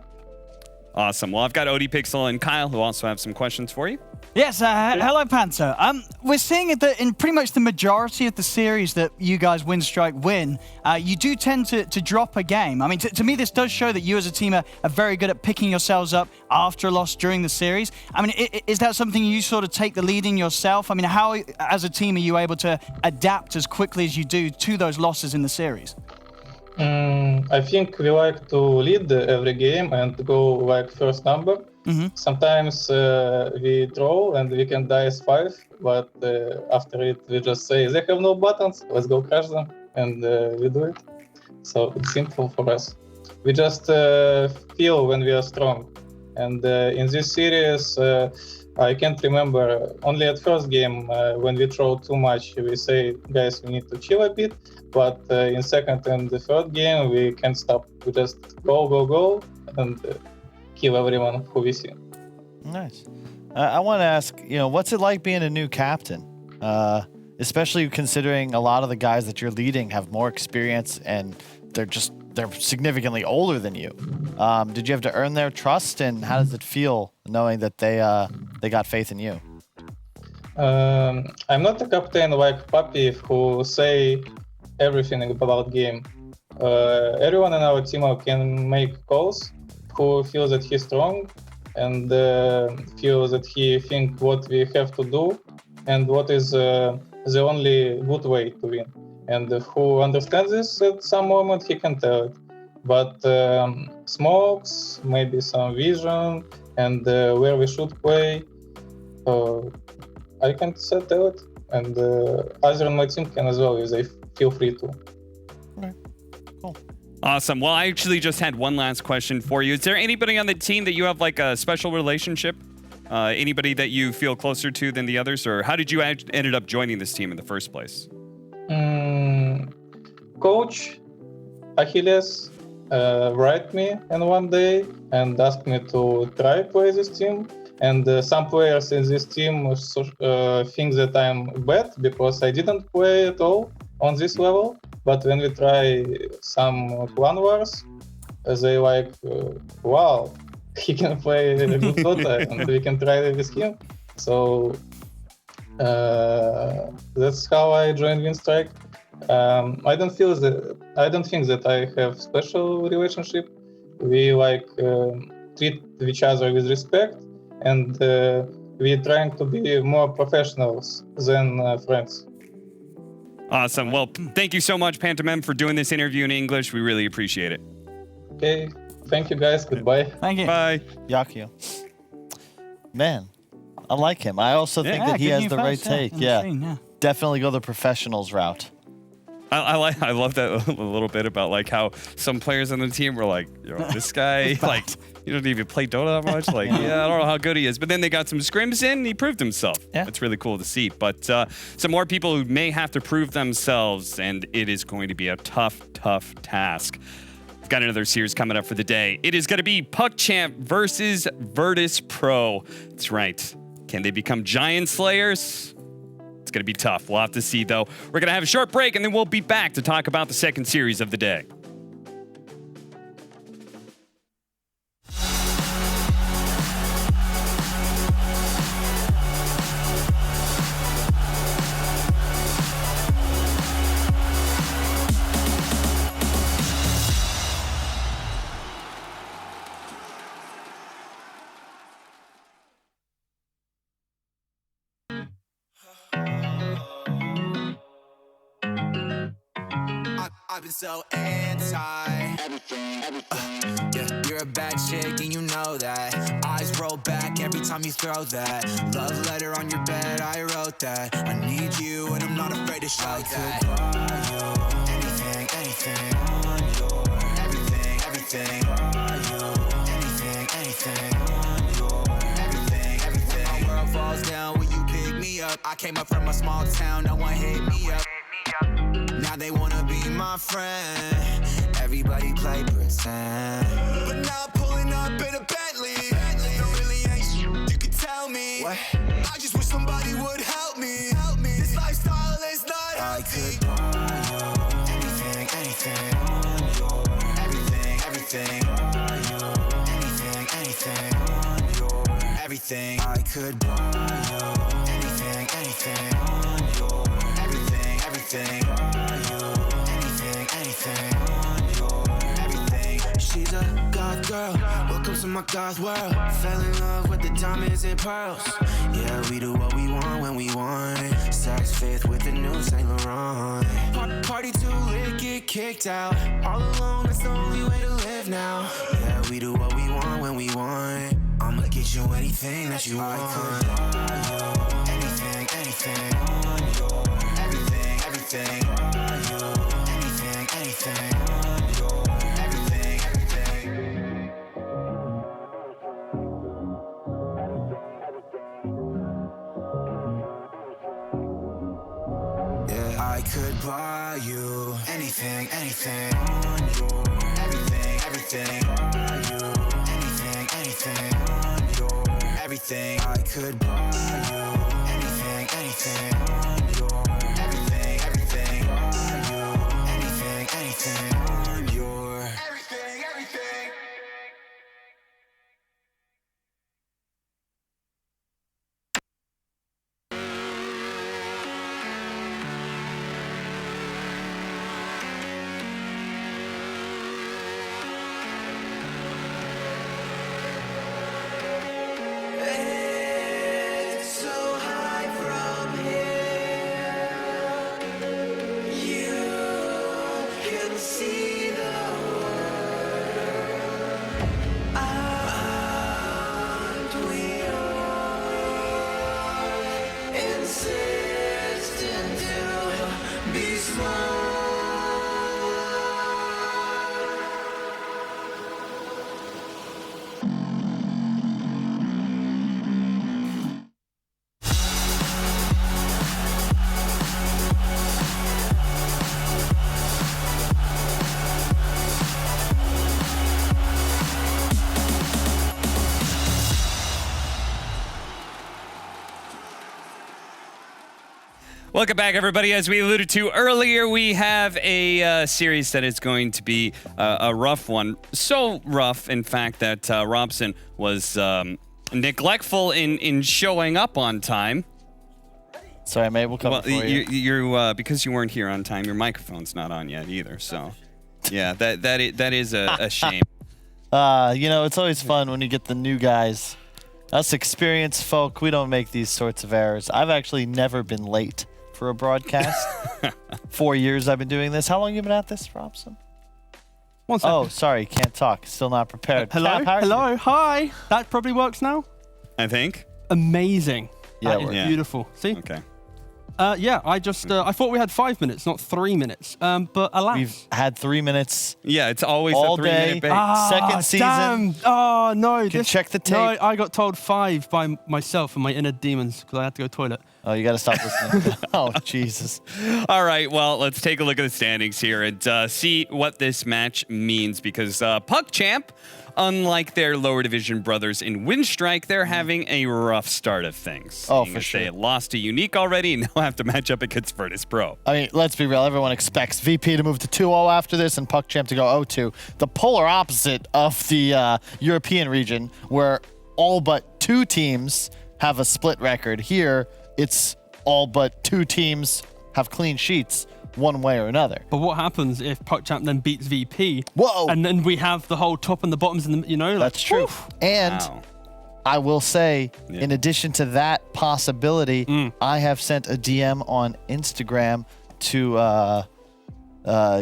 Awesome. Well, I've got ODPixel and Kyle who also have some questions for you. Yes, hello, Panto. We're seeing that in pretty much the majority of the series that you guys Winstrike win, you do tend to drop a game. I mean, to me, this does show that you as a team are very good at picking yourselves up after a loss during the series. I mean, is that something you sort of take the lead in yourself? I mean, how, as a team, are you able to adapt as quickly as you do to those losses in the series? I think we like to lead every game and go like first number. Sometimes we draw and we can die as 5, but after it we just say they have no buttons, let's go crush them, and we do it. So it's simple for us. We just feel when we are strong. And in this series, I can't remember, only at first game when we throw too much, we say, guys, we need to chill a bit. But in second and the third game, we can't stop. We just go, and kill everyone who we see. Nice. I want to ask, what's it like being a new captain? Especially considering a lot of the guys that you're leading have more experience and they're significantly older than you. Did you have to earn their trust, and how does it feel knowing that they got faith in you? I'm not a captain like Puppy who say everything about game. Everyone in our team can make calls, who feels that he's strong and feels that he thinks what we have to do and what is the only good way to win. And who understands this at some moment, he can tell it. but smokes, maybe some vision, and where we should play, I can settle it, and others on my team can as well if they feel free to. Awesome. Well, I actually just had one last question for you. Is there anybody on the team that you have like a special relationship? Anybody that you feel closer to than the others? Or how did you ended up joining this team in the first place? Coach Achilles write me in one day and asked me to try play this team. And some players in this team think that I'm bad because I didn't play at all on this level. But when we try some clan wars, they like, wow, he can play a good Dota and we can try with him. So that's how I joined Winstrike. I don't think that I have special relationship. We treat each other with respect, and we're trying to be more professionals than friends. Awesome. Well, thank you so much, Pantomime, for doing this interview in English. We really appreciate it. Okay. Thank you, guys. Goodbye. Thank you. Bye. Yakio. Man, I like him. I also think that he has the right take. Yeah. Definitely go the professionals route. I love that a little bit about like how some players on the team were like, yo, this guy, like, you don't even play Dota that much. Like, yeah, I don't know how good he is. But then they got some scrims in and he proved himself. Yeah. It's really cool to see. But some more people who may have to prove themselves, and it is going to be a tough task. We've got another series coming up for the day. It is going to be PuckChamp versus Virtus Pro. That's right. Can they become Giant Slayers? It's going to be tough. We'll have to see, though. We're going to have a short break, and then we'll be back to talk about the second series of the day. I've been so anti yeah, you're a bad chick and you know that. Eyes roll back every time you throw that. Love letter on your bed, I wrote that. I need you and I'm not afraid to show that. Anything, anything on your everything, everything on you. Anything on your everything. My world falls down when you pick me up. I came up from a small town, no one hit me up. Now they wanna be my friend. Everybody play pretend. But now I'm pulling up in a Bentley. There really ain't shit you can tell me. What? I just wish somebody would help me. This lifestyle is not healthy. I could buy you anything, anything on your everything, everything on you. Anything, anything on your everything. I could buy you anything, anything on your everything, everything on you. Anything, anything on your everything. She's a goth girl, welcome to my goth world. Fell in love with the diamonds and pearls. Yeah, we do what we want when we want. Sex fifth with the new Saint Laurent. Party too lit, get kicked out. All alone, that's the only way to live now. Yeah, we do what we want when we want. I'ma get you anything that you want. I could buy you anything, anything on your everything, everything on you. Anything, anything on your everything, everything. Yeah, I could buy you anything, anything on your everything, everything on you. Anything, anything on your everything. I could buy you anything, anything on your everything, everything on you. Anything, anything on your everything, everything. It's so high from here. Welcome back, everybody. As we alluded to earlier, we have a series that is going to be a rough one. So rough, in fact, that Robson was neglectful in showing up on time. Sorry, mate. We'll come for you. You're because you weren't here on time. Your microphone's not on yet either. So, yeah, that is a shame. It's always fun when you get the new guys. Us experienced folk, we don't make these sorts of errors. I've actually never been late for a broadcast. 4 years I've been doing this. How long have you been at this, Robson? 1 second. Oh, sorry, can't talk. Still not prepared. Hello? Cap, Hello? Hi. That probably works now? I think. Amazing. Yeah, that is beautiful. See? Okay. I thought we had 5 minutes, not 3 minutes. But alas. We've had 3 minutes. Yeah, it's always all a 3 minute bait. Second season. Damn. Oh, no. Check the tape. No, I got told 5 by myself and my inner demons because I had to go toilet. Oh, you got to stop listening. Oh, Jesus. All right, well, let's take a look at the standings here and see what this match means because PuckChamp, unlike their lower division brothers in Windstrike, they're having a rough start of things. Oh, for sure. They lost to Unique already and now have to match up against Virtus Pro. I mean, let's be real. Everyone expects VP to move to 2-0 after this and PuckChamp to go 0-2. The polar opposite of the European region where all but 2 teams have a split record. Here, it's all but 2 teams have clean sheets one way or another. But what happens if PuckChamp then beats VP? Whoa! And then we have the whole top and the bottoms, and That's true. Woof. And I will say, in addition to that possibility, I have sent a DM on Instagram to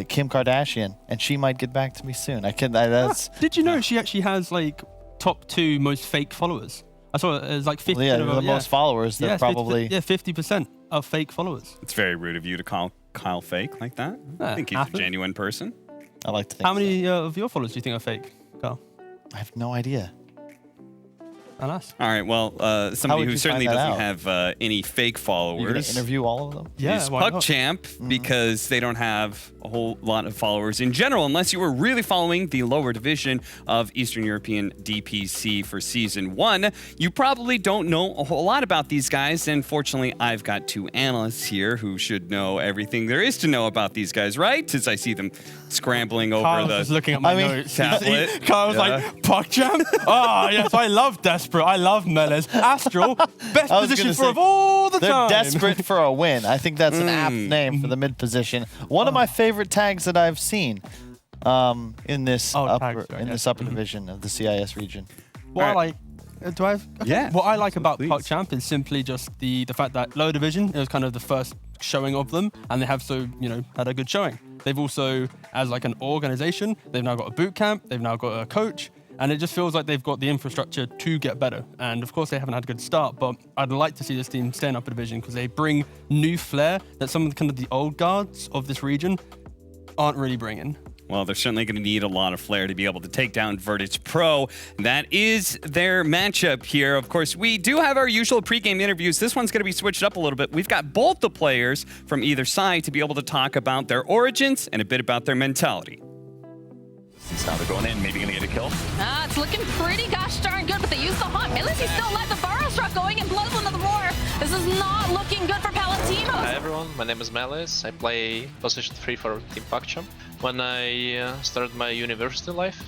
Kim Kardashian, and she might get back to me soon. Did you know she actually has like top 2 most fake followers? I saw it as like 50. Yeah, the most followers. They're probably 50% of fake followers. It's very rude of you to call Kyle fake like that. I think he's a genuine person. I like to think. How many of your followers do you think are fake, Kyle? I have no idea. Alas. All right, well, somebody who certainly doesn't have any fake followers. You're going to interview all of them? Yeah, is why not? PuckChamp because they don't have a whole lot of followers in general, unless you were really following the lower division of Eastern European DPC for Season 1. You probably don't know a whole lot about these guys, and fortunately, I've got 2 analysts here who should know everything there is to know about these guys, right? As I see them scrambling over Kyle's the just looking at my notes. tablet. Kyle's like, PuckChamp? Oh, yes, I love Desperate. I love Meles. Astral, best position for of all the time. They're desperate for a win. I think that's an apt name for the mid position. One of my favorite tags that I've seen in this upper division of the CIS region. What I like, do I have? Yeah. What I like about PuckChamp is simply just the fact that lower division is kind of the first showing of them, and they have had a good showing. They've also, as like an organization, they've now got a boot camp, they've now got a coach, and it just feels like they've got the infrastructure to get better. And of course, they haven't had a good start, but I'd like to see this team stay in upper division because they bring new flair that some of the old guards of this region aren't really bringing. Well, they're certainly going to need a lot of flair to be able to take down Virtus Pro. That is their matchup here. Of course, we do have our usual pregame interviews. This one's going to be switched up a little bit. We've got both the players from either side to be able to talk about their origins and a bit about their mentality. Now they're going in, maybe going to get a kill. It's looking pretty gosh darn good, but they use the hunt. Meles, he still let the Burrow struck going and blows another more. This is not looking good for Palatino. Hi everyone, my name is Meles. I play position 3 for Team PuckChamp. When I started my university life,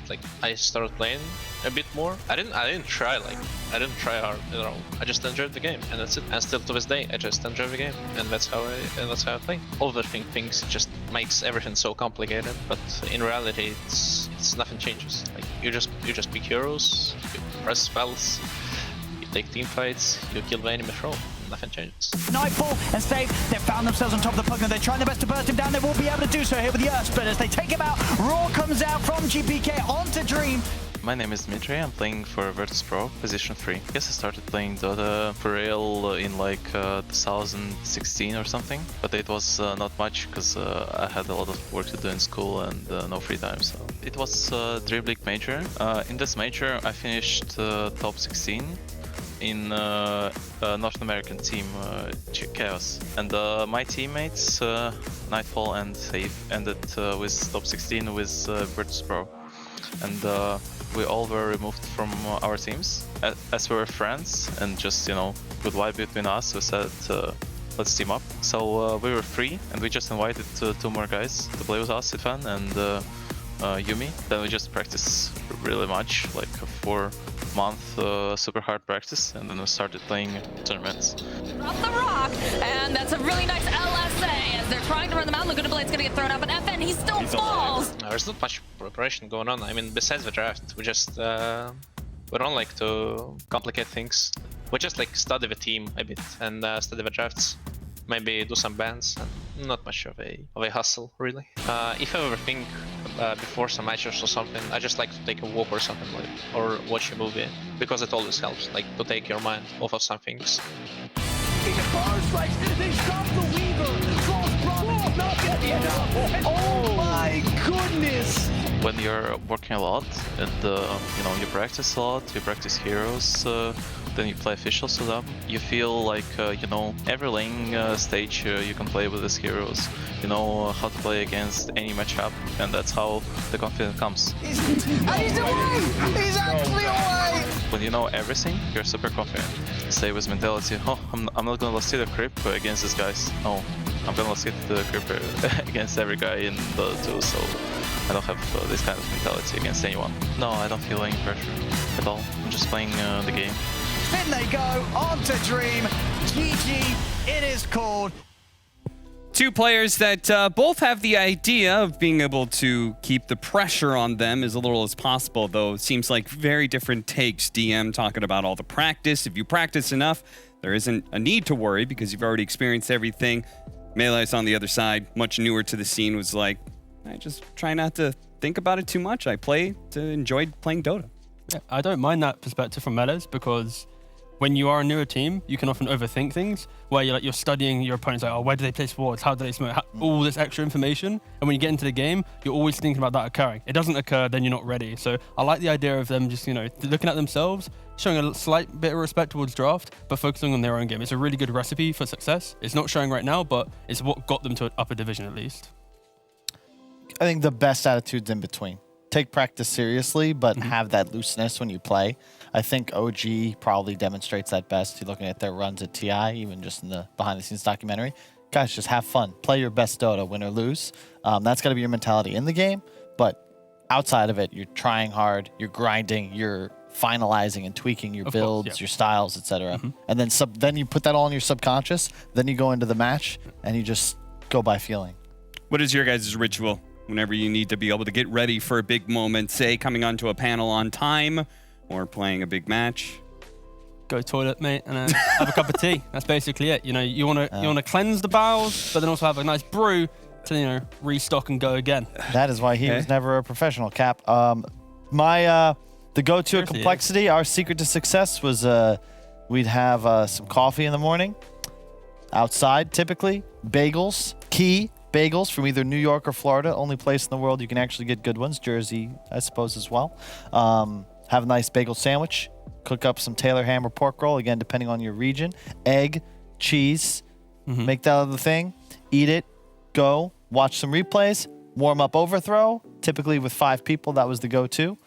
I started playing a bit more. I didn't try hard at all. I just enjoyed the game, and that's it. And still to this day, I just enjoy the game, and that's how I play. Overthink things just makes everything so complicated, but in reality, it's nothing changes. You just pick heroes, you press spells, you take team fights, you kill the enemy throw. Nothing changes. Nightfall and Stave, they've found themselves on top of the Pugner. They're trying their best to burst him down. They will be able to do so here with the Earth Splitters. They take him out. Raw comes out from GPK onto Dream. My name is Dmitry, I'm playing for Virtus Pro, position 3. I guess I started playing Dota for real in 2016 or something, but it was not much because I had a lot of work to do in school and no free time, so. It was Dream League Major. In this major I finished top 16 in North American team Chaos, and my teammates Nightfall and Save ended with top 16 with Virtus Pro, and we all were removed from our teams. As we were friends and just good vibe between us, we said let's team up. So we were 3, and we just invited 2 more guys to play with us, Ifan and Yumi. Then we just practiced really much, like a 4-month super hard practice, and then we started playing tournaments. Off the rock, and that's a really nice LSA as they're trying to run them out. Laguna Blade's gonna get thrown out, but FN, he still falls. There's not much preparation going on. I mean, besides the draft, we just we don't like to complicate things. We just like study the team a bit and study the drafts. Maybe do some bans, and not much of a hustle really. If I ever think before some matches or something, I just like to take a walk or something like, or watch a movie, because it always helps, like to take your mind off of some things. Oh my goodness! When you're working a lot and you know, you practice a lot, you practice heroes, then you play officials to them, you feel like you know, every lane stage you can play with these heroes. You know how to play against any matchup, and that's how the confidence comes. He's away! He's actually away! When you know everything, you're super confident. Stay with mentality, oh, I'm not gonna last hit a creep against these guys. No, I'm gonna last hit the creeper against every guy in Dota 2, so I don't have this kind of mentality against anyone. No, I don't feel any pressure at all. I'm just playing the game. In they go, on to Dream. GG, it is called. 2 players that both have the idea of being able to keep the pressure on them as little as possible, though it seems like very different takes. DM talking about all the practice. If you practice enough, there isn't a need to worry because you've already experienced everything. Melee's on the other side, much newer to the scene, was like, I just try not to think about it too much. I play to enjoy playing Dota. Yeah, I don't mind that perspective from Melee's, because when you are a newer team, you can often overthink things where you're studying your opponents, like, oh, where do they place wards? How do they smoke? All this extra information. And when you get into the game, you're always thinking about that occurring. It doesn't occur, then you're not ready. So I like the idea of them just, you know, looking at themselves, showing a slight bit of respect towards draft, but focusing on their own game. It's a really good recipe for success. It's not showing right now, but it's what got them to an upper division at least. I think the best attitude's in between. Take practice seriously, but have that looseness when you play. I think OG probably demonstrates that best. You're looking at their runs at TI, even just in the behind-the-scenes documentary. Guys, just have fun. Play your best Dota, win or lose. That's got to be your mentality in the game, but outside of it, you're trying hard, you're grinding, you're finalizing and tweaking your builds, your styles, etc. And then you put that all in your subconscious. Then you go into the match, and you just go by feeling. What is your guys' ritual whenever you need to be able to get ready for a big moment, say coming onto a panel on time or playing a big match? Go toilet, mate, and have a cup of tea. That's basically it. You know, you want to cleanse the bowels, but then also have a nice brew to, you know, restock and go again. That is why he was never a professional, Cap. The go-to of complexity, our secret to success was we'd have some coffee in the morning, outside typically, bagels, key bagels from either New York or Florida, only place in the world you can actually get good ones, Jersey, I suppose, as well. Have a nice bagel sandwich, cook up some Taylor ham or pork roll, again, depending on your region, egg, cheese, make that the thing, eat it, go, watch some replays, warm up overthrow, typically with 5 people, that was the go-to,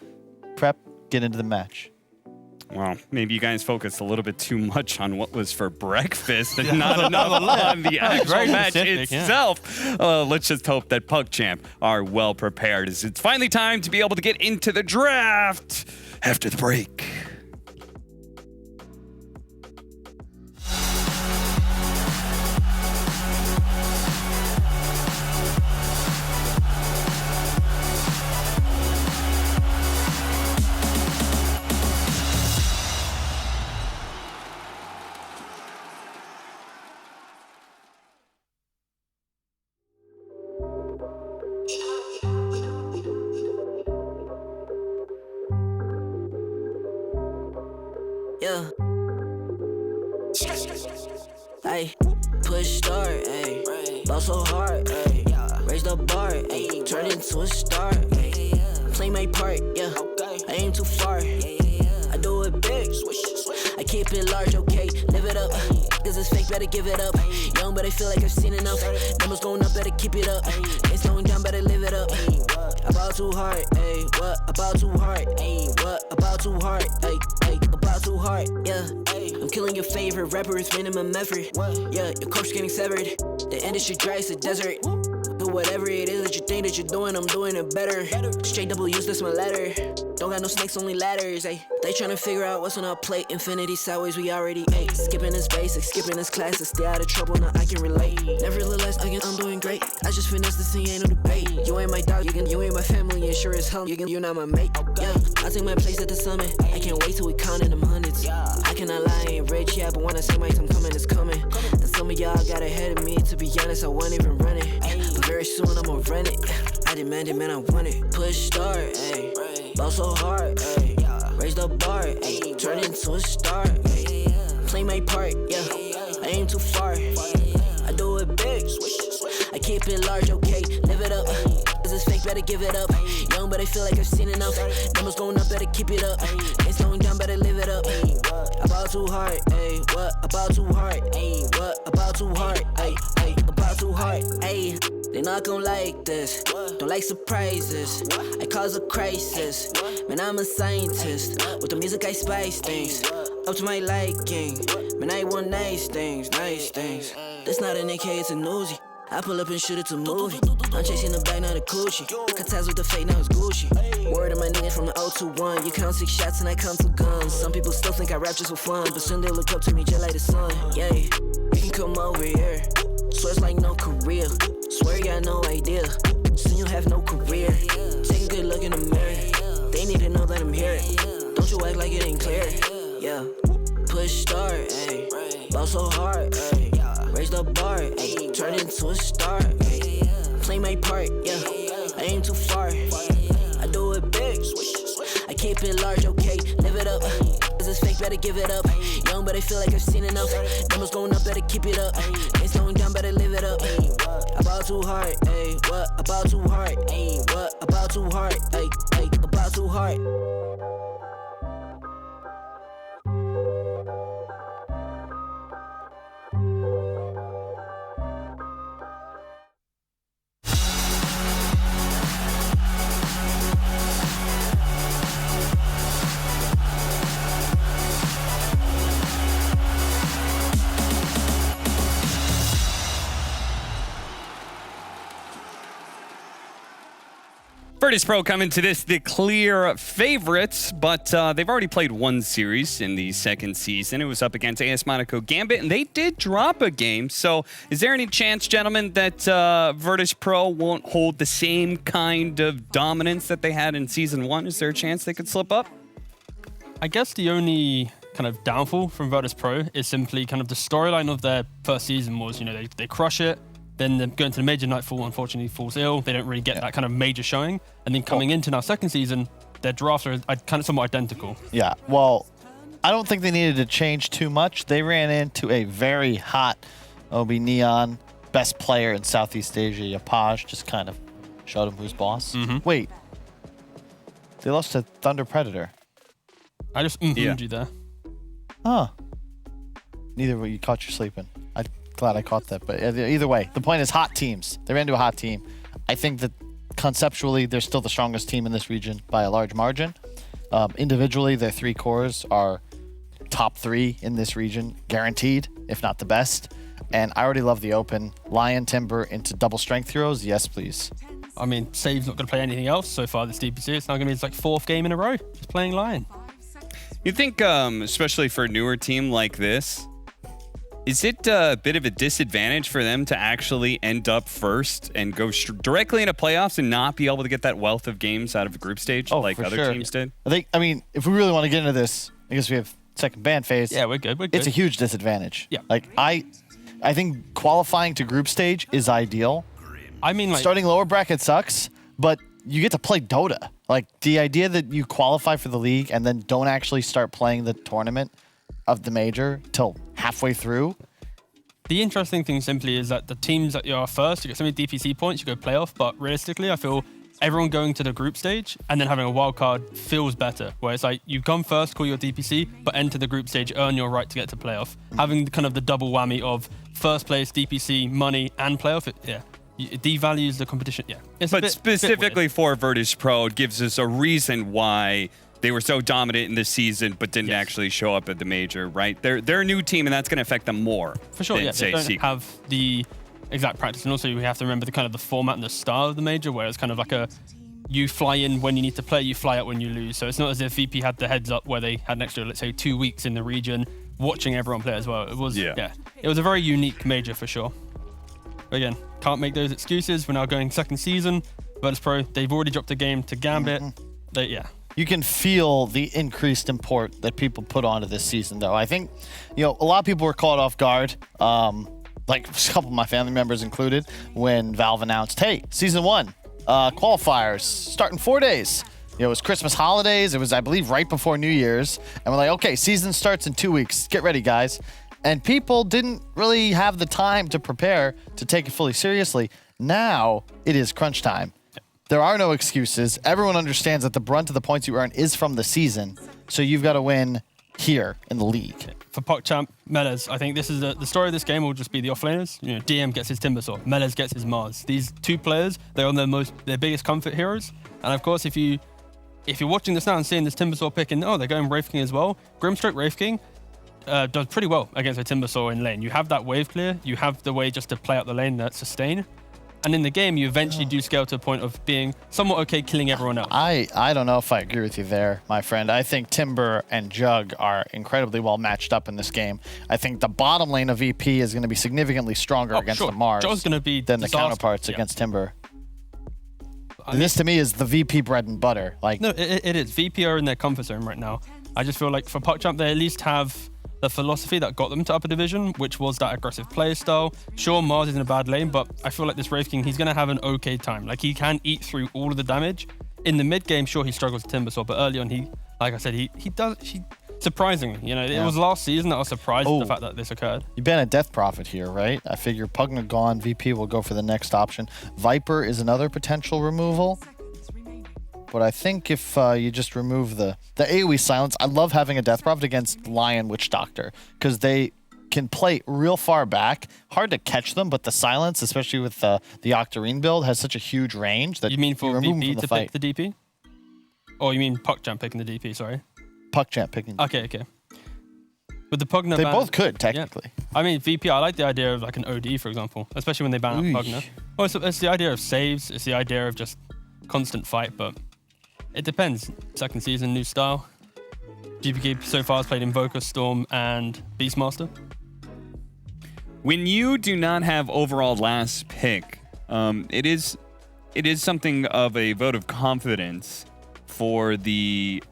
prep, get into the match. Well, maybe you guys focused a little bit too much on what was for breakfast and not enough on the actual match itself. Let's just hope that PugChamp are well prepared, as it's finally time to be able to get into the draft after the break. Yeah. Ay, push start, ayy. Ball so hard, ayy. Raise the bar, ayy. Turn into a star, ayy. Play my part, yeah. I aim too far. I do it big. I keep it large, okay. Live it up. Cause it's fake, better give it up. Young, but I feel like I've seen enough. Numbers going up, better keep it up. Ain't slowing down, better live it up. About too hard, ayy. What about too hard, ayy? What about too hard, ayy? About too hard, yeah. I'm killing your favorite rapper with minimum effort. Yeah, your corpse getting severed. The industry dry as a desert. Do whatever it is that you think that you're doing, I'm doing it better. Straight double use, that's my letter. Don't got no snakes, only ladders, ayy. They tryna figure out what's on our plate. Infinity sideways, we already ate. Skipping this basic, skipping this classic. Stay out of trouble, now I can relate. Nevertheless, again, I'm doing great. I just finished this thing, ain't no debate. You ain't my dog, you ain't my family, and sure as hell, you're not my mate. Yeah, I take my place at the summit. I can't wait till we counting them hundreds. I cannot lie, I ain't rich, yeah, but when I say my time coming, it's coming. And some of y'all got ahead of me, to be honest, I wasn't even running. But very soon I'ma run it. I demand it, man, I want it. Push start, ayy. Ball so hard, ayy. Raise the bar, ayy. Turn into a star, ayy. Play my part, yeah. I aim too far. I do it big. I keep it large, okay. Live it up. Cause it's fake, better give it up. Young, but I feel like I've seen enough. Numbers going up, better keep it up. Ain't slowing down, better live it up. About too hard, ayy. What? About too hard, ayy. What? About too hard, ayy. About too hard, ayy. They not gon' like this, don't like surprises. I cause a crisis, man, I'm a scientist. With the music I spice things, up to my liking. Man, I want nice things, nice things. That's not an AK, it's a Uzi. I pull up and shoot it to movie. I'm chasing the bag, not a coochie. Cut ties with the fake, now it's Gucci. Word of my niggas from the 021. You count 6 shots and I count 2 guns. Some people still think I rap just for fun, but soon they look up to me just like the sun. Yeah, you can come over here. Swear it's like no career. Swear you got no idea. Soon you have no career. Take a good look in the mirror. They need to know that I'm here. Don't you act like it ain't clear. Yeah. Push start, ayy. Ball so hard, ayy. Raise the bar, ayy. Turn into a star, ayy. Play my part, yeah. I aim too far. I do it big. I keep it large, okay. Live it up. Cause it's fake, better give it up. Young, but I feel like I've seen enough. Numbers going up, better keep it up. Ain't slowing down, better live it up. About too hard, ayy. What? About too hard, ayy. What? About too hard, ayy. About too hard. Virtus Pro coming to this the clear favorites, but they've already played one series in the second season. It was up against AS Monaco Gambit, and they did drop a game. So is there any chance, gentlemen, that Virtus Pro won't hold the same kind of dominance that they had in Season 1? Is there a chance they could slip up? I guess the only kind of downfall from Virtus Pro is simply kind of the storyline of their first season was, you know, they crush it. Then they're going to the major Nightfall, unfortunately, falls ill. They don't really get that kind of major showing. And then coming into now second season, their drafts are kind of somewhat identical. Yeah, well, I don't think they needed to change too much. They ran into a very hot OB Neon, best player in Southeast Asia, Yapaj, just kind of showed him who's boss. Wait, they lost to Thunder Predator. I just you there. Huh. Neither way, you caught you sleeping. I'm glad I caught that, but either way, the point is hot teams. They ran into a hot team. I think that conceptually, they're still the strongest team in this region by a large margin. Individually, their 3 cores are top 3 in this region, guaranteed, if not the best. And I already love the open. Lion Timber into double strength heroes, yes, please. I mean, Save's not going to play anything else so far this DPC. It's now going to be his like 4th game in a row, just playing Lion. You think, especially for a newer team like this, is it a bit of a disadvantage for them to actually end up first and go directly into playoffs and not be able to get that wealth of games out of a group stage like other teams did? I mean, if we really want to get into this, I guess we have second ban phase. Yeah, we're good. It's a huge disadvantage. Yeah. Like, I think qualifying to group stage is ideal. I mean, like, starting lower bracket sucks, but you get to play Dota. Like, the idea that you qualify for the league and then don't actually start playing the tournament of the major till halfway through. The interesting thing simply is that the teams that you are first, you get so many DPC points, you go playoff, but realistically, I feel everyone going to the group stage and then having a wild card feels better. Where it's like, you come first, call your DPC, but enter the group stage, earn your right to get to playoff. Having kind of the double whammy of first place, DPC, money, and playoff, it devalues the competition. Yeah. But specifically for Virtus Pro, it gives us a reason why they were so dominant in this season, but didn't actually show up at the major, right? They're a new team, and that's going to affect them more. For sure, than, yeah. say, They don't Secret. have the exact practice. And also, we have to remember the kind of the format and the style of the major, where it's kind of like you fly in when you need to play, you fly out when you lose. So it's not as if VP had the heads up where they had an extra, let's say, 2 weeks in the region watching everyone play as well. It was, it was a very unique major for sure. But again, can't make those excuses. We're now going second season. Virtus Pro, they've already dropped a game to Gambit. You can feel the increased import that people put onto this season, though. I think, a lot of people were caught off guard, like a couple of my family members included, when Valve announced, hey, Season 1, qualifiers, start in 4 days. It was Christmas holidays. It was, I believe, right before New Year's. And we're like, okay, season starts in 2 weeks. Get ready, guys. And people didn't really have the time to prepare to take it fully seriously. Now it is crunch time. There are no excuses. Everyone understands that the brunt of the points you earn is from the season. So you've got to win here in the league. For PogChamp, Melez, I think this is the story of this game will just be the offlaners. DM gets his Timbersaw, Melez gets his Mars. These two players, they're on their biggest comfort heroes. And of course, if you're watching this now and seeing this Timbersaw pick and they're going Wraith King as well, Grimstroke Wraith King does pretty well against a Timbersaw in lane. You have that wave clear, you have the way just to play out the lane that sustain. And in the game, you eventually do scale to a point of being somewhat okay killing everyone else. I don't know if I agree with you there, my friend. I think Timber and Jug are incredibly well matched up in this game. I think the bottom lane of VP is going to be significantly stronger against the Mars gonna be than the counterparts against Timber. This to me is the VP bread and butter. No, it is. VP are in their comfort zone right now. I just feel like for PogChamp, they at least have the philosophy that got them to upper division, which was that aggressive play style. Sure, Mars is in a bad lane, but I feel like this Wraith King, he's going to have an okay time. Like, he can eat through all of the damage. In the mid game, sure, he struggles with Timbersaw, but early on, like I said, he does, surprisingly, it was last season that I was surprised at the fact that this occurred. You ban a Death Prophet here, right? I figure Pugna gone, VP will go for the next option. Viper is another potential removal. But I think if you just remove the AoE silence, I love having a Death Prophet against Lion Witch Doctor because they can play real far back. Hard to catch them, but the silence, especially with the Octarine build, has such a huge range that you mean for remove VP them from the to fight. pick the DP? Or you mean PogChamp picking the DP, sorry? PogChamp picking. Okay. With the Pugna They ban, both could, technically. Yeah. I mean, VP, I like the idea of like an OD, for example, especially when they ban out Pugna. Well, it's the idea of saves. It's the idea of just constant fight, but it depends. Second season, new style. GPK so far has played Invoker, Storm, and Beastmaster. When you do not have overall last pick, it is something of a vote of confidence for the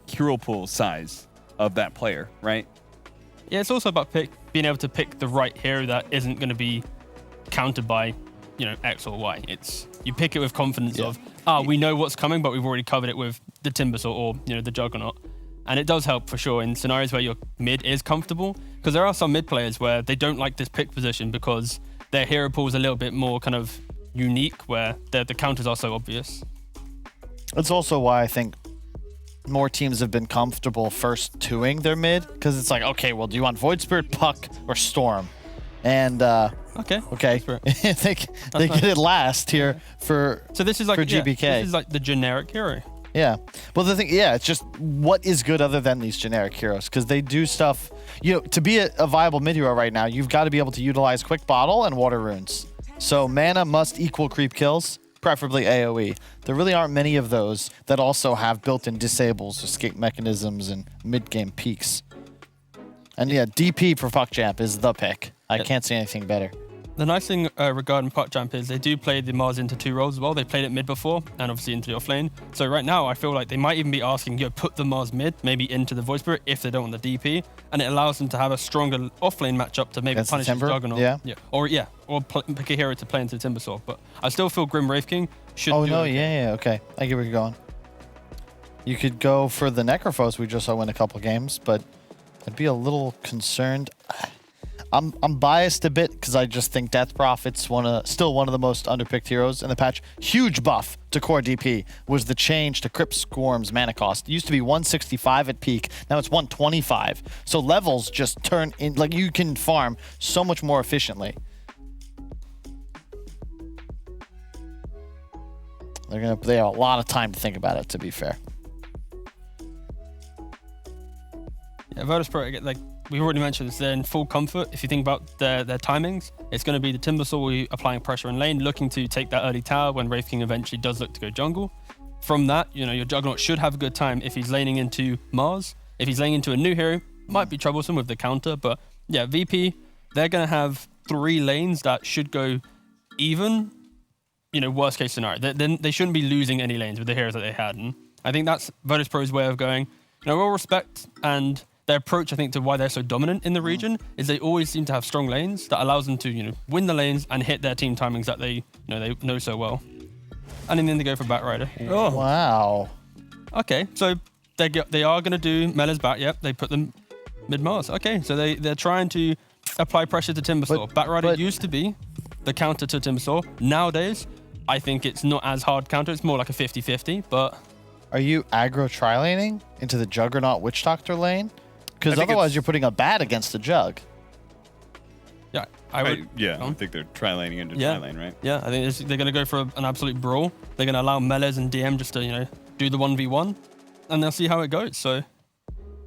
hero pool size of that player, right? Yeah, it's also about being able to pick the right hero that isn't going to be countered by, X or Y. You pick it with confidence of, we know what's coming, but we've already covered it with the Timbersaw or, the Juggernaut. And it does help for sure in scenarios where your mid is comfortable, because there are some mid players where they don't like this pick position because their hero pool is a little bit more kind of unique, where the counters are so obvious. That's also why I think more teams have been comfortable first 2ing their mid, because it's like, okay, well, do you want Void Spirit, Puck, or Storm? And okay, they get it last here for GBK. This is like the generic hero. Yeah. Well, the thing, it's just what is good other than these generic heroes, because they do stuff. To be a viable mid hero right now, you've got to be able to utilize Quick Bottle and Water Runes. So mana must equal creep kills, preferably AoE. There really aren't many of those that also have built-in disables, escape mechanisms, and mid-game peaks. And DP for PogChamp is the pick. I can't see anything better. The nice thing regarding PogChamp is they do play the Mars into 2 roles as well. They played it mid before, and obviously into the offlane. So right now, I feel like they might even be asking, put the Mars mid, maybe into the Void Spirit if they don't want the DP, and it allows them to have a stronger offlane matchup to maybe punish the Juggernaut. Or pick a hero to play into Timbersaw. But I still feel Grim Wraith King should do okay. I get where you're going. You could go for the Necrophos we just saw win a couple games, but I'd be a little concerned. I'm biased a bit because I just think Death Prophet's still one of the most underpicked heroes in the patch. Huge buff to core DP was the change to Crypt Squirm's mana cost. It used to be 165 at peak, now it's 125. So levels just turn in, like you can farm so much more efficiently. They have a lot of time to think about it, to be fair. Yeah, Virtus Pro, like we've already mentioned, they're in full comfort. If you think about their timings, it's going to be the Timbersaw applying pressure in lane, looking to take that early tower when Wraith King eventually does look to go jungle. From that, you know, your Juggernaut should have a good time if he's laning into Mars. If he's laning into a new hero, might be troublesome with the counter, but yeah, VP, they're going to have 3 lanes that should go even, you know, worst case scenario. Then they shouldn't be losing any lanes with the heroes that they had. And I think that's Virtus Pro's way of going, you know, all respect, and their approach, I think, to why they're so dominant in the region is they always seem to have strong lanes that allows them to, you know, win the lanes and hit their team timings that they know so well. And in the end, they go for Batrider. Oh. Wow. Okay, so they are going to do Mela's Bat. Yep, they put them mid-Mars. Okay, so they're trying to apply pressure to Timbersaw. Batrider used to be the counter to Timbersaw. Nowadays, I think it's not as hard counter. It's more like a 50-50, but... Are you aggro tri-laning into the Juggernaut Witch Doctor lane? Because otherwise you're putting a bat against the Jug. Yeah, I think they're tri-laning into tri-lane, right? Yeah, I think they're going to go for an absolute brawl. They're going to allow Melez and DM just to, you know, do the 1v1, and they'll see how it goes. So,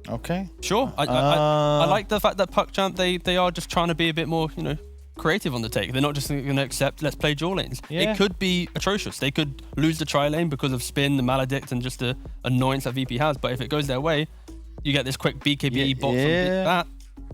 okay, sure. I like the fact that PuckChamp they are just trying to be a bit more, you know, creative on the take. They're not just going to accept let's play dual lanes. Yeah. It could be atrocious. They could lose the tri lane because of spin, the maledict, and just the annoyance that VP has. But if it goes their way, you get this quick BKB bot from the bat.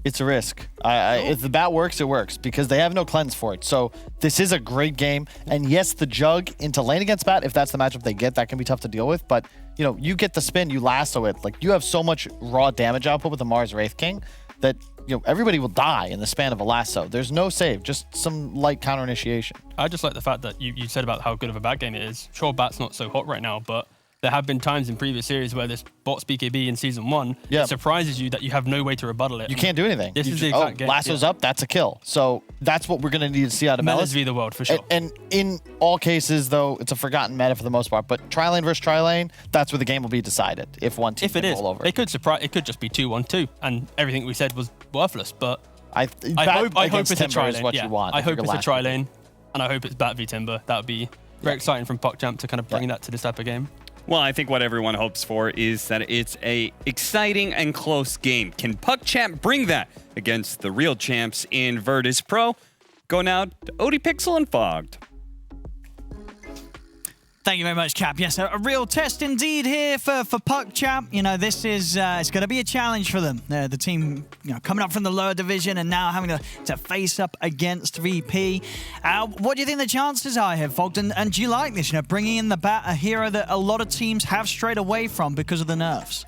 It's a risk. If the bat works, it works because they have no cleanse for it. So this is a great game. And yes, the Jug into lane against bat, if that's the matchup they get, that can be tough to deal with. But, you know, you get the spin, you lasso it. Like, you have so much raw damage output with the Mars Wraith King that, you know, everybody will die in the span of a lasso. There's no save, just some light counter initiation. I just like the fact that you said about how good of a bat game it is. Sure, bat's not so hot right now, but there have been times in previous series where this bot's BKB in Season 1 it surprises you that you have no way to rebuttal it. You can't do anything. This is the exact game. Lasso's up, that's a kill. So that's what we're going to need to see out of Melez. v the world, for sure. And in all cases, though, it's a forgotten meta for the most part. But tri-lane versus tri-lane, that's where the game will be decided if one team can roll over. They could surprise. It could just be 2-1-2, and everything we said was worthless. But I hope it's a tri-lane. What you want. I hope it's a tri-lane, and I hope it's Bat v Timber. That would be very exciting from PuckChamp to kind of bring that to this type of game. Well, I think what everyone hopes for is that it's a exciting and close game. Can PuckChamp bring that against the real champs in Virtus Pro? Go now to ODPixel and Fogged. Thank you very much, Cap. Yes, a real test indeed here for PuckChamp. You know, this is it's going to be a challenge for them. The team, you know, coming up from the lower division and now having to face up against VP. What do you think the chances are here, Fogged? And do you like this? You know, bringing in the bat, a hero that a lot of teams have strayed away from because of the nerfs.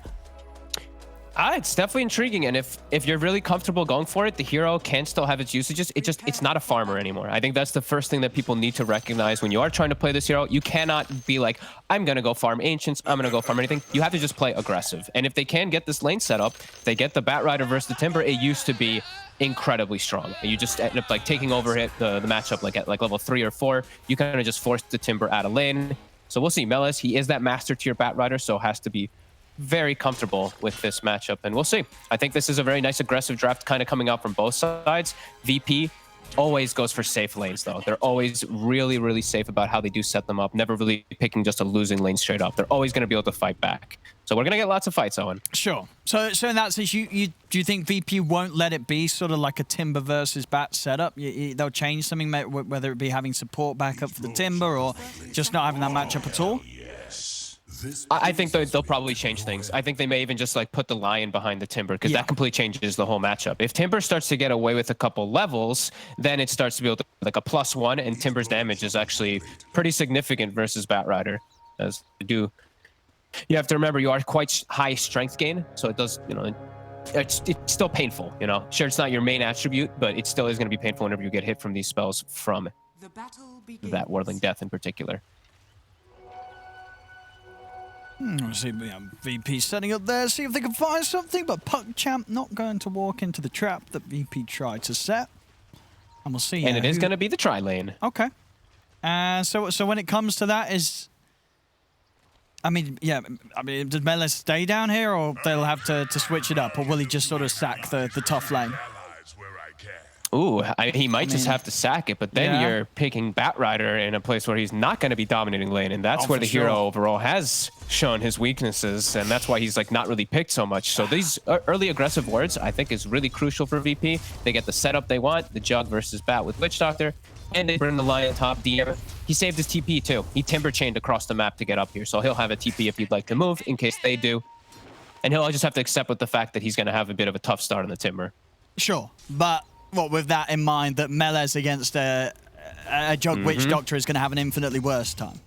It's definitely intriguing, and if you're really comfortable going for it, the hero can still have its usages. It's not a farmer anymore. I think that's the first thing that people need to recognize when you are trying to play this hero. You cannot be like, I'm gonna go farm Ancients, I'm gonna go farm anything. You have to just play aggressive. And if they can get this lane set up, they get the Batrider versus the Timber, it used to be incredibly strong. You just end up like taking over the matchup like at like level 3 or 4. You kind of just force the Timber out of lane. So we'll see. Melez, he is that master tier Batrider, so has to be very comfortable with this matchup, and we'll see. I think this is a very nice aggressive draft kind of coming out from both sides. VP always goes for safe lanes, though. They're always really, really safe about how they do set them up, never really picking just a losing lane straight up. They're always going to be able to fight back. So we're going to get lots of fights, Owen. Sure. So in that sense, do you think VP won't let it be sort of like a Timber versus Bat setup? They'll change something, whether it be having support backup for the Timber or just not having that matchup at all? I think they'll probably change things. I think they may even just like put the Lion behind the Timber because that completely changes the whole matchup. If Timber starts to get away with a couple levels, then it starts to be able to like a +1, and Timber's damage is actually pretty significant versus Batrider. As you have to remember, you are quite high strength gain, so it does, you know, it's still painful. You know, sure, it's not your main attribute, but it still is going to be painful whenever you get hit from these spells from that Whirling Death in particular. See, VP setting up there, see if they can find something, but PuckChamp not going to walk into the trap that VP tried to set. And we'll see. And it is going to be the tri-lane. Okay. So when it comes to that, does Melez stay down here, or they'll have to switch it up, or will he just sort of sack the tough lane? Ooh, he might just have to sack it, but then Yeah. you're picking Batrider in a place where he's not going to be dominating lane, and that's where for the sure. hero overall has shown his weaknesses, and that's why he's like not really picked so much. So these early aggressive wards, I think, is really crucial for VP. They get the setup they want, the Jug versus Bat with Witch Doctor, and they bring the Lion top DM. He saved his TP too. He timber chained across the map to get up here, so he'll have a TP if he'd like to move in case they do. And he'll just have to accept with the fact that he's going to have a bit of a tough start on the timber. Sure, but with that in mind, that Melee's against a Jug Witch Doctor is going to have an infinitely worse time.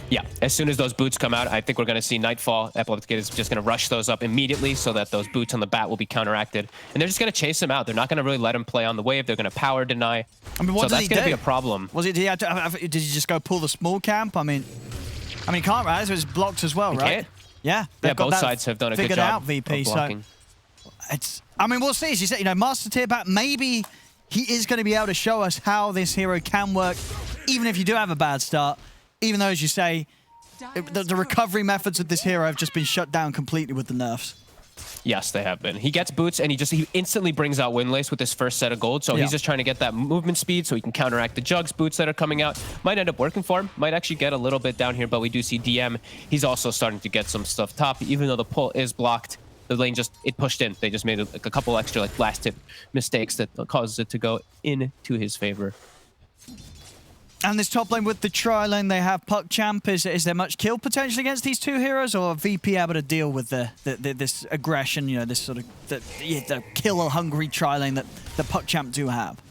Yeah, as soon as those boots come out, I think we're going to see Nightfall. Epileptic is just going to rush those up immediately so that those boots on the Bat will be counteracted. And they're just going to chase him out. They're not going to really let him play on the wave. They're going to power deny. I mean, what so did that's he going to do? be a problem. Was it? Did he just go pull the small camp? I mean, he can't, right? So it's blocked as well, He right? can't. Yeah. Yeah, both sides have done a good figured job out, VP. of So blocking. I mean, we'll see. As you said, Master Tier Bat, maybe he is going to be able to show us how this hero can work, even if you do have a bad start. Even though, as you say, the recovery methods of this hero have just been shut down completely with the nerfs. Yes, they have been. He gets boots, and he instantly brings out Windlace with his first set of gold. So he's just trying to get that movement speed so he can counteract the Jugs boots that are coming out. Might end up working for him. Might actually get a little bit down here, but we do see DM. He's also starting to get some stuff top, even though the pull is blocked. The lane it pushed in. They just made like a couple extra last hit mistakes that causes it to go into his favor. And this top lane with the tri-lane, they have Puck Champ. Is there much kill potential against these two heroes, or are VP able to deal with this aggression, this sort of the kill-hungry tri-lane that the Puck Champ do have?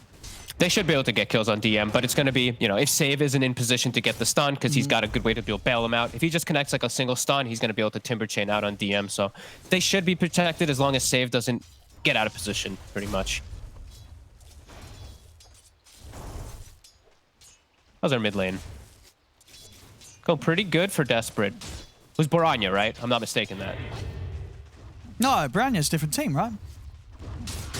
They should be able to get kills on DM, but it's going to be, if Save isn't in position to get the stun, because he's got a good way to be able to bail him out. If he just connects like a single stun, he's going to be able to timber chain out on DM. So they should be protected as long as Save doesn't get out of position, pretty much. How's our mid lane? Going pretty good for Desperate. It was Boranya, right? I'm not mistaken that. No, Boranya's a different team, right?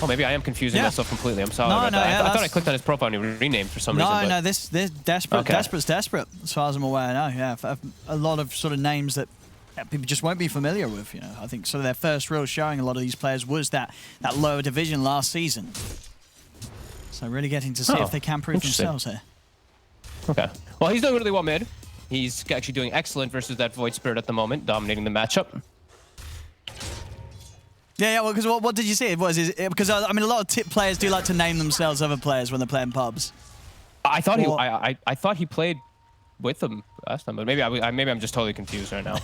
Oh, maybe I am confusing myself completely. I'm sorry No, about no, that. yeah, I thought I clicked on his profile and he renamed for some No, reason. no, this Desperate. Okay. Desperate's Desperate, as far as I'm aware. No, yeah, a lot of sort of names that people just won't be familiar with. I think sort of their first real showing, a lot of these players, was that lower division last season. So really getting to see if they can prove themselves here. Okay. Well, he's doing really well mid. He's actually doing excellent versus that Void Spirit at the moment, dominating the matchup. Yeah, well, because what did you see? Because I mean, a lot of tip players do like to name themselves other players when they're playing pubs. I thought I thought he played with them last time, but maybe I'm just totally confused right now.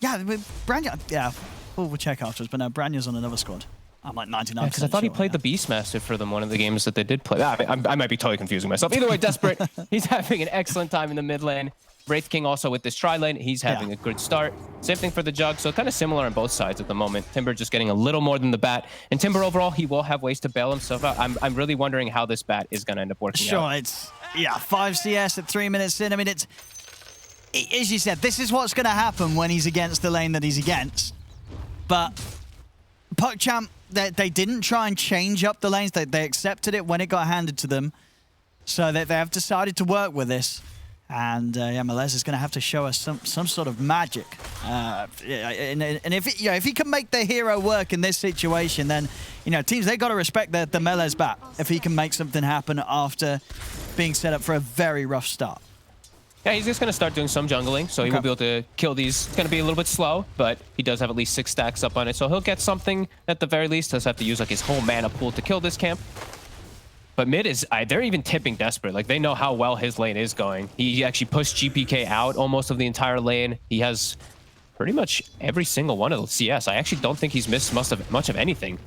Yeah, Branya. Yeah, we'll check afterwards. But no, Branya's on another squad. I'm like 99%. Because I thought he played the Beastmaster for them one of the games that they did play. I might be totally confusing myself. Either way, Desperate, he's having an excellent time in the mid lane. Wraith King also with this tri-lane, he's having a good start. Same thing for the Jug, so kind of similar on both sides at the moment. Timber just getting a little more than the Bat. And Timber overall, he will have ways to bail himself out. I'm really wondering how this Bat is going to end up working out. Sure, it's 5 CS at 3 minutes in. I mean, as you said, this is what's going to happen when he's against the lane that he's against. But PuckChamp, they didn't try and change up the lanes. They accepted it when it got handed to them. So they have decided to work with this. And Melez is going to have to show us some sort of magic. And if he can make the hero work in this situation, then teams, they got to respect the Melez Bat if he can make something happen after being set up for a very rough start. Yeah, he's just going to start doing some jungling, so he will be able to kill these. It's going to be a little bit slow, but he does have at least 6 stacks up on it, so he'll get something at the very least. He'll have to use like his whole mana pool to kill this camp. But mid is, they're even tipping Desperate. Like, they know how well his lane is going. He actually pushed GPK out almost of the entire lane. He has pretty much every single one of the CS. I actually don't think he's missed much of anything.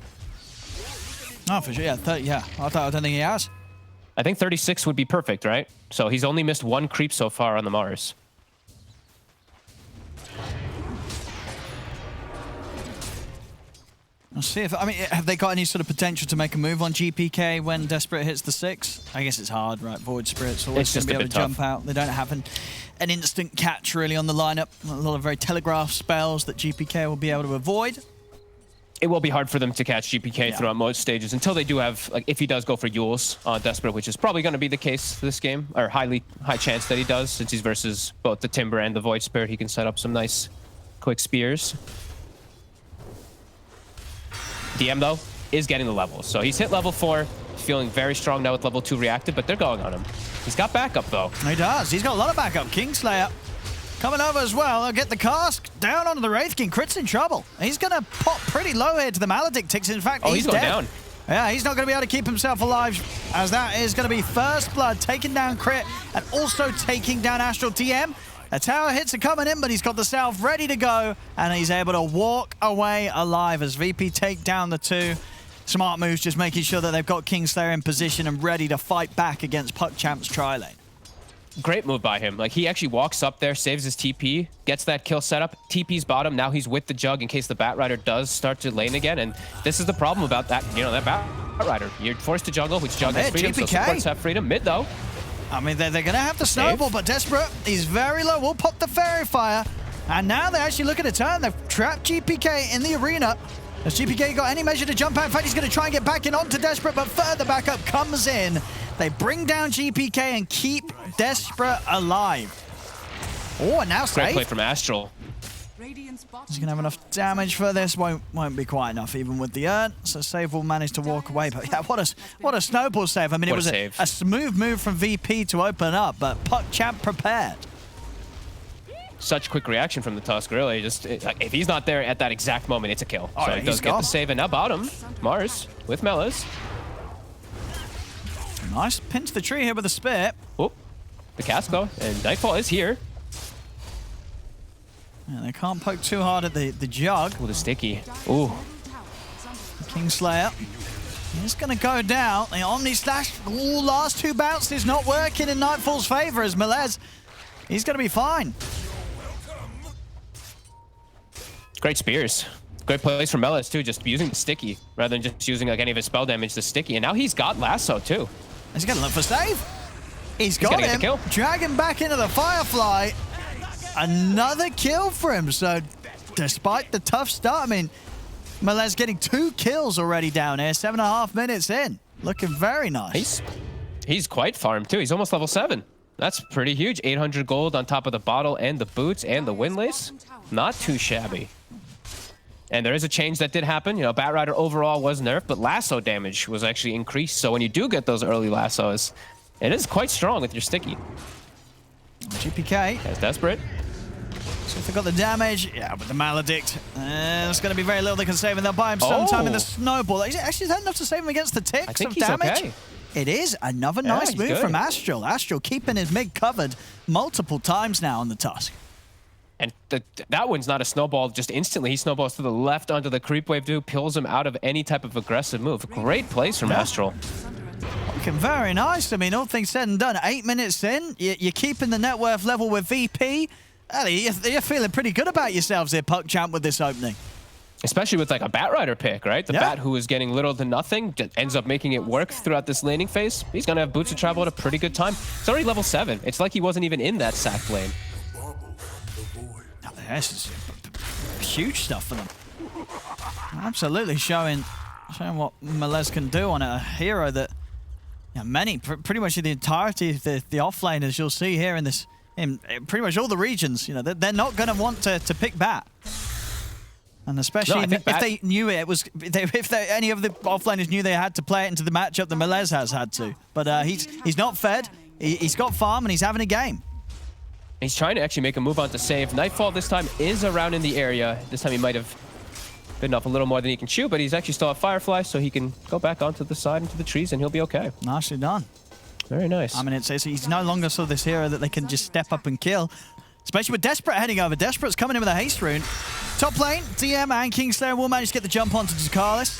Oh, for sure. Yeah, I don't think he has. I think 36 would be perfect, right? So he's only missed 1 creep so far on the Mars. Let's see if, have they got any sort of potential to make a move on GPK when Desperate hits the 6? I guess it's hard, right? Void Spirit's always going to be able to jump out. They don't have an instant catch really on the lineup. A lot of very telegraph spells that GPK will be able to avoid. It will be hard for them to catch GPK throughout most stages until they do have, like, if he does go for Yules on Desperate, which is probably going to be the case this game, or high chance that he does, since he's versus both the Timber and the Void Spirit. He can set up some nice quick spears. DM though, is getting the levels. So he's hit level 4, feeling very strong now with level 2 reactive, but they're going on him. He's got backup though. He does. He's got a lot of backup. Kingslayer coming over as well. They'll get the cask down onto the Wraith King. Crit's in trouble. He's going to pop pretty low here to the Maledictix. In fact, he's going dead. down. Yeah, he's not going to be able to keep himself alive, as that is going to be first blood, taking down Crit and also taking down Astral. TM. The tower hits are coming in, but he's got the self ready to go, and he's able to walk away alive as VP take down the 2. Smart moves, just making sure that they've got Kingslayer in position and ready to fight back against PuckChamp's tri-lane. Great move by him. Like, he actually walks up there, saves his TP, gets that kill set up, TP's bottom. Now he's with the Jug in case the Batrider does start to lane again. And this is the problem about that, you know, that Batrider. You're forced to jungle, which Jug has freedom, so supports have freedom. Mid, though. I mean, they're going to have to snowball, but Desperate, he's very low. We'll pop the Fairy Fire. And now they're actually looking to turn. They've trapped GPK in the arena. Has GPK got any measure to jump out? In fact, he's going to try and get back in onto Desperate, but further backup comes in. They bring down GPK and keep Desperate alive. Oh, and now Save. Great play from Astral. He's going to have enough damage for this. Won't be quite enough even with the Urn. So Save will manage to walk away. But yeah, what a snowball save. I mean, it was a smooth move from VP to open up, but PuckChamp prepared. Such quick reaction from the Tusk, really. Just if he's not there at that exact moment, it's a kill. Oh, so yeah, he does get the save, and now bottom, Mars with Melas. Nice pin to the tree here with a spear. Oh, the cast though, and Nightfall is here. Yeah, they can't poke too hard at the Jug. With a sticky. Ooh. Kingslayer. He's going to go down. The Omni Slash, last 2 bounces not working in Nightfall's favor as Melez. He's going to be fine. Great spears. Great plays from Melas too, just using the sticky rather than just using like any of his spell damage, the sticky. And now he's got Lasso too. He's going to look for save. He's got him. Kill. Drag him back into the Firefly. Another kill for him. So despite the tough start, I mean, Melez getting 2 kills already down here, 7.5 minutes in. Looking very nice. He's quite farmed too. He's almost level 7. That's pretty huge. 800 gold on top of the bottle and the boots and the windlace. Not too shabby. And there is a change that did happen. You know, Batrider overall was nerfed, but lasso damage was actually increased. So when you do get those early lassos, it is quite strong with your sticky. GPK. That's Desperate. So if they got the damage, yeah, with the Maledict, there's going to be very little they can save, and they'll buy him some time in the snowball. Actually, is that enough to save him against the ticks I think of he's damage? Okay. It is. Another nice move from Astral. Astral keeping his mid covered multiple times now on the Tusk. And that one's not a snowball just instantly. He snowballs to the left onto the creep wave dude, pulls him out of any type of aggressive move. Great plays from Astral. Looking very nice. I mean, all things said and done, 8 minutes in, you're keeping the net worth level with VP. You're feeling pretty good about yourselves here, PuckChamp, with this opening. Especially with like a Batrider pick, right? The Bat who is getting little to nothing just ends up making it work throughout this laning phase. He's going to have boots of travel at a pretty good time. It's already level 7. It's like he wasn't even in that sack lane. This is huge stuff for them. Absolutely showing what Melez can do on a hero that pretty much the entirety of the offlane, as you'll see here in pretty much all the regions, you know, they're not going to want to pick Bat. And especially if they knew it was, if any of the offlaners knew they had to play it into the matchup, the Melez has had to. But he's not fed. He's got farm and he's having a game. He's trying to actually make a move on to save. Nightfall this time is around in the area. This time he might have bitten off a little more than he can chew, but he's actually still a Firefly, so he can go back onto the side, into the trees, and he'll be okay. Nicely done. Very nice. I mean, he's no longer sort of this hero that they can just step up and kill. Especially with Desperate heading over. Desperate's coming in with a haste rune. Top lane, TM and Kingslayer will manage to get the jump onto Ducalis.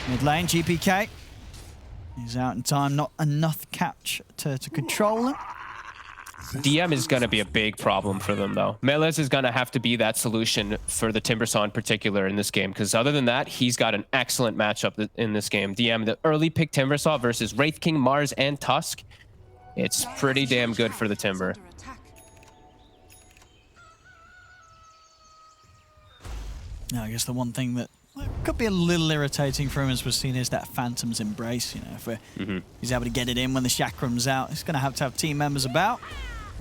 Mid lane, GPK. He's out in time. Not enough catch to control him. DM is going to be a big problem for them, though. Melez is going to have to be that solution for the Timbersaw in particular in this game, because other than that, he's got an excellent matchup in this game. DM, the early pick Timbersaw versus Wraith King, Mars, and Tusk. It's pretty damn good for the Timber. Now, I guess the one thing that could be a little irritating for him, as we've seen, is that Phantom's Embrace. You know, if he's able to get it in when the Chakram's out, he's going to have team members about.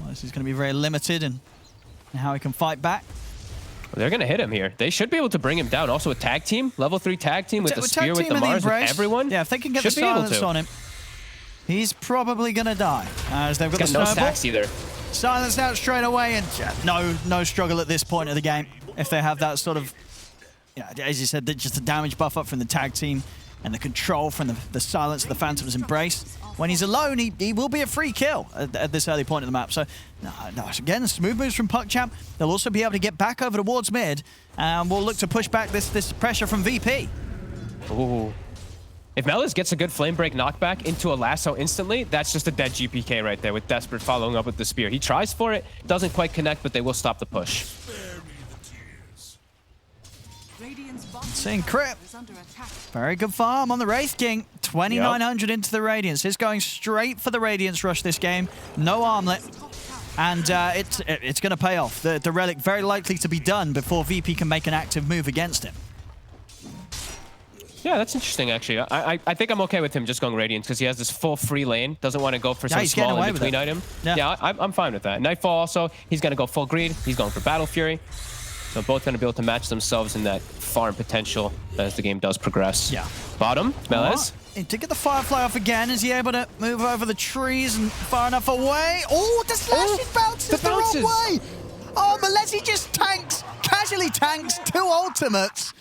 Otherwise, he's going to be very limited in how he can fight back. They're going to hit him here. They should be able to bring him down. Also a tag team, level 3 tag team with the spear, with the Mars, with everyone. Yeah, if they can get the silence on him, he's probably going to die. As they've got the no snowball. stacks either. Silenced out straight away, and no struggle at this point of the game. If they have that sort of, as you said, just the damage buff up from the tag team and the control from the silence of the Phantom's Embrace. When he's alone, he will be a free kill at this early point of the map. So, again, smooth moves from PuckChamp. They'll also be able to get back over towards mid, and we'll look to push back this pressure from VP. Ooh. If Melez gets a good flame break knockback into a lasso instantly, that's just a dead GPK right there with Desperate following up with the spear. He tries for it, doesn't quite connect, but they will stop the push. Seeing Crit. Very good farm on the Wraith King. 2,900 into the Radiance. He's going straight for the Radiance rush this game. No armlet. And it's going to pay off. The Relic very likely to be done before VP can make an active move against him. Yeah, that's interesting, actually. I think I'm okay with him just going Radiance because he has this full free lane. Doesn't want to go for some small in-between item. Yeah, I'm fine with that. Nightfall also, he's going to go full greed. He's going for Battle Fury. So both going to be able to match themselves in that farm potential as the game does progress. Yeah. Bottom, Melez. To get the Firefly off again, is he able to move over the trees and far enough away? Oh, the slash bounces the wrong way. Oh, Melezi just casually tanks 2 ultimates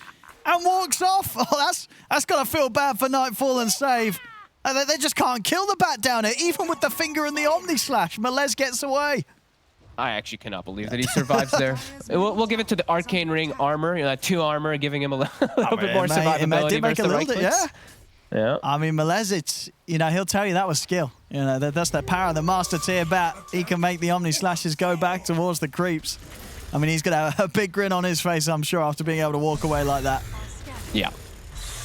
and walks off. Oh, that's got to feel bad for Nightfall and Save. They just can't kill the Bat Downer, even with the finger and the Omni Slash. Melez gets away. I actually cannot believe that he survives there. We'll give it to the Arcane Ring armor, that 2 armor, giving him a little bit more survivability versus the right clicks. Yeah. I mean, Melez, it's, he'll tell you that was skill. That's the power of the Master Tier Bat. He can make the Omni Slashes go back towards the creeps. I mean, he's going to have a big grin on his face, I'm sure, after being able to walk away like that. Yeah.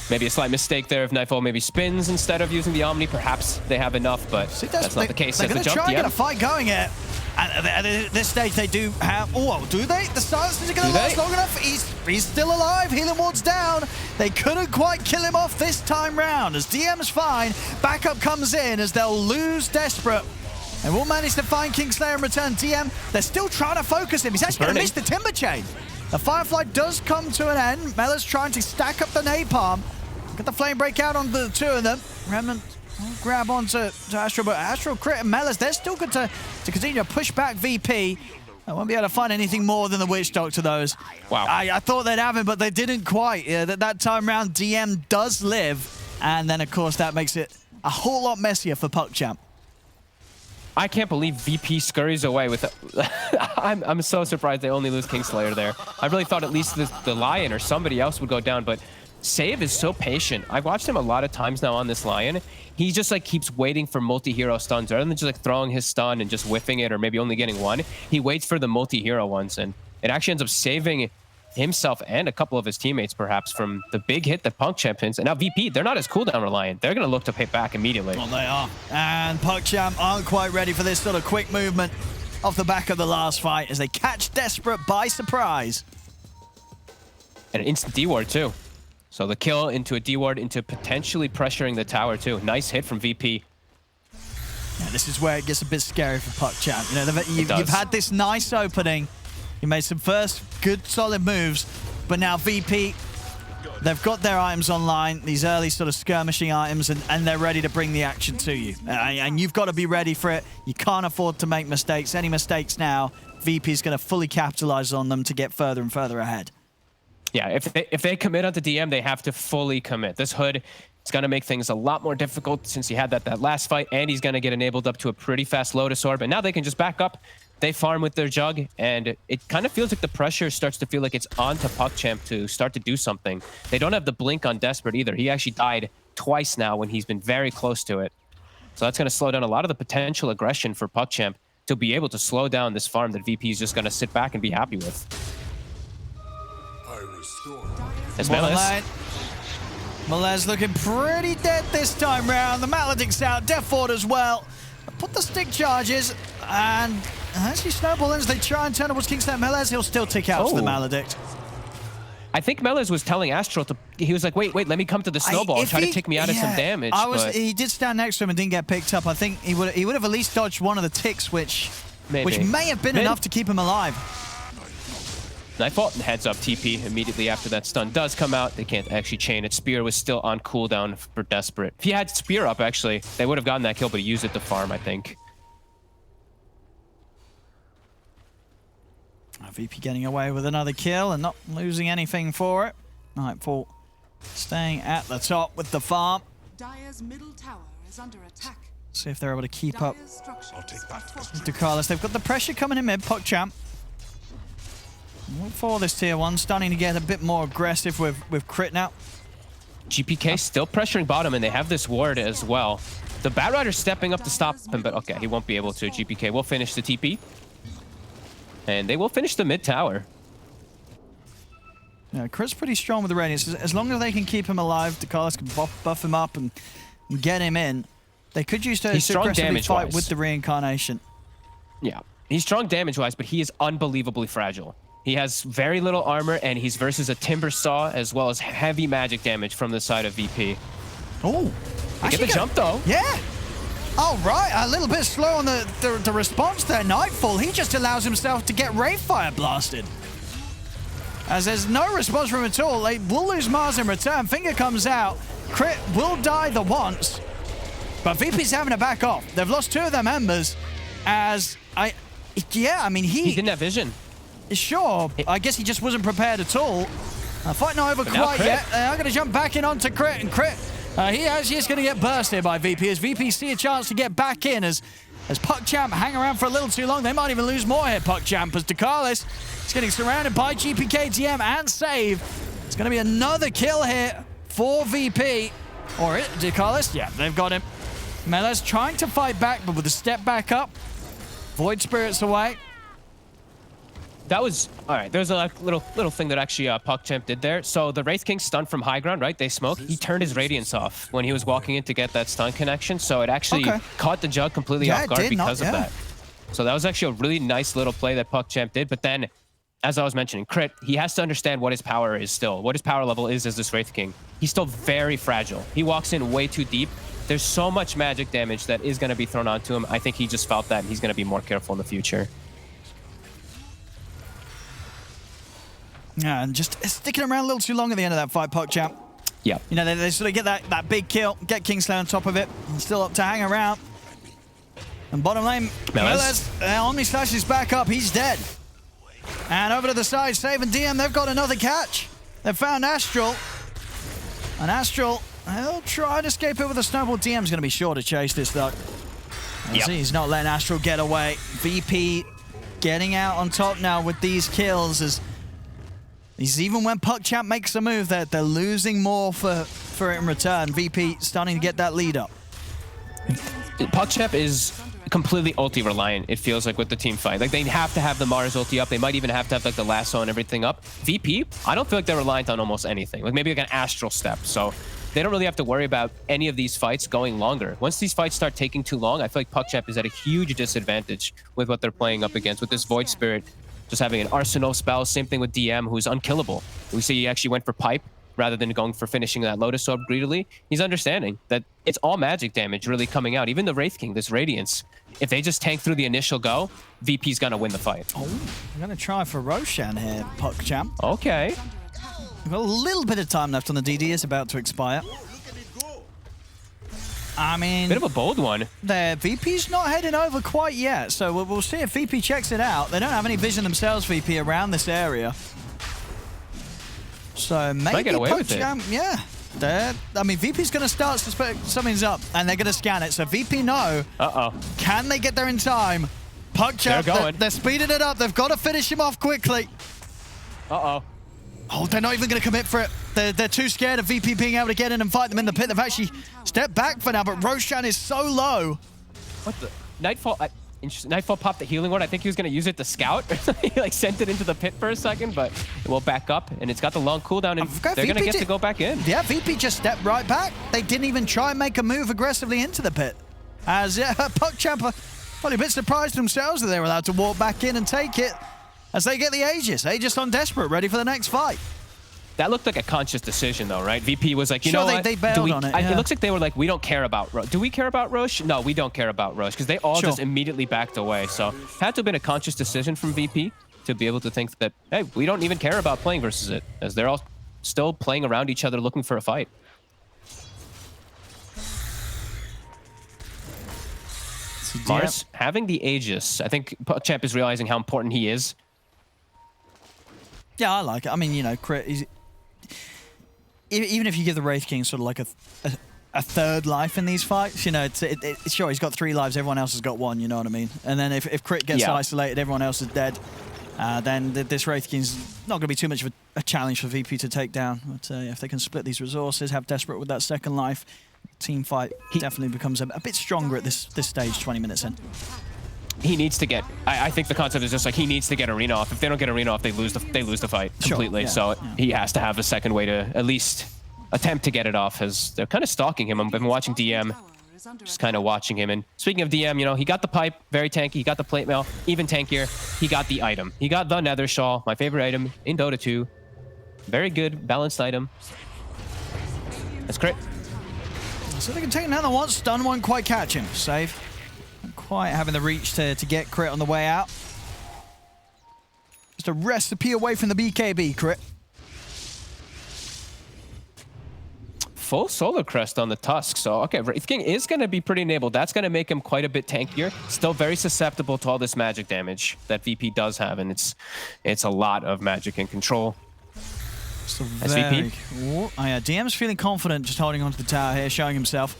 Maybe a slight mistake there if Nightfall maybe spins instead of using the Omni. Perhaps they have enough, but that's not the case. They're going to try and get a fight going here. And at this stage, they do have... Oh, do they? The silence isn't going to last long enough. He's still alive. Healing Ward's down. They couldn't quite kill him off this time round. As DM's fine, backup comes in as they'll lose Desperate. They will manage to find Kingslayer in return. DM, they're still trying to focus him. He's actually going to miss the Timber Chain. The Firefly does come to an end. Mela's trying to stack up the Napalm. Get the Flame Break out on the 2 of them. Remnant grab onto Astro, but Astro, Crit, and Melez, they're still good to continue to push back VP. I won't be able to find anything more than the Witch Doctor, those. Wow. I thought they'd have him, but they didn't quite. That time round, DM does live. And then, of course, that makes it a whole lot messier for PuckChamp. I can't believe VP scurries away with it. I'm so surprised they only lose Kingslayer there. I really thought at least the Lion or somebody else would go down, but Save is so patient. I've watched him a lot of times now on this Lion. He just keeps waiting for multi-hero stuns rather than just throwing his stun and just whiffing it or maybe only getting one. He waits for the multi-hero ones, and it actually ends up saving himself and a couple of his teammates perhaps from the big hit that PuckChamp hits. And now VP, they're not as cooldown reliant. They're going to look to pay back immediately. Well, they are. And PuckChamp aren't quite ready for this sort of quick movement off the back of the last fight as they catch Desperate by surprise. And an instant D-ward too. So the kill into a D-ward into potentially pressuring the tower too. Nice hit from VP. Yeah, this is where it gets a bit scary for PuckChamp. You've had this nice opening. You made some first good solid moves, but now VP, they've got their items online, these early sort of skirmishing items, and they're ready to bring the action to you. And you've got to be ready for it. You can't afford to make mistakes. Any mistakes now, VP's going to fully capitalize on them to get further and further ahead. Yeah, if they commit onto DM, they have to fully commit. This Hood is going to make things a lot more difficult since he had that last fight, and he's going to get enabled up to a pretty fast Lotus Orb, and now they can just back up. They farm with their Jug, and it kind of feels like the pressure starts to feel like it's on to PuckChamp to start to do something. They don't have the blink on Desperate either. He actually died twice now when he's been very close to it. So that's going to slow down a lot of the potential aggression for PuckChamp to be able to slow down this farm that VP is just going to sit back and be happy with. As Melez looking pretty dead this time round. The Maledict's out, Death Ward as well. Put the stick charges, and actually Snowball as they try and turn towards Kingslayer. Melez, he'll still tick out to the Maledict. I think Melez was telling Astral he was like, wait, let me come to the Snowball and try to take me out of some damage. He did stand next to him and didn't get picked up. I think he would have at least dodged one of the ticks, which may have been enough to keep him alive. Nightfall heads up TP immediately after that stun does come out. They can't actually chain it. Spear was still on cooldown for Desperate. If he had Spear up, actually, they would have gotten that kill, but he used it to farm, I think. VP getting away with another kill and not losing anything for it. Nightfall staying at the top with the farm. Dire's middle tower is under attack. See if they're able to keep up I'll take that. with Ducalis. They've got the pressure coming in mid. PogChamp. Look for this tier 1, starting to get a bit more aggressive with crit now. GPK still pressuring bottom, and they have this ward as well. The Batrider's stepping up to stop him, but okay, he won't be able to. GPK will finish the TP. And they will finish the mid tower. Yeah, Crit's pretty strong with the radius. As long as they can keep him alive, Ducalis can buff him up and get him in. They could use to aggressively fight with the reincarnation. Yeah, he's strong damage-wise, but he is unbelievably fragile. He has very little armor, and he's versus a Timber Saw, as well as heavy magic damage from the side of VP. Oh, get the jump, though. Yeah. Oh, right. A little bit slow on the response there. Nightfall, he just allows himself to get Wraithfire blasted. As there's no response from him at all. They will lose Mars in return. Finger comes out. Crit will die the once. But VP's having to back off. They've lost 2 of their members. He didn't have vision. Sure. I guess he just wasn't prepared at all. Fight not over quite yet. I'm going to jump back in onto Crit, and Crit, he is going to get bursted by VP as VP see a chance to get back in as PogChamp hang around for a little too long. They might even lose more here, PogChamp, as Ducalis is getting surrounded by GPK, TM, and Save. It's going to be another kill here for VP. Or Ducalis, yeah, they've got him. Melee's trying to fight back, but with a step back up. Void Spirit's away. That was all right. There's a little thing that actually PogChamp did there. So the Wraith King stunned from high ground, right? They smoke. He turned his Radiance off when he was walking in to get that stun connection. So it actually caught the Jug completely off guard because of that. So that was actually a really nice little play that PogChamp did. But then, as I was mentioning, Crit, he has to understand what his power is still. What his power level is as this Wraith King. He's still very fragile. He walks in way too deep. There's so much magic damage that is going to be thrown onto him. I think he just felt that, and he's going to be more careful in the future. Yeah, and just sticking around a little too long at the end of that fight, PogChamp. Yeah. You know, they sort of get that big kill, get Kingslayer on top of it, and still up to hang around. And bottom lane, Melee's Omni Slash is back up. He's dead. And over to the side, Save and DM, they've got another catch. They've found Astral. And Astral, he'll try to escape it with a snowball. DM's going to be sure to chase this, though. See, he's not letting Astral get away. VP getting out on top now with these kills as even when PogChamp makes a move, they're losing more for it in return. VP starting to get that lead up. PogChamp is completely ulti reliant, it feels like, with the team fight. Like, they have to have the Mars ulti up. They might even have to have like the lasso and everything up. VP, I don't feel like they're reliant on almost anything. Like maybe like an Astral Step. So they don't really have to worry about any of these fights going longer. Once these fights start taking too long, I feel like PogChamp is at a huge disadvantage with what they're playing up against, with this Void Spirit just having an arsenal of spells. Same thing with DM, who's unkillable. We see he actually went for Pipe rather than going for finishing that Lotus Orb greedily. He's understanding that it's all magic damage really coming out. Even the Wraith King, this Radiance, if they just tank through the initial go, VP's gonna win the fight. Oh, I'm gonna try for Roshan here, PogChamp. Okay. We've got a little bit of time left on the DD. It's about to expire. I mean, bit of a bold one. Their VP's not heading over quite yet, so we'll see if VP checks it out. They don't have any vision themselves, VP, around this area. So maybe get away with it. Yeah. I mean, VP's going to start suspect something's up, and they're going to scan it. So VP know. Can they get there in time? PogChamp, they're speeding it up. They've got to finish him off quickly. Oh, they're not even going to commit for it. They're too scared of VP being able to get in and fight them in the pit. They've actually stepped back for now, but Roshan is so low. What the? Nightfall popped the healing ward. I think he was going to use it to scout. He like sent it into the pit for a second, but it will back up, and it's got the long cooldown, and they're going to get to go back in. Yeah, VP just stepped right back. They didn't even try and make a move aggressively into the pit. As PogChamp are probably a bit surprised themselves that they were allowed to walk back in and take it as they get the Aegis. Aegis on Desperate, ready for the next fight. That looked like a conscious decision, though, right? VP was like, you know what? They bailed on it. It looks like they were like, we don't care about Roche. Do we care about Roche? No, we don't care about Roche, because they all just immediately backed away. So had to have been a conscious decision from VP. to be able to think that, hey, we don't even care about playing versus it, as they're all still playing around each other looking for a fight. Mars having the Aegis, I think PuckChamp is realizing how important he is. Yeah, I like it. I mean, you know, Crit, even if you give the Wraith King sort of like a third life in these fights, you know, sure, he's got 3 lives, everyone else has got 1, you know what I mean? And then if Crit gets isolated, everyone else is dead, then this Wraith King's not going to be too much of a challenge for VP to take down. But if they can split these resources, have Desperate with that second life, team fight definitely becomes a bit stronger at this stage, 20 minutes in. He needs to get, I think the concept is just like he needs to get Arena off. If they don't get Arena off, they lose the fight completely. So he has to have a second way to at least attempt to get it off, as they're kind of stalking him. I've been watching DM, just kind of watching him. And speaking of DM, you know, he got the pipe, very tanky. He got the plate mail, even tankier. He got the item. He got the Nether Shawl, my favorite item in Dota 2. Very good, balanced item. That's Crit. So they can take another one. Stun won't quite catch him. Save. Not quite having the reach to get Crit on the way out. Just a recipe away from the BKB, Crit. Full Solar Crest on the Tusk. So, okay, Wraith King is going to be pretty enabled. That's going to make him quite a bit tankier. Still very susceptible to all this magic damage that VP does have, and it's a lot of magic and control. So very, oh yeah, DM's feeling confident just holding onto the tower here, showing himself.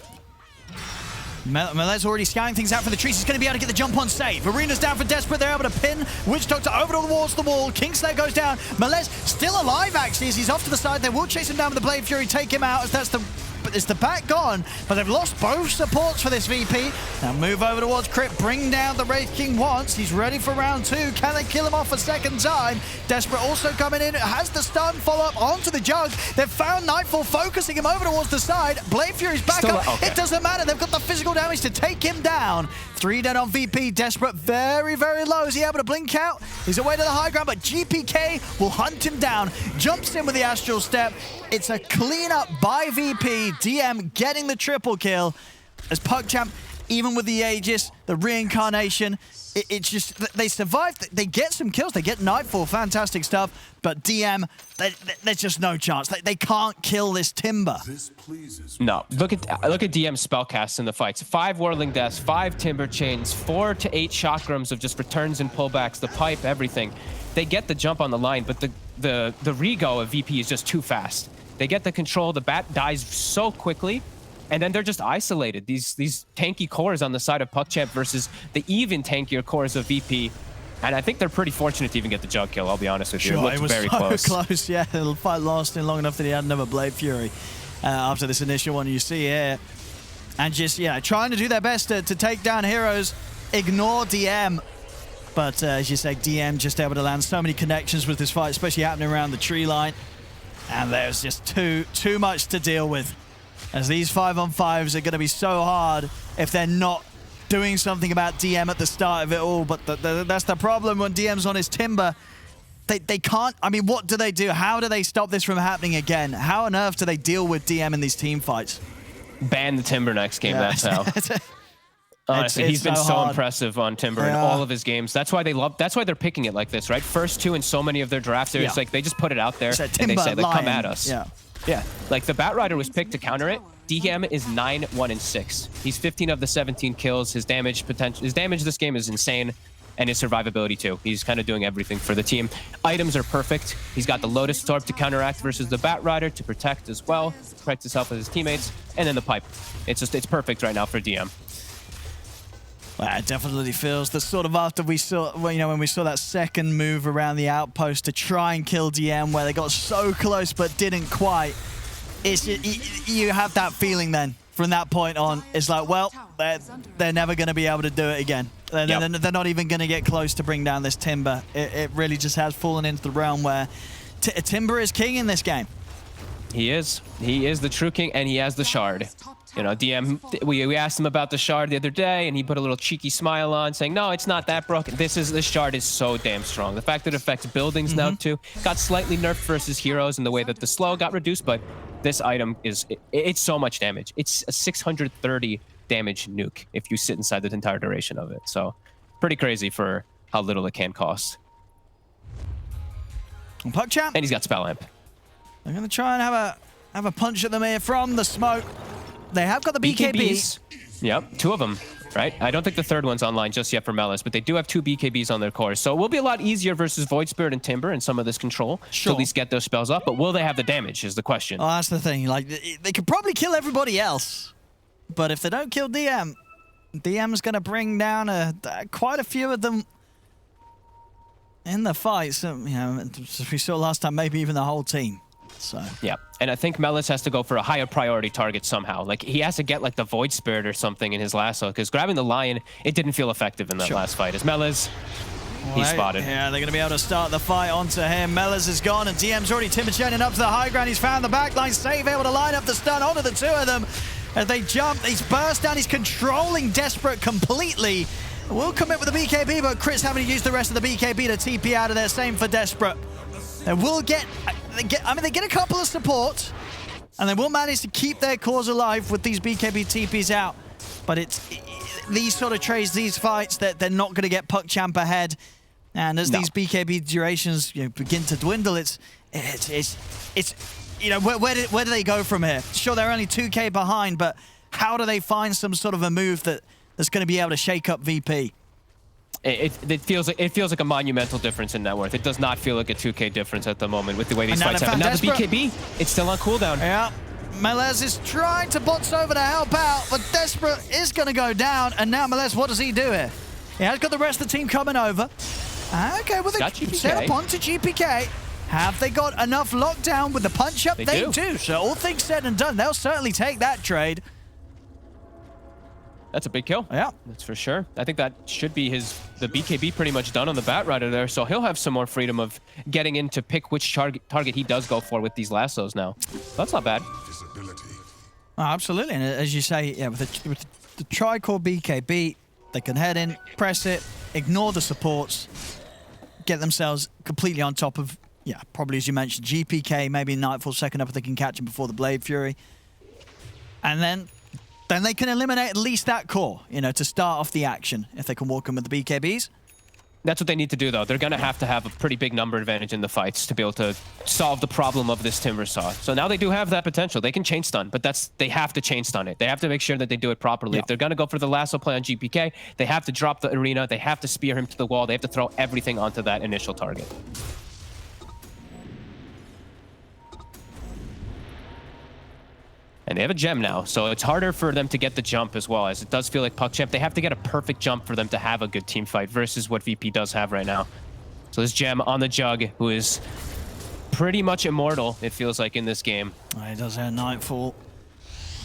Melet's already scouting things out for the trees. He's going to be able to get the jump on save. Arena's down for Desperate. They're able to pin Witch Doctor over towards the wall. Kingslayer goes down. Melet's still alive, actually, as he's off to the side. They will chase him down with the Blade Fury, take him out, as it's the back gone, but they've lost both supports for this VP. Now move over towards Crit, bring down the Wraith King once. He's ready for round 2. Can they kill him off a second time? Desperate also coming in, has the stun, follow up onto the Jug. They've found Nightfall, focusing him over towards the side. Blade Fury's back up. Okay. It doesn't matter, they've got the physical damage to take him down. 3 dead on VP. Desperate very, very low. Is he able to blink out? He's away to the high ground, but GPK will hunt him down. Jumps in with the Astral Step. It's a cleanup by VP. DM getting the triple kill. As PuckChamp, even with the Aegis, the reincarnation, it's just, they survive. They get some kills. They get Nightfall. Fantastic stuff. But DM, there's just no chance. They can't kill this Timber. No. Look at DM's spellcasts in the fights. 5 Whirling Deaths, 5 Timber Chains, 4 to 8 Chakrams of just returns and pullbacks, the pipe, everything. They get the jump on the line, but the rego of VP is just too fast. They get the control, the bat dies so quickly, and then they're just isolated. These tanky cores on the side of PuckChamp versus the even tankier cores of VP. And I think they're pretty fortunate to even get the Jug kill, I'll be honest with you. Sure, it was very close. Yeah, the fight lasted long enough that he had another Blade Fury after this initial one you see here. And just, yeah, trying to do their best to take down heroes, ignore DM. But as you say, DM just able to land so many connections with this fight, especially happening around the tree line. And there's just too much to deal with, as these 5-on-5s are going to be so hard if they're not doing something about DM at the start of it all. But that's the problem when DM's on his Timber. They can't, I mean, what do they do? How do they stop this from happening again? How on earth do they deal with DM in these team fights? Ban the Timber next game, that's how. Honestly, he's been so impressive on Timber in all of his games. That's why they're picking it like this, right? First 2 in so many of their drafts, it's like they just put it out there and they say, like, come at us. Yeah. Like the Batrider was picked to counter it. DM is 9-1-6. He's 15 of the 17 kills. His damage this game is insane, and his survivability too. He's kind of doing everything for the team. Items are perfect. He's got the Lotus Orb to counteract versus the Batrider to protect as well, protect himself and his teammates, and then the pipe. It's perfect right now for DM. Well, it definitely feels the sort of after we saw, well, you know, when we saw that second move around the outpost to try and kill DM, where they got so close but didn't quite. It's you have that feeling then from that point on. It's like, well, they're never going to be able to do it again. They're not even going to get close to bring down this Timber. It really just has fallen into the realm where Timber is king in this game. He is. He is the true king, and he has the shard. You know, DM, we asked him about the shard the other day, and he put a little cheeky smile on, saying, no, it's not that broken. This shard is so damn strong. The fact that it affects buildings now, too, got slightly nerfed versus heroes in the way that the slow got reduced, but this item it's so much damage. It's a 630 damage nuke if you sit inside the entire duration of it. So, pretty crazy for how little it can cost. PuckChamp. And he's got Spell Amp. They're going to try and have a punch at them here from the smoke. They have got the BKBs. Yep, 2 of them, right? I don't think the third one's online just yet for Mellis, but they do have 2 BKBs on their core. So it will be a lot easier versus Void Spirit and Timber and some of this control to at least get those spells up. But will they have the damage is the question. Oh, that's the thing. Like, they could probably kill everybody else. But if they don't kill DM, DM's going to bring down quite a few of them in the fight. So, you know, as we saw last time, maybe even the whole team. So yeah, and I think Mellis has to go for a higher priority target somehow. Like, he has to get like the Void Spirit or something in his lasso, because grabbing the Lion, it didn't feel effective in that last fight. As Mellis, he's spotted. Yeah, they're going to be able to start the fight onto him. Mellis is gone, and DM's already Timberchainin up to the high ground. He's found the backline. Save able to line up the stun onto the 2 of them. As they jump, he's burst down. He's controlling Desperate completely. Will commit with the BKB, but Chris having to use the rest of the BKB to TP out of there. Same for Desperate. They will get a couple of supports, and they will manage to keep their cause alive with these BKB TPs out. But it's these sort of trades, these fights, that they're not going to get PuckChamp ahead. And as these BKB durations begin to dwindle, it's you know, where do they go from here? Sure, they're only 2K behind, but how do they find some sort of a move that's going to be able to shake up VP? It feels like a monumental difference in net worth. It does not feel like a 2K difference at the moment with the way these fights happen. Now the BKB, it's still on cooldown. Yeah, Melez is trying to bots over to help out, but Desperate is going to go down. And now Melez, what does he do here? He has got the rest of the team coming over. Okay, with a set up onto GPK. Have they got enough lockdown with the punch up? They do. So all things said and done, they'll certainly take that trade. That's a big kill. Yeah. That's for sure. I think that should be the BKB pretty much done on the Bat Rider there, so he'll have some more freedom of getting in to pick which target he does go for with these lassos now. That's not bad. Oh, absolutely. And as you say, yeah, with the tri-core BKB, they can head in, press it, ignore the supports, get themselves completely on top of, yeah, probably as you mentioned, GPK, maybe Nightfall second up if they can catch him before the Blade Fury. And then they can eliminate at least that core, you know, to start off the action if they can walk in with the BKBs. That's what they need to do, though. They're going to have a pretty big number advantage in the fights to be able to solve the problem of this Timber Saw. So now they do have that potential. They can chain stun, but they have to chain stun it. They have to make sure that they do it properly. If they're going to go for the lasso play on GPK, they have to drop the arena. They have to spear him to the wall. They have to throw everything onto that initial target. And they have a gem now, so it's harder for them to get the jump as well, as it does feel like PuckChamp. They have to get a perfect jump for them to have a good team fight versus what VP does have right now. So this gem on the Jug, who is pretty much immortal, it feels like, in this game. He does have Nightfall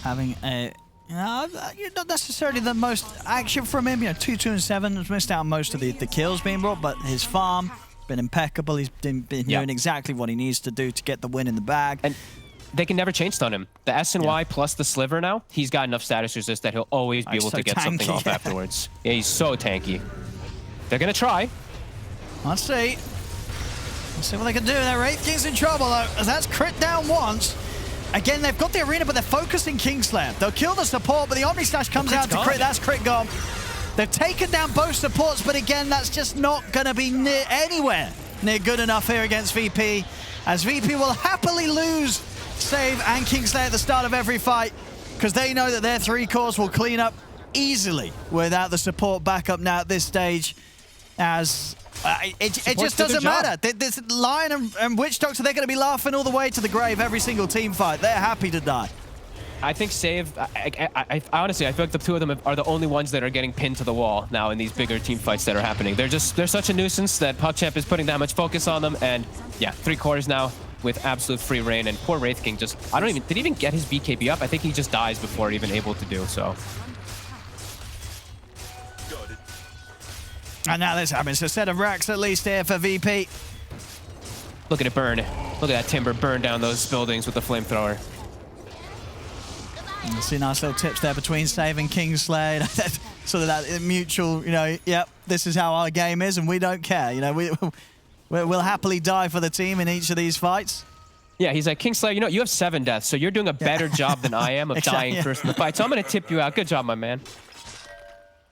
having a... not necessarily the most action from him. 2, and 7 has missed out on most of the kills being brought, but his farm has been impeccable. He's been doing exactly what he needs to do to get the win in the bag. And they can never chain stun him. The S and Y plus the Sliver now, he's got enough status resist that he'll always be able to get something off afterwards. Yeah, he's so tanky. They're going to try. Let's see. Let's see what they can do. Their Wraith King's in trouble, though, as that's crit down once. Again, they've got the arena, but they're focusing Kingslayer. They'll kill the support, but the Omni Slash comes out to crit. That's crit gone. They've taken down both supports, but again, that's just not going to be anywhere near good enough here against VP, as VP will happily lose Save and Kingslayer at the start of every fight, because they know that their 3 cores will clean up easily without the support backup now at this stage, as it just doesn't matter. This Lion and Witch Doctor, they're going to be laughing all the way to the grave every single team fight. They're happy to die. I think Save, honestly, I feel like the 2 of them are the only ones that are getting pinned to the wall now in these bigger team fights that are happening. They're such a nuisance that PuckChamp is putting that much focus on them, and yeah, 3 cores now with absolute free reign, and poor Wraith King did he even get his BKB up? I think he just dies before even able to do so. And now this happens. A set of racks at least here for VP. Look at it burn. Look at that Timber burn down those buildings with the flamethrower. You see nice little tips there between Save and Kingslayer. Sort of that mutual, yep, this is how our game is and we don't care. We'll happily die for the team in each of these fights. Yeah, he's like, Kingslayer, you have 7 deaths, so you're doing a better job than I am of dying first in the fight. So I'm going to tip you out. Good job, my man.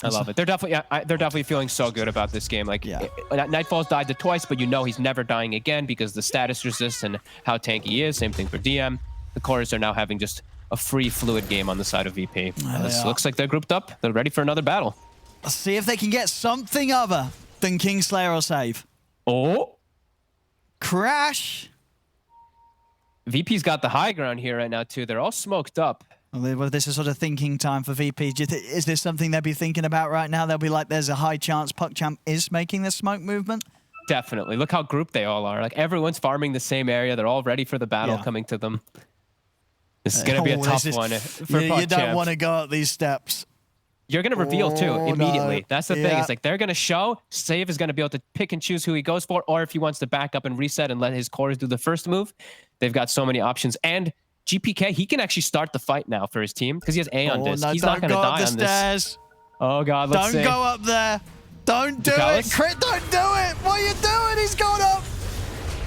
I love it. They're definitely feeling so good about this game. Like, Nightfall's died twice, but you know he's never dying again because the status resist and how tanky he is. Same thing for DM. The cores are now having just a free, fluid game on the side of VP. This looks like they're grouped up. They're ready for another battle. Let's see if they can get something other than Kingslayer or Save. Oh. Crash. VP's got the high ground here right now, too. They're all smoked up. Well, this is sort of thinking time for VP. Is this something they'll be thinking about right now? They'll be like, there's a high chance PuckChamp is making this smoke movement? Definitely. Look how grouped they all are. Like, everyone's farming the same area. They're all ready for the battle coming to them. This is going to be a tough one for PuckChamp. You don't want to go up these steps. You're going to reveal, too, immediately. No. That's the thing. It's like they're going to show. Save is going to be able to pick and choose who he goes for, or if he wants to back up and reset and let his cores do the first move. They've got so many options. And GPK, he can actually start the fight now for his team because he has A on disc. No, he's not going to die on this. Oh, God, let's see. Don't go up there. Don't do it. Crit, don't do it. What are you doing? He's gone up.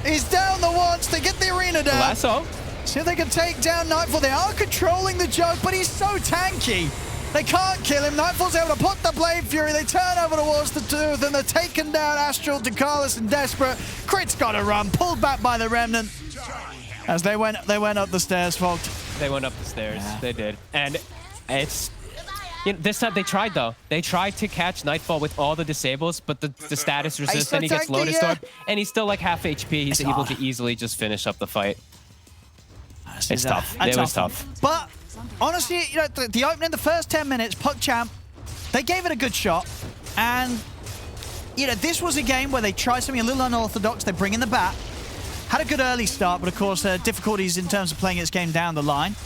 He's down the once. They get the arena down. Lasso. See if they can take down Nightfall. They are controlling the joke, but he's so tanky. They can't kill him. Nightfall's able to put the Blade Fury. They turn over towards the Tooth, and they're taking down Astral, Dekalis, and Desperate. Crit's got to run. Pulled back by the Remnant. As they went up the stairs, Fogged. They went up the stairs. They did. And it's... You know, this time they tried, though. They tried to catch Nightfall with all the disables, but the status resist, and he gets Lotus Storm, and he's still like half HP. He's able to easily just finish up the fight. It's tough. It was tough. But honestly, you know, the opening, the first 10 minutes, PuckChamp, they gave it a good shot. And, you know, this was a game where they tried something a little unorthodox. They bring in the bat. Had a good early start, but of course, difficulties in terms of playing its game down the line.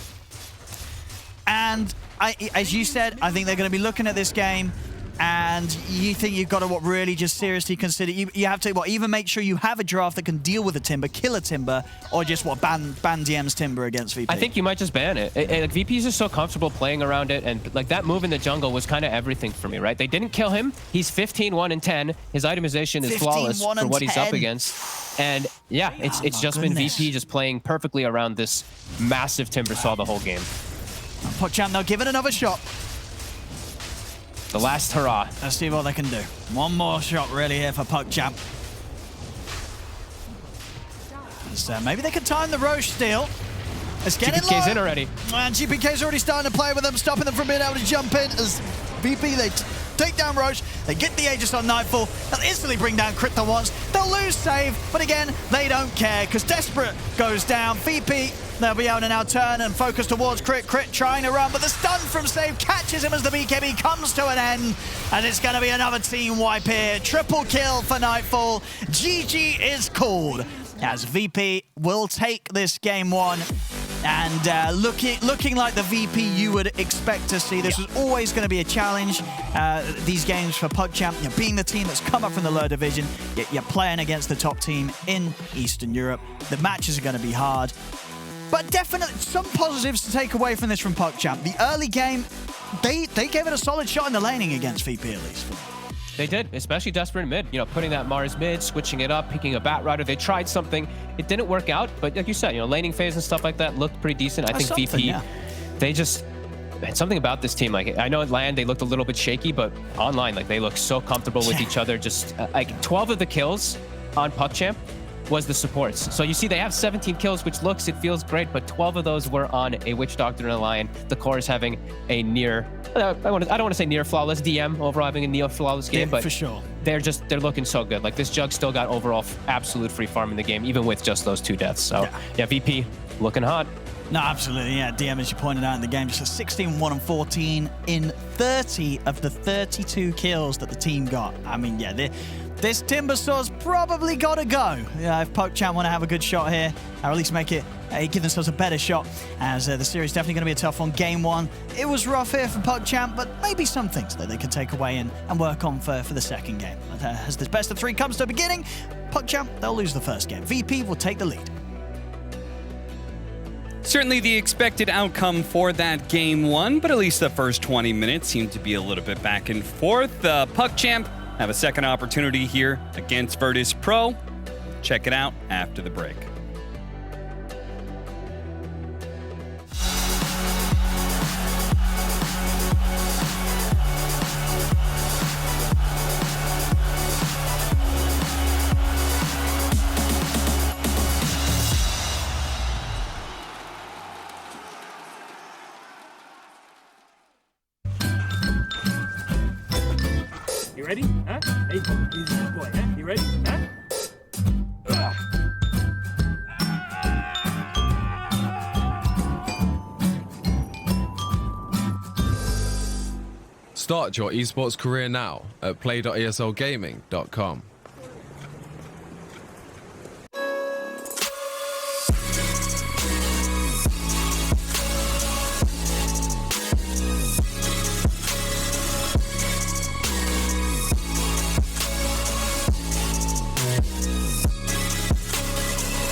And as you said, I think they're going to be looking at this game, and you think you've got to really just seriously consider. You have to even make sure you have a draft that can deal with a Timber, kill a Timber, or just ban DM's Timber against VP. I think you might just ban it. Like, VP's just so comfortable playing around it, and like that move in the jungle was kind of everything for me, right? They didn't kill him. He's 15-1-10. His itemization is flawless for what he's up against. And yeah, it's just been VP just playing perfectly around this massive Timber Saw the whole game. PuckChamp, they'll give it another shot. The last hurrah. Let's see what they can do. One more shot really here for PuckChamp. So maybe they can time the Roche steal. It's getting GPK's low. in already. And GPK's already starting to play with them, stopping them from being able to jump in. As VP, they take down Roche. They get the Aegis on Nightfall. They'll instantly bring down Crit the once. They'll lose Save, but again, they don't care because Desperate goes down. VP, they'll be able to now turn and focus towards Crit. Crit trying to run, but the stun from Save catches him as the BKB comes to an end. And it's going to be another team wipe here. Triple kill for Nightfall. GG is called as VP will take this game one. And looking like the VP you would expect to see. This was always going to be a challenge, these games for PuckChamp. You know, being the team that's come up from the lower division, you're playing against the top team in Eastern Europe. The matches are going to be hard. But definitely some positives to take away from this from PuckChamp. The early game, they gave it a solid shot in the laning against VP at least. They did, especially Desperate in mid. You know, putting that Mars mid, switching it up, picking a Bat Rider. They tried something. It didn't work out, but like you said, you know, laning phase and stuff like that looked pretty decent. I think VP, they just had something about this team. Like, I know at LAN they looked a little bit shaky, but online, like, they look so comfortable with each other. Just like 12 of the kills on PuckChamp was the supports. So you see they have 17 kills, which it feels great, but 12 of those were on a Witch Doctor and a Lion. The core is having a near, I don't want to say near flawless, DM overall having a near flawless game, but for sure. They're looking so good. Like, this Jug still got overall absolute free farm in the game, even with just those 2 deaths. So yeah, VP looking hot. No, absolutely. Yeah, DM, as you pointed out in the game, just a 16-1-14 in 30 of the 32 kills that the team got. I mean, yeah, this Timber Saw's probably got to go. Yeah, if PuckChamp want to have a good shot here, or at least make it, give themselves a better shot, as the series definitely going to be a tough one. Game one, it was rough here for PuckChamp, but maybe some things that they can take away and work on for the second game. As the best of 3 comes to the beginning, PuckChamp, they'll lose the first game. VP will take the lead. Certainly the expected outcome for that game one, but at least the first 20 minutes seemed to be a little bit back and forth. PuckChamp have a second opportunity here against Virtus Pro. Check it out after the break. You ready? Huh? Hey, easy boy, huh? You ready? Huh? Start your esports career now at play.eslgaming.com.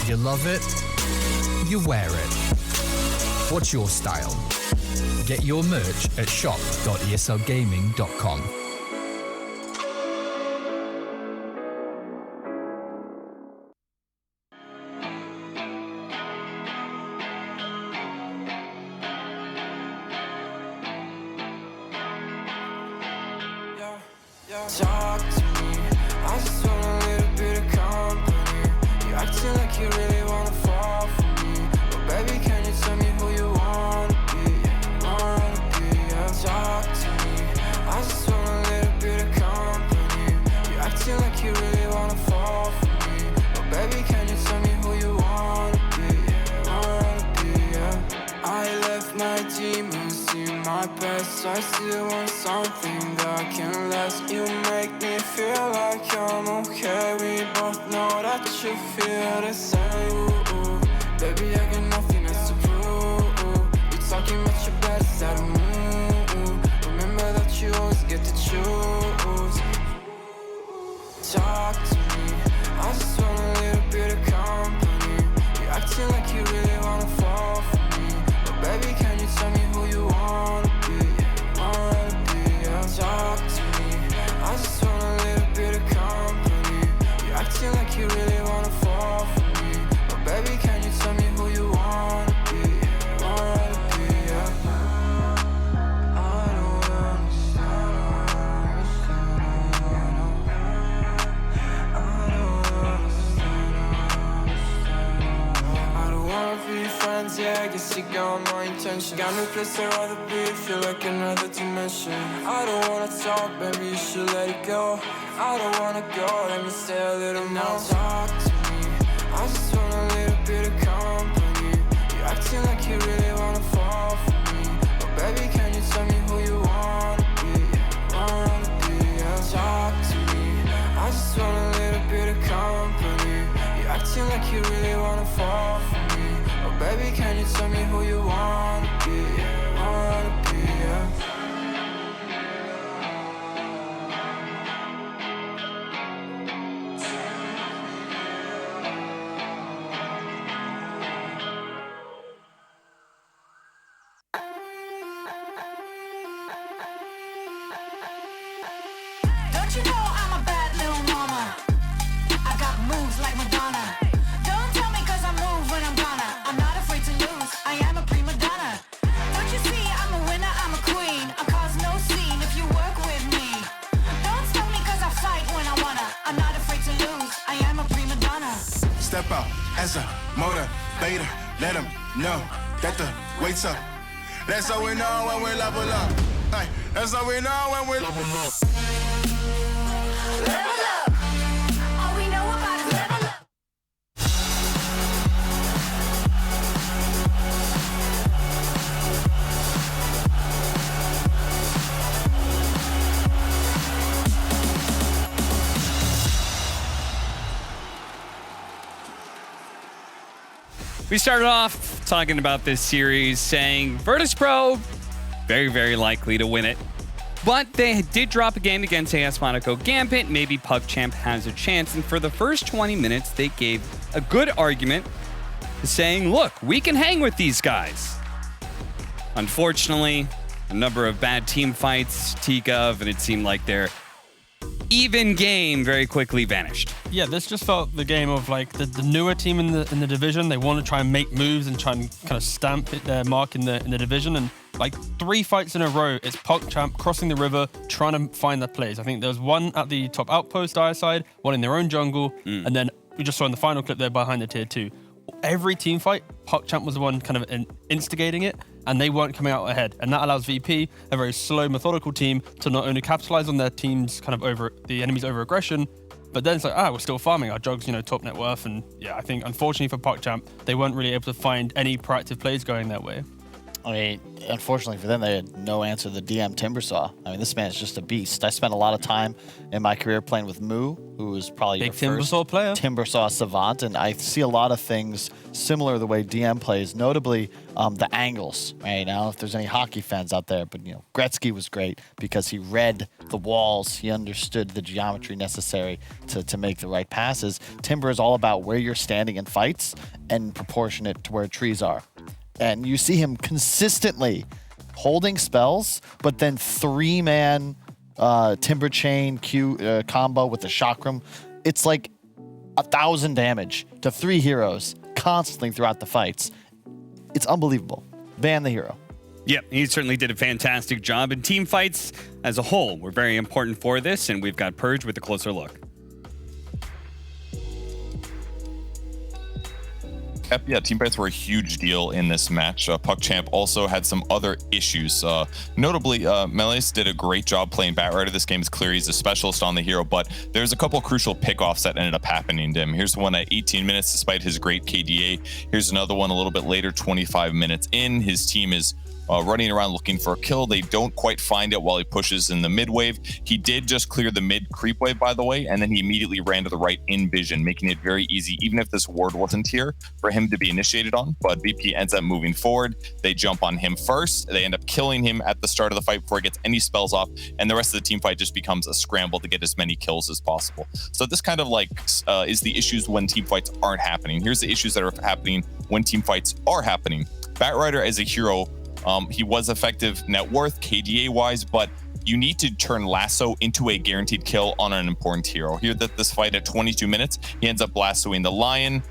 You love it, you wear it. What's your style? Get your merch at shop.eslgaming.com. Talk to me, I just want a little bit of company. You acting like you really wanna fall for me, but baby, can you tell me who you wanna be? Talk to me, I just want a little bit of company. You acting like you really wanna fall for me, but baby, can you tell me who you wanna be? I left my demons in my past. I still want something that can last. You make me feel like I'm okay. We both know that you feel the same. Ooh, baby, I got nothing else to prove. You talking about your best side of me. Remember that you always get to choose. Talk to me, I just want a little bit of company. You acting like you really wanna fall for me, but baby, can you tell me who you wanna be? Talk to me, I just want a little bit of company. You acting like you really wanna fall for me, but baby, can you tell me who you wanna be? Yeah, I guess you got my intention. Got no place I'd rather be, feel like another dimension. I don't wanna talk, baby, you should let it go. I don't wanna go, let me stay a little more. Now talk to me, I just want a little bit of company. You acting like you really wanna fall for me, but baby, can you tell me who you wanna be? Talk to me, I just want a little bit of company. You acting like you really wanna fall for me, but baby, can you tell me who you wanna be? Don't you know I'm a bad little mama? I got moves like Madonna. Don't tell me cause I move when I'm gonna. I'm not afraid to lose, I am a prima donna. Don't you see I'm a winner, I'm a queen. I cause no scene if you work with me. Don't stop me cause I fight when I wanna. I'm not afraid to lose, I am a prima donna. Step out as a motivator. Let them know that the weight's up. That's how we know when we level up. Hey, that's how we know when we level up. Level up. All we know about is level up. We started off talking about this series saying Virtus.pro, very, very likely to win it. But they did drop a game against AS Monaco Gambit. Maybe PugChamp has a chance. And for the first 20 minutes, they gave a good argument saying, look, we can hang with these guys. Unfortunately, a number of bad team fights, Tikov, and it seemed like their even game very quickly vanished. Yeah, this just felt the game of like the newer team in the division. They want to try and make moves and try and kind of stamp their mark in the division. And like 3 fights in a row, it's PugChamp crossing the river, trying to find their place. I think there was one at the top outpost dire side, one in their own jungle, and then we just saw in the final clip there behind the tier 2. every team fight, PogChamp was the one kind of instigating it, and they weren't coming out ahead. And that allows VP, a very slow, methodical team, to not only capitalize on their team's kind of the enemy's over aggression, but then it's like, we're still farming. Our Jug's, top net worth. And yeah, I think unfortunately for PogChamp, they weren't really able to find any proactive plays going their way. I mean, unfortunately for them, they had no answer to the DM Timbersaw. I mean, this man is just a beast. I spent a lot of time in my career playing with Moo, who was probably big your first Timbersaw player. Timbersaw savant, and I see a lot of things similar to the way DM plays, notably the angles. Right? I don't know if there's any hockey fans out there, but Gretzky was great because he read the walls. He understood the geometry necessary to make the right passes. Timber is all about where you're standing in fights and proportionate to where trees are. And you see him consistently holding spells, but then 3-man Timber Chain Q combo with the Chakram. It's like 1,000 damage to 3 heroes constantly throughout the fights. It's unbelievable. Ban the hero. Yep, he certainly did a fantastic job. And team fights as a whole were very important for this, and we've got Purge with a closer look. Yeah, team fights were a huge deal in this match. PogChamp also had some other issues. Notably, Melis did a great job playing Batrider. This game is clear he's a specialist on the hero, but there's a couple crucial pickoffs that ended up happening to him. Here's one at 18 minutes, despite his great KDA. Here's another one a little bit later, 25 minutes in. His team is running around looking for a kill. They don't quite find it while he pushes in the mid wave. He did just clear the mid creep wave, by the way, and then he immediately ran to the right in vision, making it very easy, even if this ward wasn't here, for him to be initiated on. But VP ends up moving forward. They jump on him first. They end up killing him at the start of the fight before he gets any spells off, and the rest of the team fight just becomes a scramble to get as many kills as possible. So this kind of is the issues when team fights aren't happening. Here's the issues that are happening when team fights are happening. Batrider as a hero, he was effective net worth, KDA wise, but you need to turn Lasso into a guaranteed kill on an important hero. Here that this fight at 22 minutes, he ends up lassoing the Lion.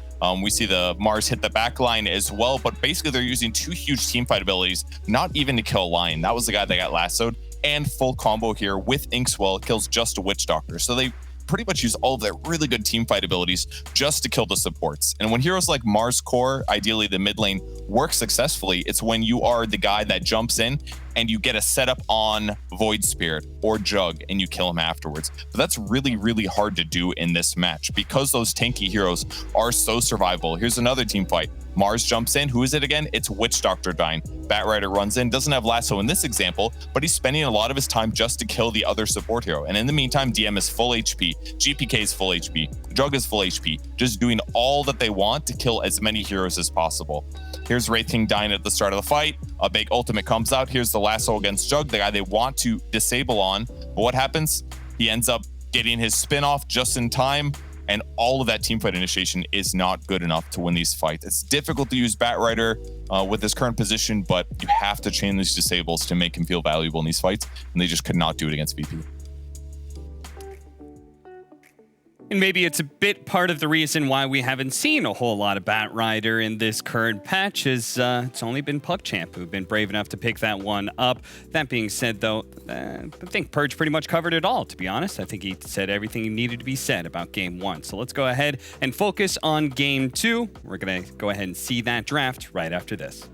We see the Mars hit the back line as well, but basically they're using 2 huge team fight abilities, not even to kill Lion. That was the guy that got lassoed, and full combo here with Inkswell kills just a Witch Doctor. So they pretty much use all of their really good team fight abilities just to kill the supports. And when heroes like Mars Core, ideally the mid lane, work successfully, it's when you are the guy that jumps in and you get a setup on Void Spirit or Jug and you kill him afterwards. But that's really, really hard to do in this match because those tanky heroes are so survivable. Here's another team fight. Mars jumps in. Who is it again? It's Witch Doctor dying. Batrider runs in, doesn't have lasso in this example, but he's spending a lot of his time just to kill the other support hero. And in the meantime, DM is full HP, GPK is full HP, Jug is full HP, just doing all that they want to kill as many heroes as possible. Here's Wraith King dying at the start of the fight. A big ultimate comes out. Here's the lasso against Jug, the guy they want to disable on. But what happens? He ends up getting his spin off just in time. And all of that teamfight initiation is not good enough to win these fights. It's difficult to use Batrider with his current position, but you have to chain these disables to make him feel valuable in these fights, and they just could not do it against VP. And maybe it's a bit part of the reason why we haven't seen a whole lot of Batrider in this current patch is it's only been PogChamp who've been brave enough to pick that one up. That being said, though, I think Purge pretty much covered it all, to be honest. I think he said everything he needed to be said about Game 1. So let's go ahead and focus on Game 2. We're going to go ahead and see that draft right after this.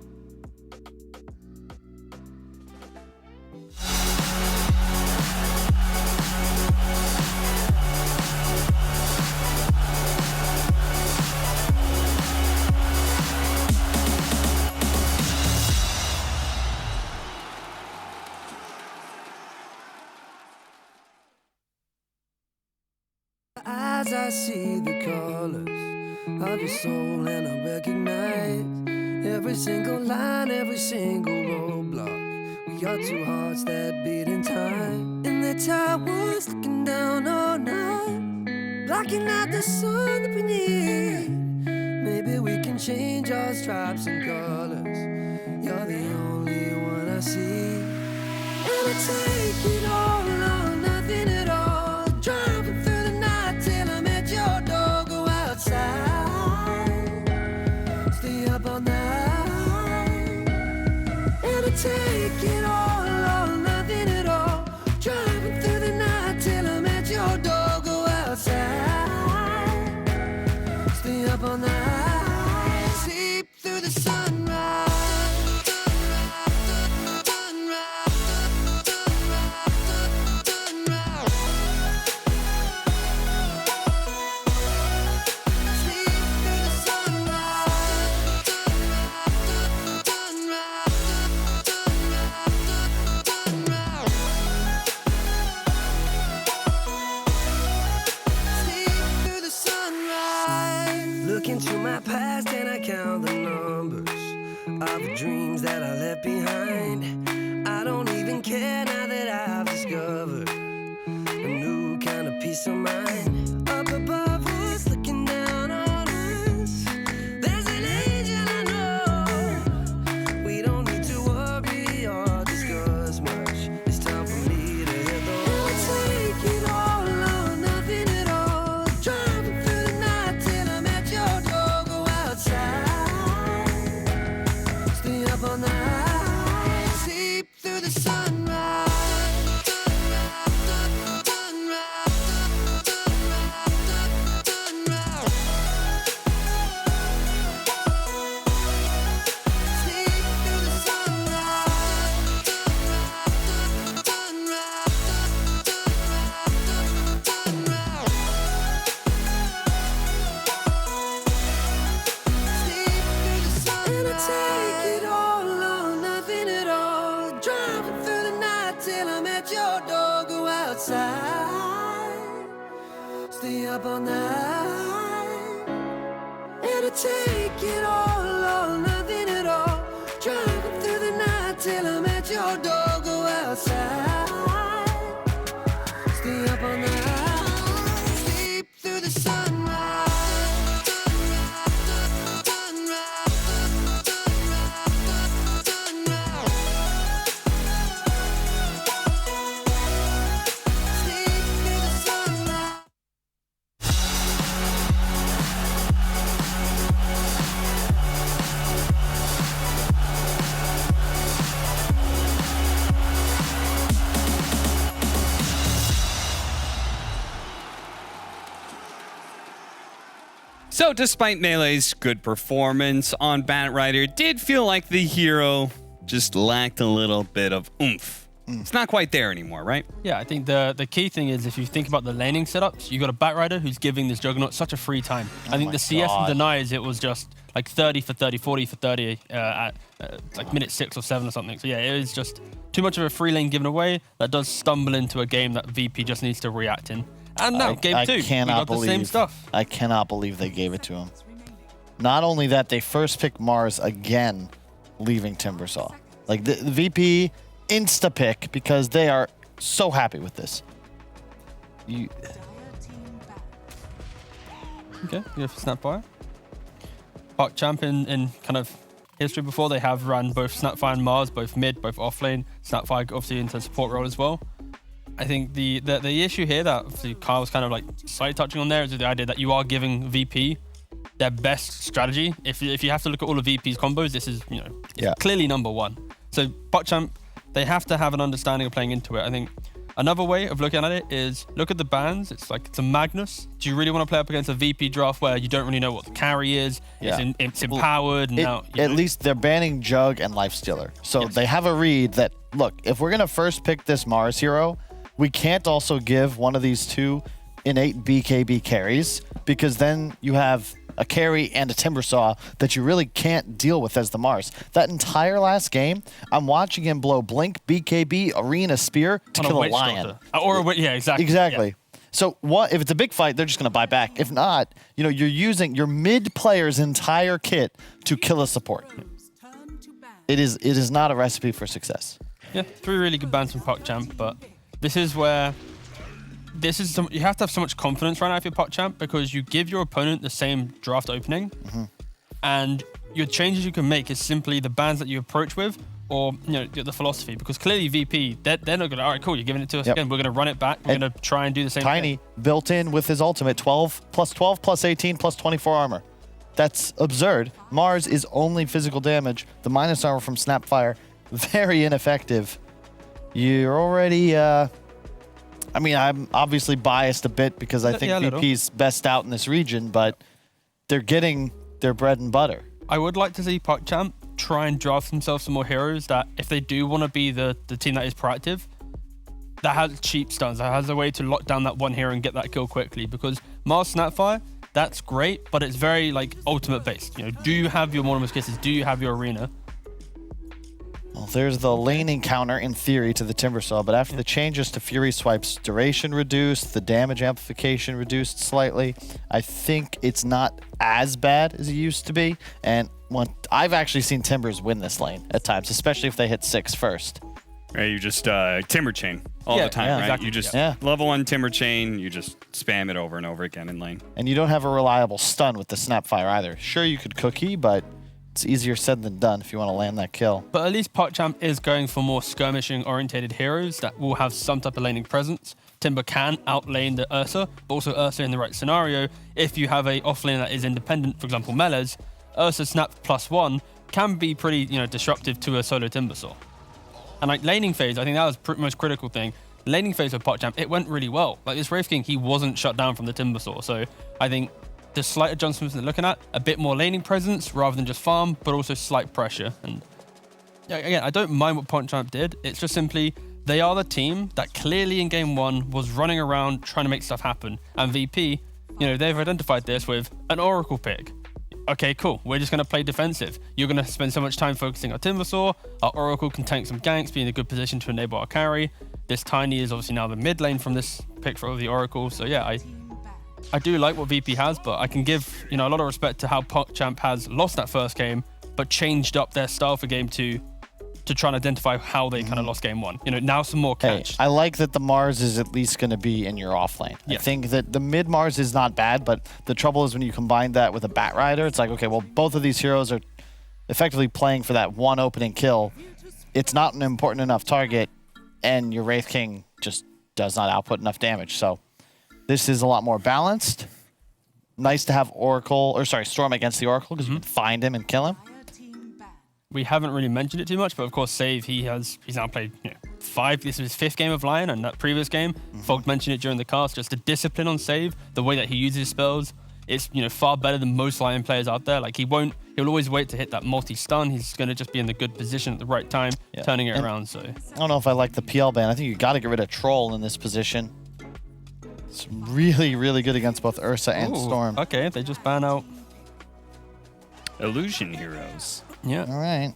As I see the colors of your soul and I recognize every single line, every single roadblock. We are 2 hearts that beat in time. And the towers looking down all night, blocking out the sun that we need. Maybe we can change our stripes and colors. You're the only one I see. And I take it all or nothing at all. Driving through the night till I'm at your door. Go outside, stay up all night. And I take it all or nothing at all. Driving through the night till I'm at your door. Go outside, stay up all night. that I left behind. I don't even care now that I've discovered a new kind of peace of mind. Up above us, looking down on us, there's an angel I know. We don't need to worry or discuss much. It's time for me to hit the road. Take it all or nothing at all. Driving through the night till I'm at your door. Go outside, stay up all night, sleep through the sunrise. Take it all or nothing at all. Driving through the night till I'm at your door. Go outside, stay up all night. And I take it all or nothing at all. Driving through the night till I'm at your door. Go outside, stay up all night. Sleep through the sunrise. So despite Melee's good performance on Batrider, it did feel like the hero just lacked a little bit of oomph. It's not quite there anymore, right? Yeah, I think the key thing is if you think about the laning setups, you got a Batrider who's giving this Juggernaut such a free time. I think the CS and denies it was just like 30 for 30, 40 for 30 at like minute 6 or 7 or something. So yeah, it is just too much of a free lane given away that does stumble into a game that VP just needs to react in. And now, game 2, we got the same stuff. I cannot believe they gave it to him. Not only that, they first picked Mars again, leaving Timbersaw. Like, the VP insta-pick because they are so happy with this. Okay, you go for Snapfire. PogChamp in kind of history before, they have run both Snapfire and Mars, both mid, both offlane. Snapfire obviously into support role as well. I think the issue here that obviously Kyle was kind of like slightly touching on there is the idea that you are giving VP their best strategy. If you have to look at all of VP's combos, this is clearly number one. So PogChamp, they have to have an understanding of playing into it. I think another way of looking at it is look at the bans. It's like it's a Magnus. Do you really want to play up against a VP draft where you don't really know what the carry is? Yeah. It's empowered. At least they're banning Jug and Lifestealer. So they have a read that, look, if we're going to first pick this Mars hero, we can't also give one of these two innate BKB carries because then you have a carry and a Timbersaw that you really can't deal with as the Mars. That entire last game, I'm watching him blow Blink, BKB, Arena, Spear to kill a Lion. Exactly. Exactly. Yeah. So what if it's a big fight, they're just going to buy back. If not, you're using your mid player's entire kit to kill a support. It is not a recipe for success. Yeah, 3 really good bans from PogChamp, but this is where you have to have so much confidence right now if you're PogChamp because you give your opponent the same draft opening, and your changes you can make is simply the bans that you approach with, or the philosophy. Because clearly VP, they're not gonna. All right, cool, you're giving it to us again. We're gonna run it back. We're gonna try and do the same. Tiny built in with his ultimate, 12 plus 18 plus 24 armor. That's absurd. Mars is only physical damage. The minus armor from Snapfire, very ineffective. You're already, I mean, I'm obviously biased a bit because I think VP's best out in this region, but they're getting their bread and butter. I would like to see PogChamp try and draft themselves some more heroes that if they do want to be the team that is proactive, that has cheap stuns, that has a way to lock down that one hero and get that kill quickly. Because Mars Snapfire, that's great, but it's very like ultimate based. Do you have your Mortimer's Kisses? Do you have your Arena? Well, there's the laning counter in theory to the Timbersaw, but after the changes to Fury Swipes, duration reduced, the damage amplification reduced slightly. I think it's not as bad as it used to be, and I've actually seen Timbers win this lane at times, especially if they hit 6 first. Right, you just Timber Chain all the time, right? Exactly. You just Yeah. level 1 Timber Chain, you just spam it over and over again in lane. And you don't have a reliable stun with the Snapfire either. Sure, you could cookie, but it's easier said than done if you want to land that kill. But at least PogChamp is going for more skirmishing-orientated heroes that will have some type of laning presence. Timber can outlane the Ursa, but also Ursa in the right scenario. If you have a offlane that is independent, for example, Mele's, Ursa Snap +1 can be pretty, disruptive to a solo Timbersaw. And like laning phase, I think that was the most critical thing. Laning phase of PogChamp, it went really well. Like this Wraith King, he wasn't shut down from the Timbersaw. So I think the slight adjustments they're looking at, a bit more laning presence rather than just farm, but also slight pressure. And yeah, again, I don't mind what PogChamp did. It's just simply they are the team that clearly in game 1 was running around trying to make stuff happen. And VP, they've identified this with an Oracle pick. Okay, cool. We're just going to play defensive. You're going to spend so much time focusing on Timbersaw. Our Oracle can tank some ganks, be in a good position to enable our carry. This Tiny is obviously now the mid lane from this pick for the Oracle. So yeah, I do like what VP has, but I can give a lot of respect to how PogChamp has lost that first game, but changed up their style for game 2 to try and identify how they kind of lost game 1. Now some more catch. Hey, I like that the Mars is at least going to be in your off lane. Yeah. I think that the mid Mars is not bad, but the trouble is when you combine that with a Bat Rider, it's like, okay, well, both of these heroes are effectively playing for that one opening kill. It's not an important enough target, and your Wraith King just does not output enough damage. So this is a lot more balanced. Nice to have Storm against the Oracle because you can find him and kill him. We haven't really mentioned it too much, but of course, Save, he's now played 5. This is his 5th game of Lion, and that previous game, Fog mentioned it during the cast, just the discipline on Save, the way that he uses his spells, it's far better than most Lion players out there. Like he'll always wait to hit that multi-stun. He's going to just be in the good position at the right time, turning it around. So I don't know if I like the PL ban. I think you got to get rid of Troll in this position. It's really, really good against both Ursa and Storm. Okay, they just ban out Illusion heroes. Yeah. All right.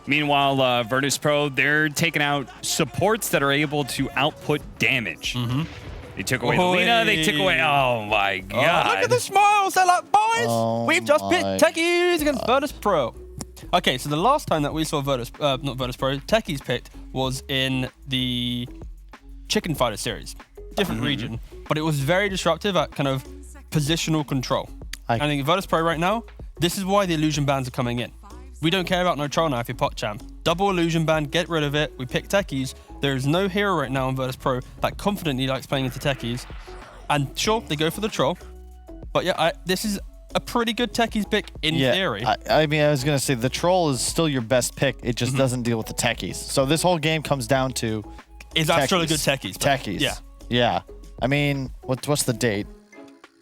Meanwhile, Virtus Pro, they're taking out supports that are able to output damage. They took away Lina. They took away. Oh my god! Look at the smiles. They're like, boys, we've just pit Techies against Virtus Pro. Okay, so the last time that we saw not Virtus Pro, Techies picked was in the Chicken Fighter series, different region, but it was very disruptive at kind of positional control. I think Virtus Pro right now, this is why the illusion bans are coming in. We don't care about no troll now if you're PogChamp. Double illusion ban, get rid of it. We pick Techies. There is no hero right now in Virtus Pro that confidently likes playing into Techies. And sure, they go for the troll. But yeah, this is a pretty good Techies pick in theory. I mean, I was going to say the troll is still your best pick. It just doesn't deal with the Techies. So this whole game comes down to is actually good Techies. Techies. Yeah. Yeah. I mean, what's the date?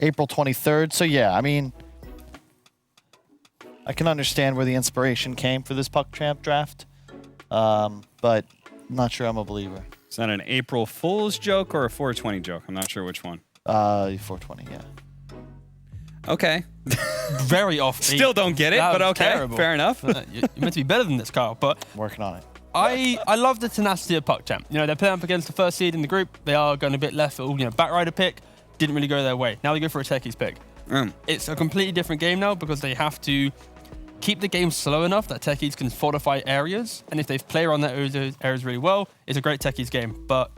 April 23rd. So yeah, I mean, I can understand where the inspiration came for this PogChamp draft, but I'm not sure I'm a believer. Is that an April Fool's joke or a 420 joke? I'm not sure which one. 420, yeah. Okay. Very off. Still don't get it, but okay. Terrible. Fair enough. You're meant to be better than this, Carl. But working on it. I love the tenacity of PogChamp. They're playing up against the first seed in the group. They are going a bit left field. Bat Rider pick didn't really go their way. Now they go for a Techies pick. It's a completely different game now because they have to keep the game slow enough that Techies can fortify areas. And if they play around that areas really well, it's a great Techies game. But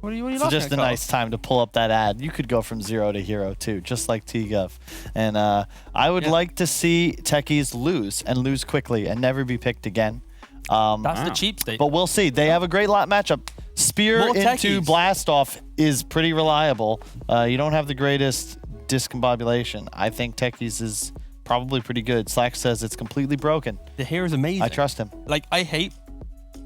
what are you it's laughing just at, a Carl? nice time to pull up that ad. You could go from 0 to hero too, just like T-Gov. And I would like to see Techies lose quickly and never be picked again. That's the cheap state. But we'll see. They have a great lot matchup. Spear More into Techies. blast off is pretty reliable. You don't have the greatest discombobulation. I think Techies is probably pretty good. Slack says it's completely broken. The hero is amazing. I trust him. Like, I hate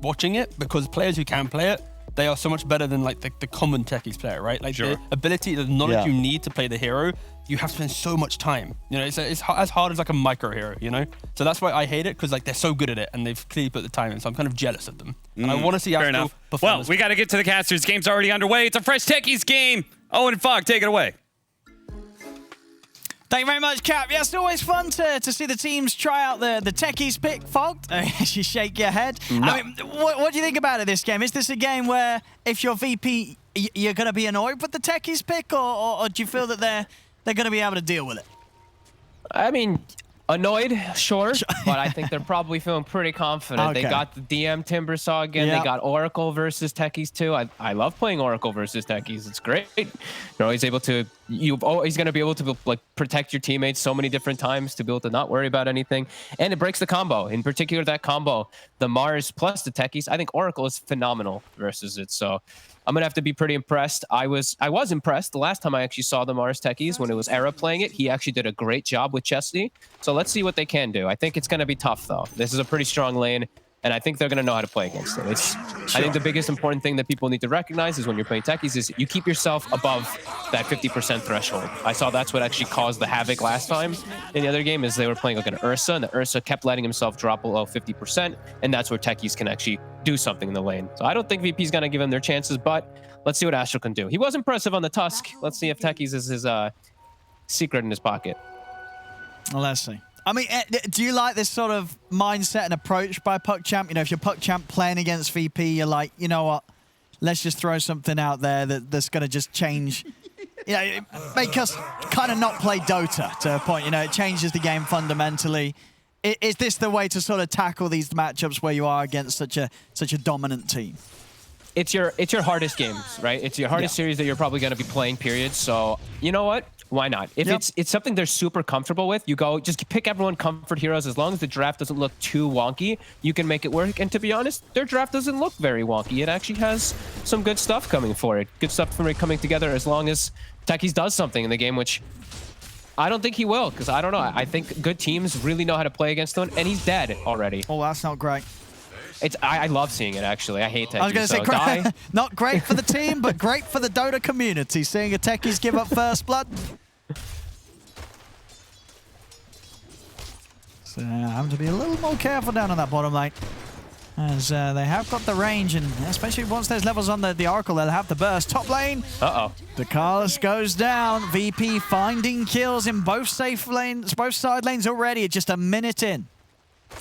watching it because players who can play it, they are so much better than like the common Techies player, right? Like the ability, the knowledge you need to play the hero, you have to spend so much time. It's as hard as like a micro hero, So that's why I hate it because like they're so good at it and they've clearly put the time in. So I'm kind of jealous of them. And I want to see Fair Astral enough. perform. Well, we got to get to the casters. Game's already underway. It's a fresh Techies game. Owen and Fog, take it away. Thank you very much, Cap. Yeah, it's always fun to see the teams try out the techies pick, Fogged. You shake your head. No. I mean, what do you think about it, this game? Is this a game where if you're VP, you're going to be annoyed with the techies pick, or do you feel that they're going to be able to deal with it? I mean, annoyed, sure, but I think they're probably feeling pretty confident. Okay. They got the DM Timbersaw again. Yep. They got Oracle versus Techies too. I love playing Oracle versus Techies. It's great. You're always able to. You're always going to be able to like protect your teammates so many different times to be able to not worry about anything, and it breaks the combo. In particular, that combo, the Mars plus the Techies. I think Oracle is phenomenal versus it. So I'm gonna have to be pretty impressed. I was impressed the last time I actually saw the Mars Techies when it was Era playing it. He actually did a great job with Chesney. So let's see what they can do. I think it's gonna be tough though. This is a pretty strong lane, and I think they're gonna know how to play against it. I think the biggest important thing that people need to recognize is when you're playing Techies is you keep yourself above that 50% threshold. I saw that's what actually caused the havoc last time in the other game is they were playing like an Ursa, and the Ursa kept letting himself drop below 50%, and that's where Techies can actually do something in the lane. So I don't think VP's gonna give him their chances, but let's see what Astral can do. He was impressive on the Tusk. Let's see if Techies is his secret in his pocket. Well, let's see. I mean, do you like this sort of mindset and approach by PuckChamp? You know, if you're PuckChamp playing against VP, you're like, you know what? Let's just throw something out there that's going to just change, you know, make us kind of not play Dota to a point. You know, it changes the game fundamentally. Is this the way to sort of tackle these matchups where you are against such a dominant team? It's your hardest games, right? It's your hardest series that you're probably going to be playing, period. So, you know what? Why not? If it's something they're super comfortable with, you go, just pick everyone comfort heroes. As long as the draft doesn't look too wonky, you can make it work. And to be honest, their draft doesn't look very wonky. It actually has some good stuff coming for it. Good stuff from it coming together as long as Techies does something in the game, which I don't think he will, because I don't know. I think good teams really know how to play against him, and he's dead already. Oh, that's not great. I love seeing it, actually. I hate Techies. I was going to say, not great for the team, but great for the Dota community, seeing a Techies give up first blood. So having to be a little more careful down on that bottom lane, as they have got the range, and especially once there's levels on the Oracle, they'll have the burst. Top lane, Dakalis goes down. VP finding kills in both safe lanes, both side lanes already. Just a minute in.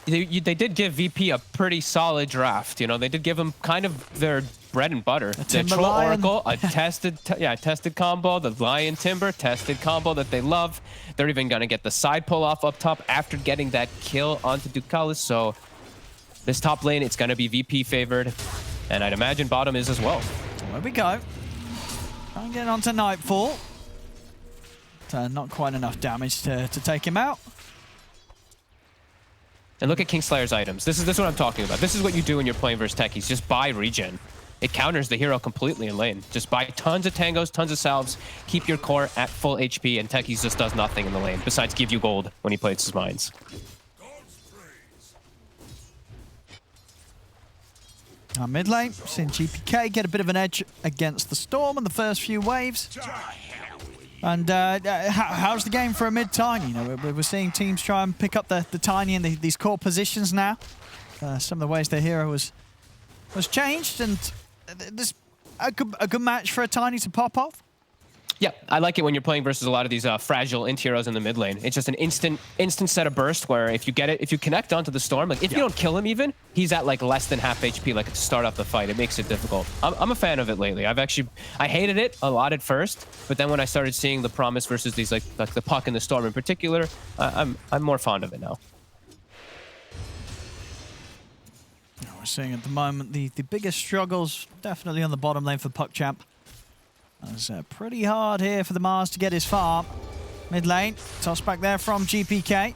They did give VP a pretty solid draft. You know, they did give him kind of their bread and butter. The Troll Oracle, a tested combo. The Lion Timber, tested combo that they love. They're even going to get the side pull off up top after getting that kill onto Dakalis. So this top lane, it's going to be VP favored. And I'd imagine bottom is as well. There we go. Trying to get onto Nightfall. Not quite enough damage to take him out. And look at Kingslayer's items. This is what I'm talking about. This is what you do when you're playing versus Techies. Just buy regen. It counters the hero completely in lane. Just buy tons of tangos, tons of salves, keep your core at full HP, and Techies just does nothing in the lane besides give you gold when he plays his mines. Mid lane, seeing GPK get a bit of an edge against the Storm in the first few waves. And how's the game for a mid Tiny? You know, we're seeing teams try and pick up the Tiny in these core positions now. Some of the ways their hero was changed, and this a good match for a Tiny to pop off. Yeah, I like it when you're playing versus a lot of these fragile int heroes in the mid lane. It's just an instant set of burst where if you get it, if you connect onto the Storm, like if you don't kill him even, he's at like less than half HP, like to start off the fight. It makes it difficult. I'm a fan of it lately. I hated it a lot at first, but then when I started seeing the promise versus these like the Puck and the Storm in particular, I'm more fond of it now. We're seeing at the moment the biggest struggles definitely on the bottom lane for PuckChamp. It's pretty hard here for the Mars to get his farm. Mid lane, toss back there from GPK.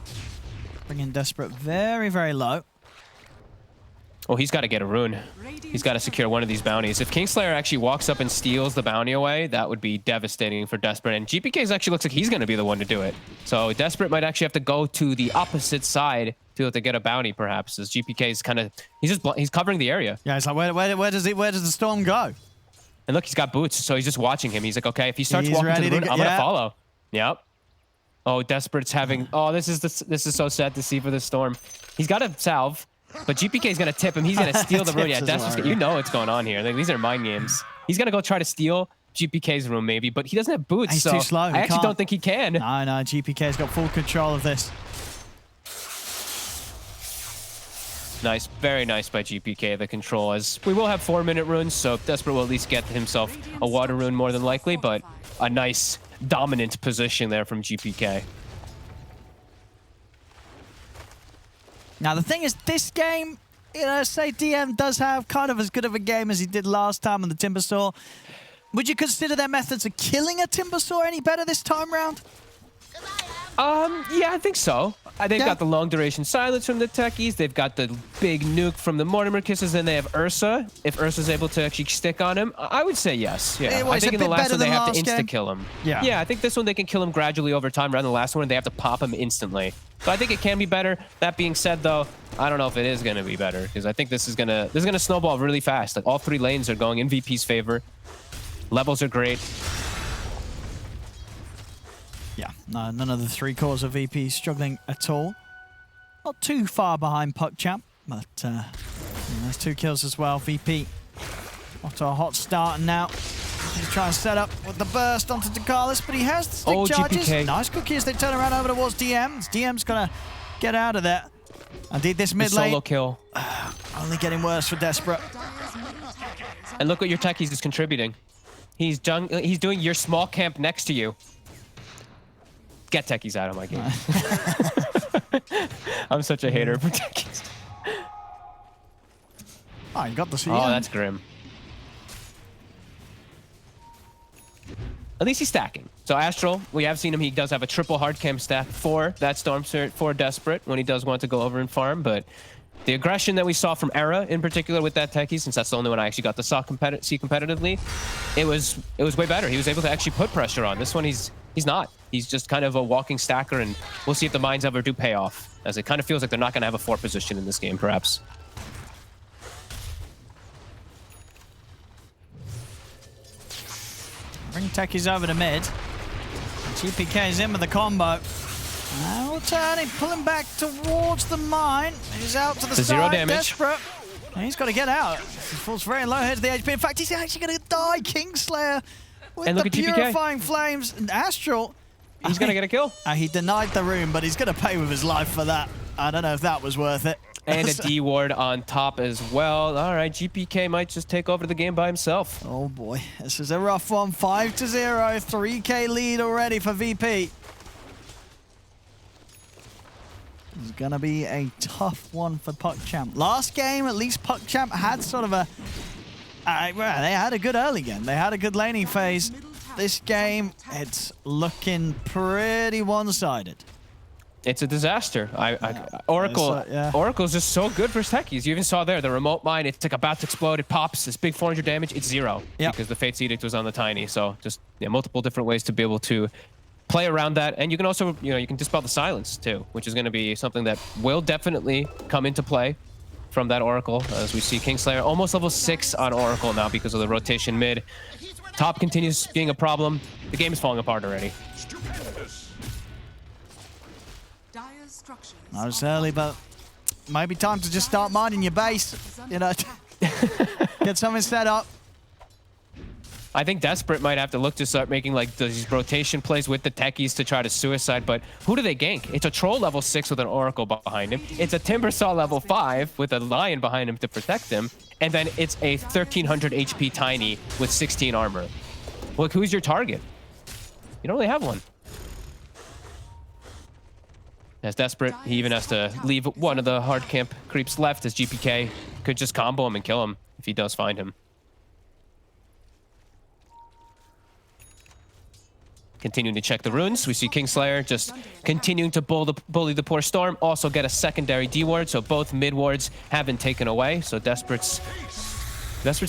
Bringing Desperate very, very low. Well, he's got to get a rune. He's got to secure one of these bounties. If Kingslayer actually walks up and steals the bounty away, that would be devastating for Desperate. And GPK actually looks like he's going to be the one to do it. So Desperate might actually have to go to the opposite side to get a bounty, perhaps, as GPK is kind of he's covering the area. Yeah, it's like where does the Storm go? And look, he's got boots, so he's just watching him. He's like, okay, if he starts walking to the rune, I'm gonna follow. Yep. Oh, Desperate's having. Oh, this is so sad to see for the Storm. He's got a salve, but GPK is gonna tip him. He's gonna steal the rune. Yeah, Desperate's. You know what's going on here. Like, these are mind games. He's gonna go try to steal GPK's room maybe, but he doesn't have boots, He's so too slow. I actually don't think he can. No, GPK's got full control of this. Nice, very nice by GPK, the control. As we will have 4-minute runes, so Desperate will at least get himself a water rune more than likely, but a nice dominant position there from GPK. Now, the thing is, this game, you know, say DM does have kind of as good of a game as he did last time on the Timbersaw. Would you consider their methods of killing a Timbersaw any better this time round? Yeah, I think so. They've got the long duration silence from the techies. They've got the big nuke from the Mortimer Kisses. Then they have Ursa. If Ursa's able to actually stick on him, I would say yes. Yeah, I think in the last one they have to insta-kill him. Yeah, I think this one they can kill him gradually over time. Rather than the last one, they have to pop him instantly. So I think it can be better. That being said, though, I don't know if it is going to be better because I think this is gonna snowball really fast. Like all 3 lanes are going in VP's favor. Levels are great. Yeah, no, none of the 3 cores of VP struggling at all. Not too far behind PuckChamp, but there's 2 kills as well. VP off to a hot start, and now he's trying to set up with the burst onto Dakalis, but he has the stick charges. GPK. Nice cookie as they turn around over towards DM. DM's gonna get out of there. Indeed, this mid lane solo kill. Only getting worse for Desperate. And look what your techies is contributing. He's doing your small camp next to you. Get techies out of my game. I'm such a hater for techies. Oh, you got the CM. Oh, that's grim. At least he's stacking. So Astral, we have seen him. He does have a triple hard camp stack for that Storm Surge, for Desperate when he does want to go over and farm. But the aggression that we saw from Era in particular with that techie, since that's the only one I actually got to see competitively, it was way better. He was able to actually put pressure on. This one, he's not. He's just kind of a walking stacker, and we'll see if the mines ever do pay off, as it kind of feels like they're not going to have a 4 position in this game, perhaps. Bring techies over to mid. GPK's in with the combo. Now turning, pulling back towards the mine. He's out to the side. 0 damage. Desperate. And he's got to get out. He falls very low here to the HP. In fact, he's actually going to die. Kingslayer with And the look at GPK. purifying flames. And Astral. He's going to get a kill. He denied the room, but he's going to pay with his life for that. I don't know if that was worth it. And a D ward on top as well. All right, GPK might just take over the game by himself. Oh boy, this is a rough one. 5-0, 3K lead already for VP. It's gonna be a tough one for PuckChamp. Last game, at least PuckChamp had sort of a... well, they had a good early game. They had a good laning phase. This game, it's looking pretty one-sided. It's a disaster. Oracle, Oracle's just so good for techies. You even saw there, the remote mine, it's like about to explode, it pops, this big 400 damage, it's 0. Because the Fate's Edict was on the Tiny. So just multiple different ways to be able to play around that. And you can also, you can dispel the silence too, which is going to be something that will definitely come into play from that Oracle, as we see Kingslayer almost level 6 on Oracle now because of the rotation mid. Top continues being a problem. The game is falling apart already. I was early, but maybe time to just start mining your base. Get something set up. I think Desperate might have to look to start making like these rotation plays with the techies to try to suicide, but who do they gank? It's a Troll level 6 with an Oracle behind him. It's a Timbersaw level 5 with a Lion behind him to protect him. And then it's a 1300 HP Tiny with 16 armor. Look, who's your target? You don't really have one. As Desperate, he even has to leave one of the hard camp creeps left, as GPK could just combo him and kill him if he does find him. Continuing to check the runes, we see Kingslayer just continuing to bully the poor Storm, also get a secondary D ward, so both mid wards have been taken away. So Desperate's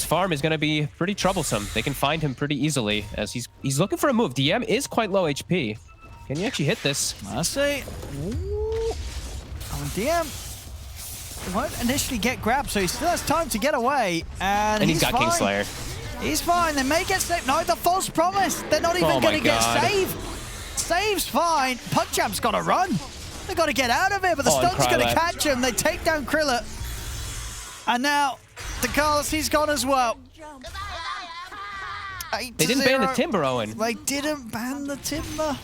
farm is going to be pretty troublesome. They can find him pretty easily, as he's looking for a move. DM is quite low HP. Can you actually hit this? Let's see. Ooh. DM won't initially get grabbed, so he still has time to get away. And he's got fine. Kingslayer. He's fine. They may get saved. No, the false promise. They're not even going to get saved. Save's fine. PuckChamp's got to run. They've got to get out of here, but the stun's going to catch him. They take down Krilllet. And now, Dakalis, he's gone as well. 8 They didn't ban the Timber, Owen. They didn't ban the Timber.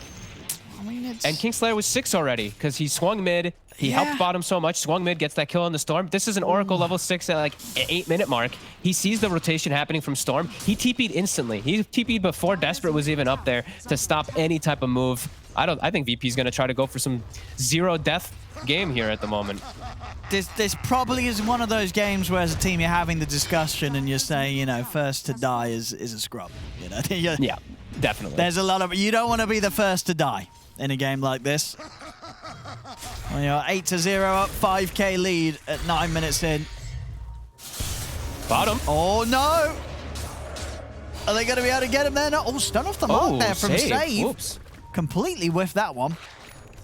I mean, it's... And Kingslayer was 6 already because he swung mid. He helped bottom so much. Swung mid, gets that kill on the Storm. This is an Oracle level 6 at like 8-minute mark. He sees the rotation happening from Storm. He TP'd instantly. He TP'd before Desperate was even up there to stop any type of move. I think VP's going to try to go for some 0 death game here at the moment. This probably is one of those games where as a team you're having the discussion and you're saying, you know, first to die is a scrub. You know? Yeah, definitely. There's a lot of... You don't want to be the first to die in a game like this. When you're 8-0 up, 5k lead at 9 minutes in. Bottom. Oh, no. Are they going to be able to get him there? No. Oh, stun off the mark there from Save. Whoops. Completely whiffed that one.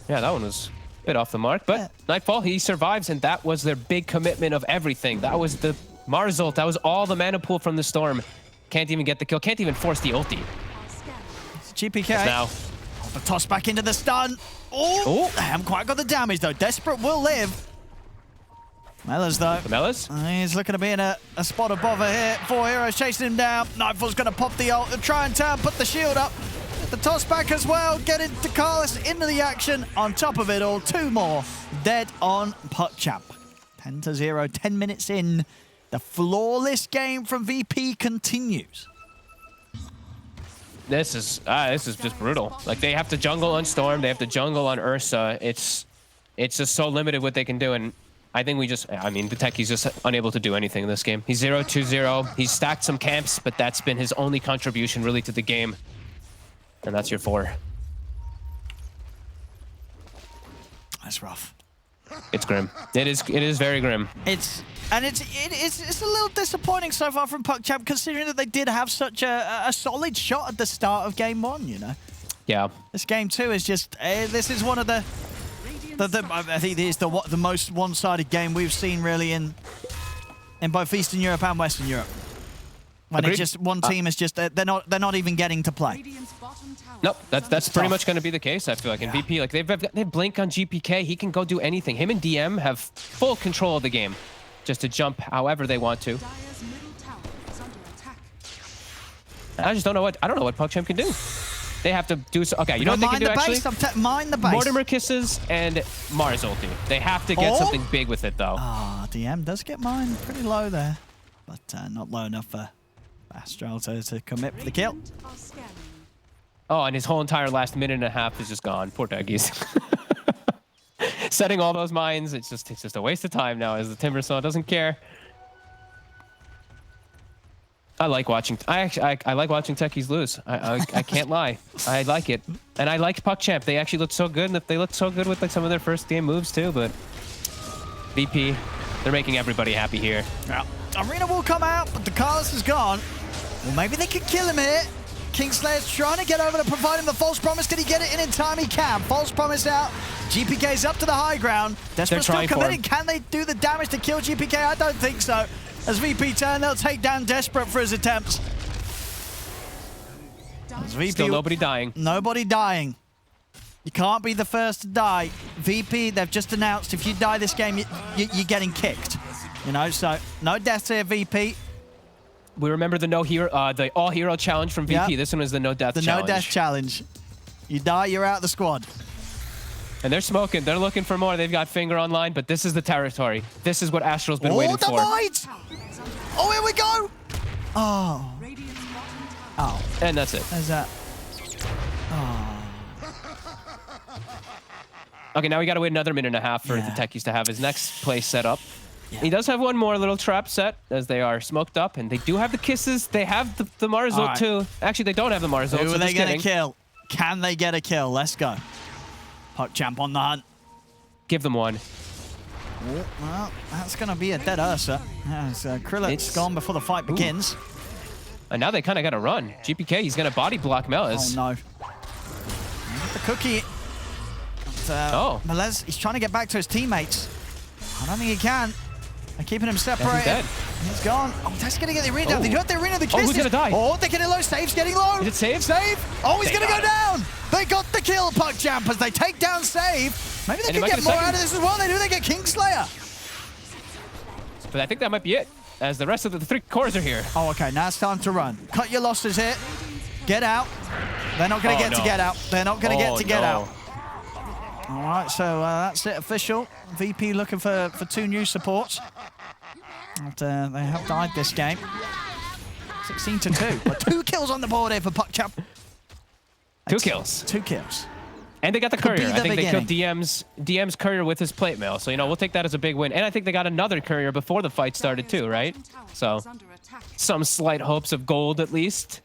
Yeah, that one was a bit off the mark. But Nightfall, he survives, and that was their big commitment of everything. That was the Mars ult. That was all the mana pool from the Storm. Can't even get the kill. Can't even force the ulti. It's GPK. Now. The toss back into the stun. Oh, they haven't quite got the damage, though. Desperate will live. Mellors, though. Mellors? He's looking to be in a spot of bother here. 4 heroes chasing him down. Nightfall's going to pop the ult and try and turn, put the shield up. The toss back as well, getting Carlos into the action. On top of it all, 2 more dead on PuckChamp. 10-0, 10 minutes in. The flawless game from VP continues. This is just brutal. Like, they have to jungle on Storm, they have to jungle on Ursa. It's just so limited what they can do, and I think the Techie's just unable to do anything in this game. He's 0-2-0. He's stacked some camps, but that's been his only contribution really to the game. And that's your 4. That's rough. It's grim. It is very grim. It's a little disappointing so far from PuckChamp, considering that they did have such a solid shot at the start of game 1, you know. Yeah. This game 2 is just this is one of the I think it is the most one-sided game we've seen really in both Eastern Europe and Western Europe. When it's just one team is just they're not even getting to play. Nope, that's pretty much going to be the case. I feel like in VP, like they blink on GPK, he can go do anything. Him and DM have full control of the game, just to jump however they want to. I just don't know what PuckChamp can do. They have to do so. Okay, you know what they can do actually? Mine the base. Mortimer Kisses and Mars ulti. They have to get something big with it though. DM does get mine pretty low there, but not low enough for Astral to commit for the kill. Oh, and his whole entire last minute and a half is just gone. Poor Duggies. Setting all those mines, it's just a waste of time now as the Timber Saw doesn't care. I like watching. I like watching Techies lose. I can't lie. I like it, and I like PuckChamp. They actually looked so good, and they looked so good with like some of their first game moves too. But VP, they're making everybody happy here. Yeah. Arena will come out, but the Carlos is gone. Well, maybe they could kill him here. Kingslayer's trying to get over to provide him the false promise. Did he get it in time? He can. False promise out. GPK's up to the high ground. Desperate still committing. Can they do the damage to kill GPK? I don't think so. As VP turn, they'll take down Desperate for his attempts. As VP, still nobody dying. Nobody dying. You can't be the first to die. VP, they've just announced if you die this game, you're getting kicked. You know, so no deaths here, VP. We remember the the all-hero challenge from VP. Yep. This one was the no-death challenge. The no-death challenge. You die, you're out of the squad. And they're smoking. They're looking for more. They've got Finger online, but this is the territory. This is what Astral's been waiting for. Might! Oh, here we go! Oh. Oh. And that's it. There's that. Oh. Okay, now we got to wait another minute and a half for the Techies to have his next play set up. Yeah. He does have one more little trap set as they are smoked up, and they do have the kisses. They have the Mars ult too. Actually, they don't have the Mars ult. Who are they going to kill? Can they get a kill? Let's go. PuckChamp on the hunt. Give them one. Oh, well, that's going to be a dead Ursa. Krillet's gone before the fight begins. And now they kind of got to run. GPK, he's going to body block Melez. Oh, no. The cookie. But, Melez, he's trying to get back to his teammates. I don't think he can. They're keeping him separated. Dead. He's gone. Oh, that's going to get the arena down. They got the arena. The kisses. Oh, who's going to die? Oh, they're getting low. Save's getting low. Is it Save? Save. Oh, he's going to go down. They got the kill, PuckChamp, as they take down Save. Maybe they can get more out of this as well. They do. They get Kingslayer. But I think that might be it. as the rest of the 3 cores are here. Oh, okay. Now it's time to run. Cut your losses here. Get out. They're not going to get to get out. They're not going to get to get out. All right, so that's it official. VP looking for 2 new supports. After they have died this game. 16-2. But 2 kills on the board here for PuckChamp. 2 kills. 2 kills. And they got the Could be courier. the I think beginning. they killed DM's courier with his plate mail. So, you know, we'll take that as a big win. And I think they got another courier before the fight started too, right? So, some slight hopes of gold at least.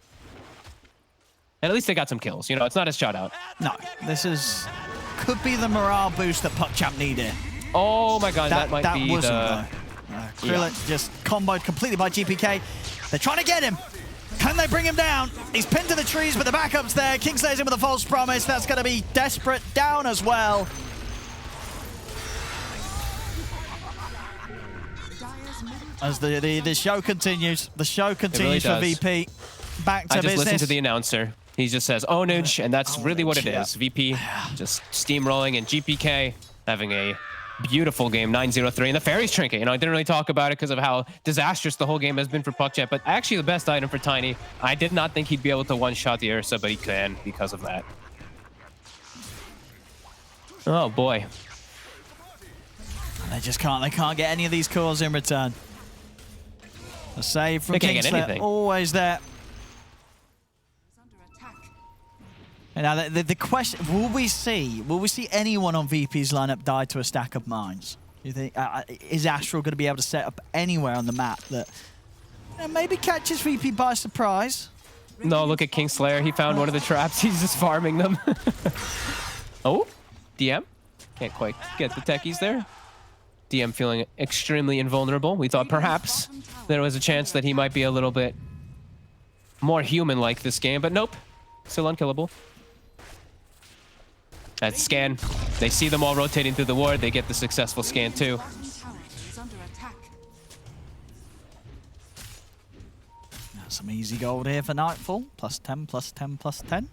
And at least they got some kills. You know, it's not a shutout. No, this is... Could be the morale boost that PuckChamp needed. Oh my god, that might be wasn't, the... though. Krillin just comboed completely by GPK. They're trying to get him. Can they bring him down? He's pinned to the trees, but the backup's there. Kingslayer's in with a false promise. That's going to be desperate down as well. As the show continues. The show continues for VP. Back to I just business. listened to the announcer. He just says ownage, and that's really what it is. VP just steamrolling, and GPK having a beautiful game, 9-0-3. And the Fairies Trinket, you know, I didn't really talk about it because of how disastrous the whole game has been for PuckChamp, but actually the best item for Tiny. I did not think he'd be able to one-shot the Ursa, but he can because of that. Oh, boy. They just can't. They can't get any of these cores in return. A save from They can't get Kingslayer, anything. always there. And now the question: Will we see anyone on VP's lineup die to a stack of mines? Do you think is Astral going to be able to set up anywhere on the map that maybe catches VP by surprise? No, look at Kingslayer. He found one of the traps. He's just farming them. Oh, DM can't quite get the techies there. DM feeling extremely invulnerable. We thought perhaps there was a chance that he might be a little bit more human-like this game, but nope, still unkillable. That scan, they see them all rotating through the ward. They get the successful scan too. Some easy gold here for Nightfall. Plus 10, plus 10, plus 10.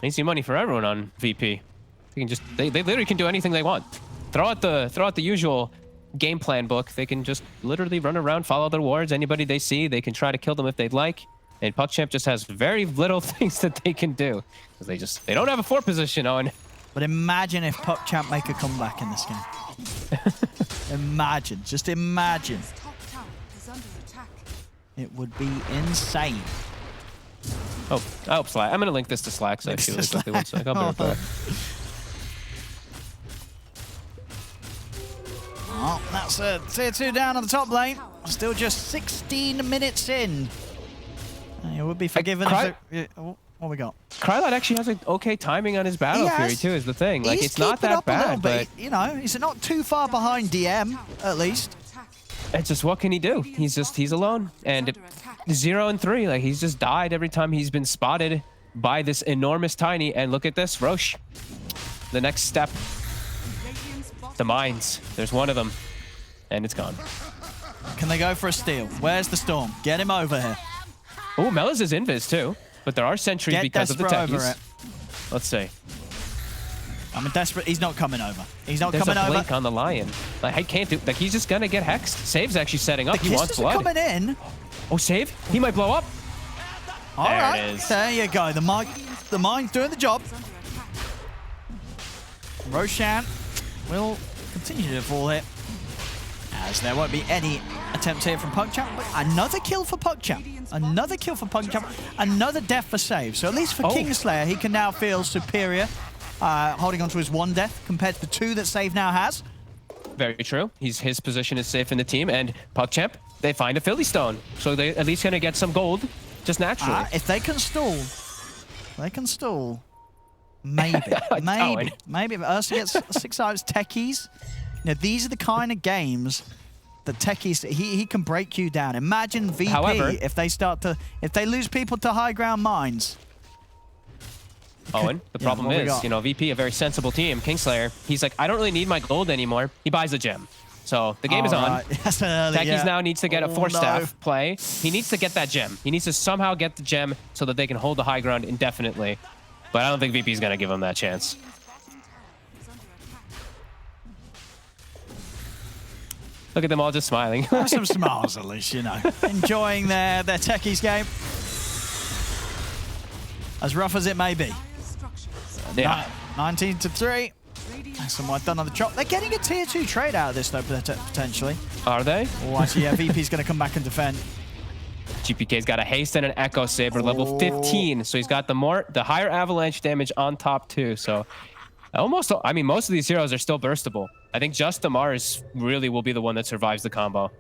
Easy money for everyone on VP. They can just they literally can do anything they want. Throw out the usual game plan book. They can just literally run around, follow their wards. Anybody they see, they can try to kill them if they'd like. And PuckChamp just has very little things that they can do because they don't have a 4 position, Owen. But imagine if PuckChamp make a comeback in this game. Imagine, just imagine. It would be insane. Oh, Slack. I'm gonna link this to Slack so actually really quickly. 1 sec. I'll be right back. Oh, that's a tier 2 down on the top lane. Still just 16 minutes in. It would be forgiven if what we got? Krylot actually has an okay timing on his battle fury too, is the thing. Like, it's not that bad, but you know, he's not too far behind DM, at least. It's just, what can he do? He's alone. And 0-3, like, he's just died every time he's been spotted by this enormous Tiny. And look at this, Roche. The next step. The mines. There's one of them. And it's gone. Can they go for a steal? Where's the Storm? Get him over here. Oh, Melis is invis too. But there are sentries because of the techies. Let's see. I'm desperate. He's not coming over. He's not There's coming a over. blink on the Lion. Like, I can't do. Like, he's just gonna get hexed. Save's actually setting up. The He wants Kisters are blood. coming in. Oh, Save. He might blow up. All there right. it is. There you go. The mine's doing the job. Roshan will continue to fall here, as there won't be any attempts here from PuckChamp. But another kill for PuckChamp. Another kill for PuckChamp. Another death for Save. So at least for Kingslayer, he can now feel superior, holding on to his 1 death compared to the 2 that Save now has. Very true. His position is safe in the team, and PuckChamp, they find a Philly Stone, so they at least gonna get some gold, just naturally. If they can stall, maybe, maybe. But Ursa gets 6 items, techies. Now these are the kind of games that techies, he can break you down. Imagine VP. However, if they lose people to high ground mines. Owen, the problem is, you know, VP, a very sensible team. Kingslayer, he's like, I don't really need my gold anymore. He buys a gem. So the game is on. Techies now needs to get a 4-staff play. He needs to get that gem. He needs to somehow get the gem so that they can hold the high ground indefinitely. But I don't think VP is going to give him that chance. Look at them all just smiling. Have some smiles at least, you know. Enjoying their techies game. As rough as it may be. Yeah. 19-3. Some work done on the chop. They're getting a tier 2 trade out of this, though, potentially. Are they? Oh, actually, yeah, VP's going to come back and defend. GPK's got a haste and an Echo Saber, level 15. So he's got the higher avalanche damage on top, too. So most of these heroes are still burstable. I think just the Mars really will be the one that survives the combo.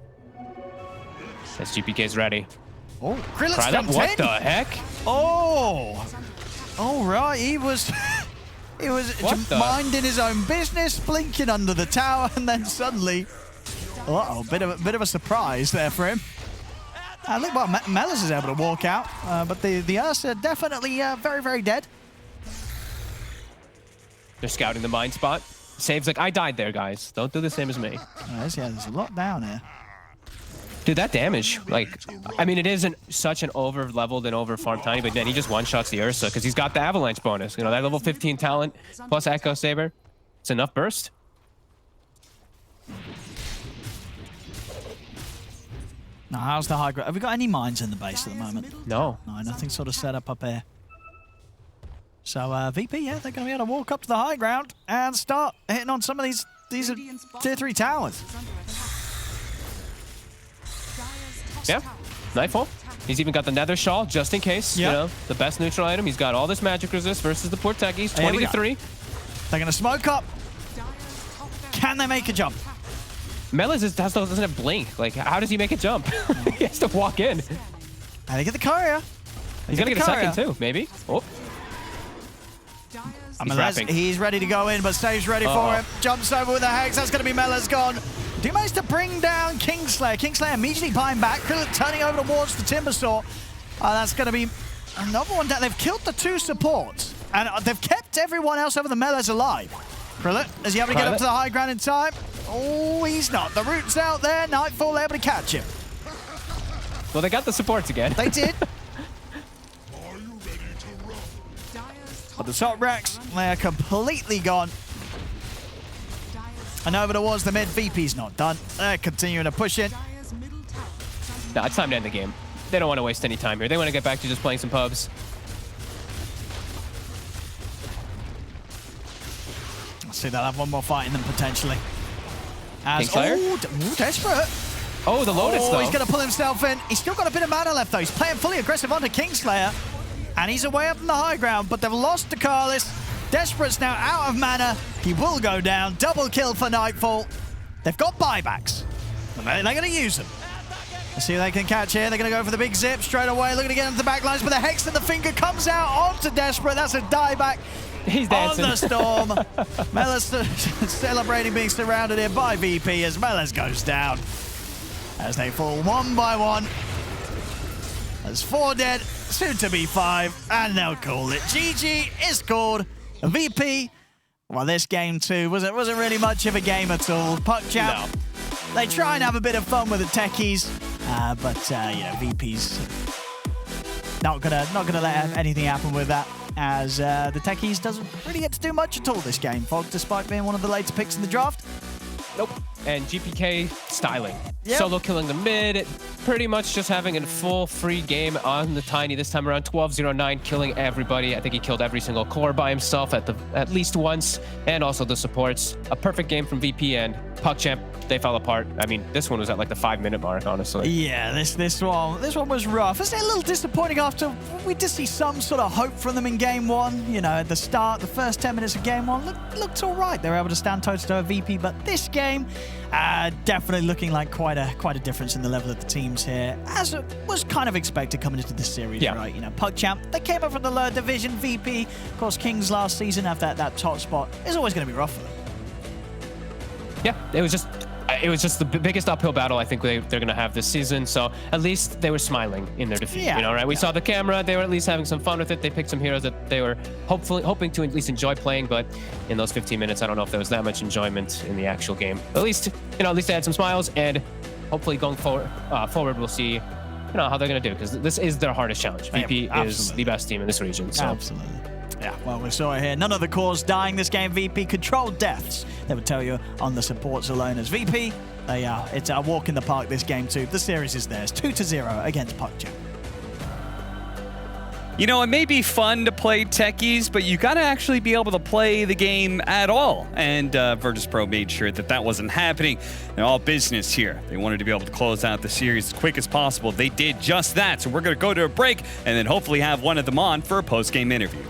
As GPK's ready. Oh, Krillin Try that. What the heck? Oh! All right, he was minding his own business, blinking under the tower, and then suddenly, bit of a surprise there for him. Look, well, Melis is able to walk out, but the Earths are definitely very, very dead. They're scouting the mine spot. Saves like, I died there, guys. Don't do the same as me. There's a lot down here. Dude, that damage, like, I mean, it isn't such an over-leveled and over-farmed Tiny, but then he just one-shots the Ursa because he's got the avalanche bonus. You know, that level 15 talent plus Echo Saber. It's enough burst. Now, how's the high ground? Have we got any mines in the base at the moment? No. No, nothing sort of set up here. So, VP, yeah, they're going to be able to walk up to the high ground and start hitting on some of these are tier 3 towers. Yeah, Nightfall. He's even got the Nether Shawl just in case. Yep. You know, the best neutral item. He's got all this magic resist versus the poor techies. 20-3. They're going to smoke up. Can they make a jump? Melis doesn't have blink. Like, how does he make a jump? He has to walk in. And they get the courier. He's going to get a second too, maybe. Oh. He's ready to go in, but Stave's ready for him. Jumps over with a Hex. That's going to be Melis gone. Do you manage to bring down Kingslayer? Kingslayer immediately buying back. Krillin turning over towards the Timbersaw. That's going to be another one down. They've killed the 2 supports, and they've kept everyone else over the Melis alive. Krillin, is he able to get up to the high ground in time? Oh, he's not. The root's out there. Nightfall able to catch him. Well, they got the supports again. They did. But the top racks, they're completely gone. And over towards the mid, VP's not done. They're continuing to push it. No, it's time to end the game. They don't want to waste any time here. They want to get back to just playing some pubs. Let's see, they'll have one more fight in them potentially. Kingslayer? Desperate. Oh, the Lotus though. He's going to pull himself in. He's still got a bit of mana left though. He's playing fully aggressive onto Kingslayer. And he's away up in the high ground, but they've lost to Carlis. Desperate's now out of mana. He will go down. Double kill for Nightfall. They've got buybacks. And they're going to use them. Let's see if they can catch here. They're going to go for the big zip straight away. Looking to get into the back lines, but the Hex and the finger comes out onto Desperate. That's a dieback. He's dancing. On the storm. Melis celebrating being surrounded here by VP as Melis goes down. As they fall one by one. There's 4 dead, soon to be 5, and they'll call it. GG is called. VP, well, this game too wasn't really much of a game at all. PuckChamp, they try and have a bit of fun with the techies, but you know, VP's not gonna let anything happen with that, as the techies doesn't really get to do much at all this game, Fog, despite being one of the later picks in the draft. Nope. And GPK styling. Yep. Solo killing the mid, pretty much just having a full free game on the Tiny this time around. 12-0-9, killing everybody. I think he killed every single core by himself at least once, and also the supports. A perfect game from VP and PuckChamp. They fell apart. I mean, this one was at like the 5-minute mark, honestly. Yeah, this one was rough. It's a little disappointing after we did see some sort of hope from them in game 1. You know, at the start, the first 10 minutes of game 1 looked all right. They were able to stand toe-to-toe with VP, but this game definitely looking like quite a difference in the level of the teams here, as it was kind of expected coming into this series, right? You know, PuckChamp, they came up from the lower division. VP, of course, Kings last season after that top spot. It's always going to be rough for them. Yeah, it was just the biggest uphill battle I think they're going to have this season. So at least they were smiling in their defeat, you know, right? We saw the camera. They were at least having some fun with it. They picked some heroes that they were hoping to at least enjoy playing. But in those 15 minutes, I don't know if there was that much enjoyment in the actual game. At least they had some smiles. And hopefully going forward, we'll see, how they're going to do. Because this is their hardest challenge. VP is the best team in this region. So. Absolutely. Yeah, well, we saw it here. None of the cores dying this game. VP controlled deaths. They would tell you on the supports alone as VP It's a walk in the park, this game too. The series is theirs, 2-0 against PUBG. You know, it may be fun to play techies, but you got to actually be able to play the game at all. And Virtus.pro made sure that that wasn't happening. And all business here. They wanted to be able to close out the series as quick as possible. They did just that. So we're going to go to a break and then hopefully have one of them on for a post-game interview.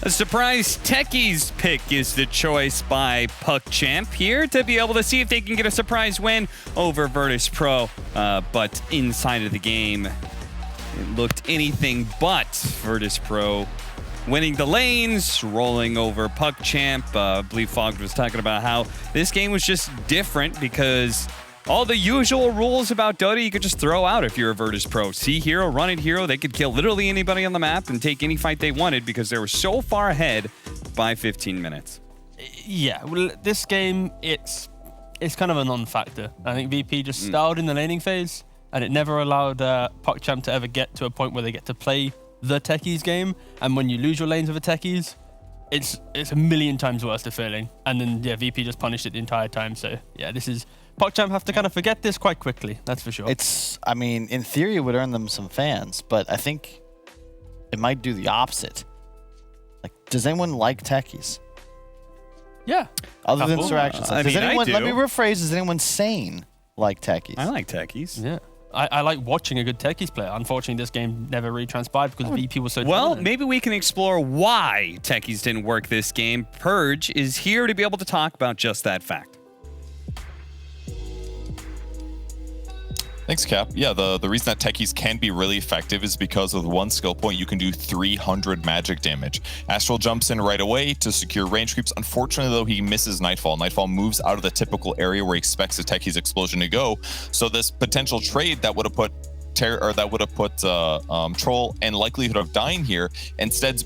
A surprise techies pick is the choice by PUBG here to be able to see if they can get a surprise win over Virtus.pro. But inside of the game, it looked anything but Virtus.pro winning the lanes, rolling over PUBG. I believe Fogg was talking about how this game was just different because all the usual rules about Dota you could just throw out if you're a Virtus.pro. See hero, run it hero. They could kill literally anybody on the map and take any fight they wanted because they were so far ahead by 15 minutes. Yeah, well, this game, it's kind of a non-factor. I think VP just stalled in the laning phase, and it never allowed PUBG to ever get to a point where they get to play the techies game. And when you lose your lanes with the techies, it's a million times worse the feeling. And then, yeah, VP just punished it the entire time. So, yeah, this is... PUBG have to kind of forget this quite quickly, that's for sure. I mean, in theory, it would earn them some fans, but I think it might do the opposite. Like, does anyone like techies? Yeah. Other than Couple. Siractions. I Does mean, I anyone, let do. me rephrase, is anyone sane like techies? I like techies. Yeah. I like watching a good techies player. Unfortunately, this game never really transpired because VP was so Well, dominant. maybe we can explore why techies didn't work this game. Purge is here to be able to talk about just that fact. Thanks, Cap. Yeah, the reason that techies can be really effective is because with one skill point, you can do 300 magic damage. Astral jumps in right away to secure range creeps. Unfortunately, though, he misses Nightfall. Nightfall moves out of the typical area where he expects the techies explosion to go. So this potential trade that would have put Troll and likelihood of dying here instead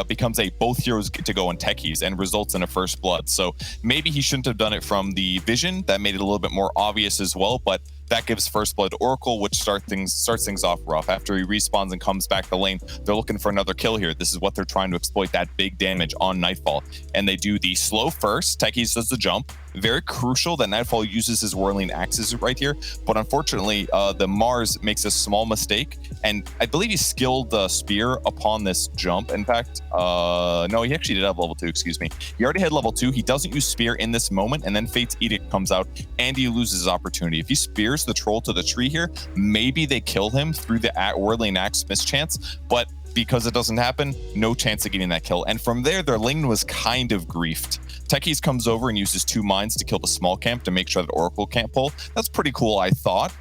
becomes a both heroes get to go in techies and results in a first blood. So maybe he shouldn't have done it from the vision. That made it a little bit more obvious as well, but that gives first blood to Oracle, which starts things off rough. After he respawns and comes back the lane, they're looking for another kill here. This is what they're trying to exploit, that big damage on Nightfall. And they do the slow first. Techies does the jump. Very crucial that Nightfall uses his whirling axes right here. But unfortunately, the Mars makes a small mistake. And I believe he skilled the spear upon this jump. In fact, no, he actually did have level 2, excuse me. He already had level 2. He doesn't use spear in this moment. And then Fate's Edict comes out and he loses his opportunity. If he spears the troll to the tree here, maybe they kill him through the whirling axe mischance. But because it doesn't happen, no chance of getting that kill. And from there, their lane was kind of griefed. Techies comes over and uses 2 mines to kill the small camp to make sure that Oracle can't pull. That's pretty cool, I thought.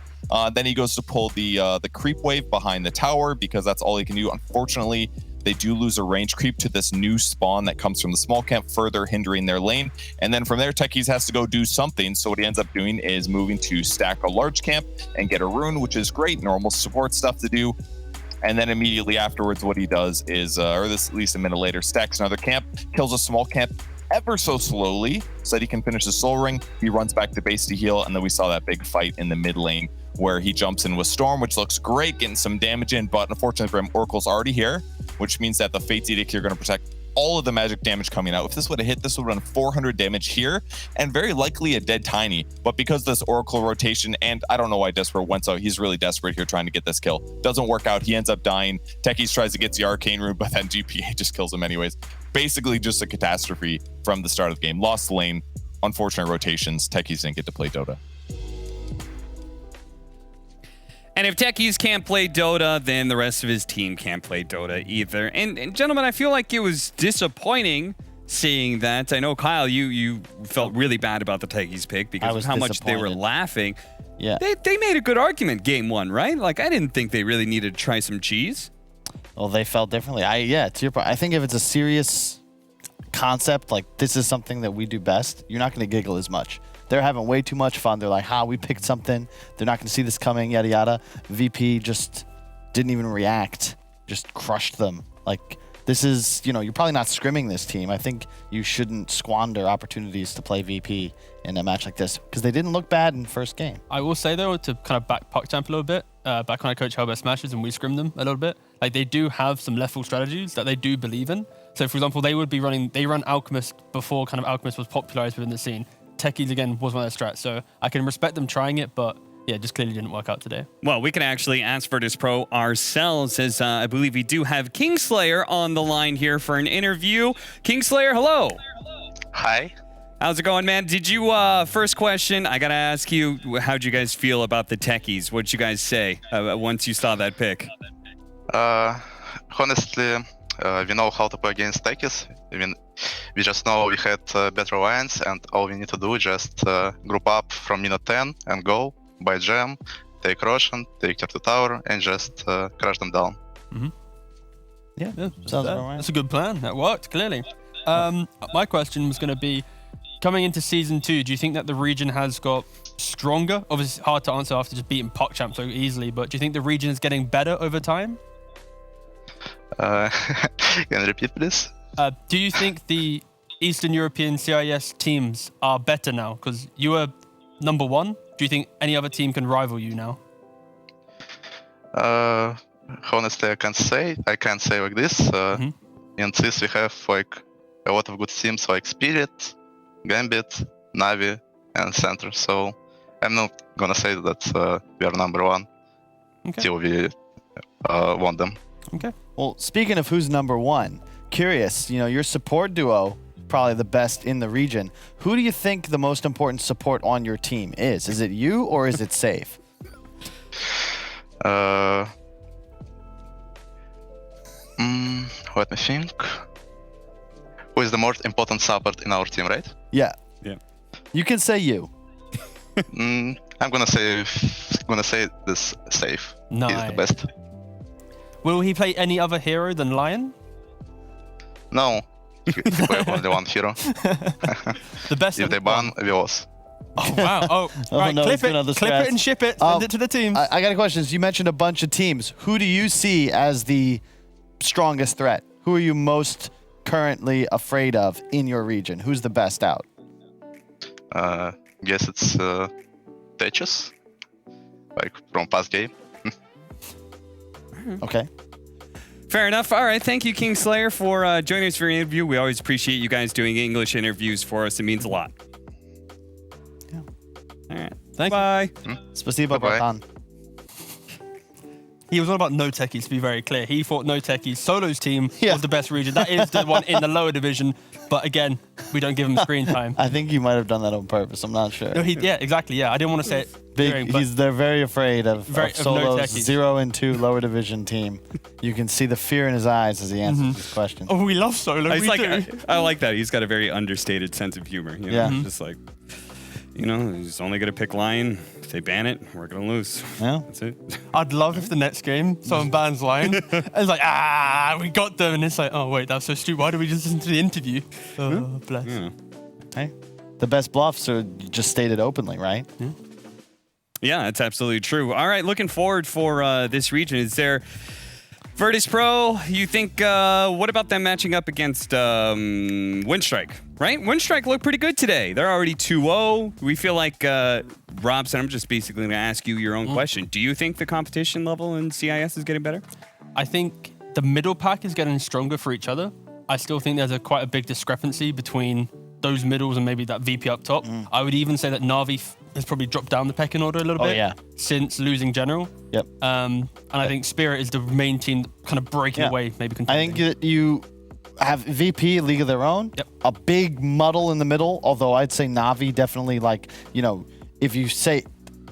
Then he goes to pull the creep wave behind the tower because that's all he can do. Unfortunately, they do lose a range creep to this new spawn that comes from the small camp, further hindering their lane. And then from there, Techies has to go do something. So what he ends up doing is moving to stack a large camp and get a rune, which is great, normal support stuff to do. And then immediately afterwards, what he does is, or this at least a minute later, stacks another camp, kills a small camp ever so slowly so that he can finish the soul ring. He runs back to base to heal, and then we saw that big fight in the mid lane where he jumps in with Storm, which looks great, getting some damage in, but unfortunately for him, Oracle's already here, which means that the Fate's Edict here are going to protect all of the magic damage coming out. If this would have hit, this would run 400 damage here and very likely a dead Tiny. But because this Oracle rotation, and I don't know why Desperate went so, he's really desperate here trying to get this kill. Doesn't work out. He ends up dying. Techies tries to get the Arcane Rune, but then GPA just kills him anyways. Basically just a catastrophe from the start of the game. Lost the lane. Unfortunate rotations. Techies didn't get to play Dota. And if Techies can't play Dota, then the rest of his team can't play Dota either. And gentlemen, I feel like it was disappointing seeing that. I know, Kyle, you felt really bad about the Techies pick because of how much they were laughing. Yeah. They made a good argument game 1, right? Like, I didn't think they really needed to try some cheese. Well, they felt differently. Yeah, to your point, I think if it's a serious concept, like this is something that we do best, you're not going to giggle as much. They're having way too much fun. They're like, we picked something. They're not going to see this coming, yada, yada. VP just didn't even react, just crushed them. Like, this is, you're probably not scrimming this team. I think you shouldn't squander opportunities to play VP in a match like this because they didn't look bad in the first game. I will say, though, to kind of back PuckChamp a little bit, back when I coach Hellbest Smashers and we scrim them a little bit, like they do have some left-full strategies that they do believe in. So, for example, they run Alchemist before kind of Alchemist was popularized within the scene. Techies, again, was one of their strats. So I can respect them trying it, but yeah, just clearly didn't work out today. Well, we can actually ask Virtus Pro ourselves, as I believe we do have Kingslayer on the line here for an interview. Kingslayer, hello. Hi. How's it going, man? Did you, first question, I got to ask you, how'd you guys feel about the Techies? What'd you guys say once you saw that pick? Honestly, we know how to play against techies. We just know we had better lines, and all we need to do is just group up from minute 10 and go, buy gem, take Roshan, take tier 2 tower, and just crush them down. Mm-hmm. Yeah, sounds about right. That's a good plan. That worked, clearly. My question was going to be, coming into Season 2, do you think that the region has got stronger? Obviously, it's hard to answer after just beating PuckChamp so easily, but do you think the region is getting better over time? Can you repeat, please? Do you think the Eastern European CIS teams are better now? Because you were number 1. Do you think any other team can rival you now? Honestly, I can't say like this. In CIS we have like a lot of good teams like Spirit, Gambit, Navi, and Center. So I'm not gonna say that we are number 1 till we won them. Okay. Well, speaking of who's number one, curious, your support duo, probably the best in the region. Who do you think the most important support on your team is? Is it you or is it Safe? Let me think. Who is the most important support in our team, right? Yeah. Yeah. You can say you. I'm gonna say this Safe. Nice. He's the best. Will he play any other hero than Lion? No. He play only one hero. The best. If they ban, we lost. Oh wow! Oh, Oh, right. no, Clip he's been on the it and ship it. Send it to the team. I got a question. You mentioned a bunch of teams. Who do you see as the strongest threat? Who are you most currently afraid of in your region? Who's the best out? Guess it's Tetris, like from past game. Okay. Fair enough. All right. Thank you, Kingslayer, for joining us for your interview. We always appreciate you guys doing English interviews for us. It means a lot. Yeah. All right. Thank Bye. Spasibo, bratan. He was all about no techies, to be very clear. He thought no techies. Solo's team was the best region. That is the one in the lower division. But again, we don't give him screen time. I think you might have done that on purpose. I'm not sure. No, yeah, exactly. Yeah, I didn't want to say it. They're very afraid of no Solo's techies. 0-2 lower division team. You can see the fear in his eyes as he answers this question. Oh, we love Solo. He's We like, do. I like that. He's got a very understated sense of humor. You know? Yeah. Just like, he's only going to pick Lion. If they ban it, we're going to lose. Yeah. That's it. I'd love if the next game someone bans Lion. And it's like, we got them. And it's like, oh, wait, that's so stupid. Why did we just listen to the interview? Oh, bless. Yeah. Hey, the best bluffs are just stated openly, right? Yeah, that's absolutely true. All right, looking forward for this region. Is there Virtus Pro? You think, what about them matching up against Windstrike, right? Windstrike looked pretty good today. They're already 2-0. We feel like, Robson, I'm just basically going to ask you your own question. Do you think the competition level in CIS is getting better? I think the middle pack is getting stronger for each other. I still think there's quite a big discrepancy between those middles and maybe that VP up top. I would even say that Na'Vi has probably dropped down the pecking order a little bit since losing General. Yep. And I think Spirit is the main team kind of breaking away, maybe I think that you have VP, League of Their Own, a big muddle in the middle, although I'd say Na'Vi definitely if you say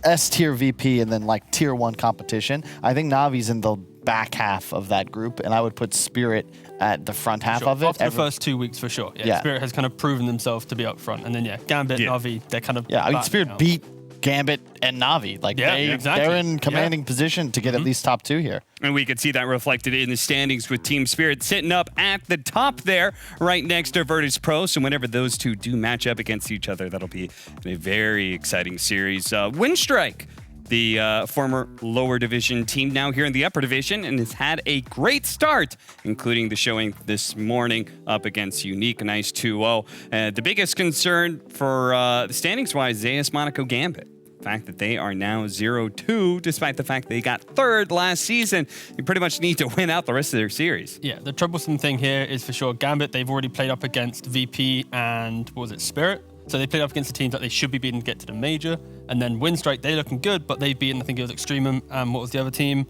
S tier VP and then like tier 1 competition, I think Na'Vi's in the back half of that group, and I would put Spirit at the front half of it. After the first 2 weeks, for sure. Yeah, Spirit has kind of proven themselves to be up front. And then, Gambit, Na'Vi, they're kind of Spirit beat Gambit and Na'Vi. Like, they're in commanding position to get at least top 2 here. And we could see that reflected in the standings with Team Spirit sitting up at the top there, right next to Virtus Pro. So whenever those two do match up against each other, that'll be a very exciting series. Windstrike, the former lower division team, now here in the upper division, and has had a great start, including the showing this morning up against Unique, a nice 2-0. The biggest concern for the standings-wise is AS Monaco Gambit. The fact that they are now 0-2, despite the fact they got third last season. You pretty much need to win out the rest of their series. Yeah, the troublesome thing here is for sure Gambit, they've already played up against VP and, Spirit? So they played up against the teams that they should be beating to get to the major. And then Windstrike, they're looking good, but they've beaten, I think it was Extremum, and what was the other team?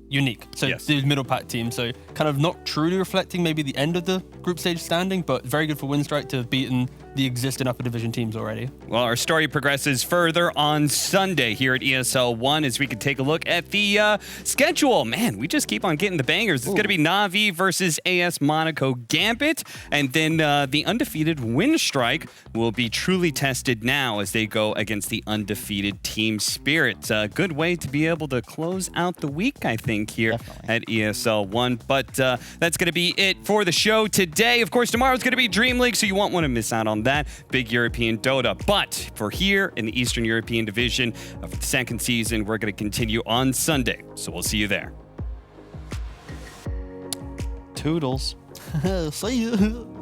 Unique. So these middle pack teams. So kind of not truly reflecting maybe the end of the group stage standing, but very good for Windstrike to have beaten the existing upper division teams already. Well, our story progresses further on Sunday here at ESL One as we can take a look at the schedule. Man, we just keep on getting the bangers. It's going to be Na'Vi versus AS Monaco Gambit, and then the undefeated Windstrike will be truly tested now as they go against the undefeated Team Spirit. A good way to be able to close out the week, I think, here at ESL One. But that's going to be it for the show today. Of course, tomorrow's going to be Dream League, so you won't want to miss out on that. Big European Dota. But for here in the Eastern European Division for the second season, we're going to continue on Sunday. So we'll see you there. Toodles. See you.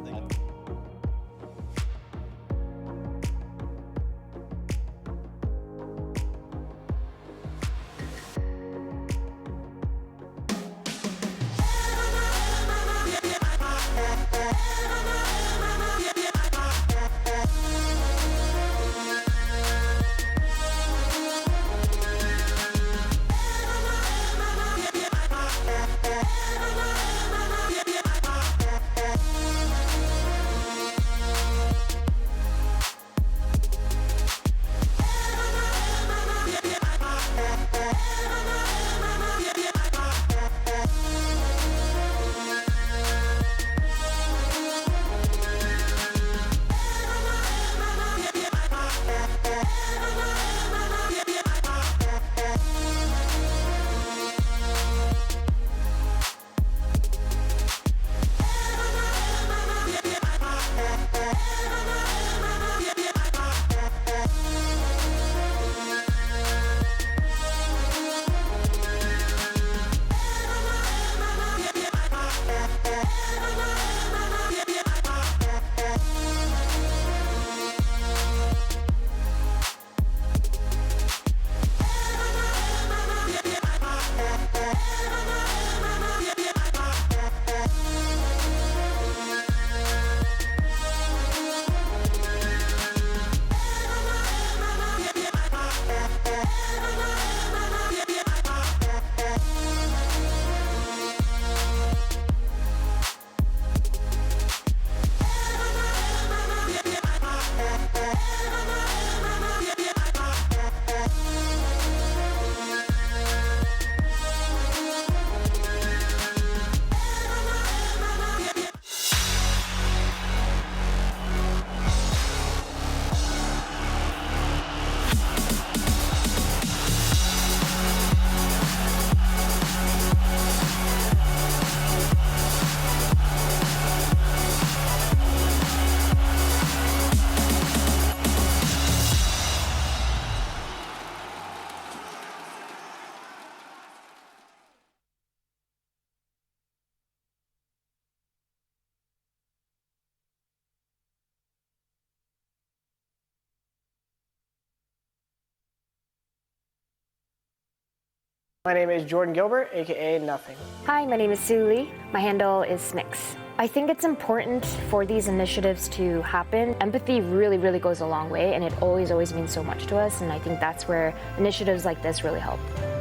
My name is Jordan Gilbert, aka Nothing. Hi, my name is Sue Lee. My handle is Smix. I think it's important for these initiatives to happen. Empathy really, really goes a long way, and it always means so much to us, and I think that's where initiatives like this really help.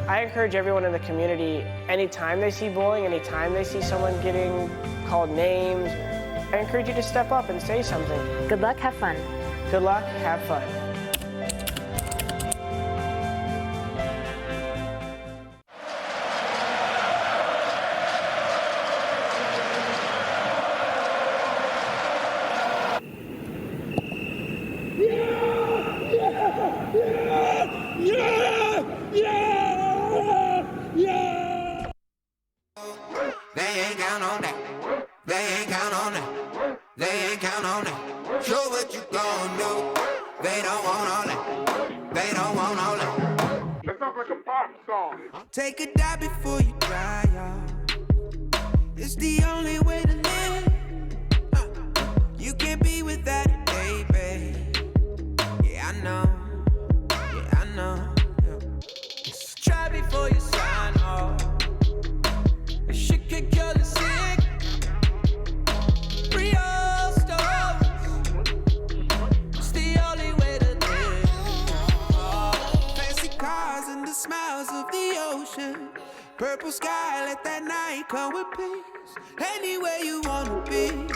I encourage everyone in the community, anytime they see bullying, anytime they see someone getting called names, I encourage you to step up and say something. Good luck, have fun. Good luck, have fun. Take a dive before you dry out. It's the only way to live. You can't be without it, baby. Yeah, I know. Yeah, I know. Yeah. Try before you sign off. Shit can kill the sick. Real stories. It's the only way to live. Fancy cars and the smiles of the ocean. Purple sky, let that night come with peace. Anywhere you wanna be.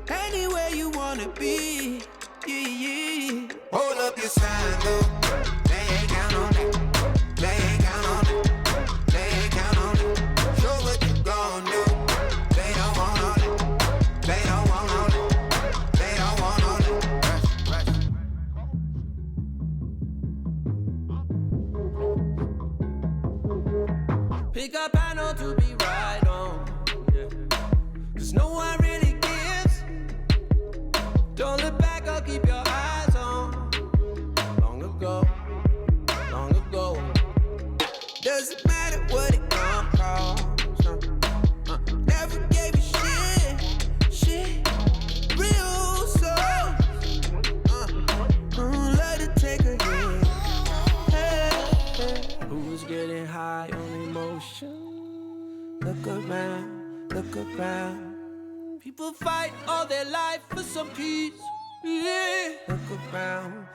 Anywhere you wanna be. Yeah, yeah. Hold up your sign, though. They ain't count on that. They ain't count on that. They ain't count on it. Show what you gon' do. They don't want all that. They don't want all that. They don't want all that. Pick up panel to be right on. Yeah. 'Cause no one really gives. Don't look back or keep your eyes on. Long ago. Doesn't matter what it gon' cost. Never gave a shit. Real soul. Love to take a hit. Hey. Who's getting high on emotion? Look around. People fight all their life for some peace. Yeah. Look around.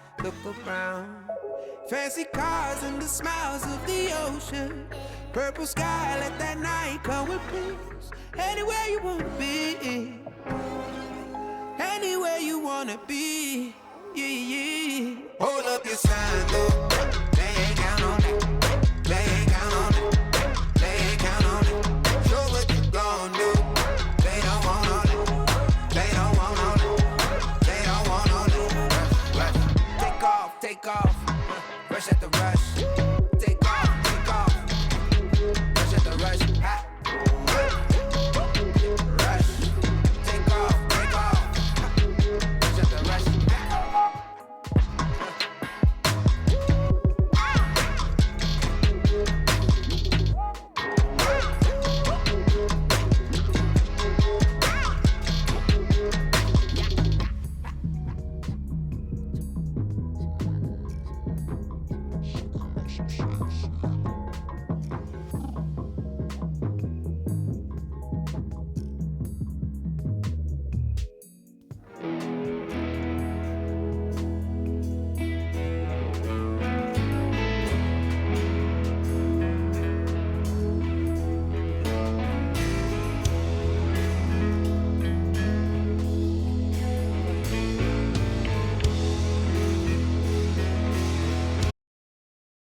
Fancy cars and the smiles of the ocean. Purple sky, let that night come with peace. Anywhere you wanna be. Anywhere you wanna be. Yeah, yeah. Hold up your sign, though. They ain't count on that. They ain't count on it. They ain't count on it. Show what you gon' do. They don't want all that. They don't want all that. They don't want all that. Take off. Rush at the rush. Take off. Rush at the rush. Ha. Rush. Take off. Rush at the rush. Ha.